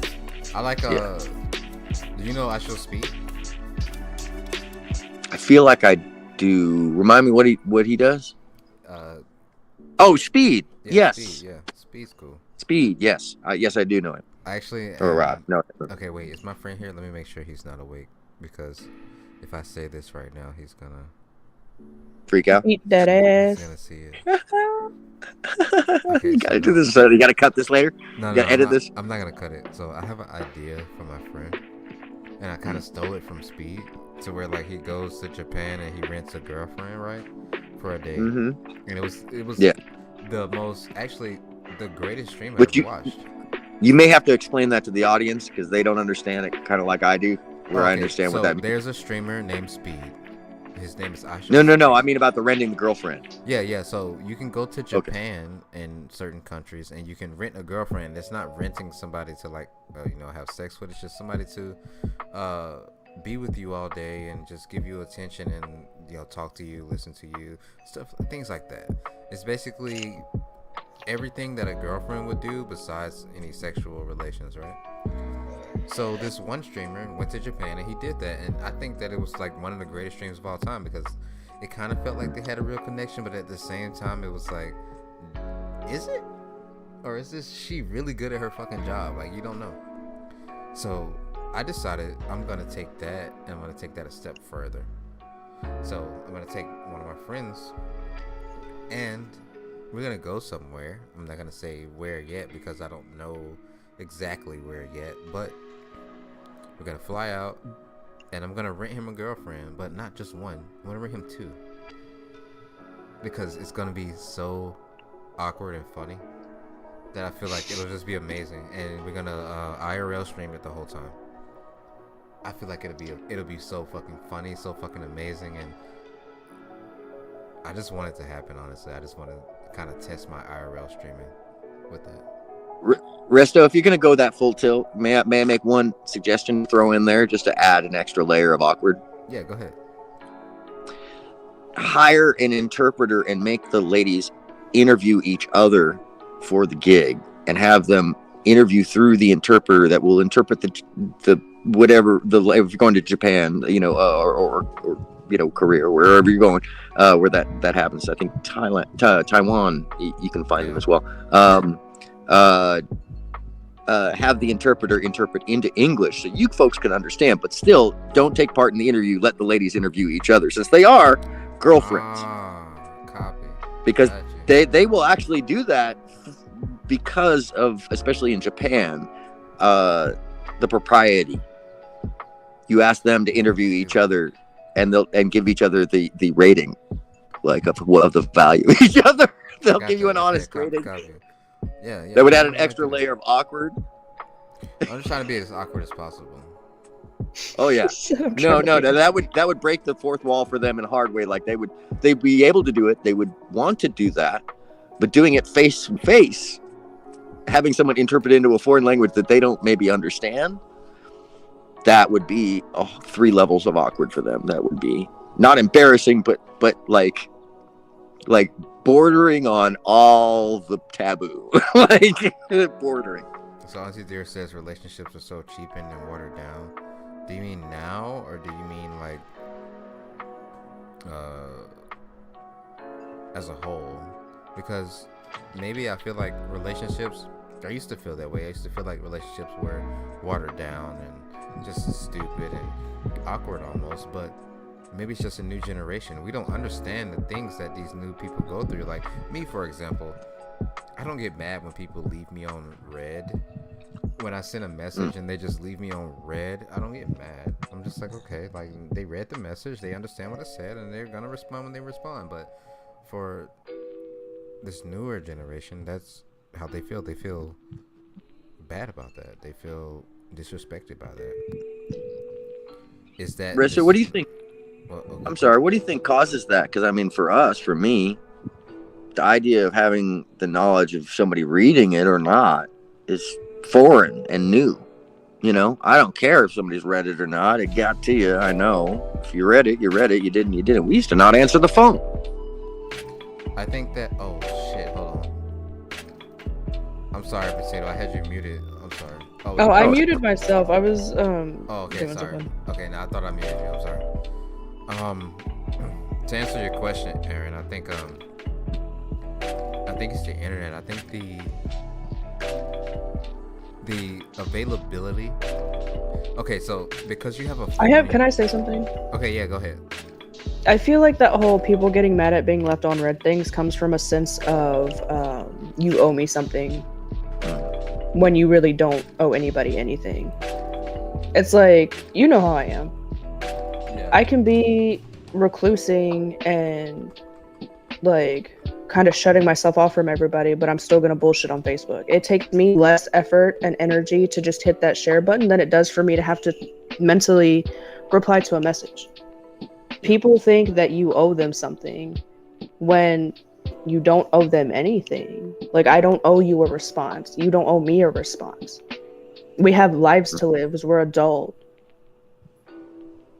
I like do you know I Show Speed? I feel like I do. Remind me what he does. Speed. Yeah, yes. Speed, yeah, Speed's cool. Speed. Yes. Yes, I do know him. Actually. No. Okay, wait. Is my friend here? Let me make sure he's not awake, because if I say this right now, he's gonna freak out. Eat that ass. He's gonna see it. Okay, you gotta do this. You gotta cut this later. No, you gotta edit this. I'm not gonna cut it. So I have an idea from my friend, and I kind of stole it from Speed, to where like he goes to Japan and he rents a girlfriend, right, for a day. And it was the most, actually the greatest stream I've watched. You may have to explain that to the audience because they don't understand it, kind of like I do, where I understand what that means. There's a streamer named Speed. His name is Asha. No. I mean about the renting the girlfriend. Yeah. So you can go to Japan in certain countries and you can rent a girlfriend. It's not renting somebody to like, have sex with. It's just somebody to be with you all day and just give you attention and talk to you, listen to you, things like that. It's basically everything that a girlfriend would do besides any sexual relations, right? So this one streamer went to Japan and he did that, and I think that it was like one of the greatest streams of all time because it kind of felt like they had a real connection, but at the same time it was like is it? Or is this she really good at her fucking job? Like, you don't know. So I decided I'm gonna take that and I'm gonna take that a step further. So I'm gonna take one of my friends and we're gonna go somewhere. I'm not gonna say where yet because I don't know exactly where yet, but we're gonna fly out and I'm gonna rent him a girlfriend, but not just one. I'm gonna rent him two. Because it's gonna be so awkward and funny that I feel like it'll just be amazing, and we're gonna IRL stream it the whole time. I feel like it'll be so fucking funny, so fucking amazing, and I just want it to happen. Honestly, I just want to kind of test my IRL streaming with that. Resto, if you're gonna go that full tilt, may I make one suggestion? Throw in there just to add an extra layer of awkward. Yeah, go ahead. Hire an interpreter and make the ladies interview each other for the gig and have them interview through the interpreter that will interpret the whatever if you're going to Japan, or Korea or wherever you're going, where that happens. I think Taiwan, you can find them as well. Have the interpreter interpret into English so you folks can understand, but still don't take part in the interview. Let the ladies interview each other since they are girlfriends. Copy. Because they will actually do that because of, especially in Japan, the propriety. You ask them to interview each other and they'll give each other the rating, like of the value of each other. They'll give you an honest rating. Yeah. That would add an extra layer of awkward. I'm just trying to be as awkward as possible. Oh yeah. No. That would break the fourth wall for them in a hard way. Like they'd be able to do it. They would want to do that, but doing it face to face, having someone interpret into a foreign language that they don't maybe understand, that would be 3 levels of awkward for them. That would be not embarrassing, but like bordering on all the taboo, like bordering. So Auntie Dear says relationships are so cheapened and watered down. Do you mean now, or do you mean like as a whole? Because maybe I feel like relationships, I used to feel that way. I used to feel like relationships were watered down and just stupid and awkward almost, but maybe it's just a new generation. We don't understand the things that these new people go through. Like me, for example, I don't get mad when people leave me on red. When I send a message and they just leave me on red, I don't get mad. I'm just like, okay, like they read the message, they understand what I said, and they're gonna respond when they respond. But for this newer generation, that's how they feel. They feel bad about that. They feel disrespected by that. Is that Resto, what do you think? Well, okay. I'm sorry, what do you think causes that? Because I mean, for me, the idea of having the knowledge of somebody reading it or not is foreign and new. I don't care if somebody's read it or not. It got to you. I know. If you read it, you read it. You didn't, you didn't. We used to not answer the phone. I think that. Oh shit! Hold on. I'm sorry, Potato. I had you muted. I'm sorry. Oh, I muted myself. I was Oh, okay. doing Sorry. something. Okay, now I thought I muted you. I'm sorry. To answer your question, Aaron, I think it's the internet. I think the availability. Okay, so because you have a phone, Can I say something? Okay, yeah, go ahead. I feel like that whole people getting mad at being left on red things comes from a sense of you owe me something when you really don't owe anybody anything. It's like, you know how I am. Yeah. I can be reclusing and like kind of shutting myself off from everybody, but I'm still gonna bullshit on Facebook. It takes me less effort and energy to just hit that share button than it does for me to have to mentally reply to a message. People think that you owe them something when you don't owe them anything. Like, I don't owe you a response. You don't owe me a response. We have lives to live because we're adult.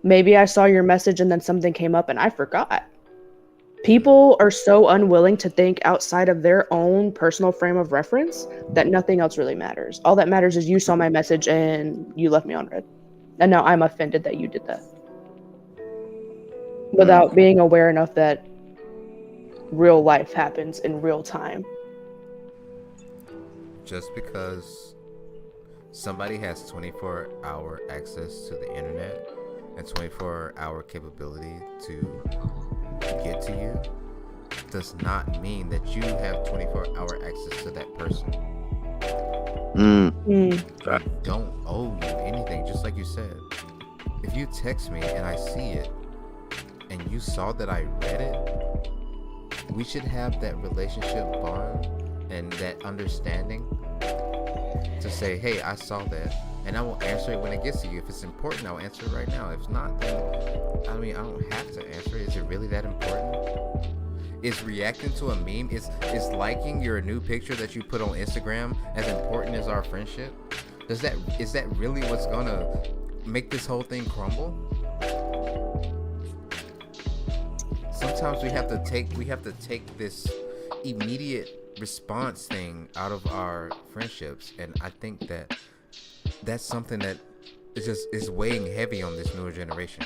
Maybe I saw your message and then something came up and I forgot. People are so unwilling to think outside of their own personal frame of reference that nothing else really matters. All that matters is you saw my message and you left me on red. And now I'm offended that you did that. Without being aware enough that real life happens in real time. Just because somebody has 24-hour access to the internet and 24-hour capability to get to you does not mean that you have 24-hour access to that person. I don't owe you anything, just like you said. If you text me and I see it and you saw that I read it, we should have that relationship bond and that understanding to say, hey, I saw that, and I will answer it when it gets to you. If it's important, I'll answer it right now. If not, then I don't have to answer it. Is it really that important? Is reacting to a meme, is liking your new picture that you put on Instagram as important as our friendship? Is that really what's gonna make this whole thing crumble? Sometimes we have to take this immediate response thing out of our friendships, and I think that's something that is weighing heavy on this newer generation.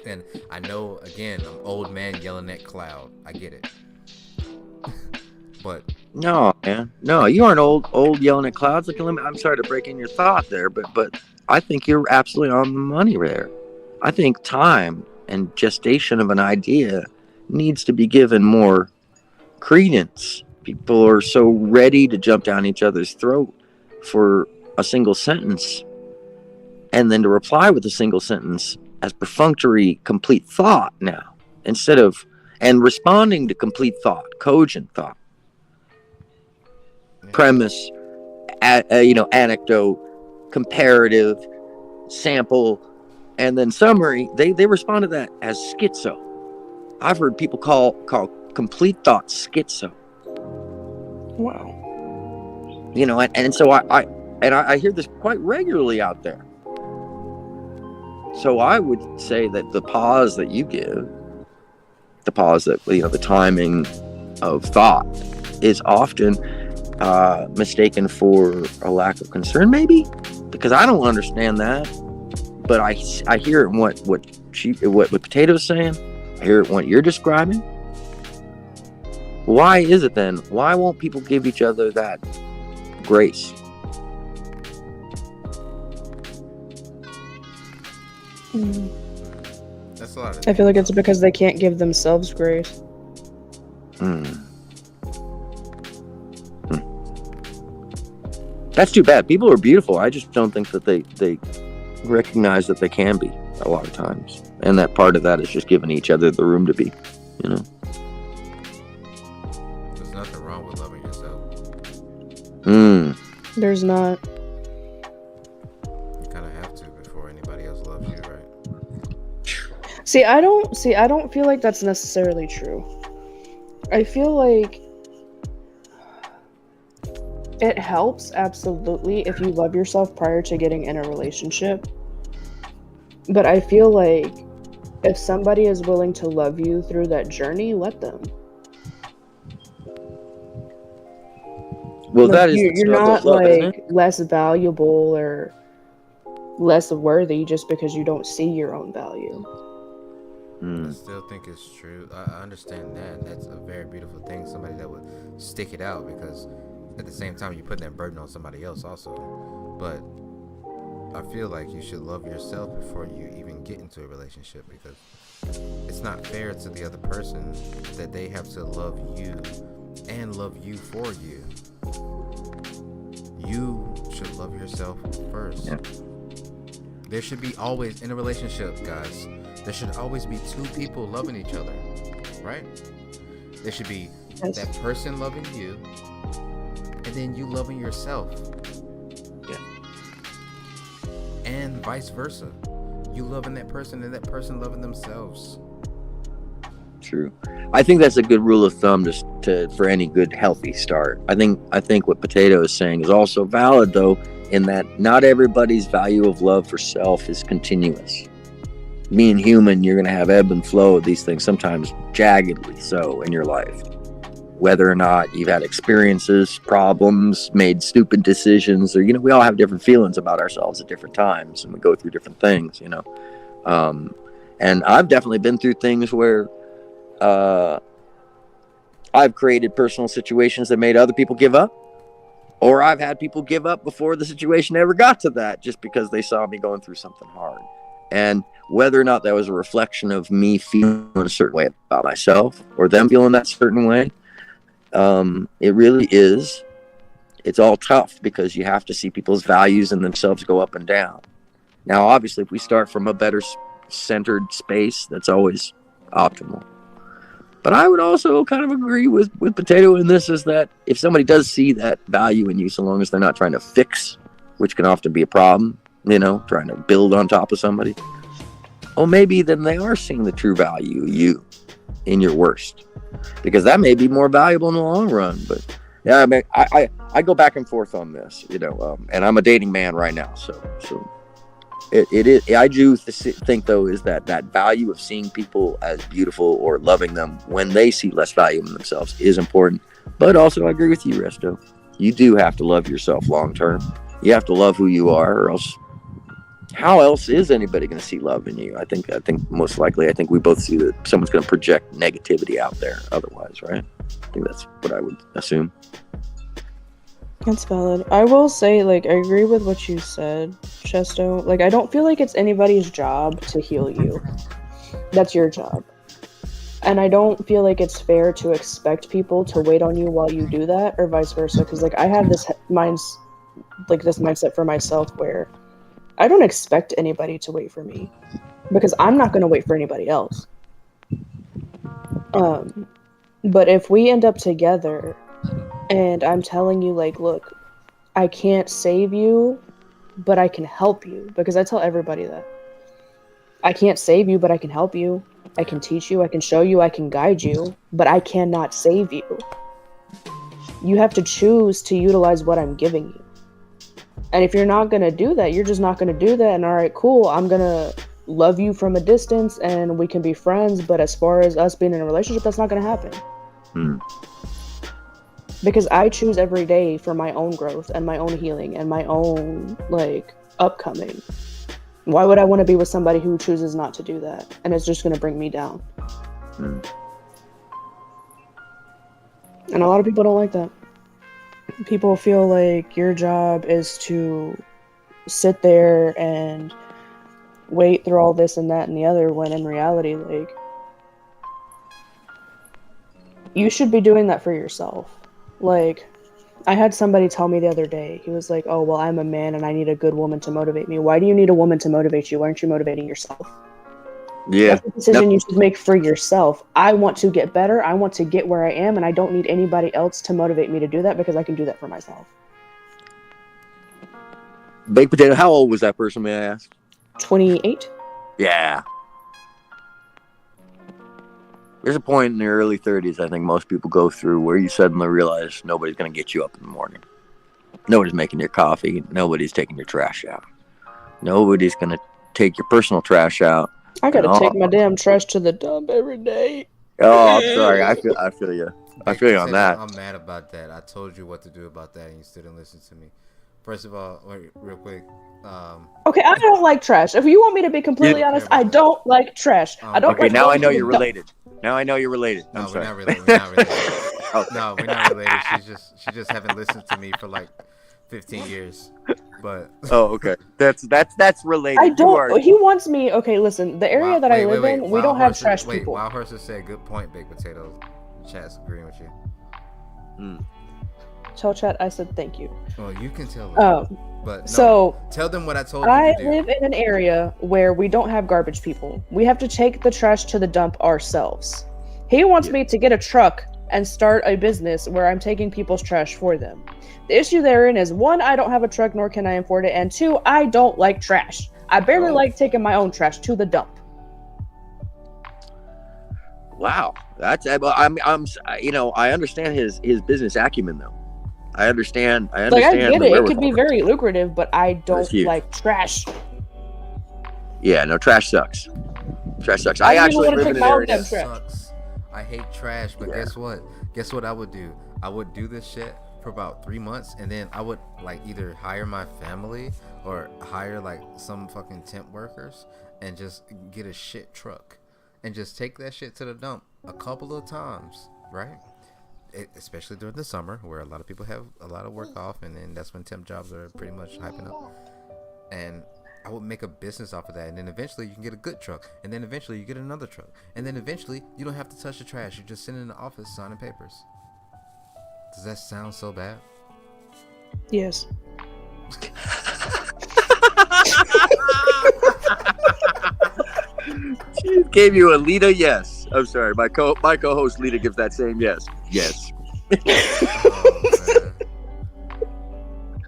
And I know, again, I'm old man yelling at cloud. I get it. But No, man. No, you aren't old yelling at clouds. Look, I'm sorry to break in your thought there, but I think you're absolutely on the money there. I think time and gestation of an idea needs to be given more credence. People are so ready to jump down each other's throat for a single sentence and then to reply with a single sentence as perfunctory complete thought now, instead of and responding to complete thought, cogent thought, premise, anecdote, comparative, sample, and then summary. They respond to that as schizo. I've heard people call complete thought schizo. Wow. And so I hear this quite regularly out there. So I would say that the pause that you give, the pause that, the timing of thought is often mistaken for a lack of concern, maybe, because I don't understand that, but I hear it in what Potato's saying. I hear it in what you're describing. Why is it then? Why won't people give each other that grace? That's a lot of I feel like it's because they can't give themselves grace. That's too bad. People are beautiful. I just don't think that they recognize that they can be a lot of times. And that part of that is just giving each other the room to be, There's nothing wrong with loving yourself. There's not. You kind of have to before anybody else loves you, right? See, I don't feel like that's necessarily true. I feel like it helps, absolutely, if you love yourself prior to getting in a relationship. But I feel like if somebody is willing to love you through that journey, let them. Well, Like, that is you're not love, isn't it? like less valuable or less worthy just because you don't see your own value. I still think it's true. I understand that. That's a very beautiful thing. Somebody that would stick it out, because at the same time, you're putting that burden on somebody else also. But I feel like you should love yourself before you even get into a relationship, because it's not fair to the other person that they have to love you and love you for you. You should love yourself first. Yeah. There should be always, in a relationship, guys, there should always be two people loving each other, right? There should be that person loving you, and then you loving yourself. Yeah. And vice versa. You loving that person and that person loving themselves. True. I think that's a good rule of thumb for any good healthy start. I think what Potato is saying is also valid, though, in that not everybody's value of love for self is continuous. Being human, you're going to have ebb and flow of these things, sometimes jaggedly so in your life. Whether or not you've had experiences, problems, made stupid decisions, or, we all have different feelings about ourselves at different times, and we go through different things, And I've definitely been through things where I've created personal situations that made other people give up, or I've had people give up before the situation ever got to that, just because they saw me going through something hard. And whether or not that was a reflection of me feeling a certain way about myself or them feeling that certain way, it really is. It's all tough because you have to see people's values and themselves go up and down. Now, obviously, if we start from a better centered space, that's always optimal. But I would also kind of agree with Potato in this, is that if somebody does see that value in you, so long as they're not trying to fix, which can often be a problem, trying to build on top of somebody, well, maybe then they are seeing the true value of you in your worst, because that may be more valuable in the long run. But yeah, I mean, I go back and forth on this, and I'm a dating man right now, so it is. I do think, though, is that value of seeing people as beautiful or loving them when they see less value in themselves is important. But also, I agree with you, Resto. You do have to love yourself long term. You have to love who you are, or else, how else is anybody going to see love in you? I think most likely, we both see that someone's going to project negativity out there otherwise, right? I think that's what I would assume. That's valid. I will say, I agree with what you said, Chesto. I don't feel like it's anybody's job to heal you. That's your job. And I don't feel like it's fair to expect people to wait on you while you do that, or vice versa. Because, I have this mindset for myself where I don't expect anybody to wait for me, because I'm not going to wait for anybody else. But if we end up together, and I'm telling you, look, I can't save you, but I can help you. Because I tell everybody that. I can't save you, but I can help you. I can teach you, I can show you, I can guide you, but I cannot save you. You have to choose to utilize what I'm giving you. And if you're not going to do that, you're just not going to do that. And all right, cool, I'm going to love you from a distance and we can be friends. But as far as us being in a relationship, that's not going to happen. Because I choose every day for my own growth and my own healing and my own, upcoming. Why would I want to be with somebody who chooses not to do that? And it's just going to bring me down. And a lot of people don't like that. People feel like your job is to sit there and wait through all this and that and the other, when in reality, you should be doing that for yourself. I had somebody tell me the other day, he was like, oh, well, I'm a man and I need a good woman to motivate me. Why do you need a woman to motivate you? Why aren't you motivating yourself? Yeah. That's a decision you should make for yourself. I want to get better. I want to get where I am, and I don't need anybody else to motivate me to do that, because I can do that for myself. Baked Potato, how old was that person, may I ask? 28? Yeah. There's a point in the early 30s, I think most people go through, where you suddenly realize nobody's going to get you up in the morning. Nobody's making your coffee. Nobody's taking your trash out. Nobody's going to take your personal trash out. I got to take my damn trash to the dump every day. Oh, I'm sorry. I feel you. I feel you on that. I'm mad about that. I told you what to do about that, and you still didn't listen to me. First of all, wait, real quick. Okay, I don't like trash. If you want me to be completely honest, I don't like trash. I don't. Okay, now I know you're related. Now I know you're related. No, I'm sorry. we're not related. No, we're not related. She just haven't listened to me for 15 years. But okay, that's related. I don't. He wants me. Okay, listen. The area that I live in, we don't have trash people. Wild Horses said, "Good point, Baked Potato." Chat's agreeing with you. Tell chat I said thank you. Well, you can tell them. But no, so tell them what I told you I to do. live in an area where we don't have garbage people. We have to take the trash to the dump ourselves. He wants me to get a truck and start a business where I'm taking people's trash for them. The issue therein is, 1, I don't have a truck, nor can I afford it, and 2, I don't like trash. I barely like taking my own trash to the dump. Wow, that's I understand his business acumen, though. I understand. I get it. It could be very lucrative, but I don't like trash. Yeah, no, trash sucks. Trash sucks. I actually live in an area. Sucks. I hate trash, but guess what? Guess what I would do? I would do this shit for about 3 months, and then I would either hire my family or hire some fucking temp workers and just get a shit truck and just take that shit to the dump a couple of times, right? especially during the summer where a lot of people have a lot of work off, and then that's when temp jobs are pretty much hyping up. And I would make a business off of that, and then eventually you can get a good truck, and then eventually you get another truck, and then eventually you don't have to touch the trash. You're just sitting in the office signing papers. Does that sound so bad? Yes. She gave you a Lita yes. I'm sorry, my co-host Lita gives that same yes. Yes. Oh,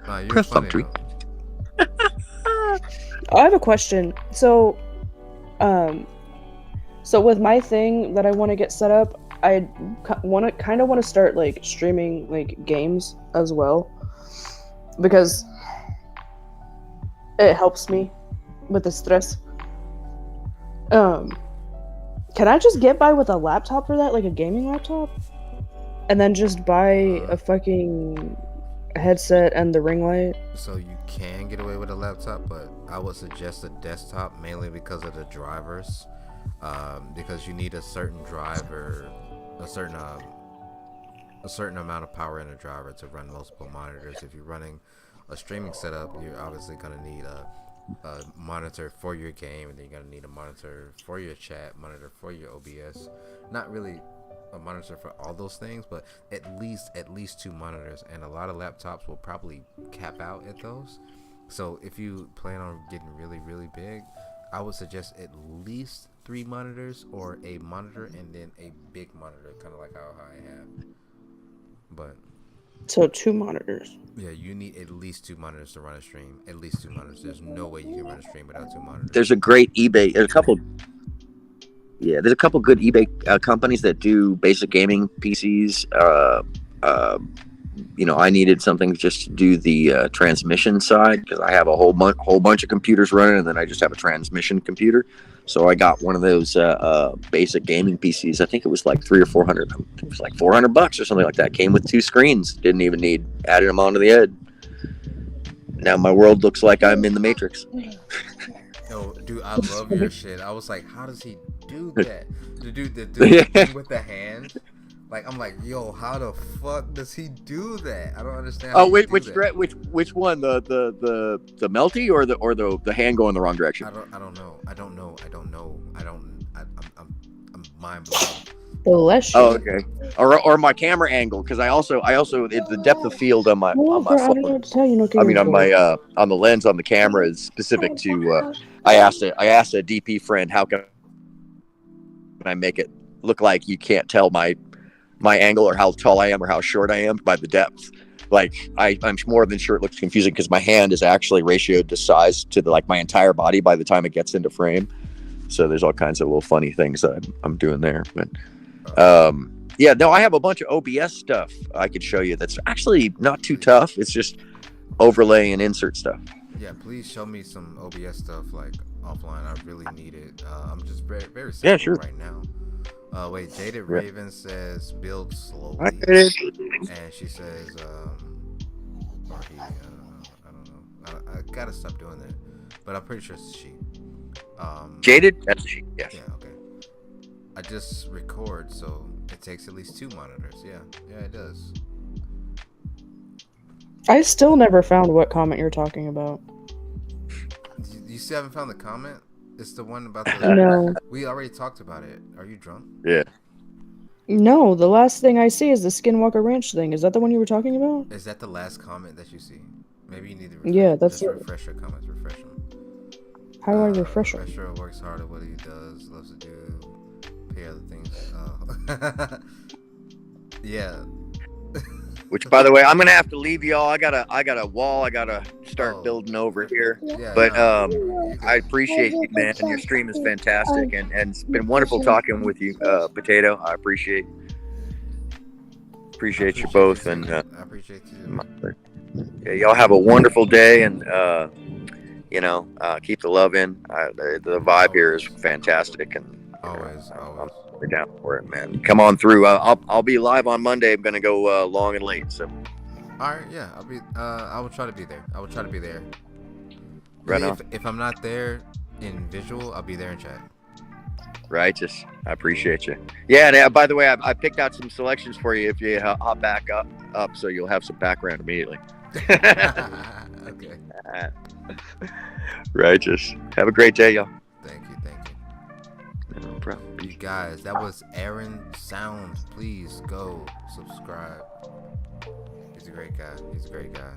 man. You're funny, Perfunctory. though. I have a question. So with my thing that I want to get set up, I want to start like streaming like games as well, because it helps me with the stress. Can I just get by with a laptop for that, like a gaming laptop, and then just buy a fucking headset and the ring light? So you can get away with a laptop, but I would suggest a desktop, mainly because of the drivers. Because you need a certain driver, a certain amount of power in a driver to run multiple monitors. If you're running a streaming setup, you're obviously gonna need a monitor for your game, and then you're gonna need a monitor for your chat, monitor for your OBS. Not really a monitor for all those things, but at least 2 monitors, and a lot of laptops will probably cap out at those. So if you plan on getting really, really big, I would suggest at least 3 monitors, or a monitor and then a big monitor, kind of like how I have. But So 2 monitors. yeah, you need at least 2 monitors to run a stream. At least 2 monitors. There's no way you can run a stream without 2 monitors. There's a great eBay. There's a couple good eBay companies that do basic gaming PCs. I needed something just to do the transmission side, because I have a whole bunch of computers running, and then I just have a transmission computer. So I got one of those basic gaming PCs. I think it was like $300 or $400. It was like $400 or something like that. Came with 2 screens. Didn't even need. Added them onto the head. Now my world looks like I'm in the Matrix. Yo, dude, I love your shit. I was like, how does he do that? The dude thing with the hand. Like, I'm like, yo, how the fuck does he do that? I don't understand. Oh, which one? The melty or the hand going the wrong direction? I don't know. I'm mind blown. Bless you. Oh, okay. Or my camera angle, because I also it's the depth of field on my Well, phone. I don't know what to tell you. No, I mean, on my on the lens on the camera is specific to. I asked a DP friend, how can I make it look like you can't tell my angle, or how tall I am, or how short I am by the depth. Like I'm more than sure it looks confusing, because my hand is actually ratioed to size to my entire body by the time it gets into frame. So there's all kinds of little funny things that I'm doing there. But yeah, no, I have a bunch of OBS stuff I could show you that's actually not too tough. It's just overlay and insert stuff. Yeah, please show me some OBS stuff, like, offline. I really need it. I'm just very, very simple sure. right now. Wait, Jaded Raven says build slowly. Hi, Jaded. And she says, I don't know. I gotta stop doing that. But I'm pretty sure it's a she. Jaded? That's a she, yes. Yeah, okay. I just record, so it takes at least 2 monitors. Yeah, it does. I still never found what comment you're talking about. You still haven't found the comment? It's the one about the... No. We already talked about it. Are you drunk? Yeah. No, the last thing I see is the Skinwalker Ranch thing. Is that the one you were talking about? Is that the last comment that you see? Maybe you need to Yeah, that's just it. refresh your comments. Refresh them. How do I refresh them? Refresher works hard at what he does, loves to do, pay other things. Yeah. Which, by the way, I'm gonna have to leave y'all. I got a wall I gotta start building over here. Yeah, But no, I appreciate you, man. Your stream is fantastic, and it's been wonderful talking with you, Potato. I appreciate you both, and I appreciate you. yeah, y'all have a wonderful day, and keep the love in. The vibe here is fantastic, and Always. we're down for it, man. Come on through. I'll be live on Monday. I'm gonna go long and late. So. All right, yeah, I'll be. I will try to be there. Right on. If I'm not there in visual, I'll be there in chat. Righteous. I appreciate you. Yeah, and by the way, I picked out some selections for you if you hop back up, so you'll have some background immediately. Okay. Righteous. Have a great day, y'all. Thank you. No problem. You guys, that was Aaron Sounds. Please go subscribe. He's a great guy.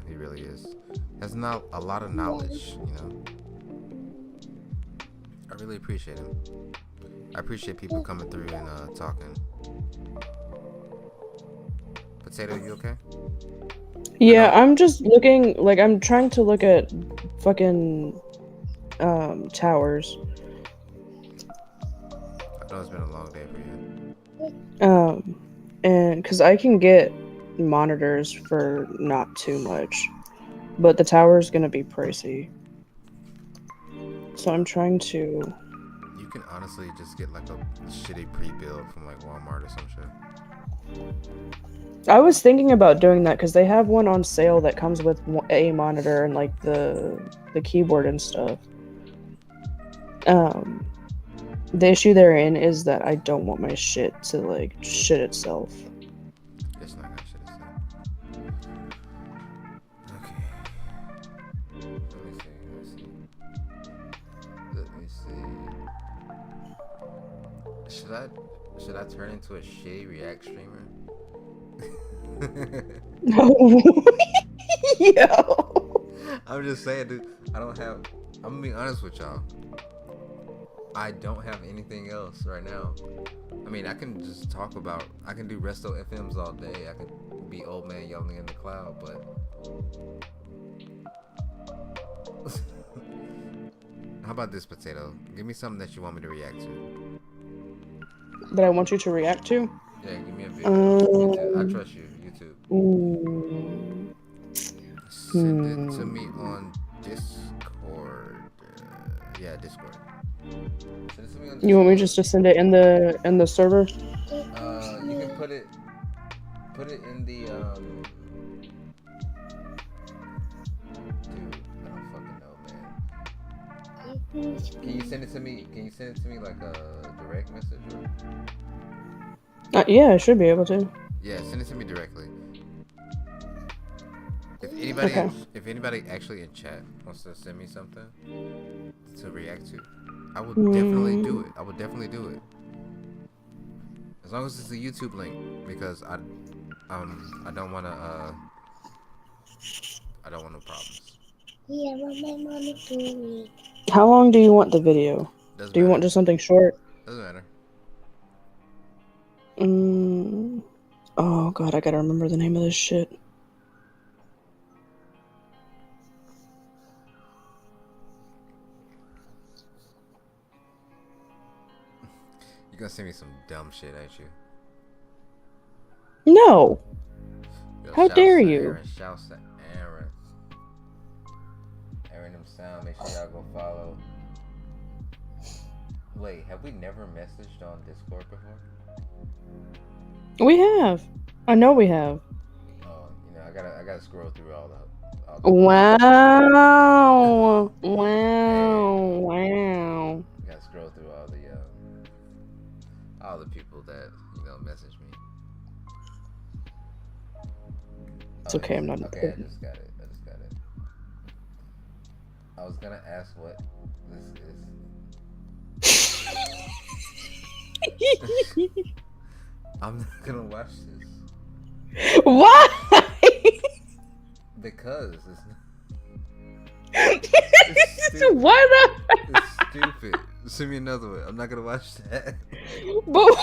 He really is. Has not a lot of knowledge, you know. I really appreciate him. I appreciate people coming through and talking. Potato, you okay? Yeah, I'm just looking, like, I'm trying to look at fucking towers. I know it's been a long day for you. And because I can get monitors for not too much, but the tower's gonna be pricey. So I'm trying to. You can honestly just get like a shitty pre-build from like Walmart or some shit. I was thinking about doing that because they have one on sale that comes with a monitor and like the keyboard and stuff. The issue therein is that I don't want my shit to like shit itself. It's not gonna shit itself. Okay. Let me see. Should I turn into a shitty React streamer? No. Yo. I'm just saying, dude. I'm gonna be honest with y'all. I don't have anything else right now. I mean, I can just I can do Resto FMs all day. I could be old man yelling in the cloud, but how about this, Potato? Give me something that you want me to react to. That I want you to react to? Yeah, give me a video. I trust you, YouTube. Send it to me on Discord. Yeah, Discord. Send it to me on Discord. You want me just to send it in the server? You can put it in the Dude, I don't fucking know, man. Can you send it to me like a direct message or? Yeah, I should be able to. Yeah, send it to me directly. Okay. If anybody actually in chat wants to send me something to react to, I would definitely do it. As long as it's a YouTube link, because I don't want no problems. How long do you want the video? Doesn't Do you matter. want just something short? Doesn't matter. Oh god, I gotta remember the name of this shit. You're gonna send me some dumb shit, ain't you? No! Yo, How shouts dare to you? Aaron, shouts to Aaron. Aaron them sound, make sure y'all go follow. Wait, have we never messaged on Discord before? We have. I know we have. Oh, you know, I gotta scroll through all the Wow. Wow. I gotta scroll through all the people that, you know, message me. It's okay, I'm not Okay, I important. just got it. I was gonna ask what this is. I'm not gonna watch this. Why? Because Why not? it's stupid. Send me another one. I'm not gonna watch that. But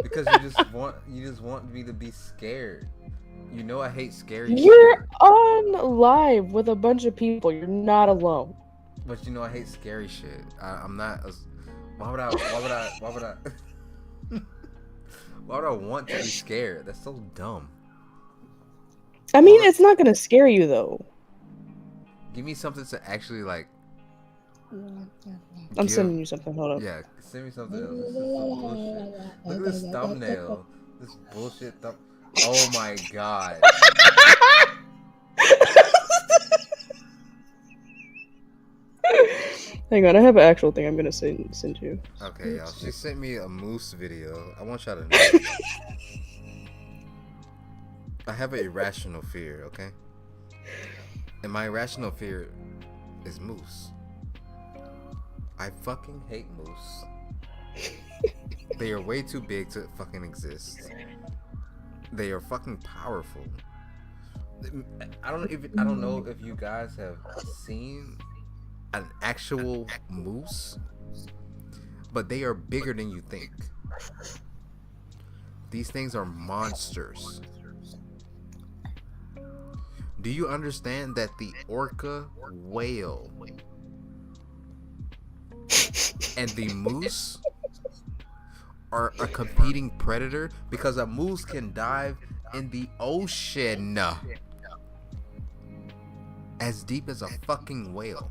Because you just want me to be scared. You know I hate scary you're shit. on live with a bunch of people. You're not alone. But you know I hate scary shit. I'm not. Why would I? Why would I want to be scared? That's so dumb. I mean, it's not gonna scare you though. Give me something to actually like. I'm sending you something. Hold up. Yeah, send me something else. This is some bullshit. Look at this thumbnail. This bullshit thumb. Oh my god. Hang on, I have an actual thing I'm gonna send you. Okay, y'all. She sent me a moose video. I want y'all to know. I have an irrational fear, okay? And my irrational fear is moose. I fucking hate moose. They are way too big to fucking exist. They are fucking powerful. I don't know if you guys have seen an actual moose, but they are bigger than you think. These things are monsters. Do you understand that the orca whale and the moose are a competing predator? Because a moose can dive in the ocean as deep as a fucking whale.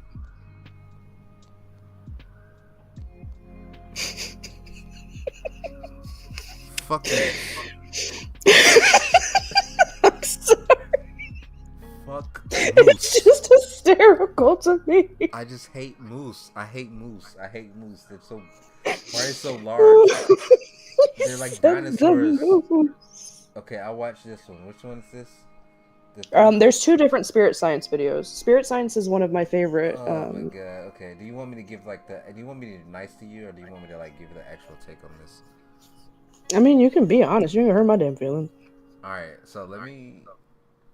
Fuck moose. I'm sorry. Fuck It's moose. just hysterical to me. I just hate moose. I hate moose. I hate moose. They're so. Why are they so large? They're like dinosaurs. Okay, I watched this one. Which one is this? There's two different Spirit Science videos. Spirit Science is one of my favorite. Oh my god. Okay. Do you want me to give like the? Do you want me to be nice to you, or do you want me to like give you the actual take on this? I mean, you can be honest. You ain't gonna hurt my damn feelings. All right. So let me.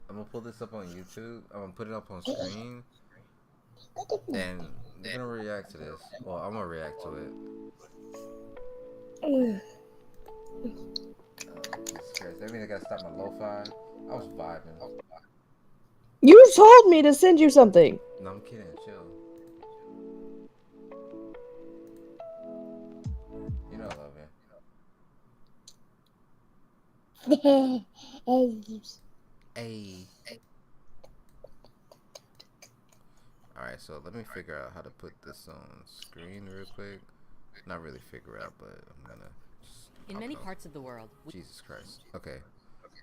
I'm gonna pull this up on YouTube. I'm gonna put it up on screen, and you're gonna react to this. Well, I'm gonna react to it. That means I gotta stop my lo-fi. I was vibing. You told me to send you something. No, I'm kidding. Chill. You know I love you. Hey. Alright, so let me figure out how to put this on screen real quick. Not really figure out, but I'm gonna just... In many parts of the world. Jesus Christ. Okay.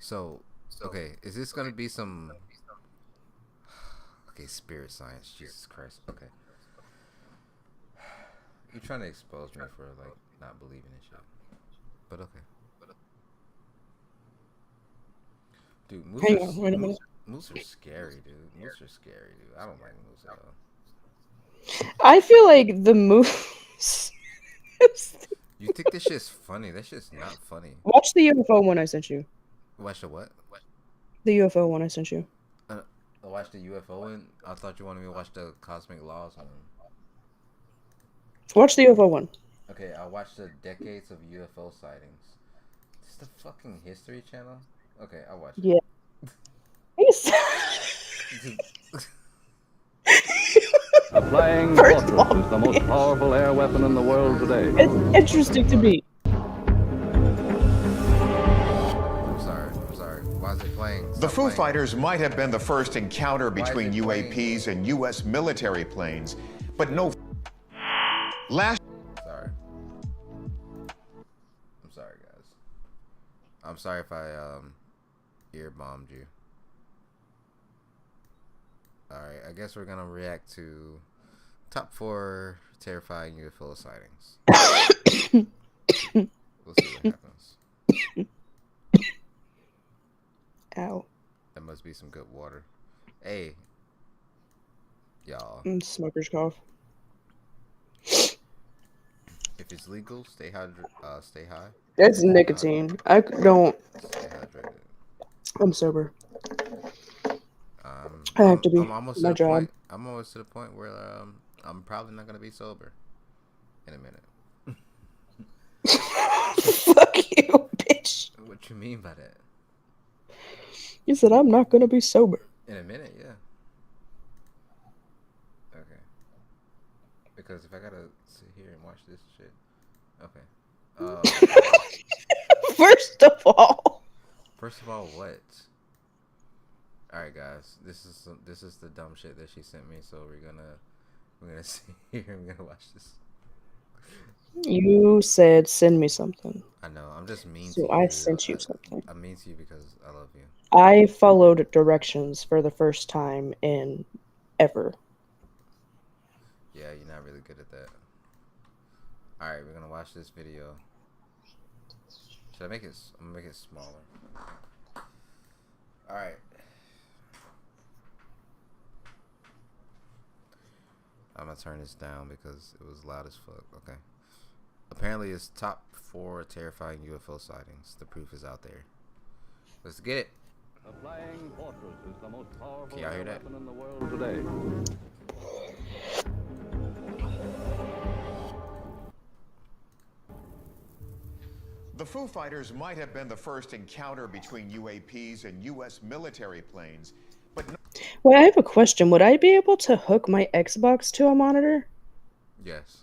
So, okay, is this gonna be some... Okay, spirit science. Jesus Christ. Okay. You're trying to expose me for, like, not believing in shit. But okay. Dude, Hang on, wait a minute. Moose are scary, dude. Moose are scary, dude. I don't like moose at all. I feel like the moose. You think this shit's funny? That shit's not funny. Watch the UFO one I sent you. Watch the what? The UFO one I sent you. Watch the UFO one? I thought you wanted me to watch the Cosmic Laws one. Watch the UFO one. Okay, I'll watch the Decades of UFO Sightings. This is the fucking History Channel? Okay, I'll watch it. Yeah. Flying fortress is the most powerful air weapon in the world today. It's interesting to me. I'm sorry. Why is it playing? The Foo Fighters might have been the first encounter between UAPs and U.S. military planes, but no. Sorry. I'm sorry, guys. I'm sorry if I ear bombed you. Alright, I guess we're gonna react to top 4 terrifying UFO sightings. We'll see what happens. Ow. That must be some good water. Hey, y'all. Smoker's cough. If it's legal, stay high. It's nicotine. I don't. Stay hydrated. I'm sober. I have to be. I'm almost My to the job. point. I'm almost to the point where I'm probably not gonna be sober in a minute. Fuck you, bitch. What you mean by that? You said I'm not gonna be sober. In a minute, yeah. Okay. Because if I gotta sit here and watch this shit, okay. First of all, what? All right, guys. This is the dumb shit that she sent me. So we're gonna sit here and we're gonna watch this. you said send me something. I know. I'm just mean to So you. I sent you something. I'm mean to you because I love you. I followed directions for the first time in ever. Yeah, you're not really good at that. Alright, we're gonna watch this video. Should I make it? I'm gonna make it smaller. Alright. I'm gonna turn this down because it was loud as fuck. Okay. Apparently, it's top 4 terrifying UFO sightings. The proof is out there. Let's get it. A flying fortress is the most powerful Can y'all hear that? weapon in the world today. The Foo Fighters might have been the first encounter between UAPs and U.S. military planes, but no. Wait, I have a question. Would I be able to hook my Xbox to a monitor? Yes.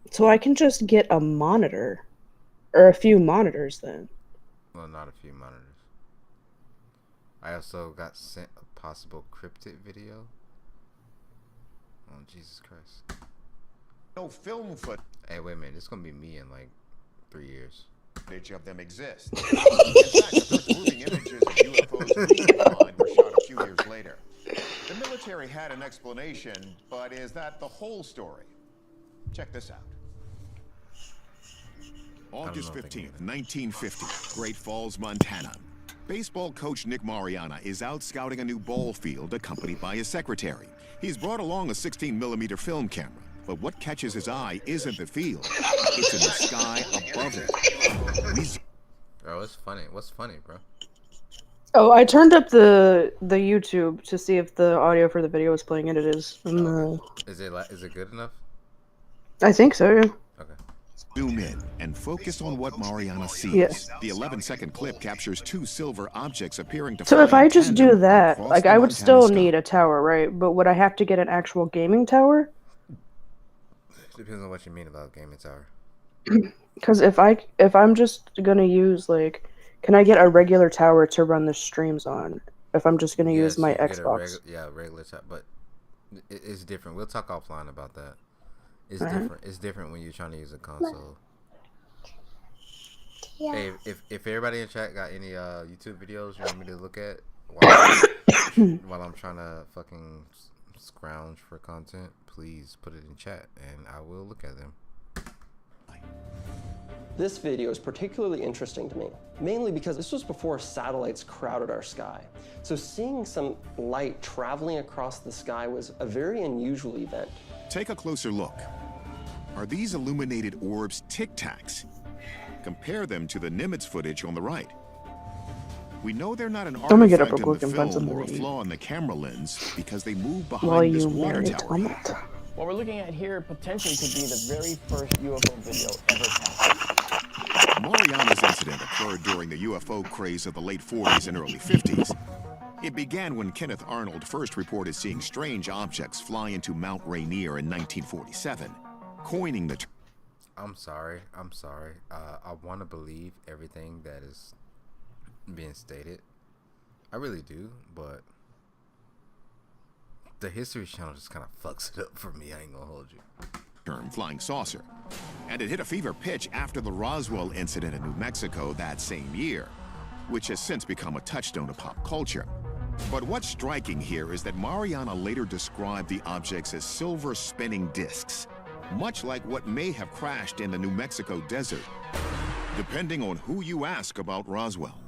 So I can just get a monitor. Or a few monitors then. Well, not a few monitors. I also got sent a possible cryptid video. Oh, Jesus Christ. No film Hey, wait a minute. This is going to be me in like 3 years. footage of them exist. In fact, the first moving images of UFOs we can find were shot a few years later. The military had an explanation, but is that the whole story? Check this out. August 15th, 1950, Great Falls, Montana. Baseball coach Nick Mariana is out scouting a new ball field accompanied by his secretary. He's brought along a 16mm film camera, but what catches his eye isn't the field. It's in the sky above it. Bro, it's funny. What's funny, bro? Oh, I turned up the YouTube to see if the audio for the video was playing, and it is. Is it good enough? I think so, yeah. Okay. Zoom in and focus on what Mariana sees. Yes. The 11-second clip captures 2 silver objects appearing to So fly if I in just do tandem that, across like the I would Montana still sky. need a tower, right? But would I have to get an actual gaming tower? Depends on what you mean about gaming tower. Because if I'm just gonna use like, can I get a regular tower to run the streams on? If I'm just gonna use my you can get a Xbox. regular tower, but it's different. We'll talk offline about that. It's Uh-huh. different. It's different when you're trying to use a console. Yeah. Hey, if everybody in chat got any YouTube videos you want me to look at while I'm trying to fucking scrounge for content, please put it in chat and I will look at them. This video is particularly interesting to me, mainly because this was before satellites crowded our sky. So seeing some light traveling across the sky was a very unusual event. Take a closer look. Are these illuminated orbs Tic Tacs? Compare them to the Nimitz footage on the right. We know they're not an I'm gonna get up artifact real in quick the and find film or a something to eat. flaw in the camera lens because they move While behind this you water tower. marinate. What we're looking at here potentially could be the very first UFO video ever captured. Mariana's incident occurred during the UFO craze of the late 40s and early 50s. It began when Kenneth Arnold first reported seeing strange objects fly into Mount Rainier in 1947, coining the term. I'm sorry. I want to believe everything that is being stated. I really do, but the History Channel just kind of fucks it up for me. I ain't gonna hold you. Term flying saucer. And it hit a fever pitch after the Roswell incident in New Mexico that same year, which has since become a touchstone of pop culture. But what's striking here is that Mariana later described the objects as silver spinning discs, much like what may have crashed in the New Mexico desert, depending on who you ask about Roswell.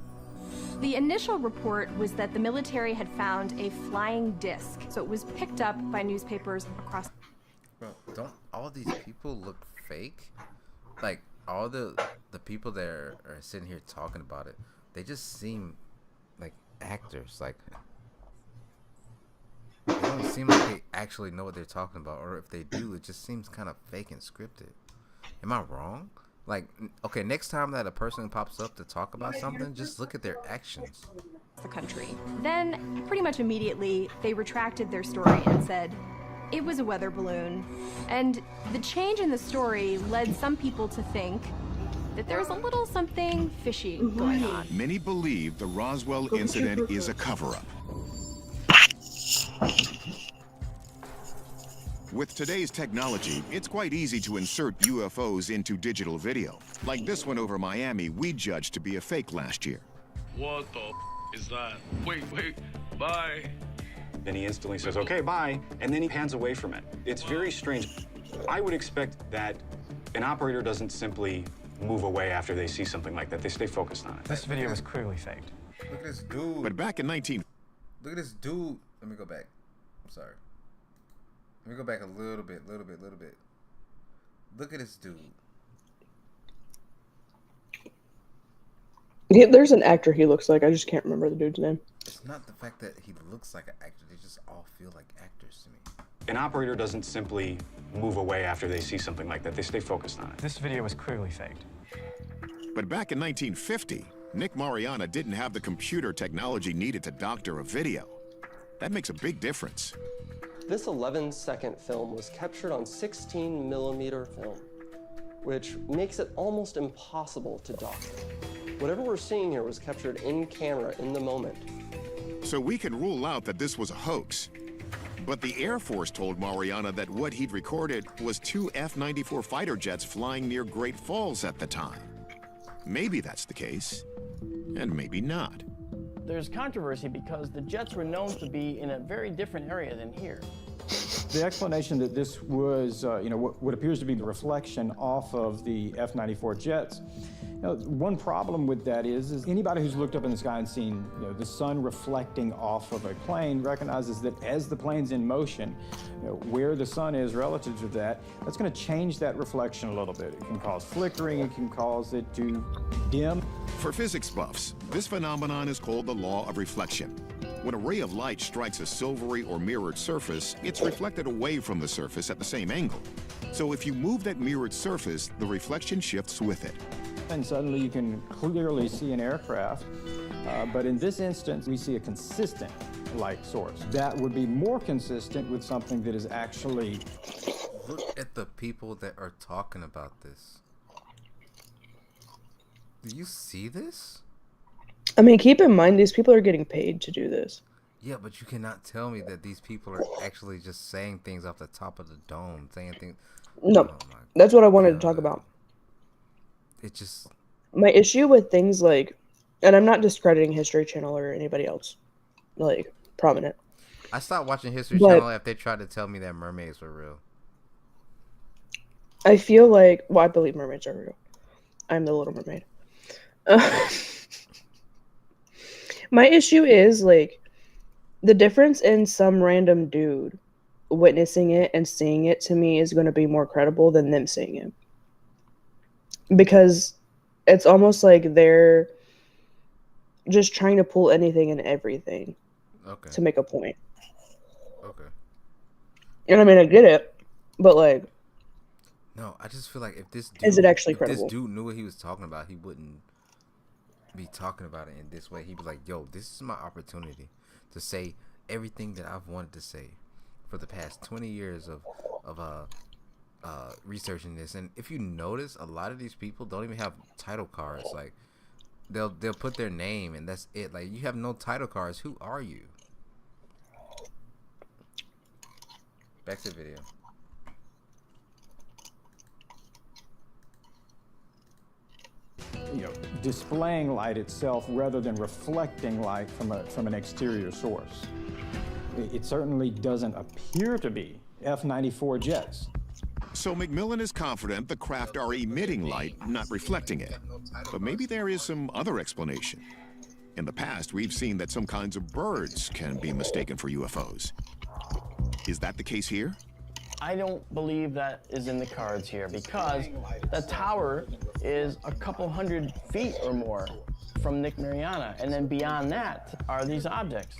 The initial report was that the military had found a flying disc, so it was picked up by newspapers across. Bro, don't all these people look fake? Like all the people that are sitting here talking about it, they just seem like actors. Like they don't seem like they actually know what they're talking about, or if they do, it just seems kind of fake and scripted. Am I wrong? Like, okay, next time that a person pops up to talk about something, just look at their actions. The country. Then, pretty much immediately, they retracted their story and said it was a weather balloon. And the change in the story led some people to think that there was a little something fishy going on. Many believe the Roswell incident is a cover-up. With today's technology, it's quite easy to insert UFOs into digital video. Like this one over Miami we judged to be a fake last year. What the is that? Wait, bye. Then he instantly says, okay, bye, and then he pans away from it. It's very strange. I would expect that an operator doesn't simply move away after they see something like that. They stay focused on it. This video was clearly faked. Look at this dude. But back in 19... Look at this dude. Let me go back. I'm sorry. Let me go back a little bit. Look at this dude. Yeah, there's an actor he looks like. I just can't remember the dude's name. It's not the fact that he looks like an actor. They just all feel like actors to me. An operator doesn't simply move away after they see something like that. They stay focused on it. This video was clearly faked. But back in 1950, Nick Mariana didn't have the computer technology needed to doctor a video. That makes a big difference. This 11-second film was captured on 16mm film, which makes it almost impossible to doctor. Whatever we're seeing here was captured in camera in the moment. So we can rule out that this was a hoax. But the Air Force told Mariana that what he'd recorded was 2 F-94 fighter jets flying near Great Falls at the time. Maybe that's the case, and maybe not. There's controversy because the jets were known to be in a very different area than here. The explanation that this was, what appears to be the reflection off of the F-94 jets. One problem with that is anybody who's looked up in the sky and seen the sun reflecting off of a plane recognizes that as the plane's in motion, where the sun is relative to that, that's going to change that reflection a little bit. It can cause flickering, it can cause it to dim. For physics buffs, this phenomenon is called the law of reflection. When a ray of light strikes a silvery or mirrored surface, it's reflected away from the surface at the same angle. So if you move that mirrored surface, the reflection shifts with it. And suddenly you can clearly see an aircraft. But in this instance, we see a consistent light source. That would be more consistent with something that is actually... Look at the people that are talking about this. Do you see this? I mean, keep in mind, these people are getting paid to do this. Yeah, but you cannot tell me that these people are actually just saying things off the top of the dome, saying things... No, that's what I wanted to talk about. It just... My issue with things like... And I'm not discrediting History Channel or anybody else, like, prominent. I stopped watching History Channel after they tried to tell me that mermaids were real. I feel like... Well, I believe mermaids are real. I'm the Little Mermaid. My issue is, like, the difference in some random dude witnessing it and seeing it to me is going to be more credible than them seeing it. Because it's almost like they're just trying to pull anything and everything to make a point. Okay. And I mean, I get it, but like... No, I just feel like if this dude... Is it actually credible? If this dude knew what he was talking about, he wouldn't be talking about it in this way. He'd be like, yo, this is my opportunity to say everything that I've wanted to say for the past 20 years of researching this. And if you notice, a lot of these people don't even have title cards. Like, they'll put their name and that's it. Like, you have no title cards. Who are you? Back to the video. Displaying light itself rather than reflecting light from an exterior source. It certainly doesn't appear to be F-94 jets. So McMillan is confident the craft are emitting light, not reflecting it. But maybe there is some other explanation. In the past, we've seen that some kinds of birds can be mistaken for UFOs. Is that the case here? I don't believe that is in the cards here because the tower is a couple hundred feet or more from Nick Mariana, and then beyond that are these objects.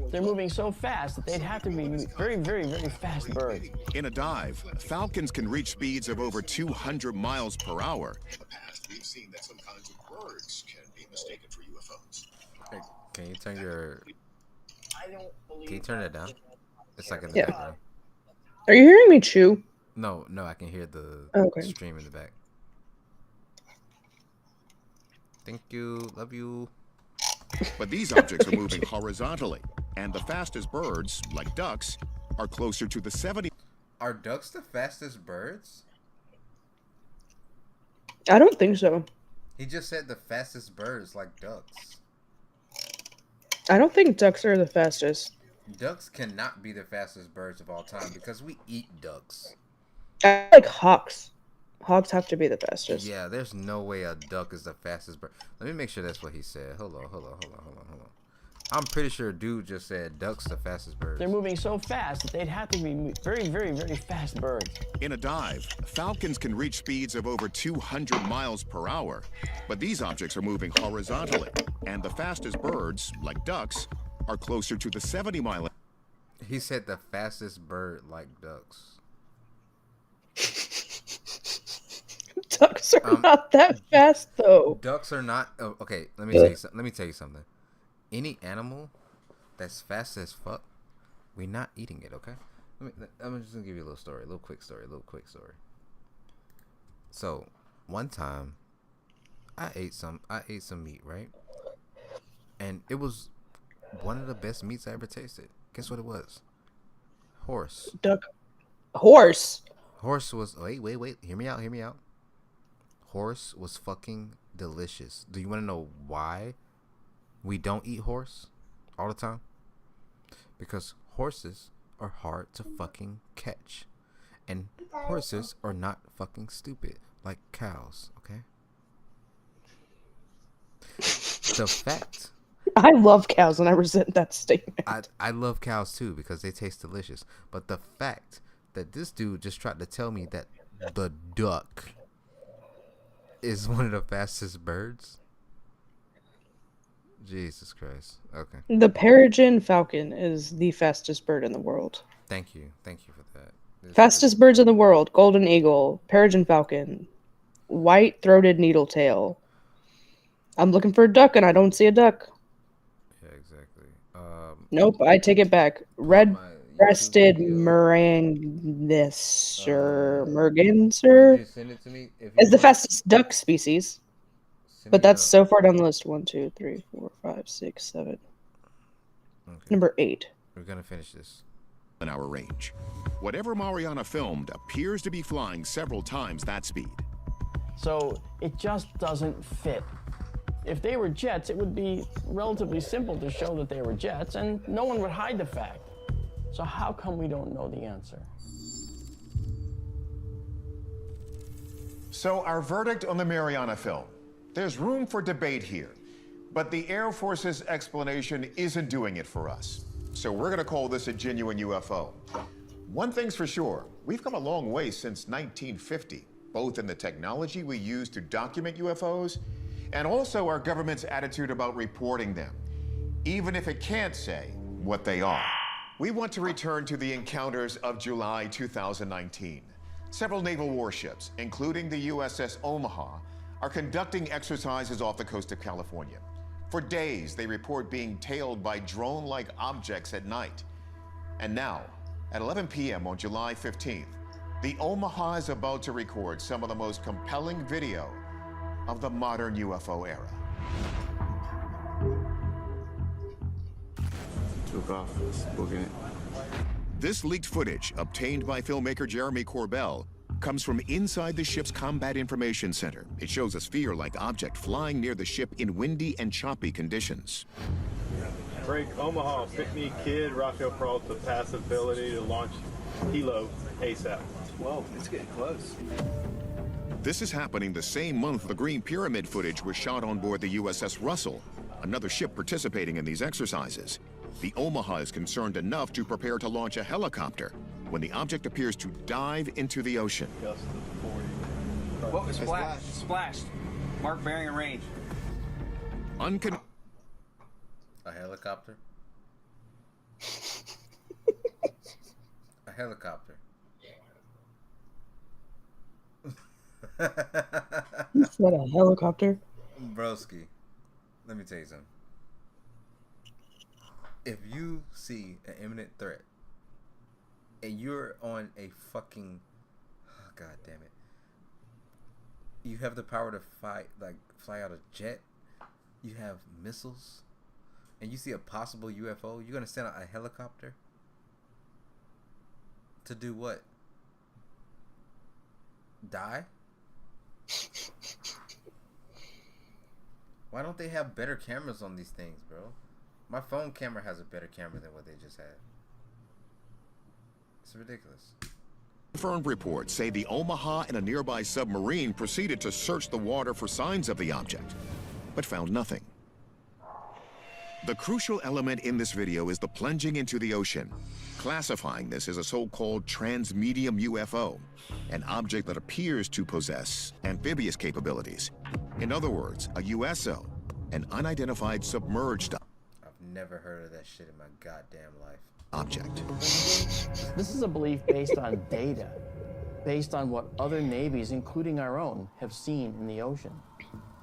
They're moving so fast that they'd have to be very, very, very fast birds. In a dive, Falcons can reach speeds of over 200 miles per hour. In the past, we've seen that some kinds of birds can be mistaken for UFOs. Hey, can you turn your... Can you turn it down? It's like in the Yeah. background. Are you hearing me chew? No, I can hear the stream in the back. Thank you. Love you. But these objects are moving horizontally, and the fastest birds, like ducks, are closer to the 70. Are ducks the fastest birds? I don't think so. He just said the fastest birds, like ducks. I don't think ducks are the fastest. Ducks cannot be the fastest birds of all time because we eat ducks. I like hawks. Hawks have to be the fastest. Yeah, there's no way a duck is the fastest bird. Let me make sure that's what he said. Hold on. I'm pretty sure dude just said ducks the fastest birds. They're moving so fast that they'd have to be very, very, very fast birds. In a dive, falcons can reach speeds of over 200 miles per hour, but these objects are moving horizontally, and the fastest birds, like ducks, are closer to the 70-mile. He said the fastest bird like ducks. Ducks are not that fast, though. Ducks are not. Oh, okay, let me tell you something. Any animal that's fast as fuck, we're not eating it. Okay, I'm just gonna give you a little story, a little quick story. So, one time, I ate some meat, right? And it was one of the best meats I ever tasted. Guess what it was? Horse. Duck. Horse. Horse was. Wait. Hear me out. Horse was fucking delicious. Do you want to know why we don't eat horse all the time? Because horses are hard to fucking catch. And horses are not fucking stupid like cows, okay? The fact... I love cows and I resent that statement. I love cows too because they taste delicious. But the fact that this dude just tried to tell me that the duck is one of the fastest birds... Jesus Christ. Okay. The peregrine falcon is the fastest bird in the world. Thank you for that. Fastest birds in the world: golden eagle, peregrine falcon, white-throated needletail. I'm looking for a duck and I don't see a duck. Yeah, exactly. Nope, I take it back. Red-breasted merganser Send it to me is the fastest duck species. But that's so far down the list. 1, 2, 3, 4, 5, 6, 7. Okay. Number 8. We're gonna finish this. An hour range. Whatever Mariana filmed appears to be flying several times that speed. So it just doesn't fit. If they were jets, it would be relatively simple to show that they were jets, and no one would hide the fact. So how come we don't know the answer? So our verdict on the Mariana film. There's room for debate here, but the Air Force's explanation isn't doing it for us. So we're going to call this a genuine UFO. One thing's for sure, we've come a long way since 1950, both in the technology we use to document UFOs and also our government's attitude about reporting them, even if it can't say what they are. We want to return to the encounters of July 2019. Several naval warships, including the USS Omaha, are conducting exercises off the coast of California. For days, they report being tailed by drone-like objects at night. And now, at 11 p.m. on July 15th, the Omaha is about to record some of the most compelling video of the modern UFO era. Took off, booking it. This leaked footage, obtained by filmmaker Jeremy Corbell, comes from inside the ship's Combat Information Center. It shows a sphere-like object flying near the ship in windy and choppy conditions. Break Omaha, pick me kid, Rafael Peralta, pass ability to launch Hilo ASAP. Well, it's getting close. This is happening the same month the Green Pyramid footage was shot on board the USS Russell, another ship participating in these exercises. The Omaha is concerned enough to prepare to launch a helicopter when the object appears to dive into the ocean. What was splashed? Splashed. Mark bearing and range. A helicopter? A helicopter. You said a helicopter? Broski, let me tell you something. If you see an imminent threat and you're on a fucking, oh, god damn it, you have the power to fly out a jet, you have missiles, and you see a possible UFO, you're gonna send out a helicopter to do what? Die? Why don't they have better cameras on these things, bro? My phone camera has a better camera than what they just had. It's ridiculous. Confirmed reports say the Omaha and a nearby submarine proceeded to search the water for signs of the object, but found nothing. The crucial element in this video is the plunging into the ocean, classifying this as a so-called transmedium UFO, an object that appears to possess amphibious capabilities. In other words, a USO, an unidentified submerged I've never heard of that shit in my goddamn life. object. This is a belief based on data, based on what other navies, including our own, have seen in the ocean.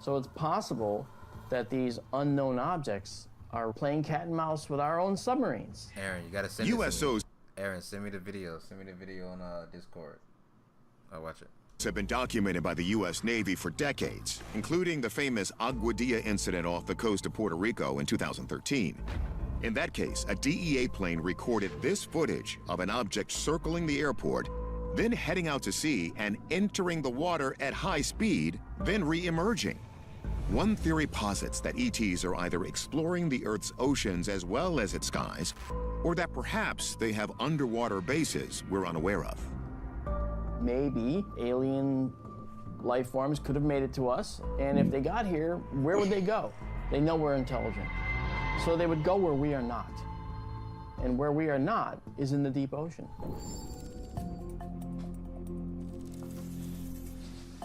So it's possible that these unknown objects are playing cat and mouse with our own submarines. Aaron, you gotta send it to me. USOs. Aaron, send me the video. Send me the video on Discord. I'll watch it. Have been documented by the U.S. Navy for decades, including the famous Aguadilla incident off the coast of Puerto Rico in 2013. In that case, a DEA plane recorded this footage of an object circling the airport, then heading out to sea and entering the water at high speed, then re-emerging. One theory posits that ETs are either exploring the Earth's oceans as well as its skies, or that perhaps they have underwater bases we're unaware of. Maybe alien life forms could have made it to us, and if they got here, where would they go? They know we're intelligent. So they would go where we are not. And where we are not is in the deep ocean.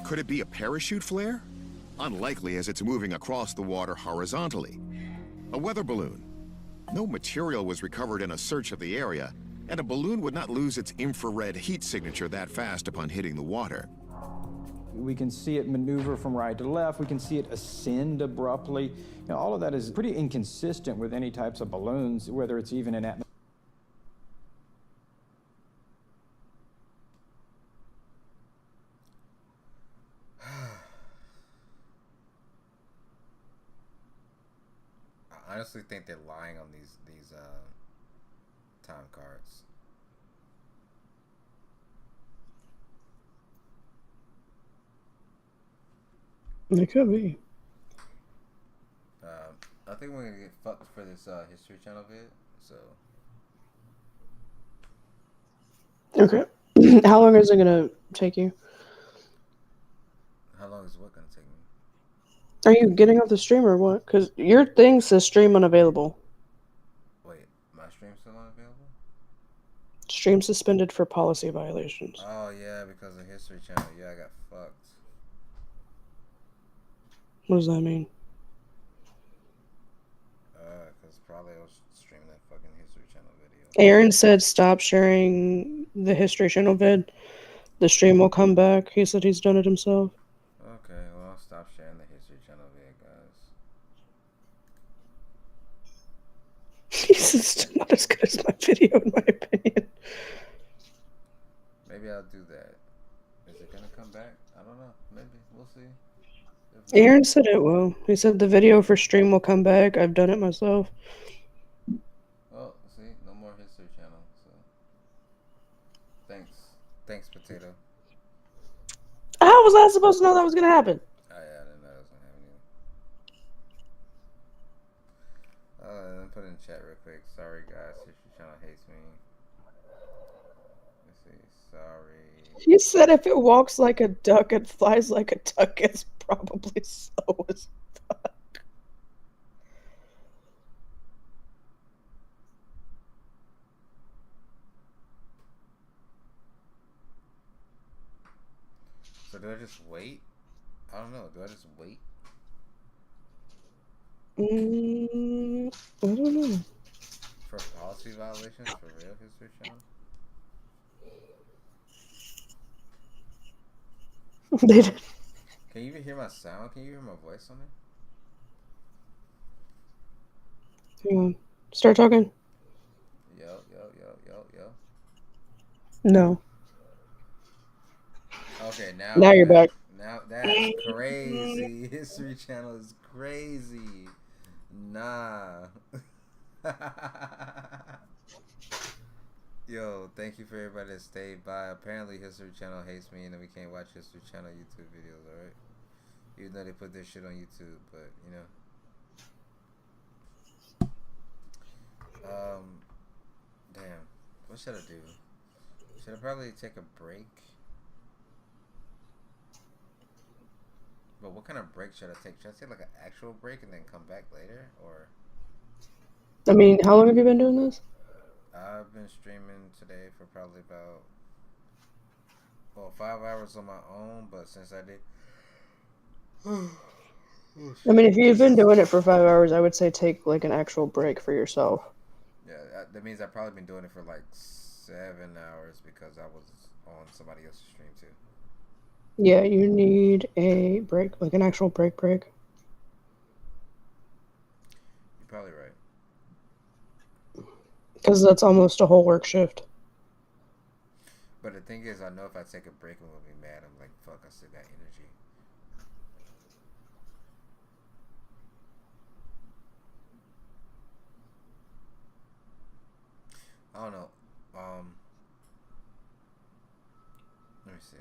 Could it be a parachute flare? Unlikely, as it's moving across the water horizontally. A weather balloon. No material was recovered in a search of the area, and a balloon would not lose its infrared heat signature that fast upon hitting the water. We can see it maneuver from right to left. We can see it ascend abruptly. You know, all of that is pretty inconsistent with any types of balloons, whether it's even an atmosphere. I honestly think they're lying on these time cards. It could be. I think we're gonna get fucked for this History Channel vid. So. Okay. How long is it gonna take you? How long is what gonna take me? Are you getting off the stream or what? Because your thing says stream unavailable. Wait, my stream's still unavailable? Stream suspended for policy violations. Oh yeah, because of History Channel. Yeah, I got fucked. What does that mean? Because probably I was streaming that fucking History Channel video. Aaron said stop sharing the History Channel vid. The stream will come back. He said he's done it himself. Okay, well, I'll stop sharing the History Channel vid, guys. This is not as good as my video, in my opinion. Maybe I'll do that. Is it gonna come back? I don't know. Maybe. We'll see. Aaron said it will. He said the video for stream will come back. I've done it myself. Oh, see? No more History Channel, so. Thanks, Potato. How was I supposed to know that was going to happen? Oh, yeah, I didn't know that was gonna happen either. Let me put it in chat real quick. Sorry, guys. History Channel hates me. Let's see. Sorry. He said if it walks like a duck and flies like a duck, it's probably slow as fuck. So do I just wait? I don't know. Do I just wait? I don't know. For policy violations for real History Channel? They did. Can you even hear my sound? Can you hear my voice on there? Hang on. Start talking. Yo. No. Okay, Now you're back. Now that's crazy. History Channel is crazy. Nah. Yo, thank you for everybody that stayed by. Apparently History Channel hates me and then we can't watch History Channel YouTube videos, alright? Even though they put their shit on YouTube, but you know. What should I do? Should I probably take a break? But what kind of break should I take? Should I take like an actual break and then come back later, or? I mean, how long have you been doing this? I've been streaming today for probably about 5 hours on my own, but since I did. I mean, if you've been doing it for 5 hours, I would say take like an actual break for yourself. Yeah, that means I've probably been doing it for like 7 hours because I was on somebody else's stream too. Yeah, you need a break, like an actual break. You're probably right. Because that's almost a whole work shift. But the thing is, I know if I take a break, I'm gonna be mad. I'm like, fuck, I still got energy. I don't know. Let me see.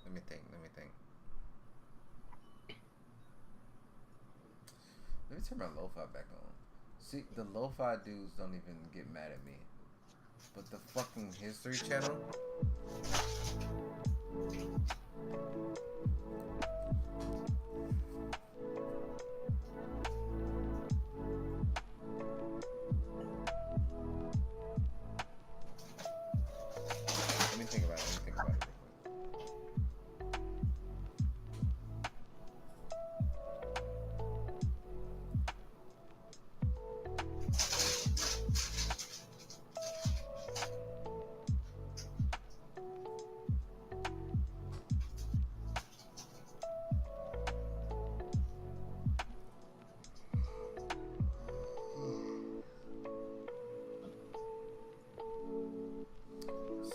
Let me think. Let me turn my lo-fi back on. See, the lo-fi dudes don't even get mad at me. But the fucking History Channel? Let me think about it.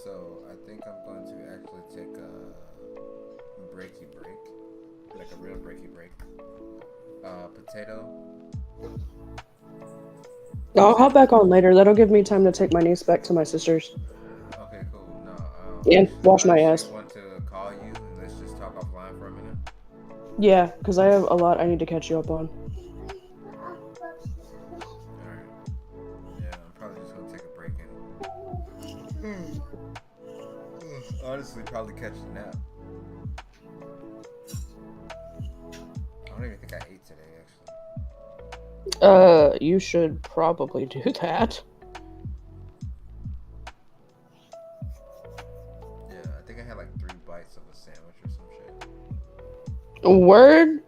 So I think I'm going to actually take a breaky break, like a real breaky break. Potato. I'll hop back on later. That'll give me time to take my niece back to my sister's. Okay, cool. No. And wash my ass. I want to call you and let's just talk offline for a minute. Yeah, because I have a lot I need to catch you up on. Alright. Yeah, I'm probably just gonna take a break and honestly probably catch a nap. I don't even think I ate today, actually. You should probably do that. Yeah, I think I had like 3 bites of a sandwich or some shit. Word?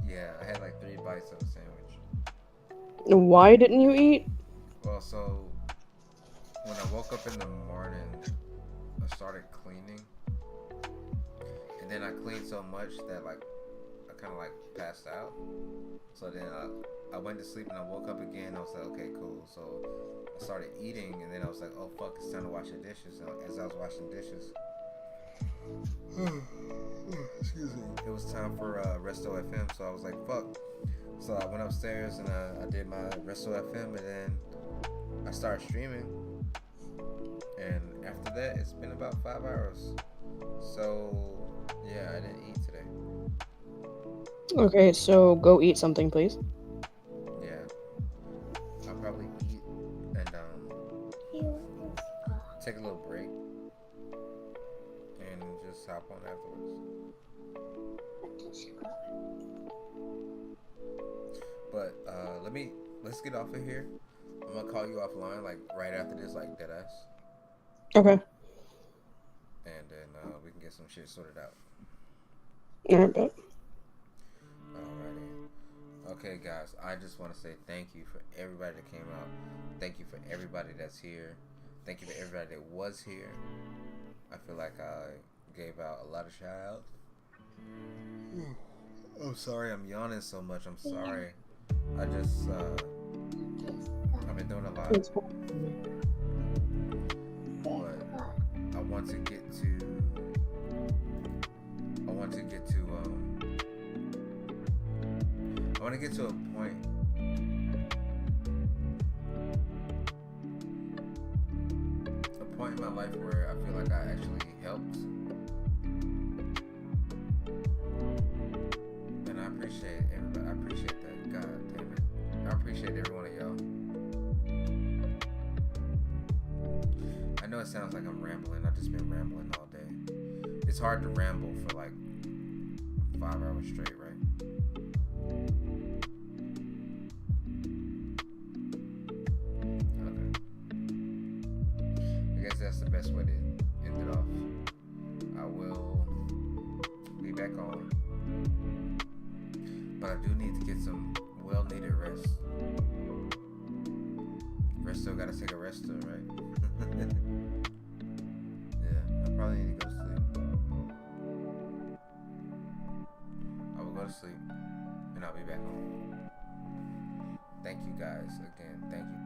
Yeah, I had like 3 bites of a sandwich. Why didn't you eat? Well, so when I woke up in the morning, I started cleaning, and then I cleaned so much that like I kind of like passed out. So then I went to sleep and I woke up again. I was like, okay, cool. So I started eating, and then I was like, oh fuck, it's time to wash the dishes. So as I was washing dishes, excuse me, it was time for Resto FM. So I was like, fuck. So I went upstairs and I did my Resto FM, and then I started streaming. And after that, it's been about 5 hours. So yeah, I didn't eat today. Okay, so go eat something, please. Yeah, I'll probably eat and take a little break and just hop on afterwards. But let's get off of here. I'm gonna call you offline like right after this, like deadass. Okay. And then we can get some shit sorted out. Alright, bet. Alrighty. Okay, guys, I just want to say thank you for everybody that came out. Thank you for everybody that's here. Thank you for everybody that was here. I feel like I gave out a lot of shout outs. I'm sorry I'm yawning so much. I'm sorry. I just, I've been doing a lot. But I want to get to a point in my life where I feel like I actually helped, and I appreciate everybody. I appreciate that. God damn it, I appreciate every one of y'all. it sounds like I'm rambling. I've just been rambling all day. It's hard to ramble for like 5 hours straight, right? Okay. I guess that's the best way to end it off. I will be back on. But I do need to get some well-needed rest. Resto gotta take a rest too, right? Yeah, I probably need to go to sleep. I will go to sleep and I'll be back home. Thank you guys again. Thank you.